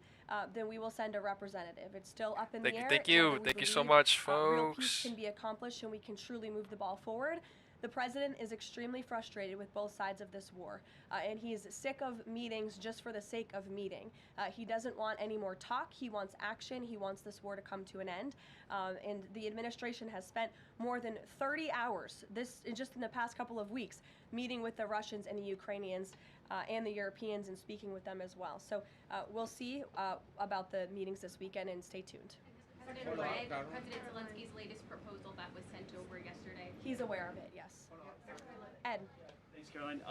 then we will send a representative. It's still up in the air. Thank you so much, folks. Real peace can be accomplished and we can truly move the ball forward. The president is extremely frustrated with both sides of this war, and he is sick of meetings just for the sake of meeting. He doesn't want any more talk. He wants action. He wants this war to come to an end. And the administration has spent more than 30 hours, just in the past couple of weeks, meeting with the Russians and the Ukrainians and the Europeans and speaking with them as well. So we'll see about the meetings this weekend, and stay tuned. President Zelensky's latest proposal that was sent over yesterday. He's aware of it, yes. Ed. Caroline.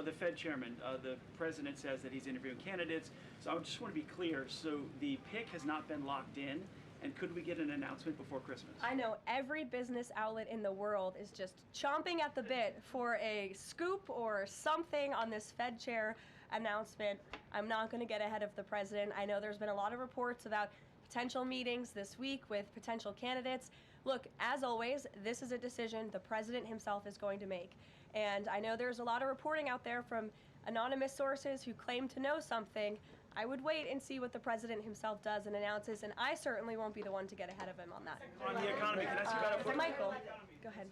The Fed chairman, the president says that he's interviewing candidates. So I just want to be clear. So the pick has not been locked in. And could we get an announcement before Christmas? I know every business outlet in the world is just chomping at the bit for a scoop or something on this Fed chair announcement. I'm not going to get ahead of the president. I know there's been a lot of reports about potential meetings this week with potential candidates. Look, as always, this is a decision the president himself is going to make. And I know there's a lot of reporting out there from anonymous sources who claim to know something. I would wait and see what the president himself does and announces, and I certainly won't be the one to get ahead of him on that. On the economy, can I ask you about it? Michael, go ahead.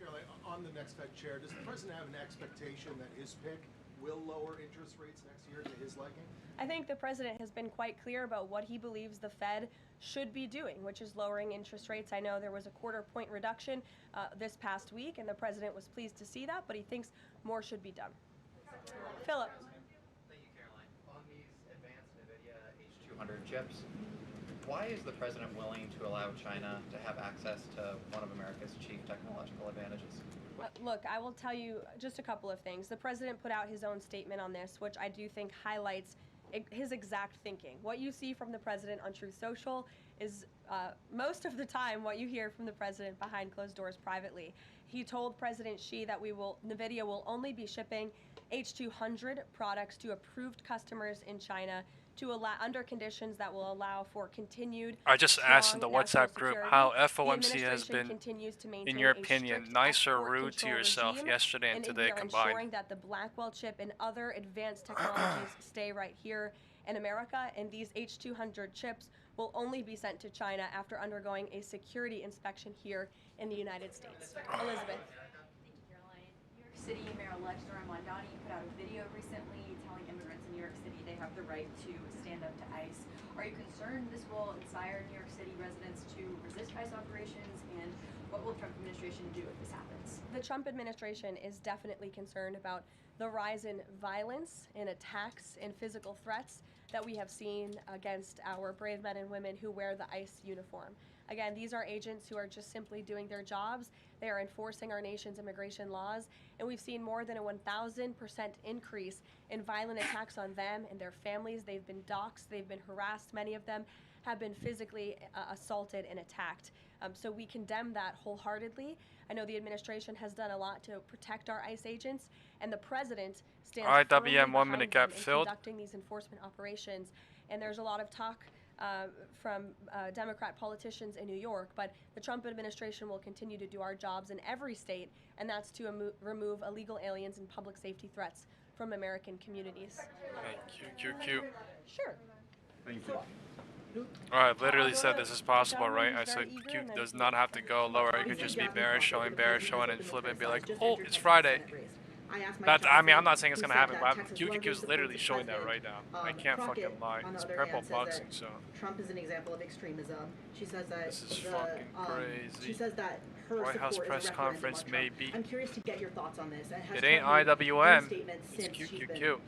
On the next Fed chair, does the president have an expectation that his pick will lower interest rates next year to his liking? I think the president has been quite clear about what he believes the Fed should be doing, which is lowering interest rates. I know there was a quarter-point reduction this past week, and the president was pleased to see that, but he thinks more should be done. Philip. Thank you, Caroline. On these advanced Nvidia H200 chips, why is the president willing to allow China to have access to one of America's chief technological advantages? Look, I will tell you just a couple of things. The president put out his own statement on this, which I do think highlights his exact thinking. What you see from the president on Truth Social is most of the time what you hear from the president behind closed doors privately. He told President Xi that Nvidia will only be shipping H200 products to approved customers in China under conditions that will allow for continued. I just asked in the WhatsApp group how FOMC has been, in your opinion, nice or rude to yourself yesterday and today combined. Ensuring that the Blackwell chip and other advanced technologies stay right here in America, and these H200 chips will only be sent to China after undergoing a security inspection here in the United States. Elizabeth. Thank you, Caroline. New York City Mayor-elect Zohran Mamdani put out a video recently telling immigrants in New York City they have the right to stand up to ICE. Are you concerned this will inspire New York City residents to resist ICE operations, and what will the Trump administration do if this happens? The Trump administration is definitely concerned about the rise in violence, in attacks, in physical threats that we have seen against our brave men and women who wear the ICE uniform. Again, these are agents who are just simply doing their jobs. They are enforcing our nation's immigration laws, and we've seen more than a 1,000% increase in violent attacks on them and their families. They've been doxxed, they've been harassed, many of them have been physically assaulted and attacked. So we condemn that wholeheartedly. I know the administration has done a lot to protect our ICE agents, and the president stands firmly IWM 1 minute behind gap them in filled. conducting these enforcement operations. And there's a lot of talk from Democrat politicians in New York, but the Trump administration will continue to do our jobs in every state, and that's to remove illegal aliens and public safety threats from American communities. Thank you, QQQ. Sure. Thank you. I literally said this is possible, right? I said Q does not have to go lower. It could just be bearish showing, and flip it and be like, oh, it's Friday. I mean, I'm not saying it's going to happen, but QQQ is literally showing that right now. I can't fucking lie. It's purple boxing, so. Trump is an example of extremism. She says that this is fucking crazy. She says that her Whitehouse support press conference maybe. I'm curious to get your thoughts on this. It ain't IWM. It's QQQ.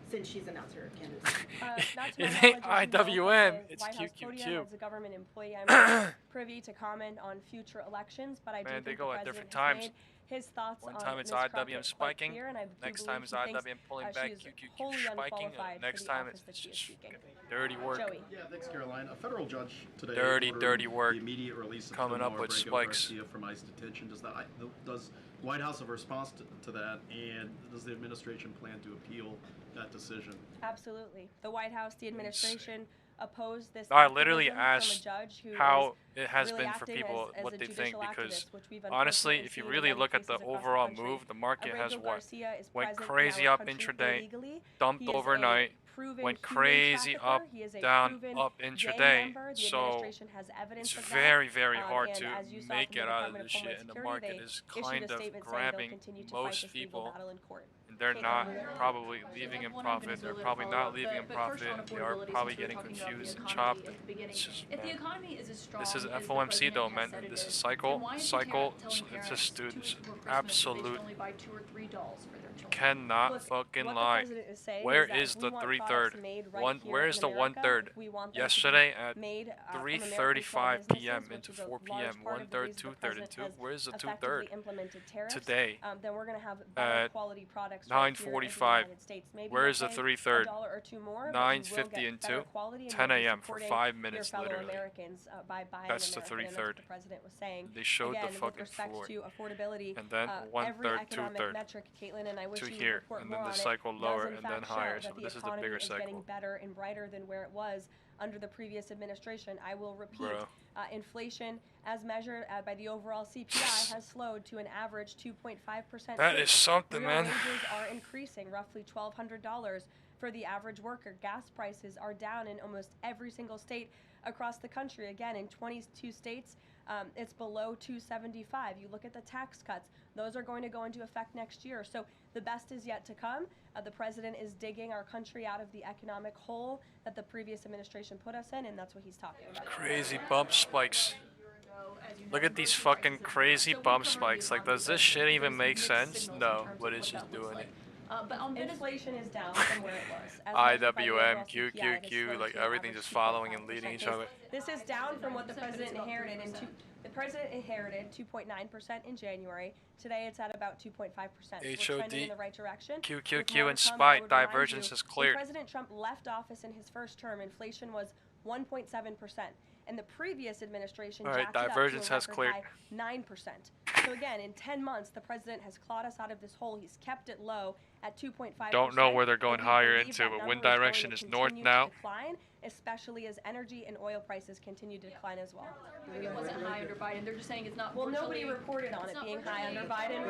Since she's announced her candidacy. It ain't IWM, it's QQQ. As a government employee, I'm not privy to comment on future elections, but I do think they go the at different president times. His thoughts One on time it's Ms. IWM Crockett spiking, clear, and I next do time it's believe he IWM thinks, pulling back, she's QQQ wholly spiking, unqualified next for the time office that she is it's seeking. dirty work. Joey. Yeah, thanks, Caroline. A federal judge today Dirty work. The immediate release of coming up with spikes. Garcia from ICE detention. Does White House have a response to that, and does the administration plan to appeal that decision? Absolutely. The White House, the administration opposed this. I literally activism from a asked judge who how is it has really been for acting people as what a they think, judicial because activist, which we've honestly, unfortunately if you seen in really many look at the places across the overall country. move, the market has Aurelio what Garcia is went present in crazy our up country intraday, illegally. dumped He is a overnight, proven went human crazy trafficker. up, He is a down, proven up gang intraday. member. The So administration has evidence it's of that. very hard And to as you saw make from it the out of Department this Homeland shit, and the Security, market they is issued kind a of statement saying they'll grabbing continue to fight most this legal people. battle in court. They're Kate, not over there. probably leaving in profit. They're probably not leaving in profit. They are probably getting confused and chopped. It's just, If the economy is as strong this is as the FOMC though, president man. has said it This is is, cycle. then why is he telling It's parents just, dude, 2 it's weeks before Christmas that they should absolute. only buy 2 or 3 dolls for their children? Cannot Look, fucking what the lie. president is saying Where is that is we the want 3/3? products made right here Where's in the America. 1/3? We want them to be Yesterday at made, from 3:35 American p.m. businesses, into which is a 4 p.m. large part of the 1/3, reason the 2/3, and president 2. has Where's the effectively 2/3? implemented tariffs. Today. Then we're going to have better At quality products 9:45. Where is the 3/3? $9.50 and 2. 10 a.m. for 5 minutes literally. That's the 3/3. They showed the fucking floor. And then 1/3, 2/3. To here, and then the cycle lower and then higher. So this is the bigger cycle. Getting better and brighter than where it was under the previous administration. I will repeat, inflation as measured by the overall CPI has slowed to an average 2.5%. That is something, Real man. wages are increasing, roughly $1,200 for the average worker. Gas prices are down in almost every single state across the country. Again, in 22 states, it's below 275. You look at the tax cuts; those are going to go into effect next year. So the best is yet to come. The president is digging our country out of the economic hole that the previous administration put us in, and that's what he's talking about. Crazy bump spikes. Look at these fucking crazy bump spikes. Like, does this shit even make sense? No, but it's just doing it. But inflation is down from where it was. IWM, QQQ, like everything just following and leading each other. This is down from what the president inherited. The president inherited 2.9% in January. Today it's at about 2.5%. We're trending in the right direction. QQQ and SPY, divergence is cleared. When President Trump left office in his first term, inflation was 1.7%. And the previous administration jacked it up to a record high 9%. So again, in 10 months, the president has clawed us out of this hole. He's kept it low at 2.5%. Don't know where they're going higher into, but wind direction is north now. Decline, especially as energy and oil prices continue to decline as well. It wasn't high under Biden. They're just saying it's not. Well, nobody reported on it being high under Biden.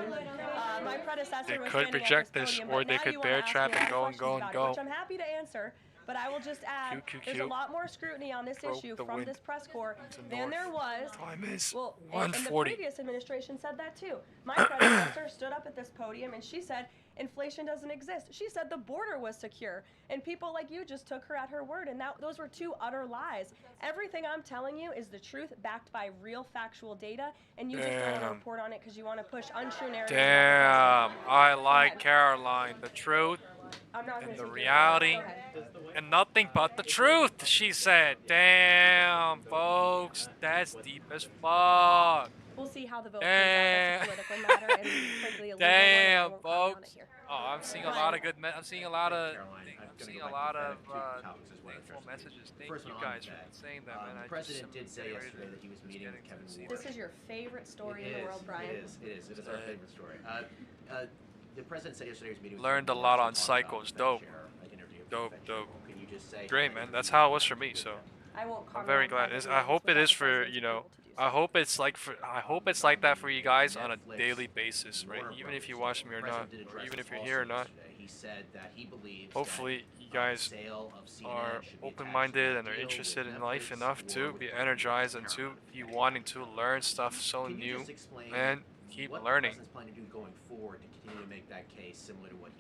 My predecessor They was could reject this, podium, or they could bear trap and go and go and go. Which I'm happy to answer. But I will just add, there's a lot more scrutiny on this issue from this press corps than there was. Time is and the previous administration said that too. My predecessor stood up at this podium and she said inflation doesn't exist. She said the border was secure, and people like you just took her at her word, and those were two utter lies. Everything I'm telling you is the truth, backed by real factual data, and you just don't want to report on it because you want to push untrue narratives. Damn, I like Caroline. The truth and the reality and nothing but the truth, she said. Damn, folks, that's deep as fuck. We'll see how the vote plays out. That's a political matter, and frankly, a legal damn, one, folks. Oh, I'm seeing a lot of good. I'm seeing a lot of thankful messages. Thank you guys for saying that, man. The president did say yesterday that he was meeting with Kevin Warren. This is your favorite story in the world, Brian. It is our favorite story. The president said yesterday he was meeting with Learned a lot on cycles. Dope. Dope. Can you just say great, man. That's how it was for me. So I'm very glad. I hope it is for I hope it's like that for you guys on a daily basis, right? Even if you watch me or not, or even if you're here or not. He said that he believes hopefully you guys are open-minded and are interested in life enough to be energized and to be wanting to learn stuff so new and keep learning.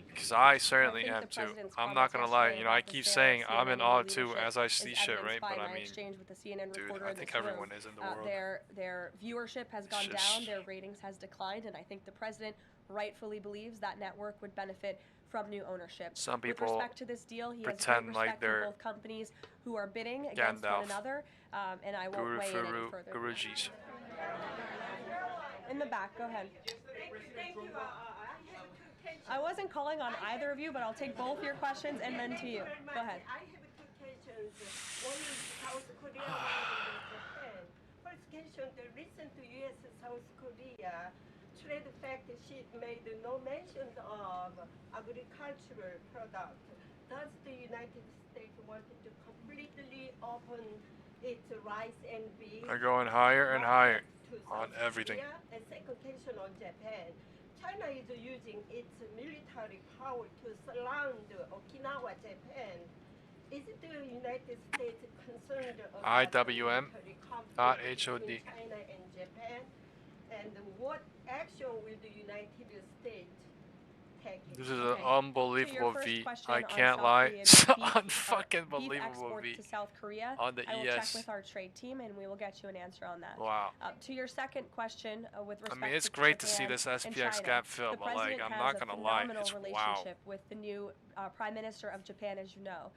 Because I certainly am too. I'm not gonna lie. I keep saying I'm in awe too as I see shit, right? But I mean, dude, I think everyone is in the world. Their viewership has gone down. Their ratings has declined, and I think the president rightfully believes that network would benefit from new ownership. Some people with respect to this deal, he pretend has like they're both companies who are bidding against one another, and I won't weigh in any further. Gurujis. In the back, go ahead. I wasn't calling on either of you, but I'll take both your questions and then to you. Go ahead. I have two questions. One is South Korea, one is Japan. First question, the recent U.S.-South Korea trade fact sheet made no mention of agricultural product. Does the United States want to completely open its rice and beans? Are going higher and higher on everything. And second question on Japan. China is using its military power to surround Okinawa, Japan. Is the United States concerned about IWM.HOD. China and Japan? And what action will the United States take? This is an unbelievable V. I can't lie. It's an unfucking believable V. To South Korea, on the I will ES. check with our trade team, and we will get you an answer on that. Wow. To your second question, with respect I mean, it's to great Japan to see this and SPX China, gap fill, the but like, I'm not gonna lie, it's wow. Relationship with the new Prime Minister of Japan, as you know.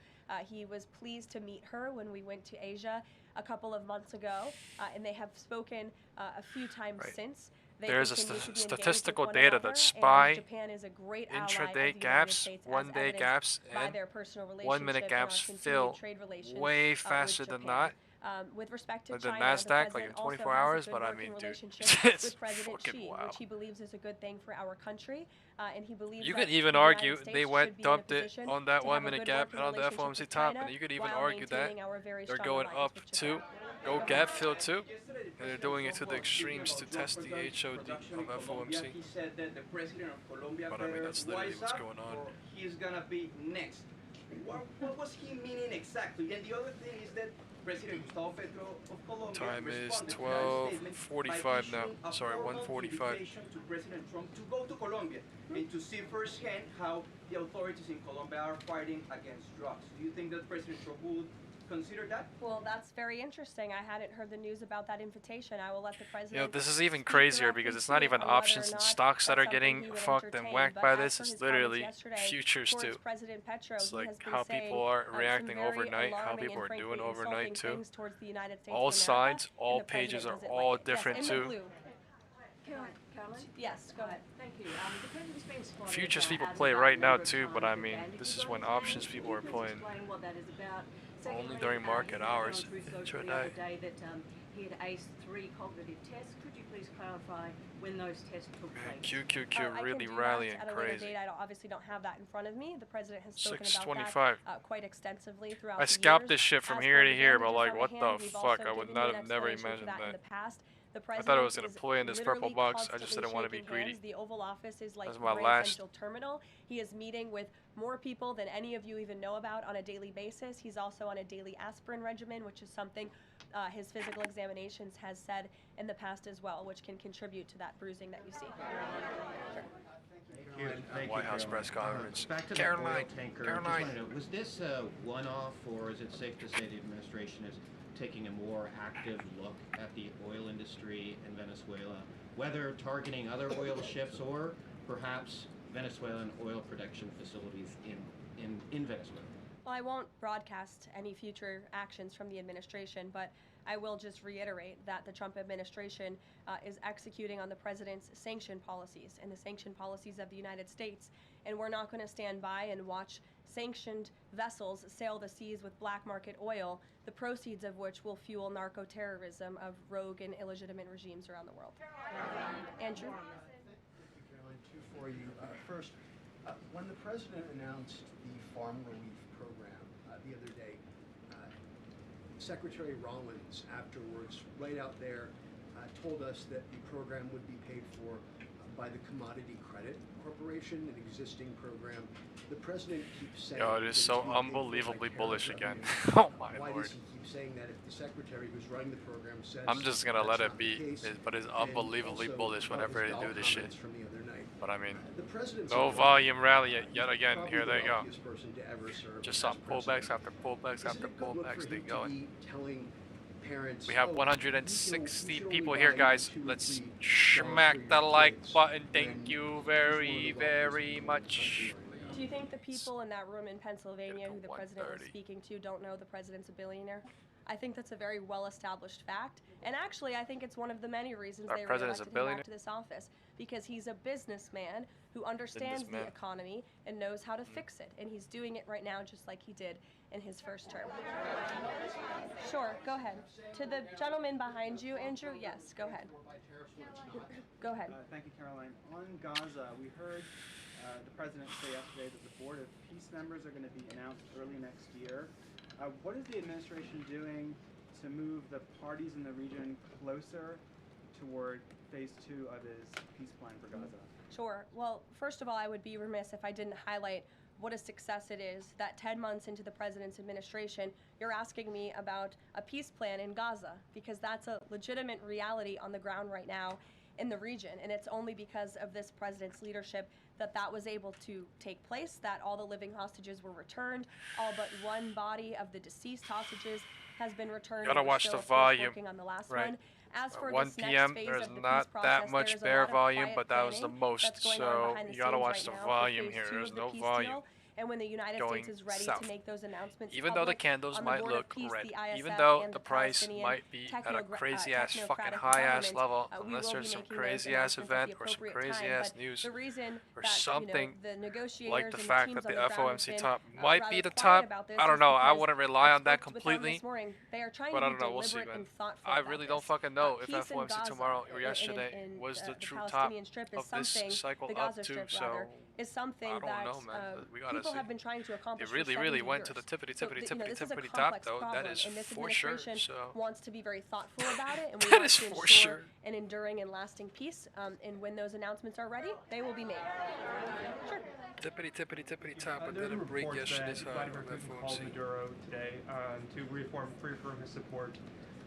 He was pleased to meet her when we went to Asia a couple of months ago, and they have spoken a few times since. There's a continue to be engaged with statistical one data another, that and SPY Japan is a great ally of intraday the United gaps, States, as 1 day evidenced gaps, by and their personal 1 minute relationship and our gaps continued fill trade relations way with faster than Japan. that. With respect to Like the China, the Nasdaq, like president in 24 also hours, has a but good I working mean, dude, relationship it's with President fucking Xi, wow. which he believes is a good thing for our country, and he believes You that could even the argue United they States should went be in a dumped it position on that to 1 have a minute good gap working and on the relationship FOMC with top, China and you could even while argue that maintaining our very they're strong going alliance up with to Japan. go gap fill too, and they're doing it to the extremes to test the HOD of FOMC. He said that the president of Colombia But I mean, that's literally what's going on. He's gonna be next. What was he meaning exactly? And the other thing is that President Gustavo Petro of Colombia Time is responded to that statement 12:45 by now. issuing a Sorry, formal 1:45. invitation to President Trump to go to Colombia and to see firsthand how the authorities in Colombia are fighting against drugs. Do you think that President Trump would consider that? Well, that's very interesting. I hadn't heard the news about that invitation. I will let the president. You know, this is even speak crazier directly because it's to not it even on whether or options and not stocks that that's are something getting he would fucked and entertain. whacked But by as this. for It's his comments literally yesterday futures towards too. President Petro, It's he like has been how saying, people are some reacting very overnight, how alarming people and are doing frankly overnight insulting too. things towards the United States All of America, sides, all and the president pages are doesn't all like it. different Yes, in the too. blue. Caroline? Yes, go ahead. Thank you. The president's been spotted, Futures people out play and about right a now number of too, but times I with mean, band. this If is you when got his options name, people could are you please playing. explain what that is about? Only Secondly, during market he hours, announced through social the intraday. other day that he had aced 3 cognitive tests. Could you please clarify when those tests took Man, place? QQQ I really can do rallying that at a later crazy. date. I obviously don't have that in front of me. The president has spoken about 6:25. that quite extensively throughout I the scalped years. this shit from As here for to the here, but bandages like, on what hand, the we've fuck? also I would given not you an have never explanation for imagined that in that. the past. The I thought it president was gonna is play in this purple literally box. I just constantly didn't want to be shaking greedy. hands. The Oval Office is like That's my Grand last. Central Terminal. He is meeting with more people than any of you even know about on a daily basis. He's also on a daily aspirin regimen, which is something his physical examinations has said in the past as well, which can contribute to that bruising that you see. Sure. Whitehouse press conference. Back to Caroline, the oil tanker. Caroline. Just wanted to know, was this a one-off, or is it safe to say the administration is taking a more active look at the oil industry in Venezuela, whether targeting other oil ships or perhaps Venezuelan oil production facilities in Venezuela? Well, I won't broadcast any future actions from the administration, but I will just reiterate that the Trump administration is executing on the president's sanction policies and the sanction policies of the United States. And we're not going to stand by and watch sanctioned vessels sail the seas with black market oil, the proceeds of which will fuel narco-terrorism of rogue and illegitimate regimes around the world. Andrew? Thank you, Caroline. Two for you. First, when the president announced the farm relief program the other day, Secretary Rollins afterwards, right out there, told us that the program would be paid for by the Commodity Credit Corporation, an existing program. The president keeps saying... Yo, it is so that it's unbelievably bullish again. government. Oh my Why lord. does he keep saying that if the secretary who's running the program says... I'm just gonna let that's it not the be, case? but it's And unbelievably also, bullish whenever they his do Dow this shit. comments from the other night. But I mean, The president's no a- volume rally yet again. probably Here they the go. wealthiest person to ever serve Just as some pullbacks president. after pullbacks Isn't after it good look pullbacks. for They him to going. be telling parents, We have "Oh, 160 you can people only here, buy guys. 2 or Let's 3 smack dollars for the your like kids button. when Thank you he's one of very, the wealthiest very people in the much. country right now. Do you think the people in that room in Pennsylvania who the president was speaking to don't know the president's a billionaire? I think that's a very well-established fact. And actually, I think it's one of the many reasons Our they president's a reelected him billionaire? back to this office. Because he's a businessman who understands the Businessman. economy and knows how to fix it. And he's doing it right now just like he did in his first term. Sure, go ahead. To the gentleman behind you, Andrew, yes, go ahead. Go ahead. Thank you, Caroline. On Gaza, we heard the president say yesterday that the Board of Peace members are going to be announced early next year. What is the administration doing to move the parties in the region closer toward phase 2 of his peace plan for Gaza? Sure. Well, first of all, I would be remiss if I didn't highlight what a success it is that 10 months into the president's administration, you're asking me about a peace plan in Gaza, because that's a legitimate reality on the ground right now in the region. And it's only because of this president's leadership that that was able to take place, that all the living hostages were returned, all but one body of the deceased hostages has been returned. Gotta We're watch still, the of course, volume. working on the last Right. one. As for 1 this p.m. next phase there's of the not peace process, that much there's a bare lot of volume, quiet but that was the planning most. that's going on So behind the you gotta scenes watch right the now for volume phase here. 2 There's of the no peace volume. deal. And when the United going States is ready south. to make those announcements Even though the public, candles on the might board of look peace, red, the even ISF, though and the the price Palestinian might be at a crazy ass fucking technocratic high ass government, level, we unless will be there's some making those crazy ass announcements at event the or some appropriate crazy time. ass But news the reason or that something the negotiators like the and fact teams that on the the ground have FOMC been top might be rather the quiet top. about this I don't is know. I because wouldn't rely I on that spoke with them completely. this morning. They are trying But to I be don't know. We'll see, deliberate man. and thoughtful I about really this. don't fucking know if Peace in FOMC Gaza tomorrow or in yesterday the was the true top Palestinian Strip is of this something, cycle the up Gaza to. Strip So rather, is something I don't that know, man. We gotta people see. have been trying to accomplish It really, for really 70 went to years. the tippity, So, tippity, you know, tippity, this is a tippity top, complex though. problem, That is and this for sure. administration So wants to be very thoughtful about it, and we that want is to for ensure sure. an enduring and lasting peace. And when those announcements are ready, they will be made. Sure. Tippity, tippity, tippity top. I There did are a break reports yesterday's that high Vladimir of Putin called FOMC. Maduro today to reaffirm his support.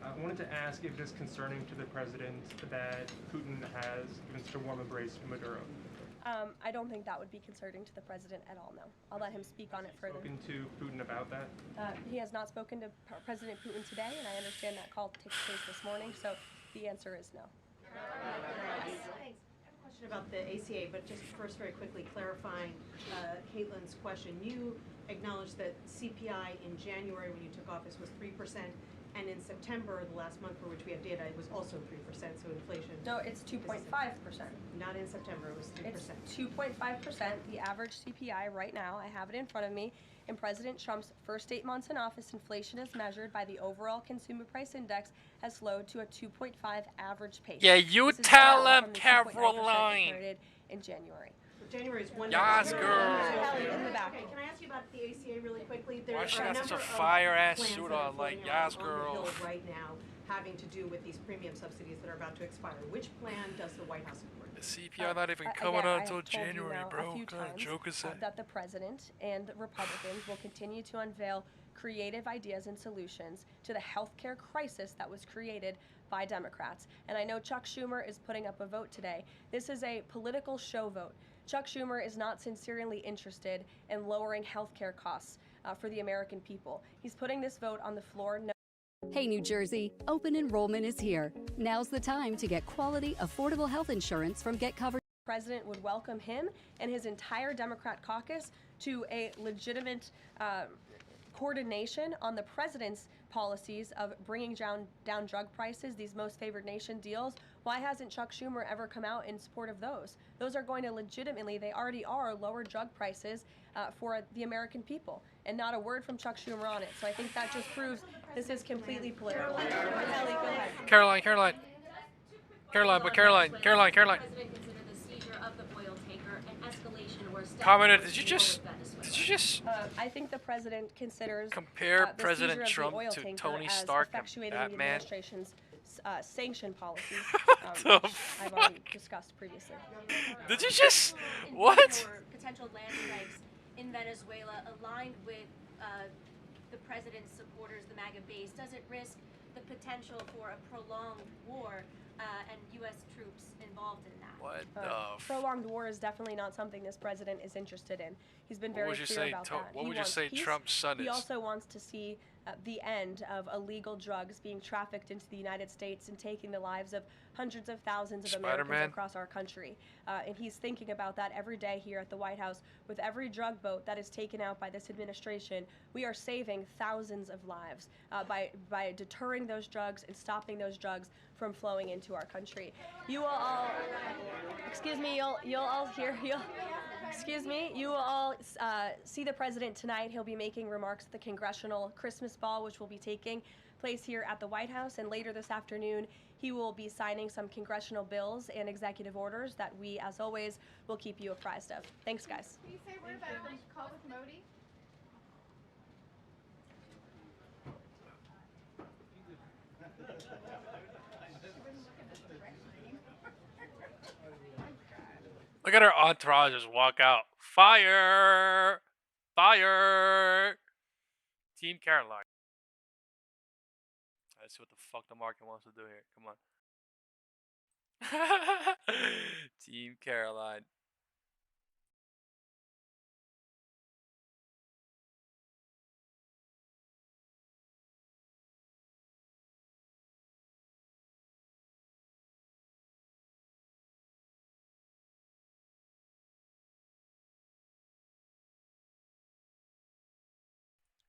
I wanted to ask if it is concerning to the president that Putin has given such a warm embrace to Maduro. I don't think that would be concerning to the president at all, no. I'll let him speak on it further. Spoken to Putin about that? He has not spoken to President Putin today, and I understand that call takes place this morning, so the answer is no. Thanks. I have a question about the ACA, but just first very quickly clarifying Caitlin's question. You acknowledged that CPI in January when you took office was 3%, and in September, the last month for which we have data, it was also 3%, so inflation. No, it's 2.5%. Not in September, it was 3%. It's 2.5%, the average CPI right now. I have it in front of me. In President Trump's first 8 months in office, inflation as measured by the overall consumer price index has slowed to a 2.5 average pace. Yeah, you This is tell down him, from the 2.9% Caroline. inherited in January. January is one. Yes, girl. Okay, In the back. can I ask you about the ACA really quickly? There Why she are got a such a number of fire-ass plans suit that are on, like, floating yes, around girl. on the Hill right now, having to do with these premium subsidies that are about to expire. Which plan does the White House support? The CPI not even Again, coming I on have until told you January, now bro. a few What kind of times, joke is that? that the president and Republicans will continue to unveil creative ideas and solutions to the healthcare crisis that was created by Democrats. And I know Chuck Schumer is putting up a vote today. This is a political show vote. Chuck Schumer is not sincerely interested in lowering healthcare costs for the American people. He's putting this vote on the floor. Hey, New Jersey, open enrollment is here. Now's the time to get quality, affordable health insurance from Get Covered. The president would welcome him and his entire Democrat caucus to a legitimate coordination on the president's policies of bringing down drug prices, these most favored nation deals. Why hasn't Chuck Schumer ever come out in support of those? Those are going to legitimately, they already are, lower drug prices for the American people. And not a word from Chuck Schumer on it. So I think that just proves this is completely political. Kelly, go ahead. Caroline. Caroline, commented, did you just I think the president considers compare the President seizure Trump of the oil to tanker Tony as Stark and effectuating the Batman? administration's sanction policies, the which I've already discussed previously. Did you just what? Potential land strikes in Venezuela aligned with the president's supporters, the MAGA base? Does it risk the potential for a prolonged war and U.S. troops involved in that? What prolonged war is definitely not something this president is interested in. He's been What very would you clear say about that. what He would you wants say peace. Trump's son He is? also wants to see the end of illegal drugs being trafficked into the United States and taking the lives of hundreds of thousands of Americans Spider-Man? across our country. And he's thinking about that every day here at the White House. With every drug boat that is taken out by this administration, we are saving thousands of lives by deterring those drugs and stopping those drugs from flowing into our country. You will all, excuse me, you'll all hear, excuse me, you will all see the president tonight. He'll be making remarks at the Congressional Christmas Ball, which will be taking place here at the White House. And later this afternoon, he will be signing some congressional bills and executive orders that we, as always, will keep you apprised of. Thanks, guys. Can you say a word about the call with Modi? Look at her entourage just walk out. Fire! Fire! Team Caroline. Let's see what the fuck the market wants to do here. Come on. Team Caroline.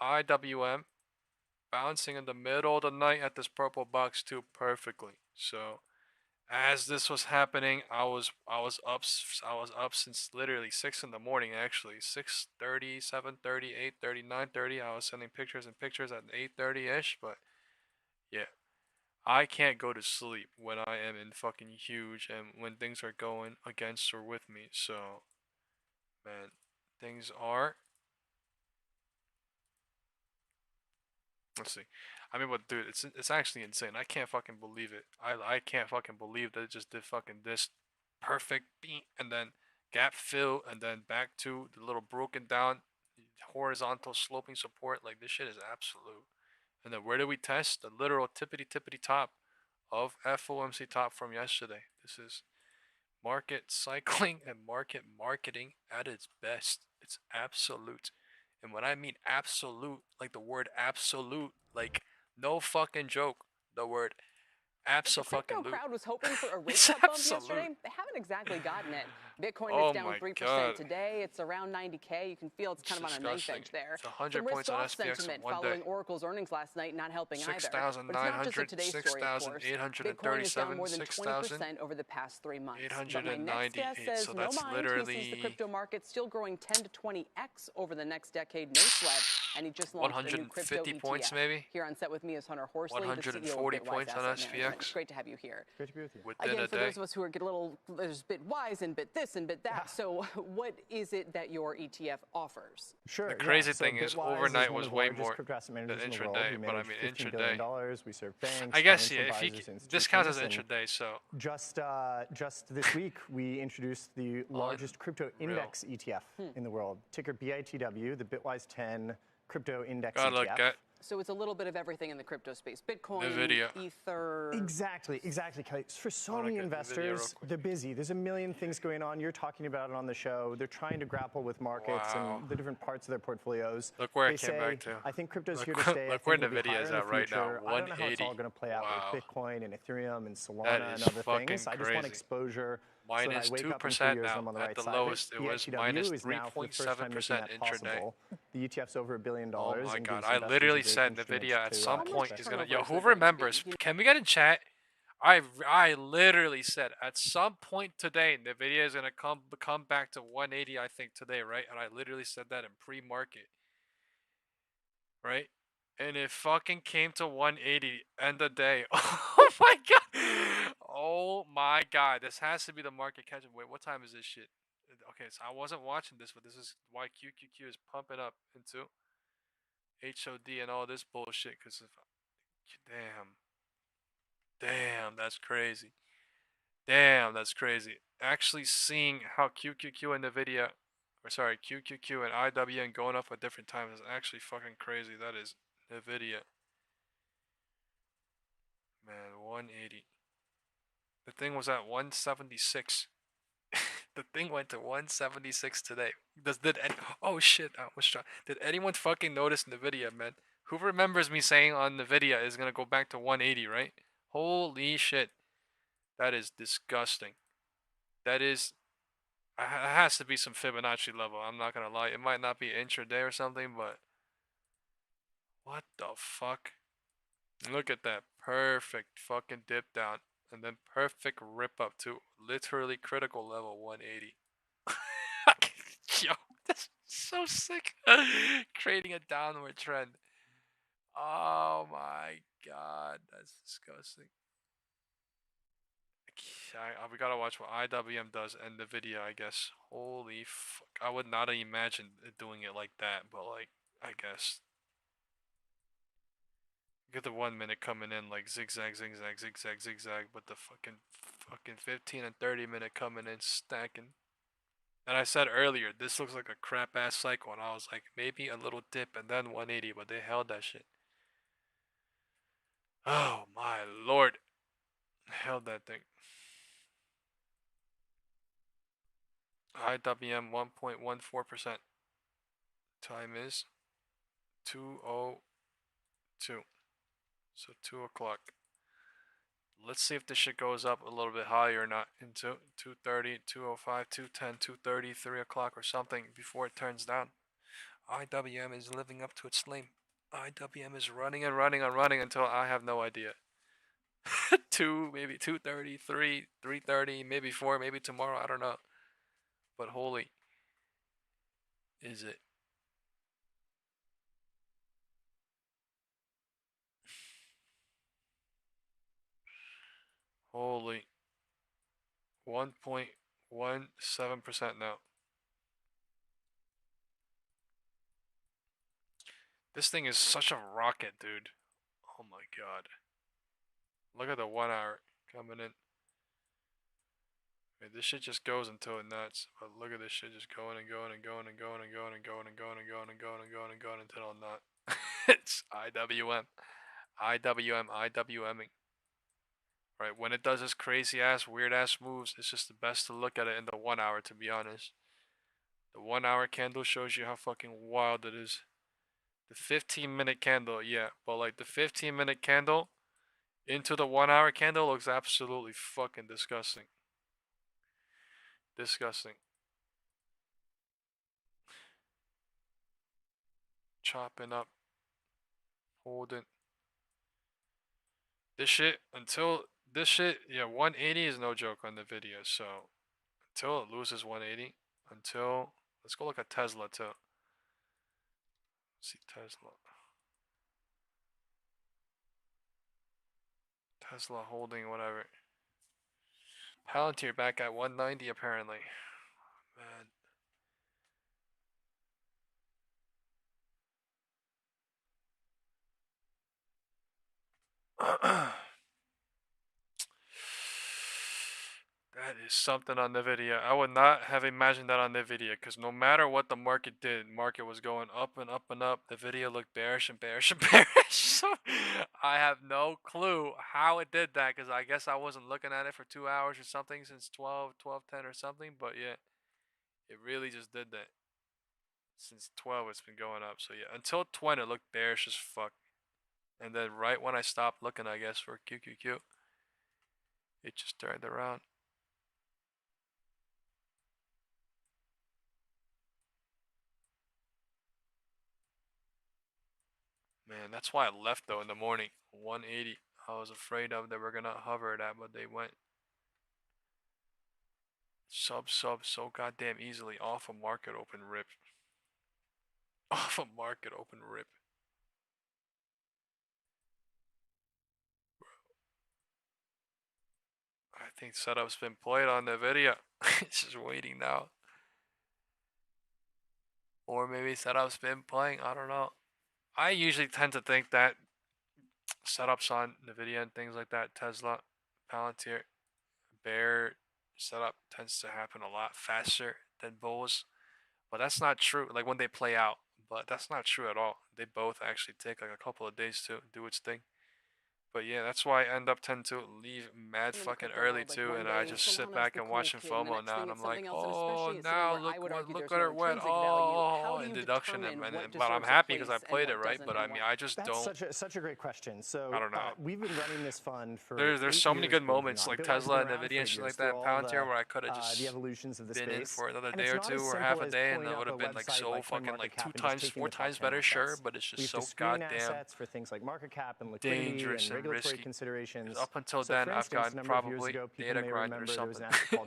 IWM bouncing in the middle of the night at this purple box too perfectly. So As this was happening, I was up since literally 6 in the morning. Actually, 6:30, 7:30, 8:30, 9:30. I was sending pictures and pictures at 8:30 ish. But yeah, I can't go to sleep when I am in fucking huge and when things are going against or with me. So, man, things are. Let's see. I mean, but dude, it's actually insane. I can't fucking believe it. I can't fucking believe that it just did fucking this perfect beat and then gap fill and then back to the little broken down horizontal sloping support. Like this shit is absolute. And then where did we test? The literal tippity tippity top of FOMC top from yesterday. This is market cycling and market marketing at its best. It's absolute. And when I mean absolute, like the word absolute, like no fucking joke, the word The crypto absolute. crowd was hoping for a rate It's cut bump absolute. yesterday. They haven't exactly gotten it. Bitcoin Oh is down my 3% God. today. It's around 90K. You can feel it's kind of on a knife disgusting. edge there. It's 100 Some points on risk-off SPX in sentiment one following day. Oracle's earnings last night not helping either. But it's not just a 6,900, today's story, of course. Bitcoin is down more than 20% over the past 3 months. But my next guest 898. says So no that's mind. literally He sees the crypto market still growing 10 to 20x over the next decade, no sweat. And he just launched a new crypto 150 points ETF. maybe. Here on set with me is Hunter Horsley, the CEO of 140 Bitwise points on Asset Management. It's SPX. great to have you here. Great to be with you. Within Again, a for day. those of us who are get a little, there's bit wise and bit this and bit that. So what is it that your ETF offers? Sure. The crazy so thing is Bitwise overnight one was of the way largest more crypto asset than managers in the world. intraday, We but I manage mean $15 billion. intraday. We serve banks, I guess financial yeah. If advisors, this counts as institutions, intraday, so just this week we introduced the largest crypto index ETF in the world, ticker BITW, the Bitwise 10 crypto index gotta ETF. look at So it's a little bit of everything in the crypto space. Bitcoin, Nvidia. Ether. Exactly, Kelly. For so many investors, they're busy. There's a million things going on. You're talking about it on the show. They're trying to grapple with markets and the different parts of their portfolios. Look where they it came say, back to. I think crypto's Look here to stay. look I where think it'll be Nvidia higher is in the at right now, future. I don't know how it's all 180. going to play out Wow. with Bitcoin and Ethereum and Solana That and is other fucking things. I just want crazy. exposure. Minus so that I wake up in 2% 3 years, now. I'm on the At right the side. lowest, it was BITW minus is now, for the first time, making 3.7% that intraday. possible. The ETF's over $1 billion. Oh my and god! gives I investors literally a great said instrument Nvidia at to, some point invest is in. gonna. Yo, who remembers? Can we get in chat? I literally said at some point today Nvidia is gonna come back to 180. I think today, right? And I literally said that in pre-market, right? And it fucking came to 180 end of day. Oh my god! Oh my god! This has to be the market catching. Wait, what time is this shit? Okay, so I wasn't watching this, but this is why QQQ is pumping up into HOD and all this bullshit. Cause of, damn, that's crazy. Damn, that's crazy. Actually seeing how QQQ and Nvidia, or sorry, QQQ and IWM going up at different times is actually fucking crazy. That is Nvidia. Man, 180. The thing was at 176. The thing went to 176 today. Oh shit, I was trying. Did anyone fucking notice Nvidia, man? Who remembers me saying on Nvidia is gonna go back to 180, right? Holy shit. That is disgusting. That is, it has to be some Fibonacci level. I'm not gonna lie. It might not be intraday or something, but what the fuck? Look at that perfect fucking dip down and then perfect rip up to literally critical level 180. Yo, that's so sick. Creating a downward trend. Oh my god, that's disgusting. We gotta watch what IWM does and Nvidia, I guess. Holy fuck. I would not imagine it doing it like that, but like, I guess. Get the 1 minute coming in like zigzag, zigzag, zigzag, zigzag, but the fucking 15 and 30 minute coming in stacking. And I said earlier, this looks like a crap ass cycle, and I was like, maybe a little dip and then 180, but they held that shit. Oh my lord. Held that thing. IWM 1.14%. Time is 2:02. So 2 o'clock. Let's see if this shit goes up a little bit higher or not. Into 2:30, 2:05, 2:10, 2:30, 3 o'clock or something before it turns down. IWM is living up to its name. IWM is running and running and running until I have no idea. 2, maybe 2:30, 3, 3:30, maybe 4, maybe tomorrow. I don't know. But holy, is it? Holy, 1.17% now. This thing is such a rocket, dude. Oh my god. Look at the 1 hour coming in. Wait, this shit just goes until it nuts. But look at this shit just going and going and going and going and going and going and going and going and going and going and going until it not. It's IWM. IWMing. Right, when it does this crazy ass, weird ass moves, it's just the best to look at it in the 1 hour, to be honest. The 1 hour candle shows you how fucking wild it is. The 15-minute candle, yeah, but like the 15-minute candle into the 1 hour candle looks absolutely fucking disgusting. Disgusting. Chopping up. Holding. This shit, until this shit, yeah, 180 is no joke on the video, so until it loses 180, until, let's go look at Tesla too. Let's see Tesla. Tesla holding whatever. Palantir back at 190 apparently. Man. That is something on the video. I would not have imagined that on the video, because no matter what the market did, market was going up and up and up. The video looked bearish and bearish and bearish. So I have no clue how it did that, because I guess I wasn't looking at it for 2 hours or something since 12:10 or something. But yeah, it really just did that. Since 12 it's been going up. So yeah, until 20 it looked bearish as fuck. And then right when I stopped looking, I guess, for QQQ, it just turned around. Man, that's why I left though in the morning. 180. I was afraid of they were gonna hover that, but they went sub so goddamn easily off a market open rip. Off a market open rip. I think setup's been played on the video. It's just waiting now. Or maybe setup's been playing, I don't know. I usually tend to think that setups on Nvidia and things like that, Tesla, Palantir, bear setup tends to happen a lot faster than bulls. But that's not true, like when they play out. But that's not true at all. They both actually take like a couple of days to do its thing. But yeah, that's why I tend to leave mad fucking early too, and I just sit back and watching FOMO now, and I'm like, oh, now look what it went, oh, in deduction, but I'm happy because I played it right. But I mean, I just don't. That's such a great question. So I don't know. We've been running this fund for there's so many good moments like Tesla and Nvidia and shit like that, Palantir, where I could have just the evolutions of the been space. in for another day or two or half a day, and that would have been like so fucking like 2 times, 4 times better, sure. But it's just so goddamn for things like market cap and liquidity dangerous and regulatory risky. Considerations. Up until then, I've gotten probably data grind or something.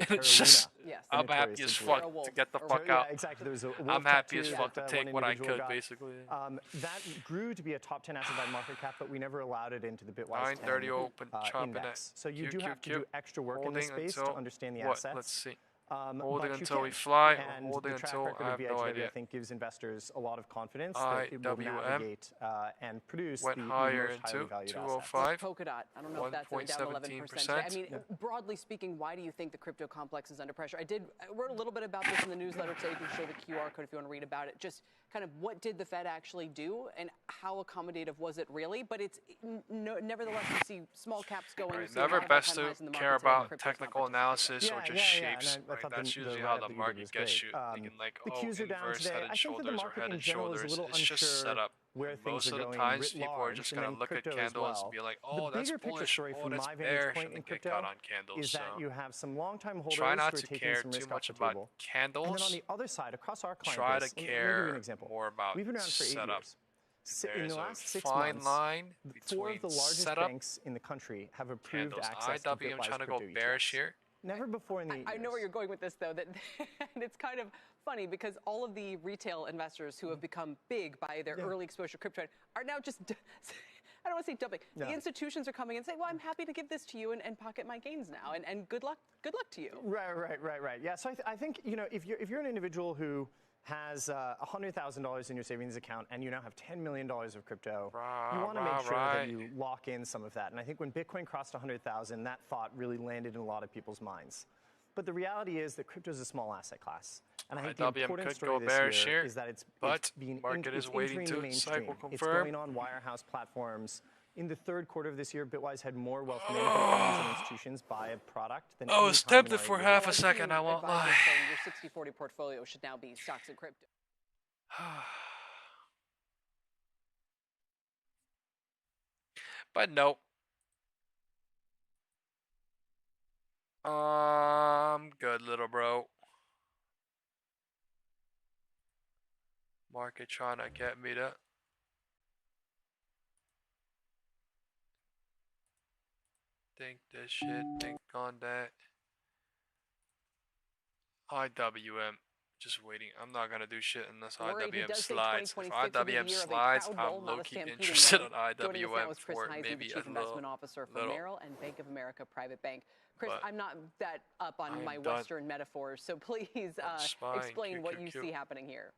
It's just, I'm happy as fuck to get the fuck out. Yeah, exactly. I'm happy as fuck to take what I could, basically. That grew to be a top 10 asset by market cap, but we never allowed it into the Bitwise 930 open, chopping index. it. So you do have to do extra work in this space to understand the assets. Let's see. Holding until we fly, or holding the track until record I have of no VHW, idea. I think gives investors a lot of confidence that it will navigate and produce went the higher most highly into valued 205. Polkadot. I don't know if that's down 11%. I mean, broadly speaking, why do you think the crypto complex is under pressure? I wrote a little bit about this in the newsletter today. You can show the QR code if you want to read about it. Just kind of what did the Fed actually do and how accommodative was it really? But it's nevertheless, you see small caps going. Right, never best to care about technical analysis or just shapes. Right, that's usually how the market gets you. Thinking like, oh, inverse head and shoulders or head and shoulders. It's just set up. Most of the times, people are just going to look at candles and be like, oh, that's bullish, oh, that's bearish, and then get caught on candles. Is that you have some long-time holders try not who are to taking care some too risk much off the about table. candles. And then on the other side, across our client try base, to care more about we've been around for 8 setup. years. In the last 6 fine months, line 4 of the between largest setup banks in the country have approved candles. access to IWM Bitwise trying to go crypto bearish ETFs. here. Never before in the I know where you're going with this, though, that and it's kind of funny because all of the retail investors who have become big by their early exposure to crypto are now just, I don't want to say dumping. The institutions are coming and saying, well, I'm happy to give this to you and pocket my gains now, and good luck to you. Right. Yeah, so I think, you know, if you're an individual who has $100,000 in your savings account and you now have $10 million of crypto, you want to make sure that you lock in some of that. And I think when Bitcoin crossed 100,000, that thought really landed in a lot of people's minds. But the reality is that crypto is a small asset class. And I think the important story this year is that it's being entering the mainstream. It's going on wirehouse platforms. In the third quarter of this year, Bitwise had more wealth management firms and institutions buy a product than I was tempted for half a second, I won't lie. Your 60-40 portfolio should now be stocks and crypto. But no. Good, little bro. Market trying to get me to think this shit, think on that. IWM, just waiting. I'm not gonna do shit unless IWM slides. If IWM slides, I'm low-key interested in IWM for maybe Chief Investment Officer for Merrill and Bank of America Private Bank. Chris, I'm not that up on my Western metaphors, so please explain what you see happening here.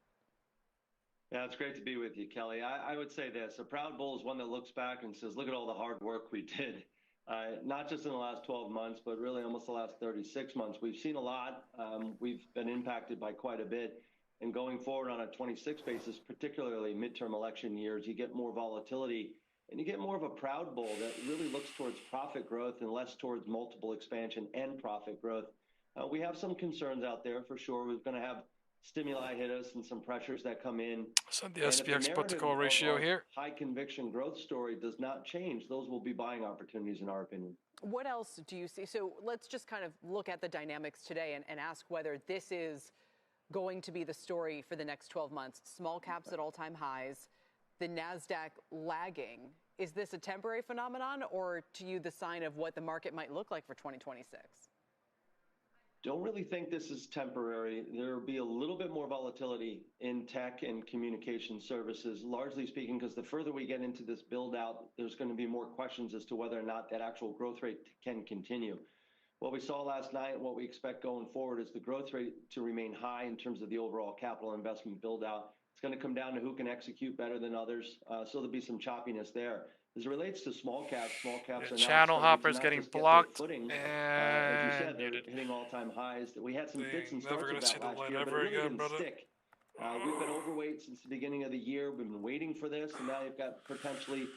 Yeah, it's great to be with you, Kelly. I would say this. A proud bull is one that looks back and says, look at all the hard work we did. Not just in the last 12 months, but really almost the last 36 months. We've seen a lot. We've been impacted by quite a bit. And going forward on a 26 basis, particularly midterm election years, you get more volatility and you get more of a proud bull that really looks towards profit growth and less towards multiple expansion and profit growth. We have some concerns out there for sure. We're going to have stimuli hit us and some pressures that come in. So the SPX put to call ratio here. High conviction growth story does not change. Those will be buying opportunities in our opinion. What else do you see? So let's just kind of look at the dynamics today and ask whether this is going to be the story for the next 12 months. Small caps at all-time highs, the NASDAQ lagging. Is this a temporary phenomenon or to you the sign of what the market might look like for 2026? Don't really think this is temporary. There will be a little bit more volatility in tech and communication services, largely speaking, because the further we get into this build out, there's going to be more questions as to whether or not that actual growth rate can continue. What we saw last night and what we expect going forward is the growth rate to remain high in terms of the overall capital investment build out. It's going to come down to who can execute better than others. So there'll be some choppiness there. As it relates to small caps are now channel hoppers getting blocked, footing, and as you said, they're hitting all-time highs. We had some fits and starts of that last year, but it really didn't stick. We've been overweight since the beginning of the year. We've been waiting for this, and now you've got potentially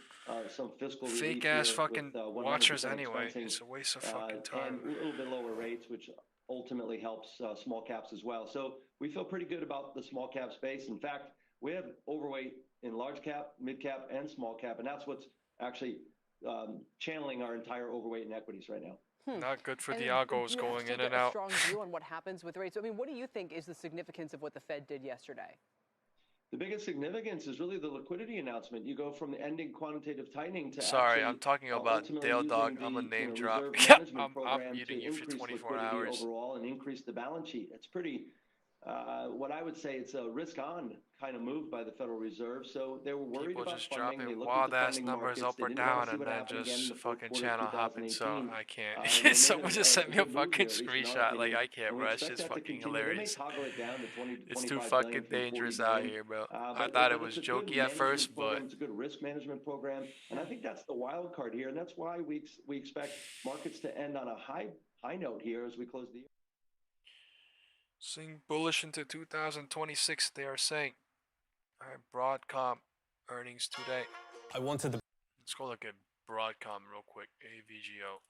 some fiscal relief fake ass here fucking with, watchers anyway. It's a waste of fucking time. And a little bit lower rates, which ultimately helps small caps as well. So we feel pretty good about the small cap space. In fact, we have overweight in large cap, mid cap, and small cap, and that's what's actually channeling our entire overweight in equities right now. Not good for the algos going in and out. A strong view on what happens with rates. I mean, what do you think is the significance of what the Fed did yesterday? The biggest significance is really the liquidity announcement. You go from the ending quantitative tightening to sorry, I'm talking about Dale Dog. I'm a name drop. I'm muting you for 24 hours. Overall and increase the balance sheet. It's pretty. What I would say it's a risk-on kind of move by the Federal Reserve. So they were worried People about just funding. dropping wild-ass numbers up or down and then just fucking channel hopping. So I can't. Someone just sent me a fucking screenshot. Like, I can't, bro. It's just fucking hilarious. It's too fucking dangerous out here, bro. I thought it was jokey at first, but it's a good risk management program, and I think that's the wild card here, and that's why we expect markets to end on a high note here as we close the year. Seeing bullish into 2026, they are saying. All right, Broadcom earnings today. Let's go look at Broadcom real quick. AVGO.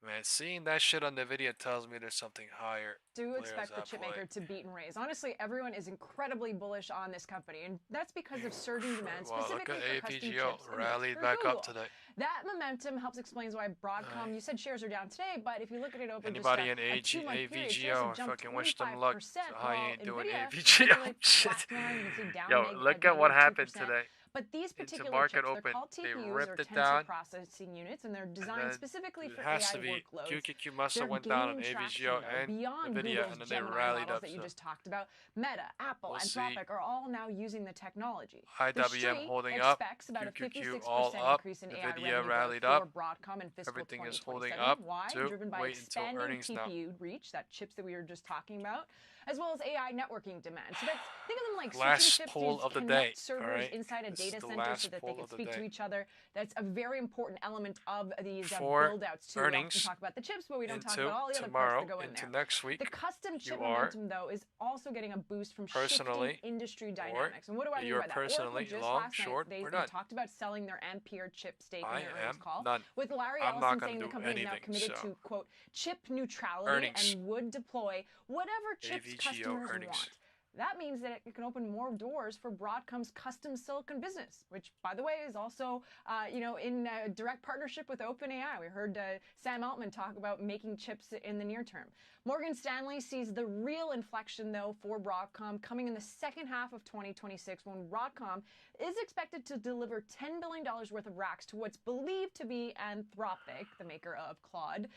Man, seeing that shit on Nvidia tells me there's something higher. Do expect the chipmaker to beat and raise. Honestly, everyone is incredibly bullish on this company, and that's because of surging demand, specifically look at for custom AVGO chips. rallied back up today. That momentum helps explain why Broadcom, you said shares are down today, but if you look at it over anybody in a 2-month period, shares AVGO, have jumped fucking wish them luck. 25%, So how you while ain't doing Nvidia AVGO shit. flatline, you can see down Yo, look at what happened 2%. today. But these Into particular market chips, open, they're called they TPUs, ripped or it tensor down, processing units, and they're designed specifically for has AI to be workloads. QQQ must They're have went down on gaining traction, AVGO though, and beyond Nvidia, Google's and then they Gemini rallied models up. that you So just talked about. Meta, Apple, we'll Anthropic are all now using the technology. IWM The Street holding up, expects about a QQQ 56% all up, increase in AI Nvidia revenue rallied growth up. for Broadcom in fiscal Everything 2027. is holding up. Why? Too. Driven by Wait until expanding earnings now. TPU reach, that chips that we were just talking about, as well as AI networking demand. So that's, think of them like Last switching chips poll to of the connect day, servers alright? inside a This is data the center last so that they poll can of the speak to day. each other. That's a very important element of these For build-outs too. We often earnings talk about the chips, but we don't talk into about all the other tomorrow, parts that go in into there. next week, The custom chip QR, momentum, though, is also getting a boost from shifting personally, industry or dynamics. And what do I mean you're by that? Oracle personally just long, last short, night, or they none. talked about selling their Ampere chip stake in I their earnings am call, none. with Larry I'm not Ellison gonna saying the do company is now anything, committed so. to, quote, chip neutrality Earnings. and would deploy whatever chips AVGO customers earnings. want. That means that it can open more doors for Broadcom's custom silicon business, which, by the way, is also, in direct partnership with OpenAI. We heard Sam Altman talk about making chips in the near term. Morgan Stanley sees the real inflection, though, for Broadcom coming in the second half of 2026, when Broadcom is expected to deliver $10 billion worth of racks to what's believed to be Anthropic, the maker of Claude,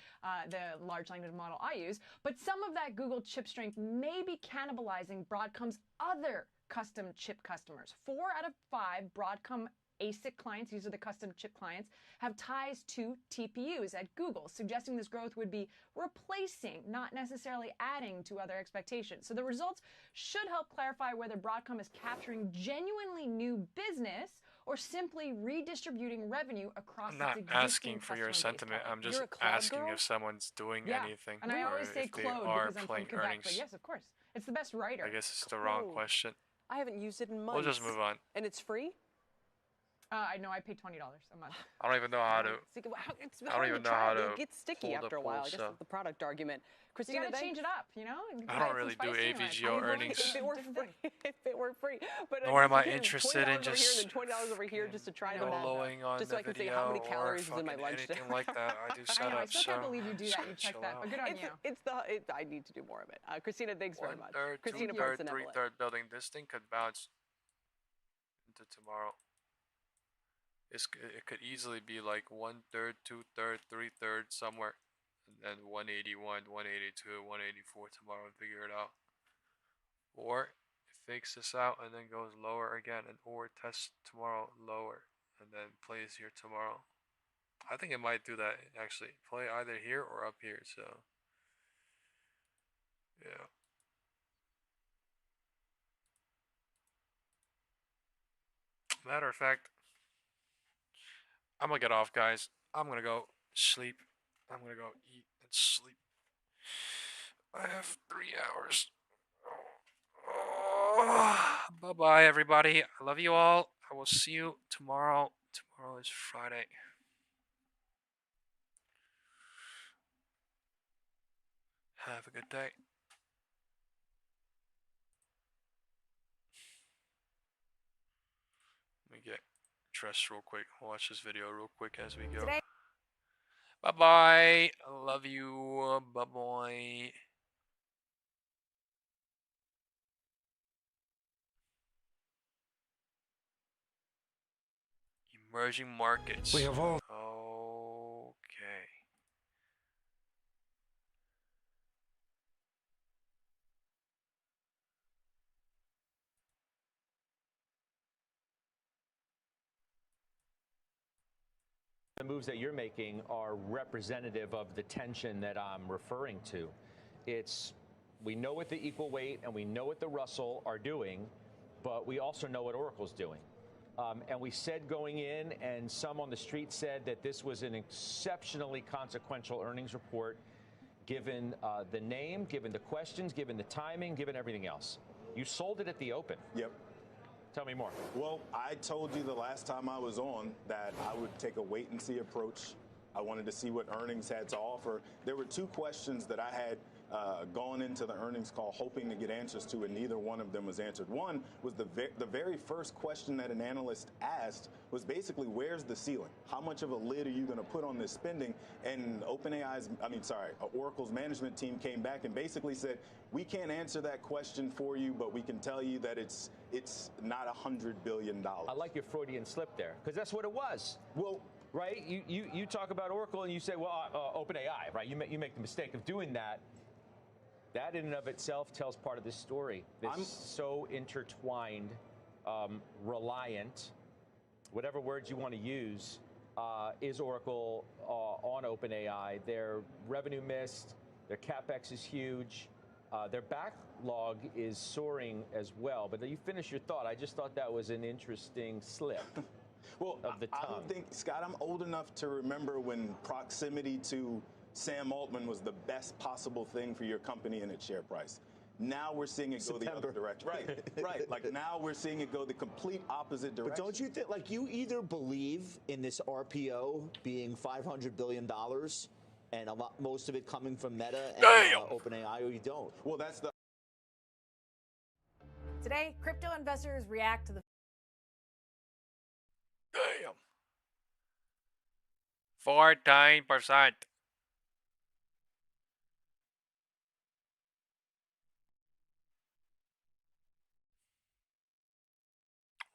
the large language model I use. But some of that Google chip strength may be cannibalizing Broadcom's other custom chip customers. 4 out of 5 Broadcom ASIC clients, these are the custom chip clients, have ties to TPUs at Google, suggesting this growth would be replacing, not necessarily adding to other expectations. So the results should help clarify whether Broadcom is capturing genuinely new business or simply redistributing revenue across I'm not its existing asking for your customer base, sentiment. Kelly. I'm just You're a Claude asking girl? if someone's doing Yeah, anything, and I or always say if they Claude are because I'm playing from Quebec, earnings. but yes, of course. It's the best writer. I guess it's the wrong question. I haven't used it in months. We'll just move on. And it's free? I know I pay $20 a month. I don't even know how to. It's I don't hard even to know try. how to. It gets sticky hold after a up while. I pulse, guess so. that's the product argument. You Christina, gotta change it up, you know? I don't really do AVGO earnings. If it were free, if it were free. But Nor am I again, interested in $20 over here just and then $20 over here just to try them all. Soloing on Just the so I can say video how many or calories is in my fucking lunch anything today. like that. I do I know, I setups, still so can't believe you do that. You check chill that, out. but good on you. I need to do more of it. Christina, thanks very much. 1/3, Christina 2/3, Benevolent. 3/3 building. This thing could bounce into tomorrow. It could easily be like 1/3, 2/3, 3/3 somewhere, and then 181, 182, 184 tomorrow and figure it out. Or it fakes this out and then goes lower again, and or tests tomorrow lower and then plays here tomorrow. I think it might do that actually. Play either here or up here. So yeah. Matter of fact, I'm gonna get off, guys. I'm gonna go sleep. I'm gonna go eat and sleep. I have 3 hours. Bye bye, everybody. I love you all. I will see you tomorrow. Tomorrow is Friday. Have a good day. Let me get dressed real quick. Watch this video real quick as we go. Bye bye. I love you. Bye bye. Emerging markets. We have all. Okay. The moves that you're making are representative of the tension that I'm referring to. We know what the equal weight and we know what the Russell are doing, but we also know what Oracle's doing. And we said going in, and some on the street said that this was an exceptionally consequential earnings report, given the name, given the questions, given the timing, given everything else. You sold it at the open. Yep. Tell me more. Well, I told you the last time I was on that I would take a wait-and-see approach I wanted to see what earnings had to offer. There were two questions that I had going into the earnings call, hoping to get answers to, and neither one of them was answered. One was the very first question that an analyst asked was basically, where's the ceiling? How much of a lid are you going to put on this spending? And Oracle's management team came back and basically said, we can't answer that question for you, but we can tell you that it's not $100 billion. I like your Freudian slip there, because that's what it was. Well, right? You talk about Oracle and you say, well, OpenAI, right? You make the mistake of doing that. That in and of itself tells part of this story. It's so intertwined, reliant, whatever words you want to use, is Oracle on OpenAI. Their revenue missed, their CapEx is huge, their backlog is soaring as well. But you finish your thought. I just thought that was an interesting slip. Well, of the tongue. I don't think, Scott, I'm old enough to remember when proximity to Sam Altman was the best possible thing for your company and its share price. Now we're seeing it go the other direction. Right. Like now we're seeing it go the complete opposite direction. But don't you think, like, you either believe in this RPO being $500 billion and most of it coming from Meta and OpenAI, or you don't? Well, that's the... Today, crypto investors react to the... Damn. 14%.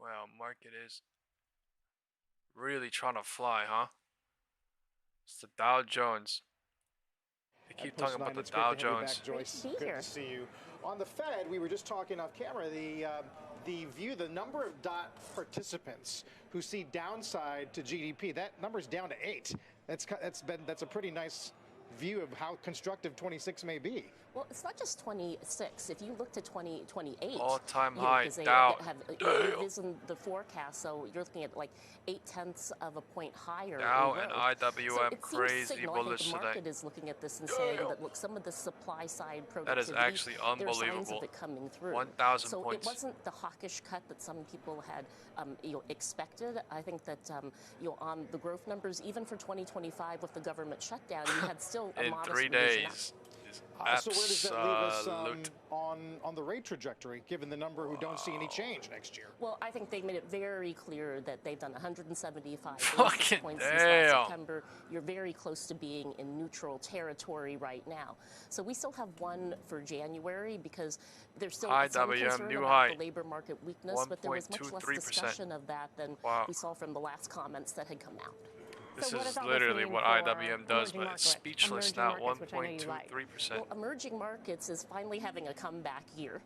Wow, market is really trying to fly, huh? It's the Dow Jones. They keep talking about the Dow Jones. Joyce, good to see you. On the Fed, we were just talking off camera, the number of DOT participants who see downside to GDP, that number's down to 8. That's a pretty nice view of how constructive 26 may be. Well, it's not just 26. If you look to 2028, all-time high Dow. Have risen the forecast, so you're looking at like 0.8 of a point higher. Dow and IWM so crazy bullish today. The market is looking at this and saying that look, some of the supply side productivity, that is actually unbelievable. There are signs of it coming through. 1,000 so points. It wasn't the hawkish cut that some people had expected. I think that on the growth numbers, even for 2025 with the government shutdown, you had still a modest 3 days. So where does that leave us on the rate trajectory, given the number who don't see any change next year? Well, I think they made it very clear that they've done 175 basis points since last September. You're very close to being in neutral territory right now. So we still have one for January because there's still some concern about the labor market weakness, but there was much less discussion of that than we saw from the last comments that had come out. This is literally what IWM does, but it's speechless now, 1.23%. Well, emerging markets is finally having a comeback year.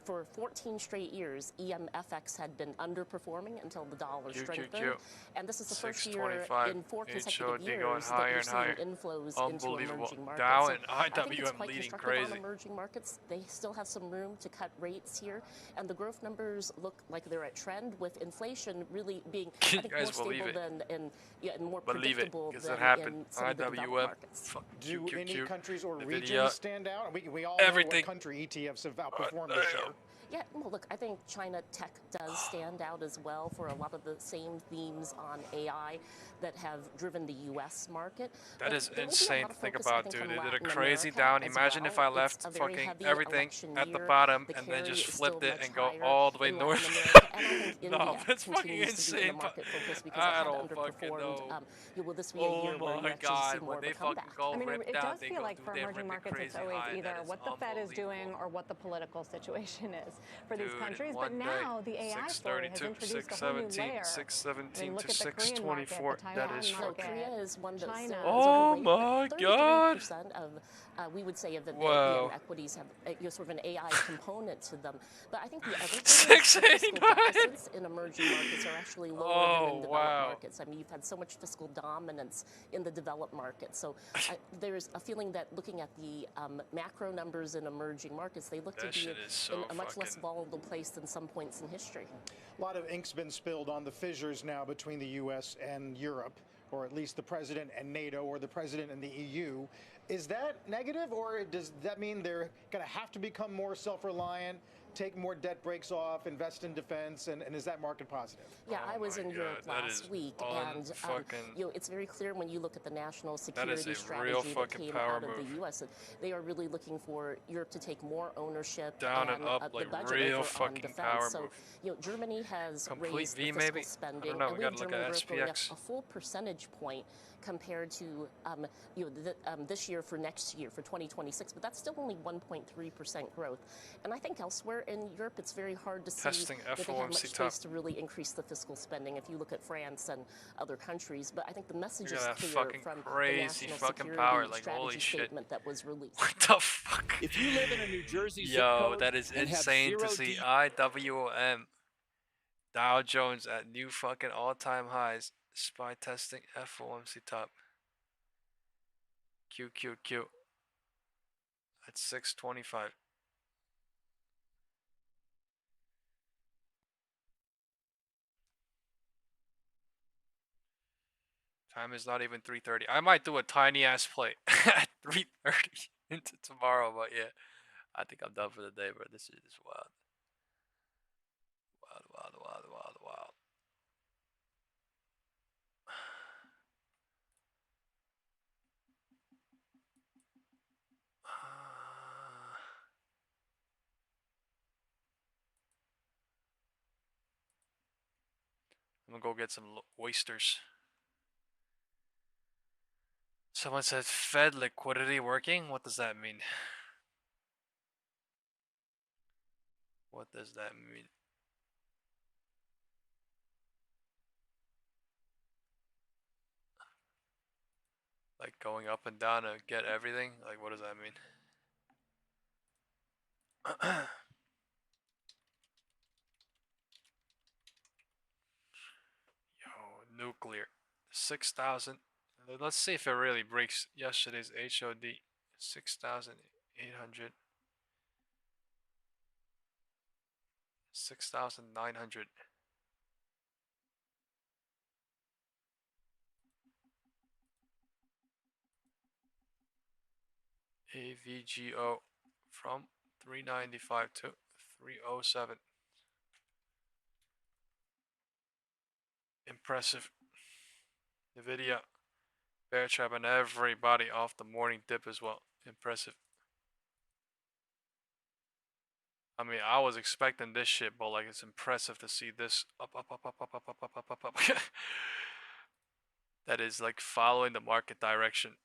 For 14 straight years, EMFX had been underperforming until the dollar strengthened. And this is the first year in 4 consecutive years that we're seeing inflows into emerging markets. Dow and I think it's IWM quite leading constructive crazy. on emerging markets. They still have some room to cut rates here. And the growth numbers look like they're at trend, with inflation really being, I think, more stable than and more predictable than in some of the developed markets. Do any countries or Nvidia, regions stand out? We all know what country ETFs have outperformed this year. Yeah, well, look, I think China tech does stand out as well for a lot of the same themes on AI that have driven the U.S. market. That is insane to think about, dude. They did a crazy down. Imagine if I left fucking everything at the bottom and then just flipped it and go all the way north. No, that's fucking insane. I don't fucking know. Oh my God, when they fucking go rip down, it does feel like for emerging markets, it's always either what the Fed is doing or what the political situation is for these countries. But now the AI story has introduced a whole new layer. 617 to 624. That is fucking. Korea is one that's China. Oh my God. 33% of, we would say, of the equities have sort of an AI component to them. But I think the other thing is fiscal deficits in emerging markets are actually lower than in developed markets. I mean, you've had so much fiscal dominance in the developed markets. So there's a feeling that looking at the macro numbers in emerging markets, they look to be in a much less volatile place than some points in history. A lot of ink's been spilled on the fissures now between the U.S. and Europe, or at least the president and NATO, or the president and the EU. Is that negative, or does that mean they're going to have to become more self-reliant? take more debt breaks off, invest in defense, and is that market positive? Yeah, I was in Europe last week, and it's very clear when you look at the national security strategy that came out of the U.S. that they are really looking for Europe to take more ownership down and up the like budget real over fucking on power defense. move. So, Germany has Complete raised V the fiscal maybe? spending, I don't know. and We gotta look Germany at growth going up SPX. a full percentage point compared to this year for next year for 2026, but that's still only 1.3% growth. And I think elsewhere in Europe, it's very hard to see that they have much space to really increase the fiscal spending if you look at France and other countries. But I think the message is clear from the national security strategy statement that was released. What the fuck? If you live in a New Jersey zip Yo, code that is and have insane to 0 see. IWM Dow Jones at new fucking all-time highs. SPY testing FOMC top. QQQ at 625. Time is not even 3:30. I might do a tiny ass play at 3:30 into tomorrow, but yeah, I think I'm done for the day, bro. This is just wild. Wild, wild, wild, wild, wild. I'm gonna go get some oysters. Someone said Fed liquidity working. What does that mean? What does that mean? Like going up and down to get everything? Like, what does that mean? Yo, nuclear. 6,000. Let's see if it really breaks yesterday's HOD. 6,800. 6,900. AVGO from 395 to 307. Impressive. Nvidia bear trap and everybody off the morning dip as well. Impressive. I mean, I was expecting this shit, but like it's impressive to see this up, up, up, up, up, up, up, up, up, up, up. That is like following the market direction.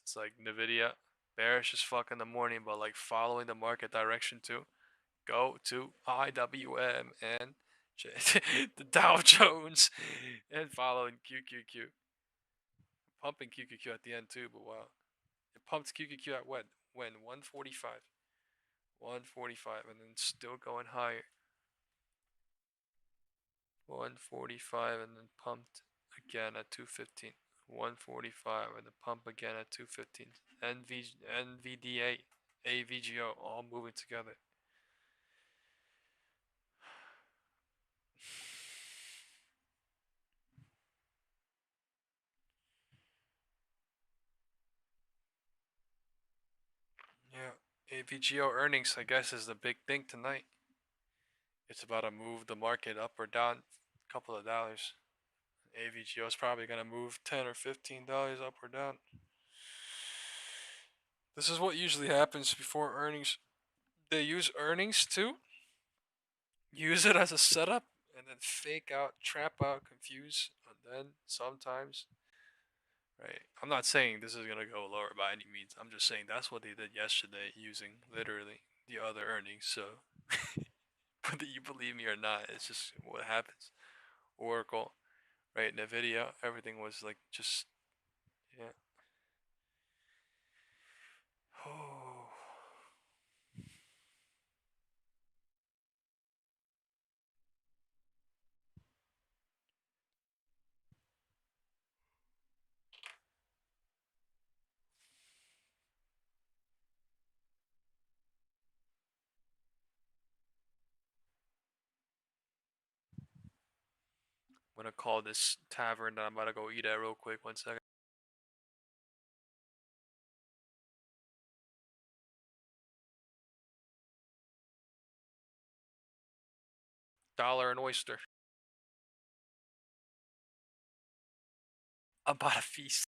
It's like Nvidia bearish as fuck in the morning, but like following the market direction too. Go to IWM and the Dow Jones and following QQQ. Pumping QQQ at the end too, but wow. It pumped QQQ at when? 145. 145 and then still going higher. 145 and then pumped again at 215. 145 and then pump again at 215. NVDA, AVGO all moving together. Yeah, AVGO earnings, I guess, is the big thing tonight. It's about to move the market up or down a couple of dollars. AVGO is probably going to move $10 or $15 up or down. This is what usually happens before earnings. They use earnings to use it as a setup and then fake out, trap out, confuse, and then sometimes, right? I'm not saying this is going to go lower by any means. I'm just saying that's what they did yesterday using literally the other earnings. So whether you believe me or not, it's just what happens. Oracle, right? Nvidia, everything was like just, yeah. Oh. I'm gonna call this tavern that I'm about to go eat at real quick. 1 second. $1 an oyster. About a feast.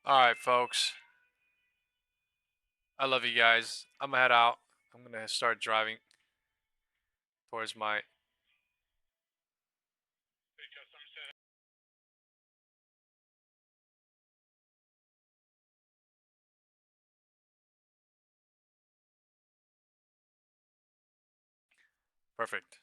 Alright, folks. I love you guys. I'm gonna head out. I'm gonna start driving towards my perfect.